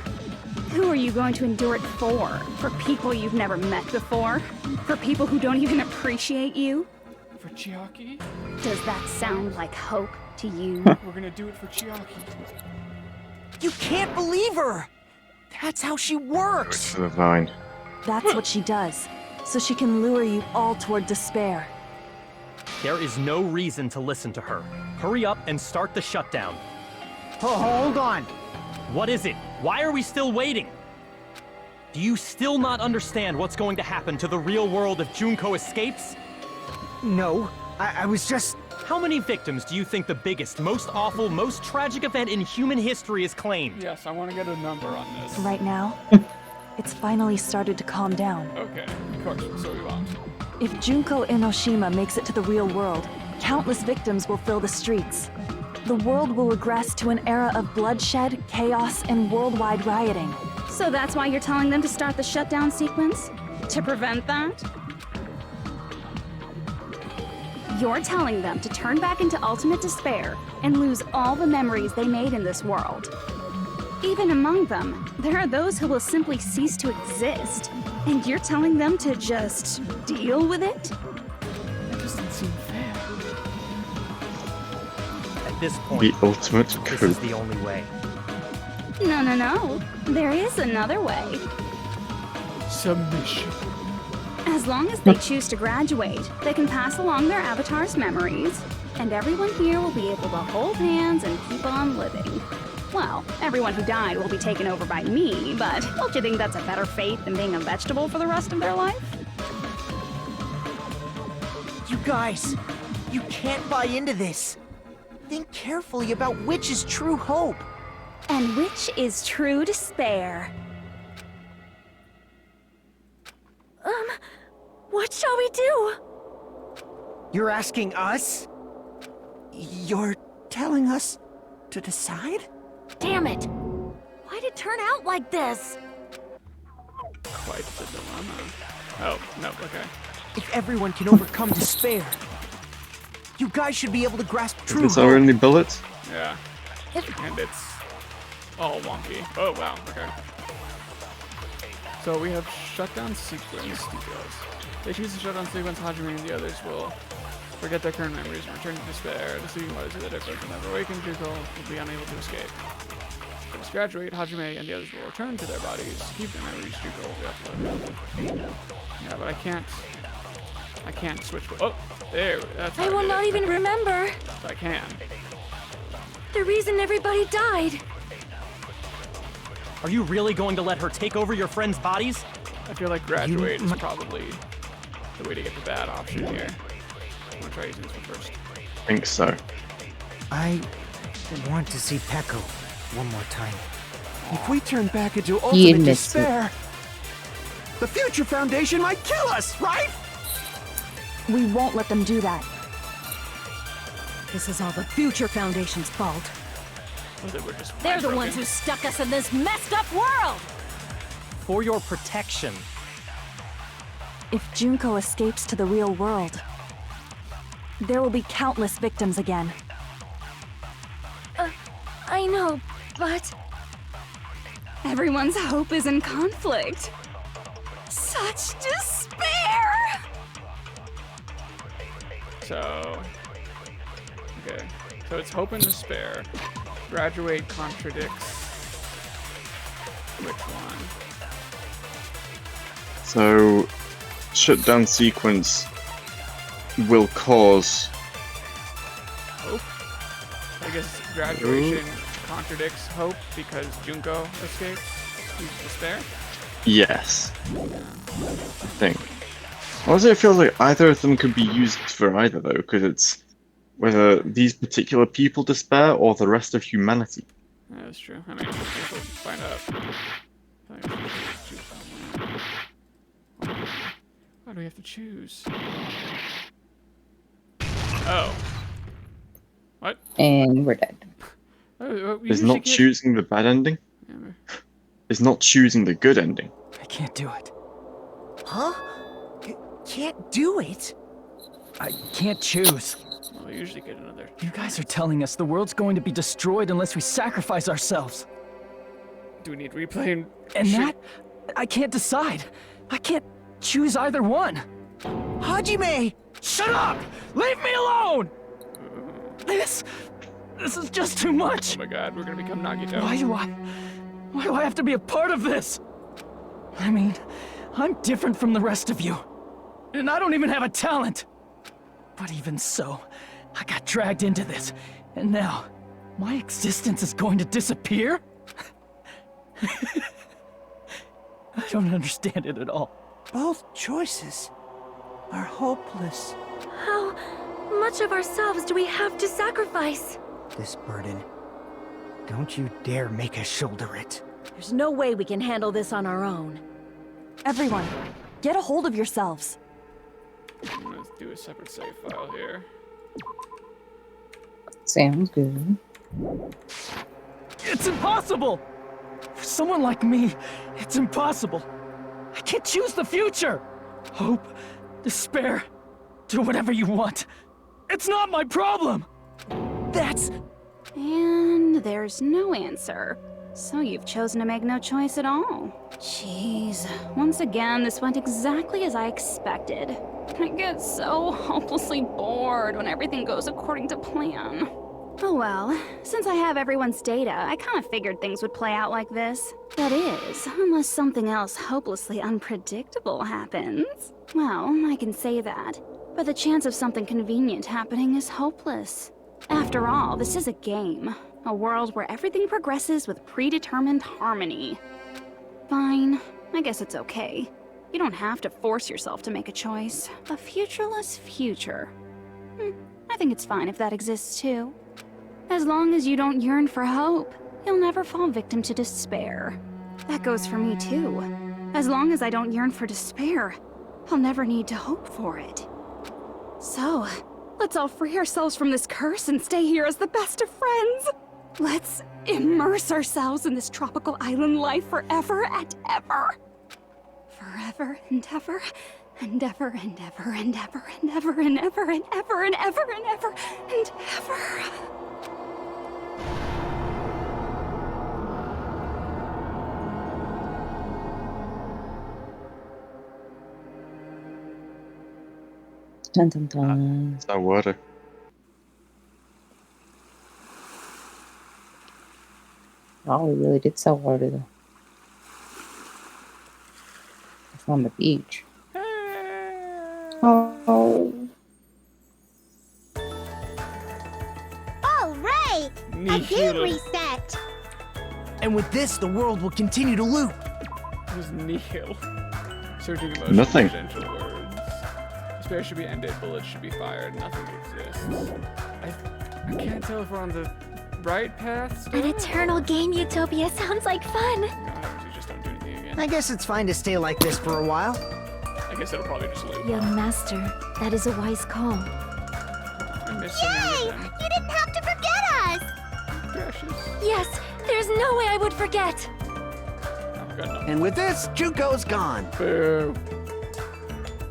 Who are you going to endure it for? For people you've never met before? For people who don't even appreciate you? For Chiaki? Does that sound like hope to you? We're gonna do it for Chiaki. You can't believe her! That's how she works! To the vine. That's what she does, so she can lure you all toward despair. There is no reason to listen to her. Hurry up and start the shutdown. Oh, hold on! What is it? Why are we still waiting? Do you still not understand what's going to happen to the real world if Junko escapes? No, I was just... How many victims do you think the biggest, most awful, most tragic event in human history has claimed? Yes, I want to get a number on this. Right now, it's finally started to calm down. Okay, of course, so we won't. If Junko Enoshima makes it to the real world, countless victims will fill the streets. The world will regress to an era of bloodshed, chaos, and worldwide rioting. So that's why you're telling them to start the shutdown sequence? To prevent that? You're telling them to turn back into ultimate despair and lose all the memories they made in this world. Even among them, there are those who will simply cease to exist. And you're telling them to just deal with it? That doesn't seem fair. At this point, The ultimate this coup. is the only way. No. There is another way. Submission. As long as they choose to graduate, they can pass along their avatar's memories, and everyone here will be able to hold hands and keep on living. Well, everyone who died will be taken over by me, but don't you think that's a better fate than being a vegetable for the rest of their life? You guys, you can't buy into this. Think carefully about which is true hope. And which is true despair. What shall we do? You're asking us? You're telling us to decide? Damn it! Why'd it turn out like this? Quite the dilemma. Oh, no, okay. If everyone can overcome despair, you guys should be able to grasp true Is our only bullet? Yeah. And it's all wonky. Oh, wow, okay. So we have shutdown sequence details. They choose the shutdown sequence, Hajime and the others will forget their current memories and return to despair. The sleeping waters of the different and never awakened. Junko will be unable to escape. They must graduate, Hajime and the others will return to their bodies, keep their memories, Junko will be uploaded. Yeah, but I can't switch. Oh, there, that's how I will did not it. even remember. I can. The reason everybody died. Are you really going to let her take over your friends' bodies? I feel like graduate is probably the way to get the bad option here. I'm gonna try using this one first. I think so. I want to see Peko one more time. If we turn back into He ultimate admits despair, the Future Foundation might kill us, right? We won't let them do that. This is all the Future Foundation's fault. They're the ones who stuck us in this messed up world! For your protection. If Junko escapes to the real world, there will be countless victims again. I know, but... Everyone's hope is in conflict. Such despair! So, okay. So it's hope and despair. Graduate contradicts which one? So, shutdown sequence will cause. Hope? I guess graduation contradicts hope because Junko escaped. He's despair? Yes. I think. Honestly, it feels like either of them could be used for either, though, because it's whether these particular people despair or the rest of humanity. Yeah, that's true. I mean, we'll find out. Why do we have to choose? Oh. What? And we're dead. Is not choosing the bad ending? Is not choosing the good ending. I can't do it. Huh? Can't do it? I can't choose. Well, we usually get another. You guys are telling us the world's going to be destroyed unless we sacrifice ourselves. Do we need replay? And that? I can't decide. I can't choose either one. Hajime! Shut up! Leave me alone! This is just too much. Oh my god, we're gonna become Nagito. Why do I have to be a part of this? I mean, I'm different from the rest of you. And I don't even have a talent. But even so, I got dragged into this. And now, my existence is going to disappear? I don't understand it at all. Both choices are hopeless. How much of ourselves do we have to sacrifice? This burden, don't you dare make us shoulder it. There's no way we can handle this on our own. Everyone, get a hold of yourselves. I'm gonna do a separate save file here. Sounds good. It's impossible! For someone like me, it's impossible. I can't choose the future! Hope, despair, do whatever you want. It's not my problem! That's... And there's no answer. So you've chosen to make no choice at all. Jeez. Once again, this went exactly as I expected. I get so hopelessly bored when everything goes according to plan. Oh well, since I have everyone's data, I kind of figured things would play out like this. That is, unless something else hopelessly unpredictable happens. Well, I can say that, but the chance of something convenient happening is hopeless. After all, this is a game. A world where everything progresses with predetermined harmony. Fine, I guess it's okay. You don't have to force yourself to make a choice. A futureless future. I think it's fine if that exists too. As long as you don't yearn for hope, you'll never fall victim to despair. That goes for me too. As long as I don't yearn for despair, I'll never need to hope for it. So, let's all free ourselves from this curse and stay here as the best of friends. Let's immerse ourselves in this tropical island life forever and ever. Forever and ever, and ever and ever and ever and ever and ever and ever and ever and ever and ever. Dun dun dun. It's not water. Oh, we really did sell water though. It's on the beach. Oh. All right, again reset. And with this, the world will continue to loop. It was Neil. Searching emotions. Nothing. Potential words. Despair should be ended, bullets should be fired, nothing exists. I can't tell if we're on the right path still? An eternal game utopia sounds like fun. No, we just don't do anything again. I guess it's fine to stay like this for a while. I guess it'll probably just loop. Young master, that is a wise call. I miss so many of them. You didn't have to forget us! Precious. Yes, there's no way I would forget. I've got nothing. And with this, Juko's gone. Boo.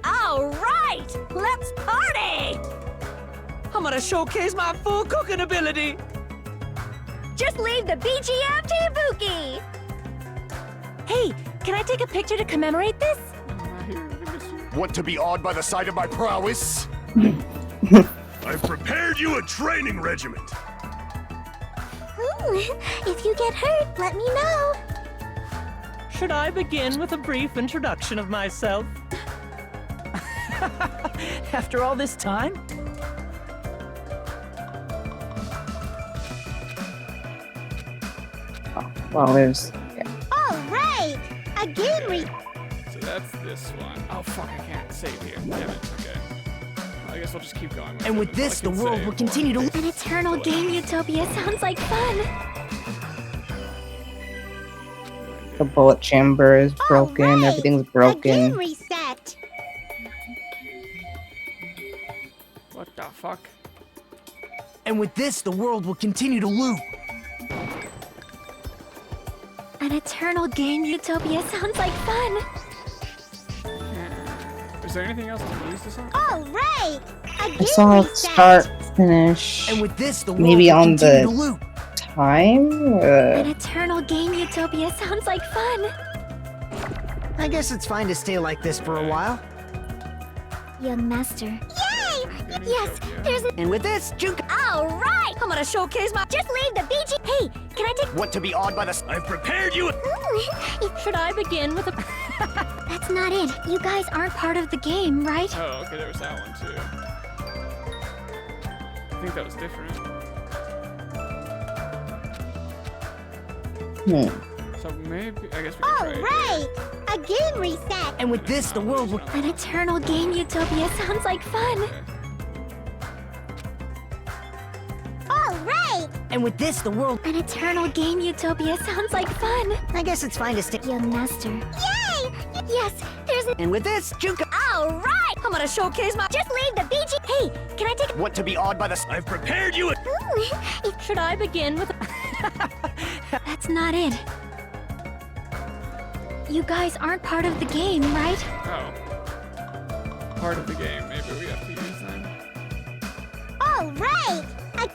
All right, let's party! I'm gonna showcase my full cooking ability. Just leave the BGM to Ibuki! Hey, can I take a picture to commemorate this? Want to be awed by the sight of my prowess? I've prepared you a training regiment. Ooh, if you get hurt, let me know. Should I begin with a brief introduction of myself? After all this time? Well, there's... All right, again So that's this one. Oh fuck, I can't save here. Damn it. Okay. Well, I guess I'll just keep going. And with this, the world will continue to... An eternal game utopia sounds like fun. The bullet chamber is broken. right, Everything's broken. Again reset. What the fuck? And with this, the world will continue to loop. An eternal game utopia sounds like fun. There's Is there anything else to use this on? All right. I saw start, finish. And with this, the Maybe world will on continue to the loop. time. An eternal game utopia sounds like fun. I guess it's fine to stay like this for a while. Young master. Yay! Yes, there's And with this, Junka. All right, I'm gonna showcase my. just leave the BG. Hey, can I take? Want to be awed by the? I've prepared you. Should I begin with a... That's not it. You guys aren't part of the game, right? Oh, okay, there was that one too. I think that was different. So maybe, I guess we can try it. Right. A game reset. And with this, the world will. An eternal game utopia sounds like fun. All right. And with this, the world. An eternal game utopia sounds like fun. I guess it's fine to stay. Young master. Yay! Yes, there's. And with this, Junka. All right, I'm gonna showcase my. Just leave the BG. Hey, can I take? Want to be awed by the? I've prepared you. Should I begin with a... That's not it. You guys aren't part of the game, right? Oh. Part of the game, maybe we have to use them. All right.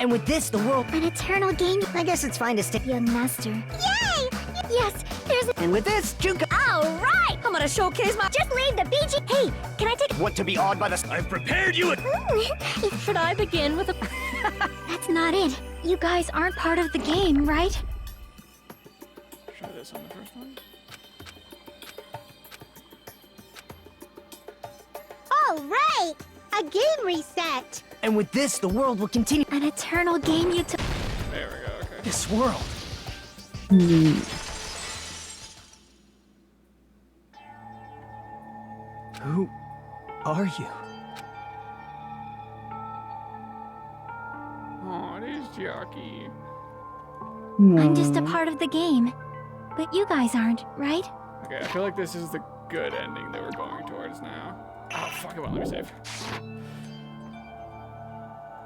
And with this, the world. An eternal game. I guess it's fine to stay. Young master. Yay! Yes, there's. And with this, Junka. All right, I'm gonna showcase my. Just leave the BG. Hey, can I take? Want to be awed by the? I've prepared you. Should I begin with a... That's not it. You guys aren't part of the game, right? Try this on the first one. All right. A game reset. And with this, the world will continue. An eternal game utopia... There we go, okay. This world. Who are you? Oh, it is Jockey. I'm just a part of the game. But you guys aren't, right? Okay, I feel like this is the good ending that we're going towards now. Oh, fuck it, well, let me save.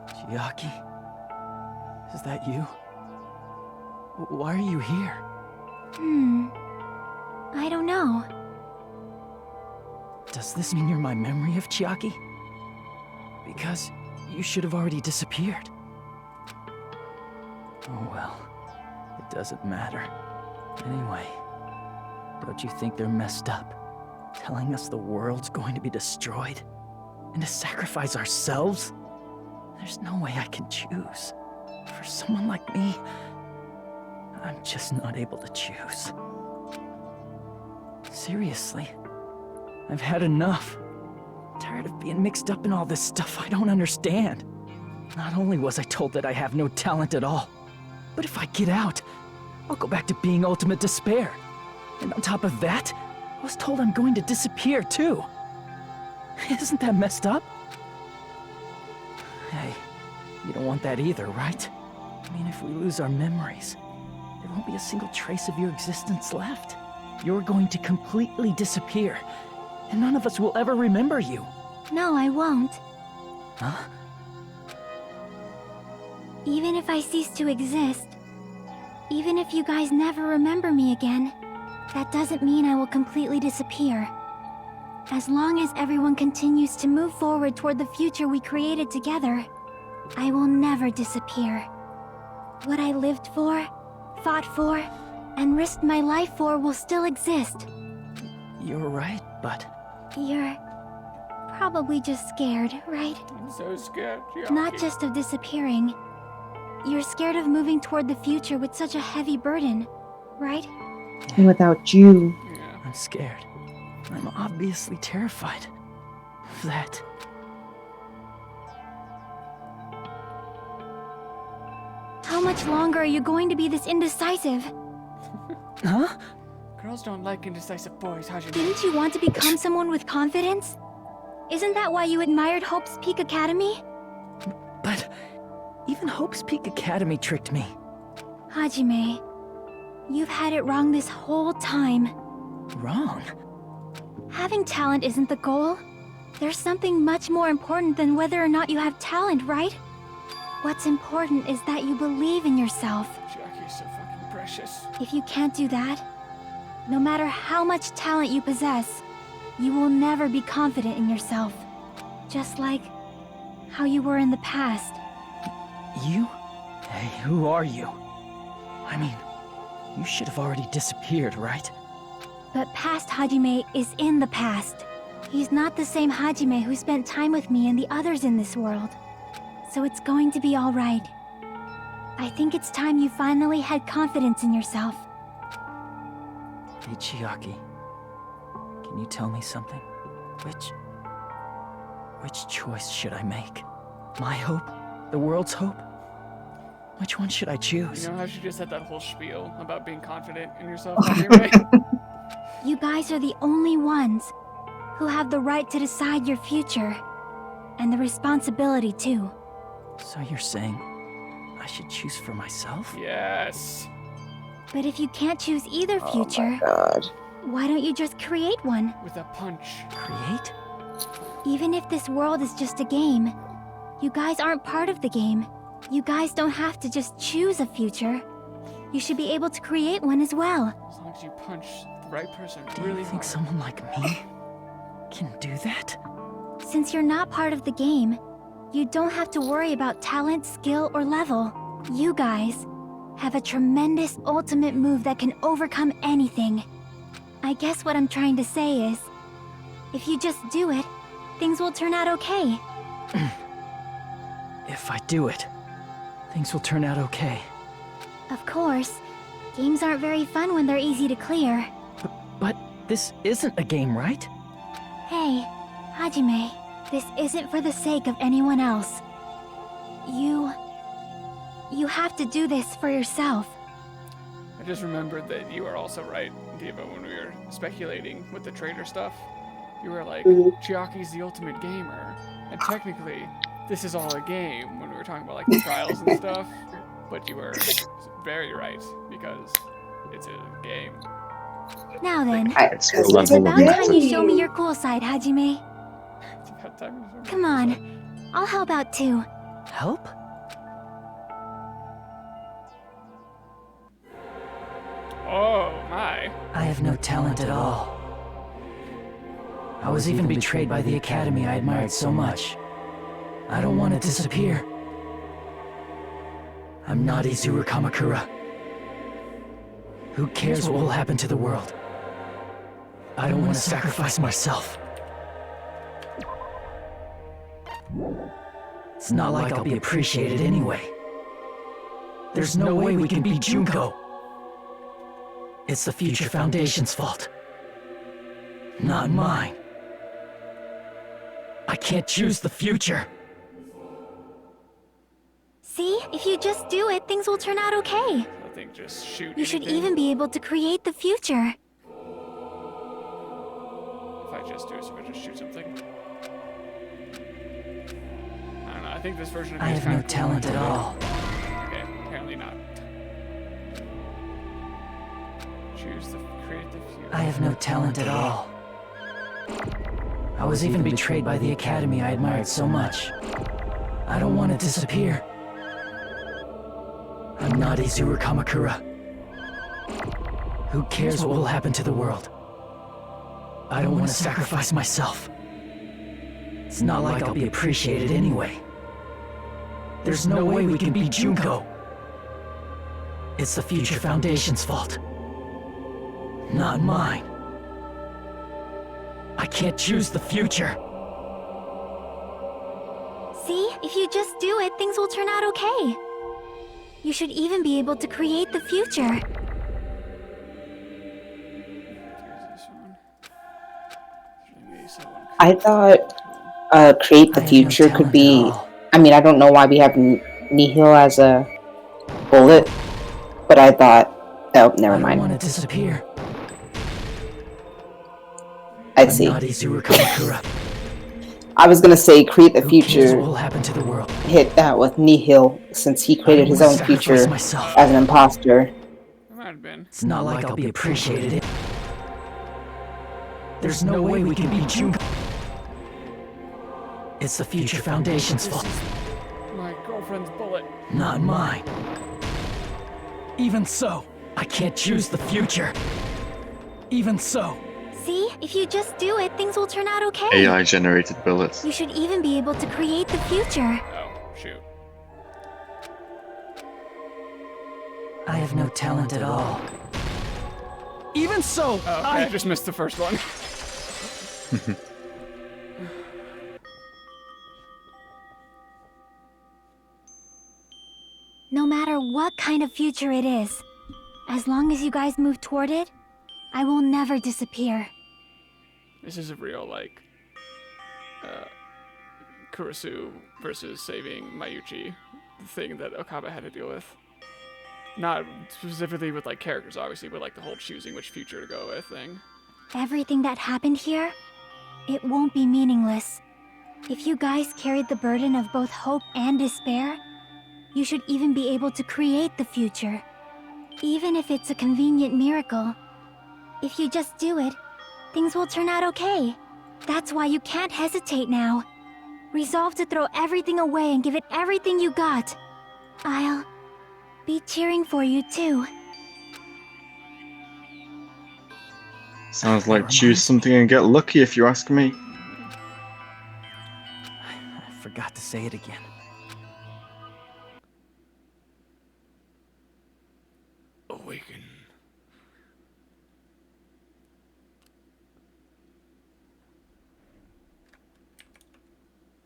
Chiaki? Is that you? Why are you here? I don't know. Does this mean you're my memory of Chiaki? Because you should have already disappeared. Oh well, it doesn't matter. Anyway, don't you think they're messed up? Telling us the world's going to be destroyed? And to sacrifice ourselves? There's no way I can choose. For someone like me, I'm just not able to choose. Seriously, I've had enough. Tired of being mixed up in all this stuff I don't understand. Not only was I told that I have no talent at all, but if I get out, I'll go back to being ultimate despair. And on top of that, I was told I'm going to disappear too. Isn't that messed up? Hey, you don't want that either, right? I mean, if we lose our memories, there won't be a single trace of your existence left. You're going to completely disappear, and none of us will ever remember you. No, I won't. Huh? Even if I cease to exist, even if you guys never remember me again, that doesn't mean I will completely disappear. As long as everyone continues to move forward toward the future we created together, I will never disappear. What I lived for, fought for, and risked my life for will still exist. You're right, but... You're probably just scared, right? I'm so scared, Jockey. Not just of disappearing. You're scared of moving toward the future with such a heavy burden, right? And without you. Yeah. I'm scared. I'm obviously terrified of that. How much longer are you going to be this indecisive? Huh? Girls don't like indecisive boys, Hajime. Didn't you want to become someone with confidence? Isn't that why you admired Hope's Peak Academy? But even Hope's Peak Academy tricked me. Hajime, you've had it wrong this whole time. Wrong? Having talent isn't the goal. There's something much more important than whether or not you have talent, right? What's important is that you believe in yourself. Jockey's so fucking precious. If you can't do that, no matter how much talent you possess, you will never be confident in yourself. Just like how you were in the past. You? Hey, who are you? I mean, you should have already disappeared, right? But past Hajime is in the past. He's not the same Hajime who spent time with me and the others in this world. So it's going to be alright. I think it's time you finally had confidence in yourself. Hey, Chiaki. Can you tell me something? Which choice should I make? My hope? The world's hope? Which one should I choose? You know how she just had that whole spiel about being confident in yourself anyway? You guys are the only ones who have the right to decide your future. And the responsibility, too. So you're saying I should choose for myself? Yes. But if you can't choose either future, why don't you just create one? With a punch. Create? Even if this world is just a game, you guys aren't part of the game. You guys don't have to just choose a future. You should be able to create one as well. As long as you punch the right person Do really you think hard. someone like me can do that? Since you're not part of the game, you don't have to worry about talent, skill, or level. You guys have a tremendous ultimate move that can overcome anything. I guess what I'm trying to say is, if you just do it, things will turn out okay. If I do it, things will turn out okay. Of course, games aren't very fun when they're easy to clear. But this isn't a game, right? Hey, Hajime, this isn't for the sake of anyone else. You have to do this for yourself. I just remembered that you were also right, Diva, when we were speculating with the traitor stuff. You were like, Chiaki's the ultimate gamer. And technically, this is all a game when we were talking about like the trials and stuff. But you were very right, because it's a game. Now then, Extra it's level about of time you show me your cool side, Hajime. It's about time you show me Come on, I'll help out too. Help? Oh my. I have no talent at all. I was even betrayed by the academy I admired so much. I don't want to disappear. I'm not Izuru Kamakura. Who cares what will happen to the world? I don't want to sacrifice myself. It's not like I'll be appreciated anyway. There's no way we can beat Junko. It's the Future Foundation's fault. Not mine. I can't choose the future. See, if you just do it, things will turn out okay. I think just shoot You should anything. even be able to create the future. If I just do it, so I just shoot something. I don't know, I think this version of I me is have kind no of talent at all. Okay, apparently not. Choose the create the future. I have no talent at all. I was even betrayed by the academy I admired so much. I don't want to disappear. I'm not Izuru Kamakura. Who cares what will happen to the world? I don't want to sacrifice myself. It's not like I'll be appreciated anyway. There's no way we can beat Junko. It's the Future Foundation's fault. Not mine. I can't choose the future. See, if you just do it, things will turn out okay. You should even be able to create the future. I thought create the future could be. I mean, I don't know why we have Nihil as a bullet, but I thought. Oh, never mind. I want to disappear. I see. I'm not Izuru Kamakura. I was gonna say create the Who cares future. what will happen to the world? Hit that with Nihil since he created his own sacrifice future myself. as an imposter. It might have been. It's not like I'll be appreciated. There's no way we can beat Junko. It's the Future Foundation's fault. My girlfriend's bullet. Not mine. Even so, I can't choose the future. Even so. See, If you just do it, things will turn out okay. AI generated bullets. You should even be able to create the future. Oh, shoot. I have no talent at all. Even so, Oh, okay, I just missed the first one. No matter what kind of future it is, as long as you guys move toward it, I will never disappear. This is a real, like, Kurisu versus saving Mayuchi thing that Okabe had to deal with. Not specifically with, like, characters, obviously, but, like, the whole choosing which future to go with thing. Everything that happened here, it won't be meaningless. If you guys carried the burden of both hope and despair, you should even be able to create the future. Even if it's a convenient miracle. If you just do it, things will turn out okay. That's why you can't hesitate now. Resolve to throw everything away and give it everything you got. I'll be cheering for you too. Sounds like choose something and get lucky if you ask me. I forgot to say it again. Awaken.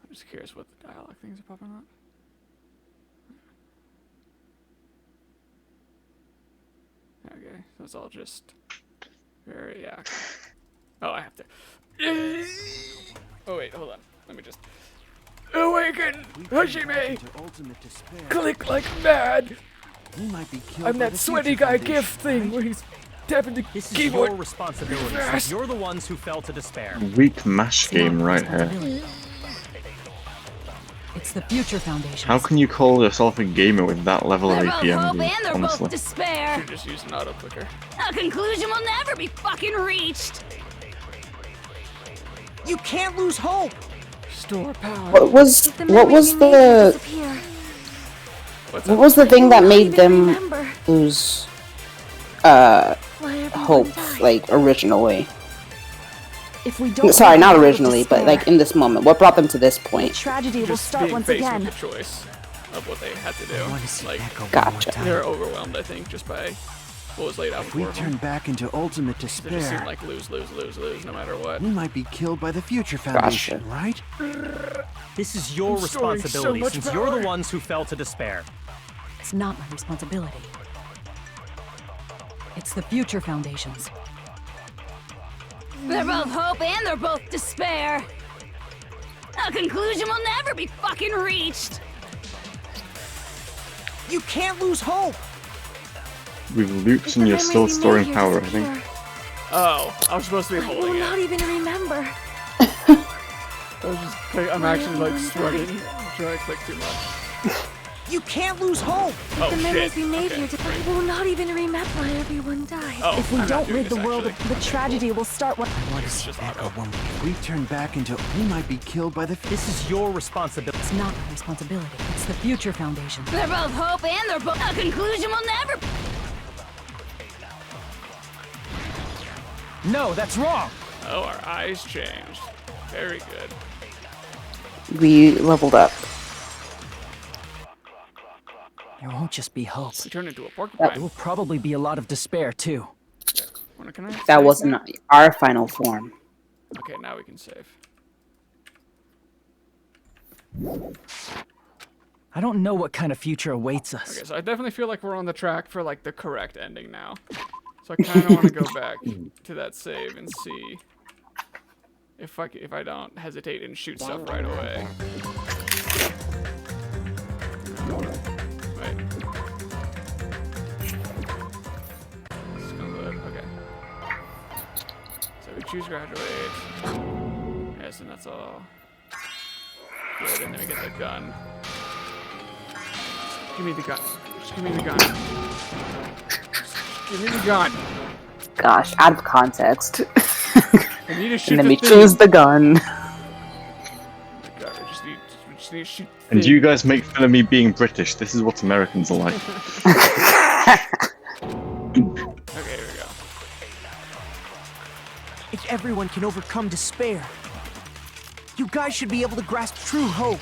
I'm just curious what the dialogue things are popping up. Okay, so it's all just very, yeah. Oh, I have to. Oh, wait, hold on. Let me just. Awaken! Hajime! Click like mad! I'm that sweaty guy gift thing where he's tapping the This is keyboard. your responsibility, fast. since you're the ones who fell to despair. Weak mash game right here. It's the Future Foundation. How can you call yourself a gamer with that level of They're both hope APM? and they're Honestly. both despair. Should just use an auto clicker. A conclusion will never be fucking reached. You can't lose hope. Store power. What was the thing that made them lose hope, like originally? If we don't Sorry, make not the originally, but despair, like in this moment. What brought them to this point? tragedy will Just start being once faced again. with the choice of what they had to do. Like, Gotcha. they're overwhelmed, I think, just by what was laid out If we for turn them. back into ultimate They just seem despair, like lose, lose, lose, lose, no matter what. we might be killed by the Future Foundation, right? This is your I'm storing so responsibility, much since you're power. the ones who fell to despair. It's not my responsibility. It's the Future Foundation's. They're both hope and they're both despair. A conclusion will never be fucking reached. You can't lose hope. With loops and you're still storing power, I think. Oh, I was supposed to be I will holding not it. even remember. I'm actually like sweating. I'm trying to click too much. You can't lose hope. Oh, The memories shit. we made Okay. here, I will not even remember why everyone died. Oh, If we I'm not don't doing rid the this, world, actually. the tragedy will start when. I want to see Echo Woman. If we turn back into, we might be killed by the. This is your responsibility. It's not my responsibility. It's the Future Foundation. They're both hope and they're both. A conclusion will never. No, that's wrong. Oh, our eyes changed. Very good. We leveled up. There won't just be hope. We turned into a There porcupine. will probably be a lot of despair too. Can I That save wasn't now? our final form. Okay, now we can save. I don't know what kind of future awaits us. Okay, so I definitely feel like we're on the track for like the correct ending now. So I kind of want to go back to that save and see if I don't hesitate and shoot stuff right away. Wait. It's gonna load. Okay. So we choose graduate. Yes, and that's all. Good, and then we get the gun. Just give me the gun. Just give me the gun. Just give me the gun. Gosh, out of context. I need to shoot And then the we thing. choose the gun. God, we just need to shoot the And thing. you guys make fun of me being British. This is what Americans are like. Okay, here we go. If think everyone can overcome despair. You guys should be able to grasp true hope.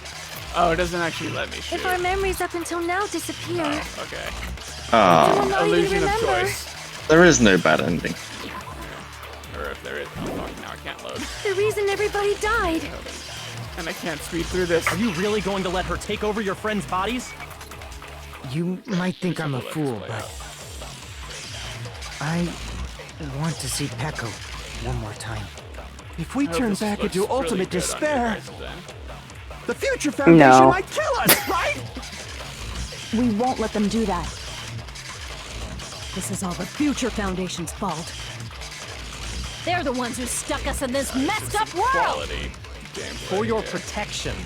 Oh, it doesn't actually let me shoot. If our memories up until now disappear, Okay. we'll not even Illusion of remember. choice. There is no bad ending. Or if there is, oh fuck, now I can't load. The reason everybody died. And I can't speed through this. Are you really going to let her take over your friends' bodies? You might think I'm a fool, but I want to see Peko one more time. If we turn back into ultimate despair, the Future Foundation No. might kill us, right? We won't let them do that. This is all the Future Foundation's fault. They're the ones who stuck us in this messed up world! Quality. For your protection.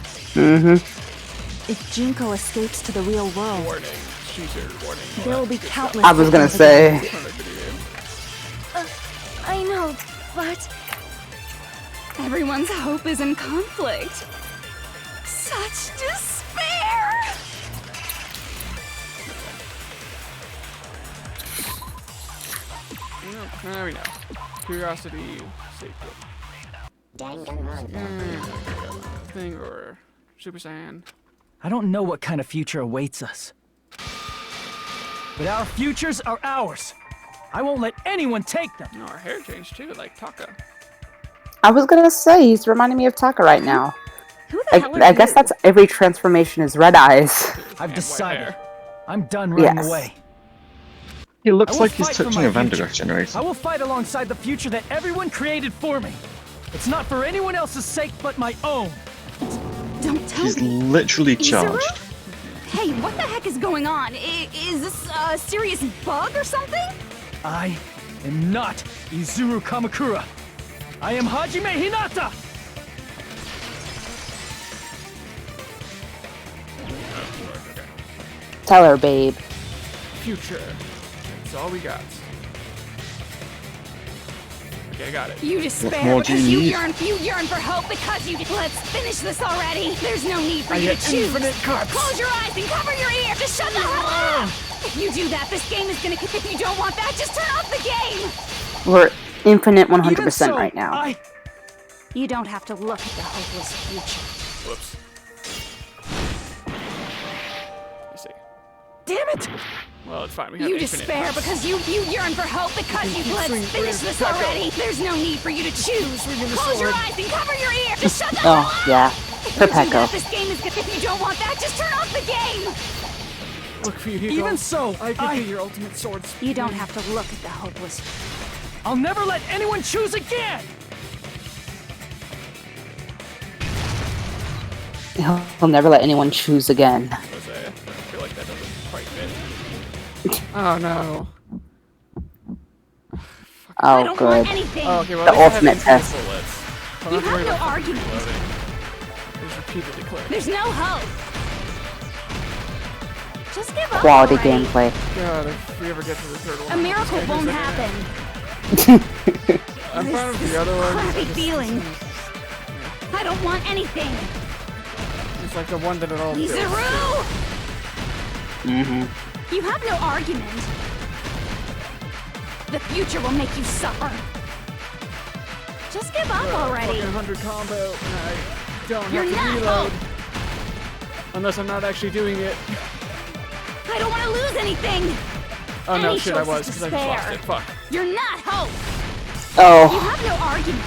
If Junko escapes to the real world, Warning. Shooter warning. there will be countless. I was gonna say. I know, but Everyone's hope is in conflict. Such despair! Now we know. Curiosity, safety. Thing or Super Saiyan. I don't know what kind of future awaits us. But our futures are ours. I won't let anyone take them. No, our hair changed too, like Taka. I was gonna say, he's reminding me of Taka right now. Who the hell are I guess you? that's every transformation is red eyes. I've decided. I'm done running Yes. away. He I looks will like he's fight for touching my a Vandergraaf future. generator. I will fight alongside the future that everyone created for me. It's not for anyone else's sake but my own. Don't tell He's me. literally Izuru? charged. Hey, what the heck is going on? Is this a serious bug or something? I am not Izuru Kamakura. I am Hajime Hinata! Tell her, babe. Future. That's all we got. Okay, I got it. You despair more do because you you need? yearn for hope because you. Let's finish this already. There's no need for I you to get choose. infinite cuts. Close your eyes and cover your ear. Just shut the hell up. If you do that, this game is gonna. If you don't want that, just turn off the game. We're infinite Even 100% so, right now. You don't have to look at the hopeless future. Whoops. Let's see. Damn it! Well, it's fine. We have You infinite despair cuts. because you yearn for hope because you. Let's swing, finish swing, this back up. already. There's no need for you to choose. Swinging the Close your sword. eyes and cover your ear. Just shut the Oh, hell up. yeah. If For you do that, Peko. this game is. If you don't want that, just turn off the game. Look for you, Hugo. Even so, I could be your ultimate sword. You don't have to look at the hopeless future. I'll never let anyone choose again! He'll never let anyone choose again. I feel like that doesn't quite fit. Oh no. Oh, don't good. want anything. Oh, okay, well, The at least I have ultimate infinite test. bullets. I'm You not worried have no about argument. reloading. It was repeatedly clicked. There's no hope. Just give up Quality already. gameplay. God, if we ever get to the third one. A miracle this won't game is happen. I'm fine with This the other one. crappy feeling. I don't want anything. It's like the one that it all feels. Izuru! Mm-hmm. You have no argument. The future will make you suffer. Just give up already. Fucking 100 combo, and I don't You're have to not reload. Unless I'm not actually doing it. I don't want to lose anything. Oh no, Any shit, I choice was, is because I just lost despair. it. Fuck. You're not hope. You Oh, have no argument.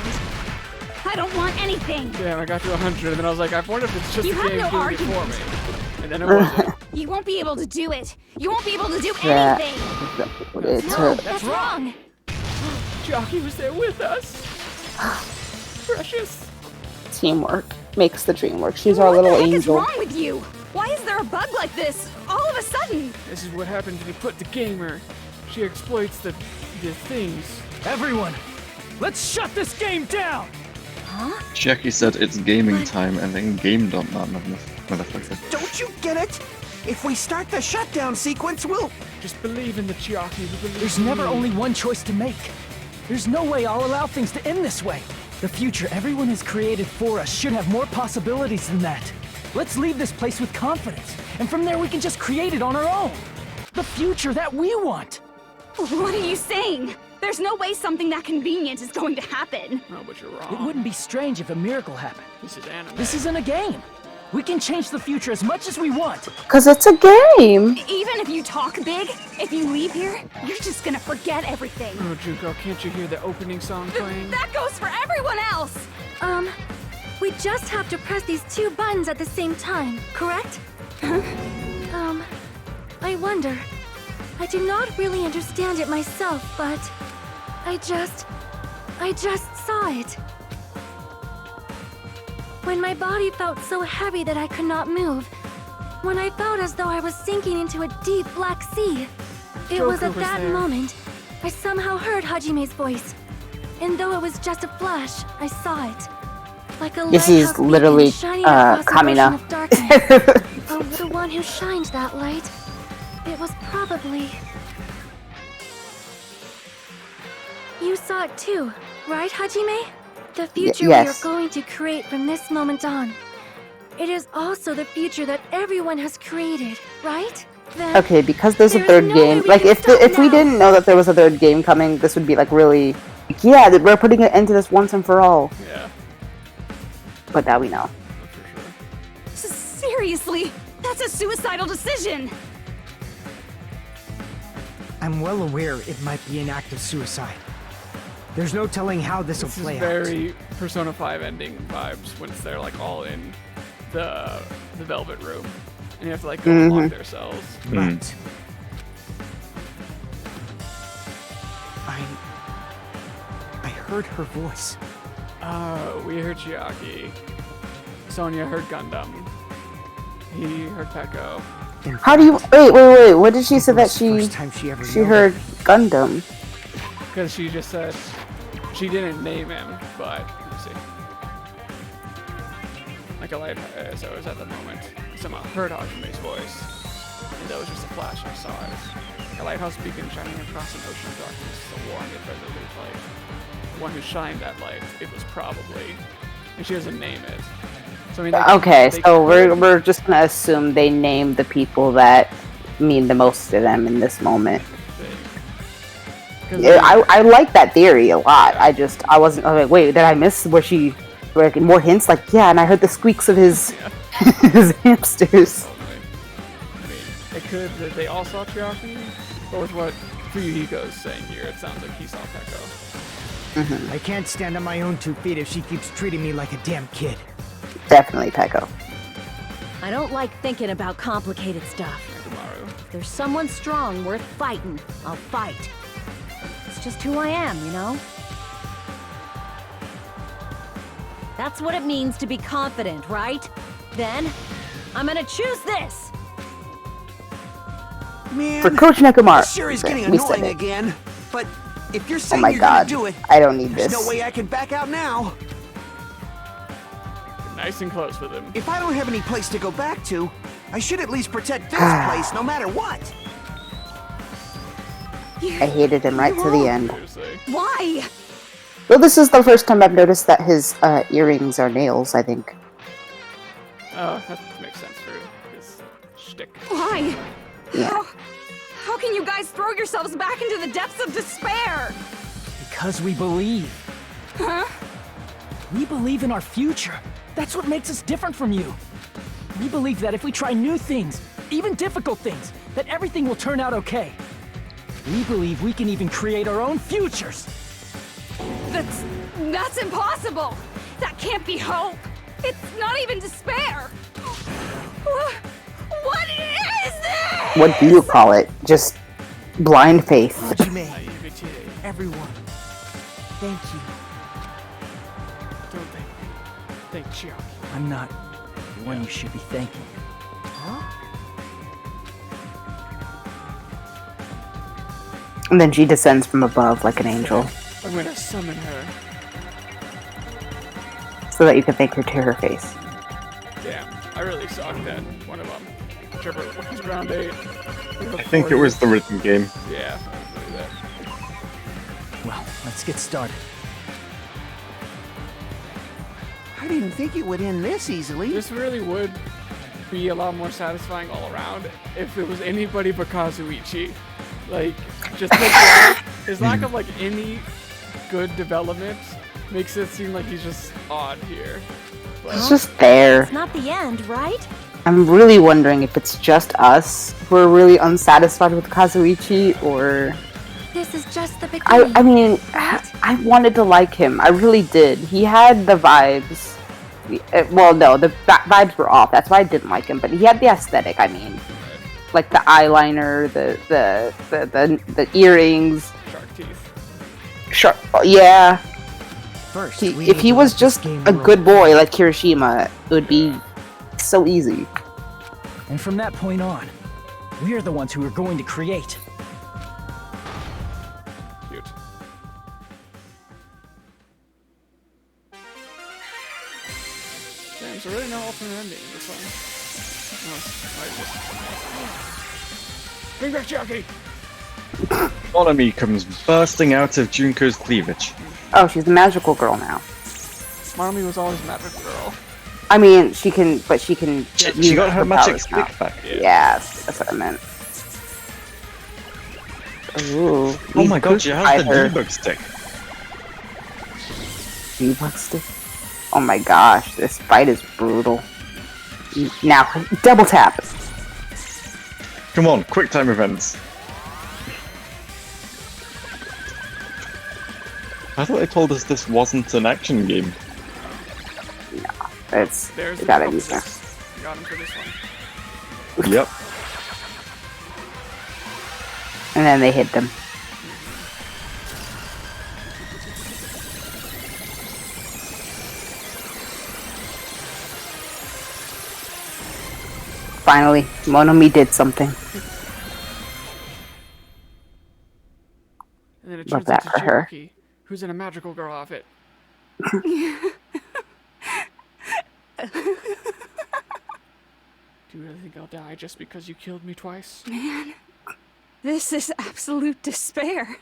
I don't want anything. Damn, I got to 100, and then I was like, I wonder if it's just You the have game no doing argument. it for me. And then it wasn't. You won't be able to do it. You won't be able to do yeah. anything. It's No, a, that's wrong. Jockey was there with us. Precious. teamwork makes the dream work. She's our What little the heck is angel. wrong with you? Why is there a bug like this all of a sudden? This is what happens when you put the gamer. She exploits the things. Everyone, let's shut this game down! Huh? Jackie said it's gaming time and then gamed on that motherfucker. Don't you get it? If we start the shutdown sequence, we'll... Just believe in the Chiaki. There's never only one choice to make. There's no way I'll allow things to end this way. The future everyone has created for us should have more possibilities than that. Let's leave this place with confidence, and from there we can just create it on our own. The future that we want. What are you saying? There's no way something that convenient is going to happen. No, but you're It wrong. wouldn't be strange if a miracle happened. This is anime. This isn't a game. We can change the future as much as we want. Because it's a game. Even if you talk big, if you leave here, you're just gonna forget everything. Oh, Junko, can't you hear the opening song playing? That goes for everyone else! We just have to press these 2 buttons at the same time, correct? I wonder. I do not really understand it myself, but I just saw it. When my body felt so heavy that I could not move. When I felt as though I was sinking into a deep black sea. It was at that moment I somehow heard Hajime's voice. And though it was just a flash, I saw it. Like a This is lighthouse beacon literally shining across a Kamina. ocean of darkness. Oh, the one who shined that light. It was probably... You saw it too, right, Hajime? The future we are yes. going to create from this moment on. It is also the future that everyone has created, right? Then Okay, because there's a there's third no way game. we Like, can if we stop didn't know that there was a third game coming, this would be like really, like, yeah, that we're putting an end to this once and for all. Yeah. But now we know. Seriously, that's a suicidal decision. I'm well aware it might be an act of suicide. There's no telling how this will This is play out. very Persona 5 ending vibes when they're like all in the Velvet Room. And you have to like go unlock their cells. But I heard her voice. We heard Chiaki. Sonia heard Gundam. He heard Peko. How do you wait? What did she say that she First time she ever yelled heard Gundam? Because she just said she didn't name him, but let me see. Like a lighthouse, I was at the moment. Somehow heard Hajime's voice, and that was just a flash. I saw it. A lighthouse beacon shining across an ocean of darkness. The warm yet resolute light. The one who shined that light. It was probably, and she doesn't name it. So I mean, Okay, so we're just gonna assume they named the people that mean the most to them in this moment. Yeah, I like that theory a lot. I was like, wait, did I miss where she like more hints? Like, yeah, and I heard the squeaks of his his hamsters. I mean, it could that they all saw Chiaki, but with what Fuyuhiko's saying here, it sounds like he saw Peko. I can't stand on my own 2 feet if she keeps treating me like a damn kid. Definitely Peko. I don't like thinking about complicated stuff. If there's someone strong worth fighting, I'll fight. It's just who I am, you know? That's what it means to be confident, right? Then, I'm gonna choose this! Man, For Coach Nekomar. this sure is getting we said annoying it. again. But if you're Oh saying my you're god. gonna do it, I don't need there's this. no way I can back out now. Nice and close with him. If I don't have any place to go back to, I should at least protect this place no matter what. I hated him right to the end. Why? Well, this is the first time I've noticed that his earrings are nails, I think. Oh, that makes sense for his shtick. Why? Yeah. How can you guys throw yourselves back into the depths of despair? Because we believe. Huh? We believe in our future. That's what makes us different from you. We believe that if we try new things, even difficult things, that everything will turn out okay. We believe we can even create our own futures. That's impossible. That can't be hope. It's not even despair. What is this? What do you call it? Just blind faith. Hajime, everyone, thank you. Don't thank Chiaki. I'm not the one you should be thanking. And then she descends from above like an angel, I'm gonna summon her. so that you can thank her to her face. Damn, I really sucked at one of them. Whichever was round 8. I think it was the rhythm game. Yeah, I believe that. Well, let's get started. I didn't think it would end this easily. This really would be a lot more satisfying all around if it was anybody but Kazuichi. Like, just take his lack of like any good development makes it seem like he's just odd here. But It's just there. It's not the end, right? I'm really wondering if it's just us who are really unsatisfied with Kazuichi, or... This is just the beginning. I mean, I wanted to like him. I really did. He had the vibes. Well, no, the vibes were off. That's why I didn't like him. But he had the aesthetic. I mean, like the eyeliner, the earrings. Shark teeth. Shark. Yeah. First, If he was just a good boy like Kirishima, it would be so easy. And from that point on, we're the ones who are going to create. Cute. Damn, so really no alternate ending in this one. Bring back Jackie! Monami comes bursting out of Junko's cleavage. Oh, she's a magical girl now. Marmy was always a magical girl. I mean, she can, but she can. She got her magic powers stick now. back. Yes, that's what I meant. Ooh. Oh my god, she has the her. debug stick. Debug stick? Oh my gosh, this fight is brutal. Now, double tap. Come on, quick time events. I thought they told us this wasn't an action game. It's There's you the gotta couple use that. sticks. Got him for this one. Yep. And then they hit them. Finally, Monami did something. And then it Love turns that into for her. Cherokee, who's in a magical girl outfit. Do you really think I'll die just because you killed me twice? Man, this is absolute despair.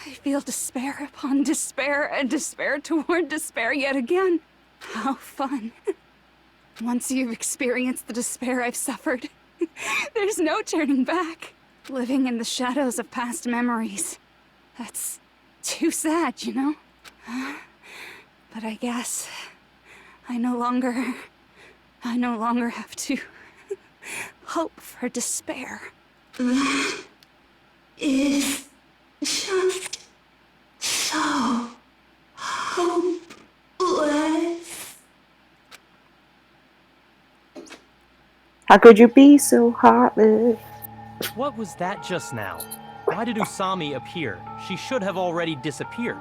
I feel despair upon despair and despair toward despair yet again. How fun. Once you've experienced the despair I've suffered, there's no turning back. Living in the shadows of past memories. That's too sad, you know? But I guess I no longer have to hope for despair. That is just so hopeless. How could you be so heartless? What was that just now? Why did Usami appear? She should have already disappeared.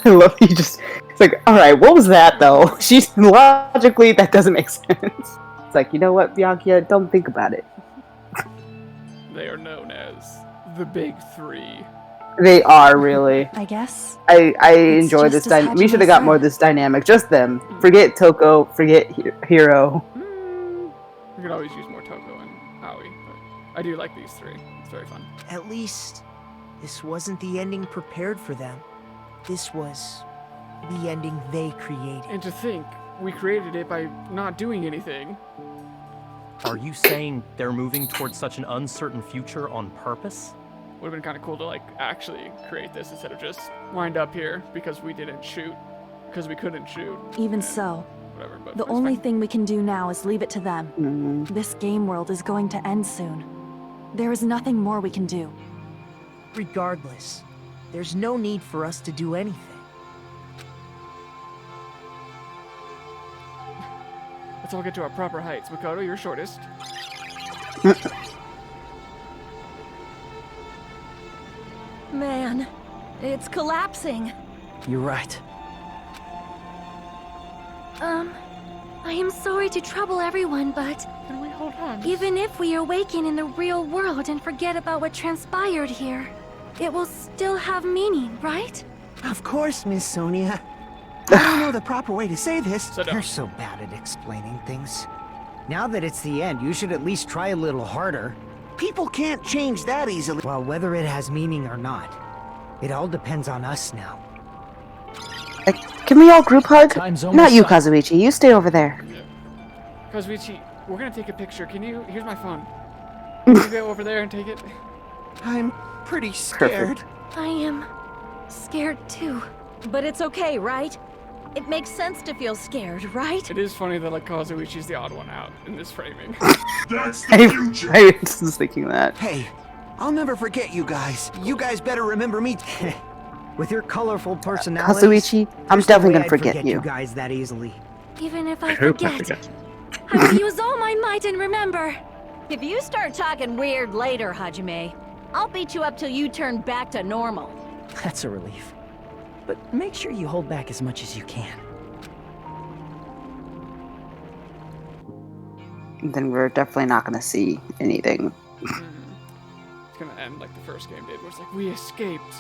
I love you just. It's like, alright, what was that though? She's logically, that doesn't make sense. It's like, you know what, Byakuya, don't think about it. They are known as the Big Three. They are really. I guess. I enjoy this dynamic. We should have got more of this dynamic. Just them. Forget Toko. Forget Hiro. We could always use more Toko and Aoi, but I do like these three. It's very fun. At least, this wasn't the ending prepared for them. This was the ending they created. And to think, we created it by not doing anything. Are you saying they're moving towards such an uncertain future on purpose? Would have been kind of cool to like actually create this instead of just wind up here because we didn't shoot, because we couldn't shoot. Even so, Whatever, but the it's only fine. thing we can do now is leave it to them. This game world is going to end soon. There is nothing more we can do. Regardless, there's no need for us to do anything. Let's all get to our proper heights. Makoto, you're shortest. Man, it's collapsing. You're right. I am sorry to trouble everyone, but Can we hold hands? even if we awaken in the real world and forget about what transpired here, it will still have meaning, right? Of course, Miss Sonia. I don't know the proper way to say this. You're so bad at explaining things. Now that it's the end, you should at least try a little harder. People can't change that easily. Well, whether it has meaning or not, it all depends on us now. Can we all group hug? Time's Not almost you, up. Kazuichi. You stay over there. Kazuichi, we're gonna take a picture. Can you? Here's my phone. Can you go over there and take it? I'm pretty scared. I am scared too. But it's okay, right? It makes sense to feel scared, right? It is funny that like Kazuichi's the odd one out in this framing. That's I was just thinking that. Hey, I'll never forget you guys. You guys better remember me. With your colorful personality, Kazuichi, I'm definitely gonna forget you you. guys that easily. Even if I I hope I forget, forget. I will use all my might and remember. If you start talking weird later, Hajime, I'll beat you up till you turn back to normal. That's a relief. But make sure you hold back as much as you can. Then we're definitely not gonna see anything. It's gonna end like the first game did, where it's like, we escaped,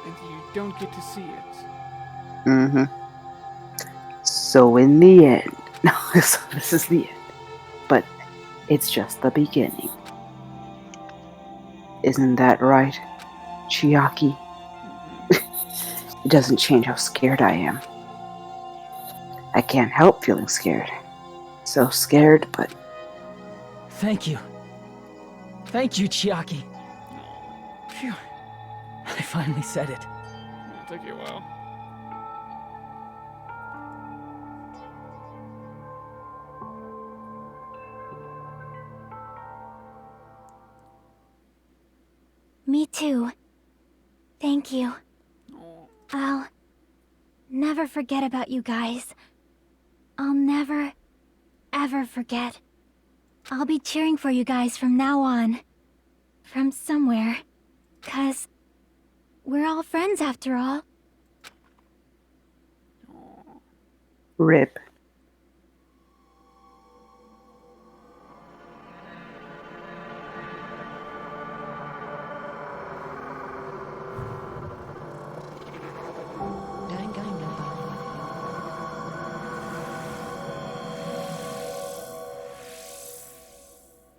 and you don't get to see it. Mm-hmm. So in the end, no, this is the end. But it's just the beginning. Isn't that right, Chiaki? It doesn't change how scared I am. I can't help feeling scared. So scared, but... Thank you. Thank you, Chiaki. Phew. I finally said it. It took you a while. Me too. Thank you. I'll never forget about you guys. I'll never, ever forget. I'll be cheering for you guys from now on. From somewhere. 'Cause we're all friends after all. RIP.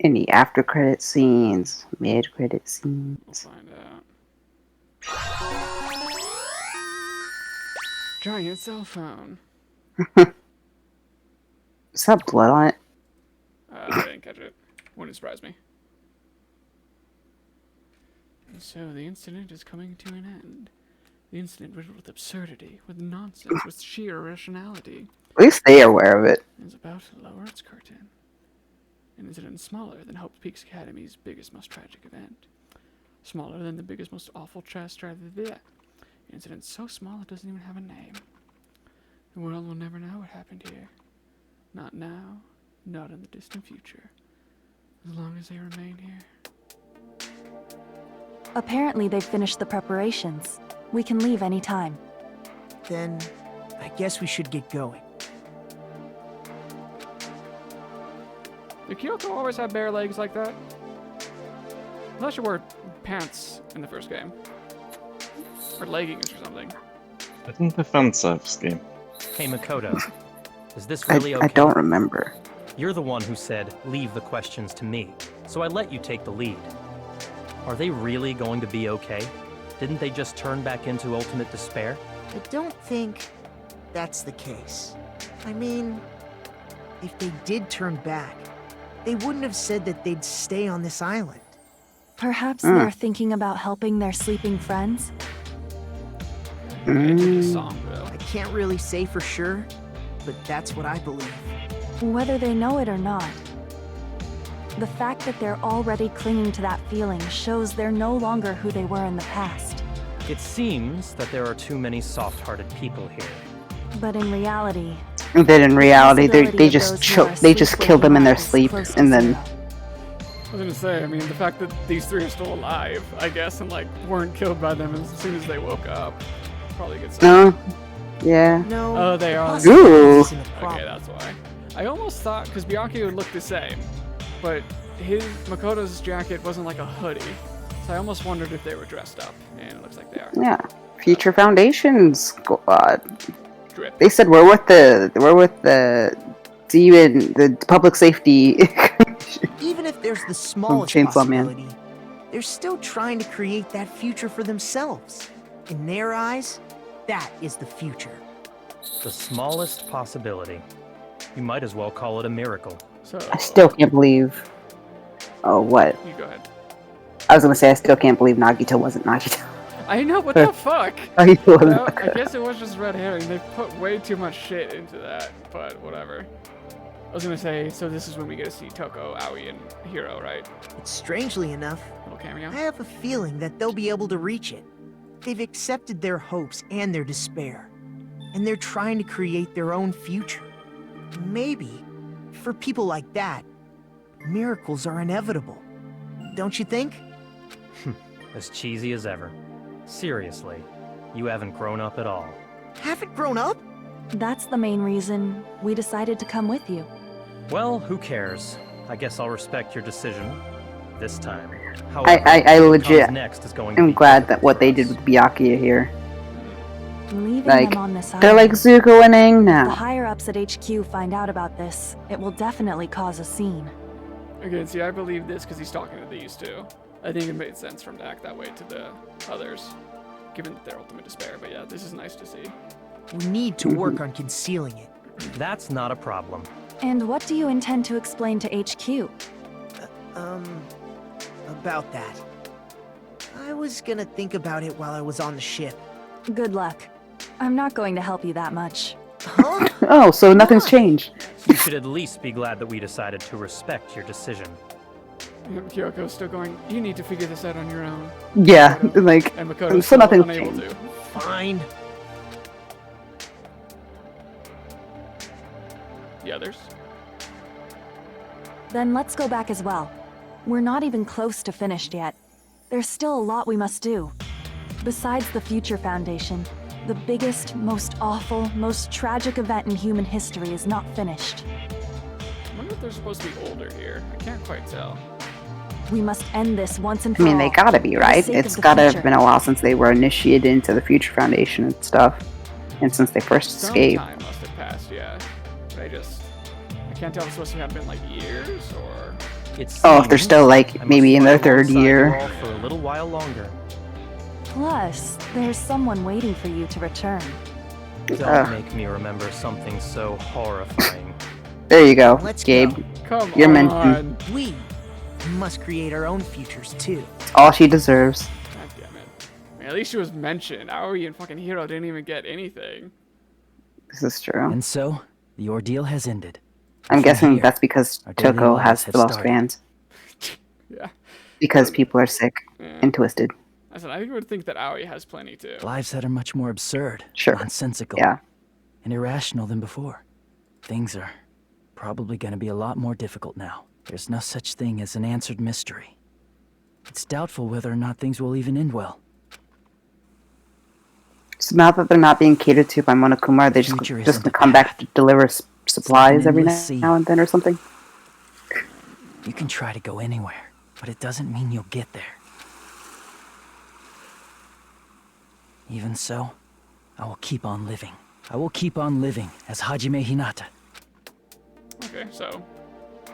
Any after credit scenes, mid credit scenes. Find out. Giant cell phone. Is that blood on it? I didn't catch it. Wouldn't surprise me. And so the incident is coming to an end. The incident riddled with absurdity, with nonsense, with sheer irrationality. At least they are aware of it. Is about to lower its curtain. An incident smaller than Hope Peaks Academy's biggest, most tragic event. Smaller than the biggest, most awful An incident so small it doesn't even have a name. The world will never know what happened here. Not now, not in the distant future. As long as they remain here. Apparently they've finished the preparations. We can leave any time. Then, I guess we should get going. Did Kyoko always have bare legs like that? I thought she wore pants in the first game. Or leggings or something. Isn't the fan service game? Hey, Makoto. Is this really okay? I don't remember. You're the one who said, leave the questions to me. So I let you take the lead. Are they really going to be okay? Didn't they just turn back into ultimate despair? I don't think that's the case. I mean, if they did turn back, they wouldn't have said that they'd stay on this island. Perhaps they're thinking about helping their sleeping friends? I can't really say for sure, but that's what I believe. Whether they know it or not, the fact that they're already clinging to that feeling shows they're no longer who they were in the past. It seems that there are too many soft-hearted people here. But in reality... Then in reality, they just kill them in their sleep, and then... I was gonna say, I mean, the fact that these three are still alive, I guess, and like weren't killed by them as soon as they woke up, probably a good sign. Yeah. No. Oh, they are. Ooh. Okay, that's why. I almost thought, because Byakuya would look the same, but Makoto's jacket wasn't like a hoodie, so I almost wondered if they were dressed up, and it looks like they are. Yeah. Future Foundation Squad. Drip. They said we're with the demon, the public safety. Even if there's the smallest Chainsaw Man. possibility, they're still trying to create that future for themselves. In their eyes, that is the future. The smallest possibility. You might as well call it a miracle. So, I still can't believe. Oh, what? You go ahead. I was gonna say I still can't believe Nagito wasn't Nagito. I know, what the fuck? Nagito wasn't Well, I Nagito. guess it was just red herring. They put way too much shit into that, but whatever. I was gonna say, so this is when we get to see Toko, Aoi, and Hiro, right? Strangely enough, Little cameo. I have a feeling that they'll be able to reach it. They've accepted their hopes and their despair, and they're trying to create their own future. Maybe, for people like that, miracles are inevitable. Don't you think? As cheesy as ever. Seriously, you haven't grown up at all. Haven't grown up? That's the main reason we decided to come with you. Well, who cares? I guess I'll respect your decision. This time. However, I what legit comes next is going to am be glad that what they did with Byakuya here. Leaving Like, them on this they're island. like Zuko and Aang The now. higher-ups at HQ find out about this, it will definitely cause a scene. Again, see, I believe this because he's talking to these two. I think it made sense for him to act that way to the others, given their ultimate despair. But yeah, this is nice to see. We need to work on concealing it. That's not a problem. And what do you intend to explain to HQ? About that. I was gonna think about it while I was on the ship. Good luck. I'm not going to help you that much. Oh, so nothing's changed. You should at least be glad that we decided to respect your decision. Kyoko's still going, you need to figure this out on your own. Yeah, like, And so Makoto's still nothing's unable changed. to. Fine. The others? Then let's go back as well. We're not even close to finished yet. There's still a lot we must do. Besides the Future Foundation, the biggest, most awful, most tragic event in human history is not finished. I wonder if they're supposed to be older here. I can't quite tell. We must end this once and I for mean, all. they gotta be, for the right? sake It's of the gotta future. have been a while since they were initiated into the Future Foundation and stuff. And since they first Some escaped. time must have passed, yeah. But I can't tell if it's supposed to have been like years or... Oh, if they're still like maybe in their third You year. all for a little while longer. Plus, there's someone waiting for you to return. Don't make me remember something so horrifying. There you go, Let's Gabe. go. Come You're on. mentioned. We must create our own futures too. It's all she deserves. God damn it. I mean, at least she was mentioned. Aoi and fucking Hiro didn't even get anything. This is true. And so, the ordeal has ended. I'm From guessing here, that's because our daily Toko lives has have the most started. fans. Yeah. Because people are sick Yeah. and twisted. I said, I would think that Aoi has plenty too. Lives that are much more absurd, Sure. nonsensical, Yeah. and irrational than before. Things are probably going to be a lot more difficult now. There's no such thing as an answered mystery. It's doubtful whether or not things will even end well. So now that they're not being catered to by Monokuma, they're Future just isn't gonna a come back to deliver supplies every endless sea. now and then or something? You can try to go anywhere, but it doesn't mean you'll get there. Even so, I will keep on living. I will keep on living as Hajime Hinata. Okay, so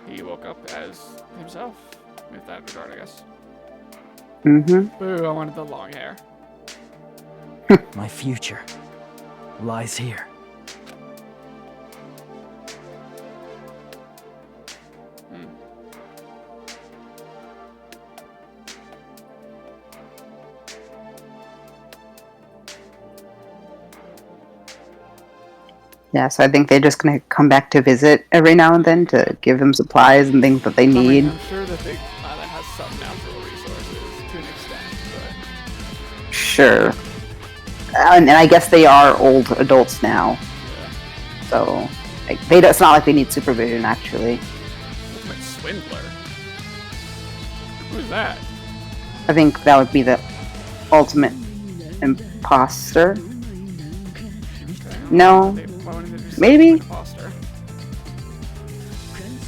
he woke up as himself, with that regard, I guess. Mm-hmm. Boo, I wanted the long hair. My future lies here. Yeah, so I think they're just gonna come back to visit every now and then to give them supplies and things that they need. I'm sure that the island has some natural resources to an extent, but Sure. And I guess they are old adults now. So, like, it's not like they need supervision, actually. ultimate swindler. Who's that? I think that would be the ultimate imposter. No. Why wouldn't they just Maybe? imposter?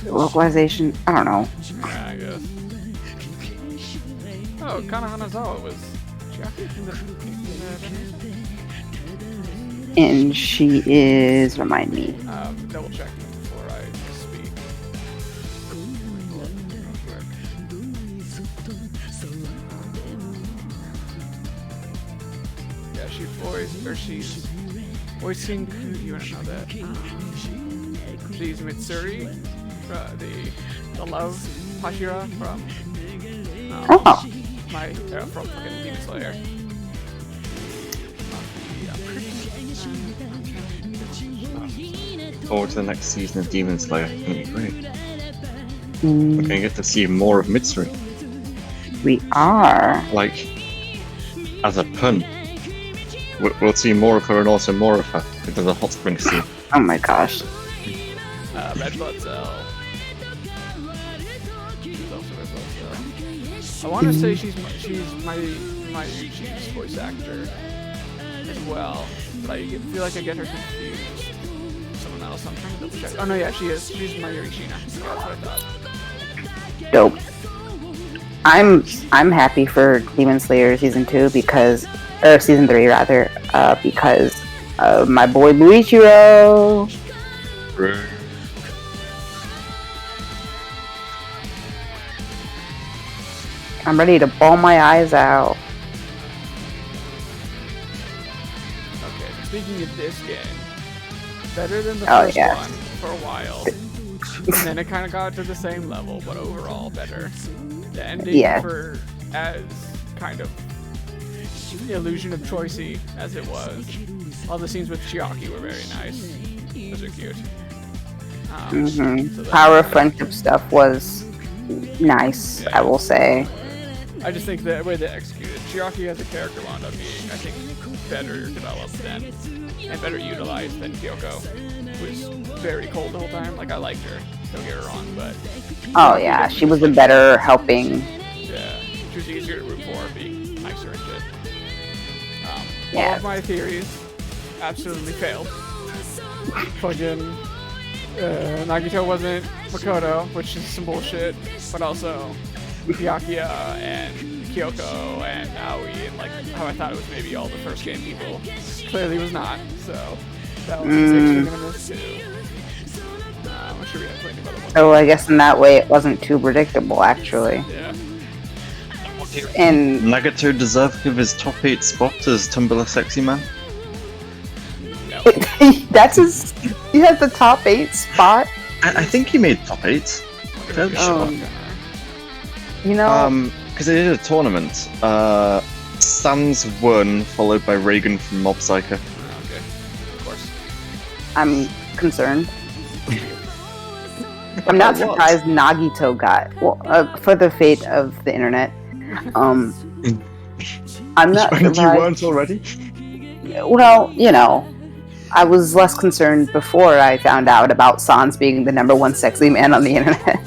Localization? I don't know. Yeah, I guess. Oh, Kana Hanazawa was Chiaki in the And she is, remind me. double checking before I speak. Yeah, she's voicing, you wanna know that? She's Mitsuri, the love Hashira from Oh. from fucking Demon Slayer. Forward to the next season of Demon Slayer. It's gonna be great. We're gonna get to see more of Mitsuri. We are. Like, as a pun, we'll see more of her and also more of her into the hot spring scene. Oh my gosh. Red Blood Cell. She's also Red Blood Cell. I want to say she's my Yushi's voice actor as well, but I feel like I get her confused with someone else. I'm trying to double check. Oh no, yeah, she is. She's my Yurishina. Yeah, that's what I thought. Dope. I'm happy for Demon Slayer season 2 or season 3 rather, because of my boy Luichiro. I'm ready to bawl my eyes out. Okay, speaking of this game, better than the Oh, first yeah. one for a while, and then it kind of got to the same level, but overall better. The ending Yeah. for as kind of the illusion of choicey as it was. All the scenes with Chiaki were very nice. Those are cute. So Power of friendship stuff was nice, I will say. I just think the way they executed Chiaki as a character wound up being, I think, better developed than and better utilized than Kyoko, who was very cold the whole time. Like, I liked her, don't get her wrong, but Oh yeah, she was a better helping. yeah, she was easier to root for, being nicer and shit. All Yeah. of my theories absolutely failed. Fucking Nagito wasn't Makoto, which is some bullshit, but also Byakuya and Kyoko and Aoi and like how I thought it was maybe all the first game people. Clearly was not, so that was we're gonna miss too. I'm sure we have plenty of other ones. So I guess in that way it wasn't too predictable actually. Yeah. And Nagato deserved of his top 8 spot as Tumblr Sexy Man? that's his. He has the top 8 spot. I think he made top 8. Fairly sure. You know, because they did a tournament. Sans won, followed by Reagan from Mob Psycho. Okay, of course. I'm concerned. I'm not surprised Nagito got for the fate of the internet. I'm not surprised. You weren't already? Well, you know, I was less concerned before I found out about Sans being the #1 sexy man on the internet.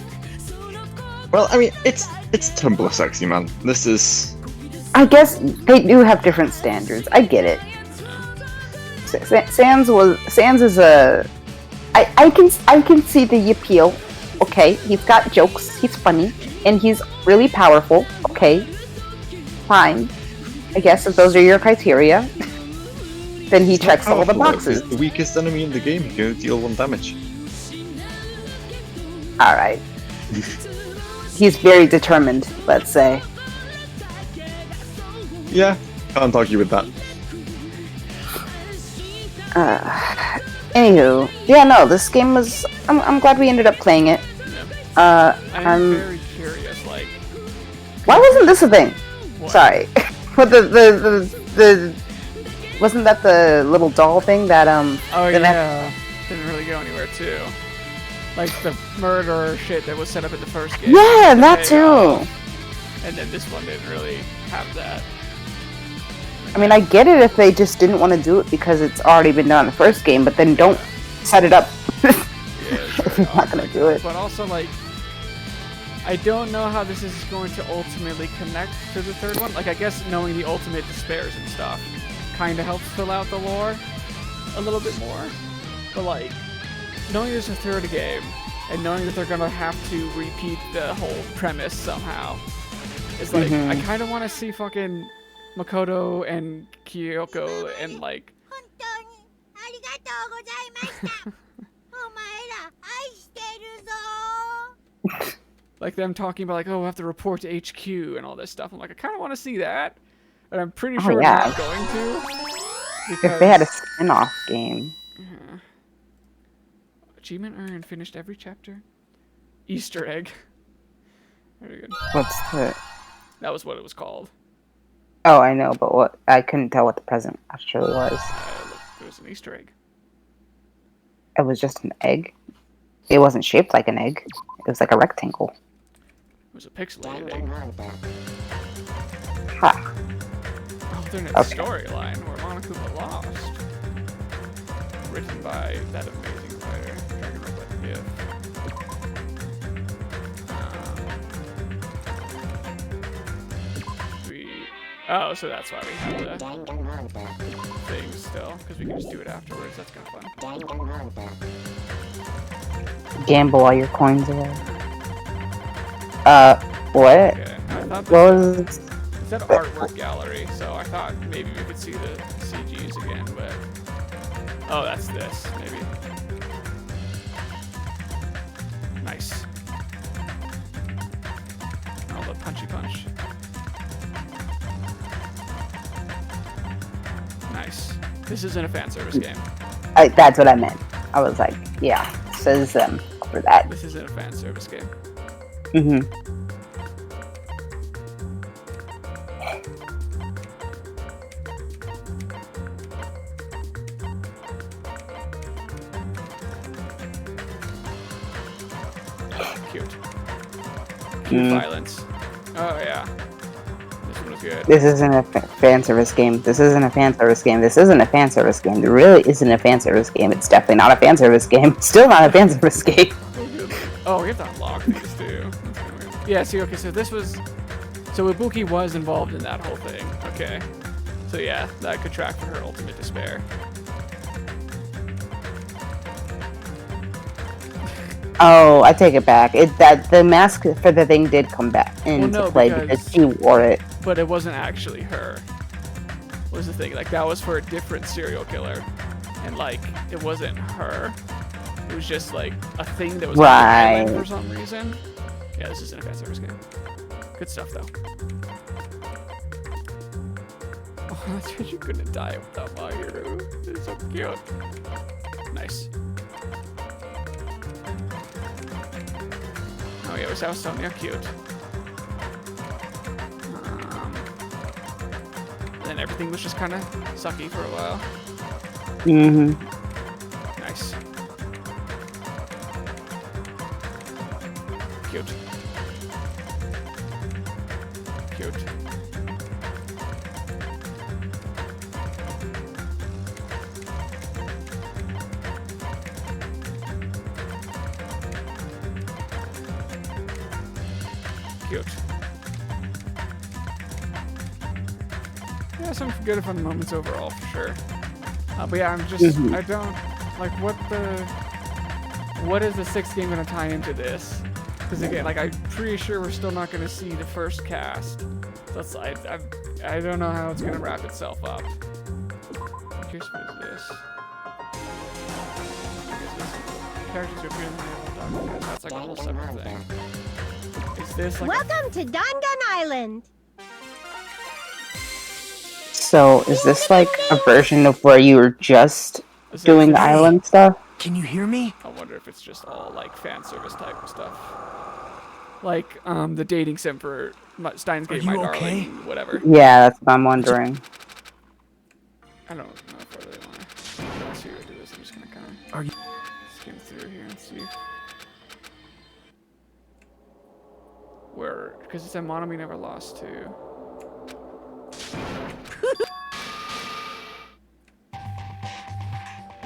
Well, I mean, it's Tumblr Sexy Man. This is... I guess they do have different standards. I get it. Sans is a... I can see the appeal. Okay, he's got jokes, he's funny, and he's really powerful. Okay, fine. I guess if those are your criteria, then he checks all the boxes. He's the weakest enemy in the game. He can deal 1 damage. Alright. He's very determined, let's say. Yeah, can't argue with that. Anywho, yeah, no, this game was. I'm glad we ended up playing it. I'm very curious, like. Why wasn't this a thing? What? Sorry, but the wasn't that the little doll thing that Oh yeah, didn't really go anywhere too. Like the murder shit that was set up in the first game. Yeah, that too. And then this one didn't really have that. I mean, I get it if they just didn't want to do it because it's already been done in the first game, but then don't set it up if you're not going to do it. But also, like, I don't know how this is going to ultimately connect to the third one. Like, I guess knowing the ultimate despairs and stuff kind of helps fill out the lore a little bit more. But, like, knowing there's a third game and knowing that they're going to have to repeat the whole premise somehow, it's like, I kind of want to see fucking Makoto and Kyoko and like like them talking about like, oh, we'll have to report to HQ and all this stuff. I'm like, I kind of want to see that, and I'm pretty sure yeah. they're not going to. If they had a spin-off game. Achievement earned, finished every chapter. Easter egg. Very good. What's the... That was what it was called. Oh, I know, but what? I couldn't tell what the present actually was. It was an Easter egg. It was just an egg. It wasn't shaped like an egg. It was like a rectangle. It was a pixelated egg. Ha. Alternate Okay. storyline where Monokuma lost. Written by that amazing writer. Danganropa Oh, so that's why we have the thing still, because we can just do it afterwards. That's kind of fun. Gamble all your coins away. What? Okay, I thought this was? It said artwork gallery, so I thought maybe we could see the CGs again, but oh, that's this maybe. Nice. Oh, the punchy punch. Nice. This isn't a fan service game. That's what I meant. I was like, yeah, says them for that. This isn't a fan service game. Mm-hmm. Cute. Cute violence. Oh yeah. This one was good. This isn't a fan service game. This isn't a fan service game. This isn't a fan service game. There really isn't a fan service game. It's definitely not a fan service game. It's still not a fan service game. Oh, we have to unlock these too. Yeah, see, okay, so this was... So Ibuki was involved in that whole thing. Okay. So yeah, that could track for her ultimate despair. Oh, I take it back. That the mask for the thing did come back into play because she wore it. But it wasn't actually her. Was the thing. Like, that was for a different serial killer. And, like, it wasn't her. It was just, like, a thing that was on the island for some reason. Yeah, this isn't a fan service game. Good stuff, though. Oh, that's right, you couldn't die without my hero. It's so cute. Nice. Oh yeah, that was Sonia cute. Then everything was just kind of sucky for a while. Mm-hmm. Nice. Cute. Cute. Cute. Yeah, some good fun moments overall, for sure. But yeah, I'm just, I don't, like, what is the sixth game going to tie into this? Because again, like, I'm pretty sure we're still not going to see the first cast. So it's, I don't know how it's going to wrap itself up. I'm curious, what is this? Characters who appear in the manual. That's like a whole separate thing. Is this like Welcome to Dangan Island. So, is this like a version of where you were just doing the island stuff? Can you hear me? I wonder if it's just all like fan service type of stuff. Like the dating sim for Steins Gate, My Darling, whatever. Yeah, that's what I'm wondering. I don't know if I really want to see what do this. I'm just gonna kind of skim through here and see where, because it said Monomi never lost to.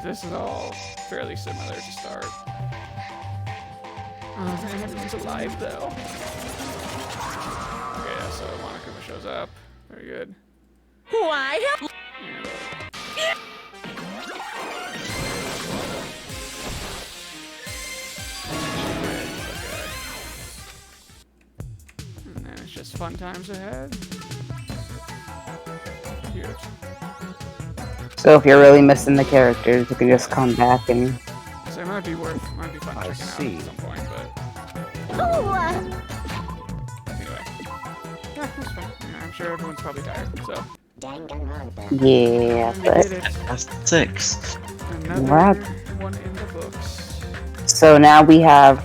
This is all fairly similar to start. Oh, everyone's alive though. Okay, yeah, so Monokuma shows up. Very good. Why? And then it's just fun times ahead. Cute. So if you're really missing the characters, you can just come back and... So it might be fun checking out at some point, but... Anyway. Yeah, that's fine. Yeah, I'm sure everyone's probably tired, so... Yeah, but... That's 6. Another one in the books. So now we have,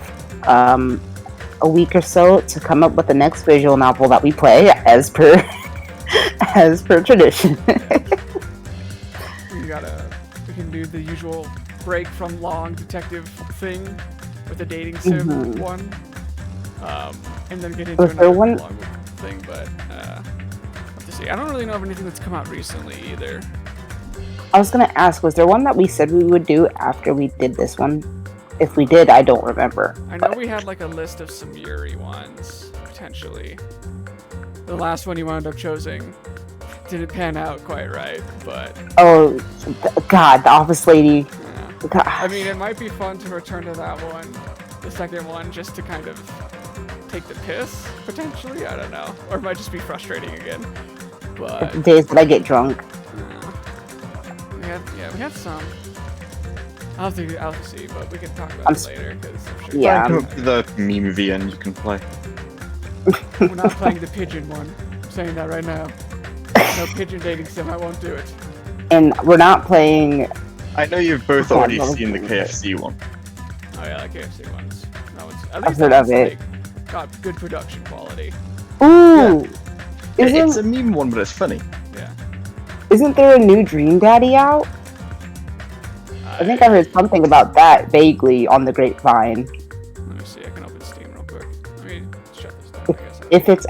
a week or so to come up with the next visual novel that we play, as per as per tradition. We can do the usual break from long detective thing with the dating sim one, and then get into Was there another one- long thing. But have to see. I don't really know of anything that's come out recently either. I was gonna ask, was there one that we said we would do after we did this one? If we did, I don't remember. I know we had like a list of some Yuri ones potentially. The last one you wound up choosing didn't pan out quite right, but Oh, God, the office lady. God. I mean, it might be fun to return to that one, the second one, just to kind of take the piss, potentially. I don't know. Or it might just be frustrating again. But The days that I get drunk. we had some. I'll have to see, but we can talk about I'm it later, because I'm sure. Yeah. Come up with the meme VN you can play. We're not playing the pigeon one. I'm saying that right now. No pigeon dating sim, I won't do it. And we're not playing. I know you've both already seen the KFC one. Oh yeah, the KFC ones. That one's, at I've least heard that of one's, it. like, got good production quality. Ooh! It's a meme one, but it's funny. Yeah. Isn't there a new Dream Daddy out? I think I heard something about that vaguely on the grapevine. Let me see, I can open Steam real quick. Let me shut this down, I guess. If it's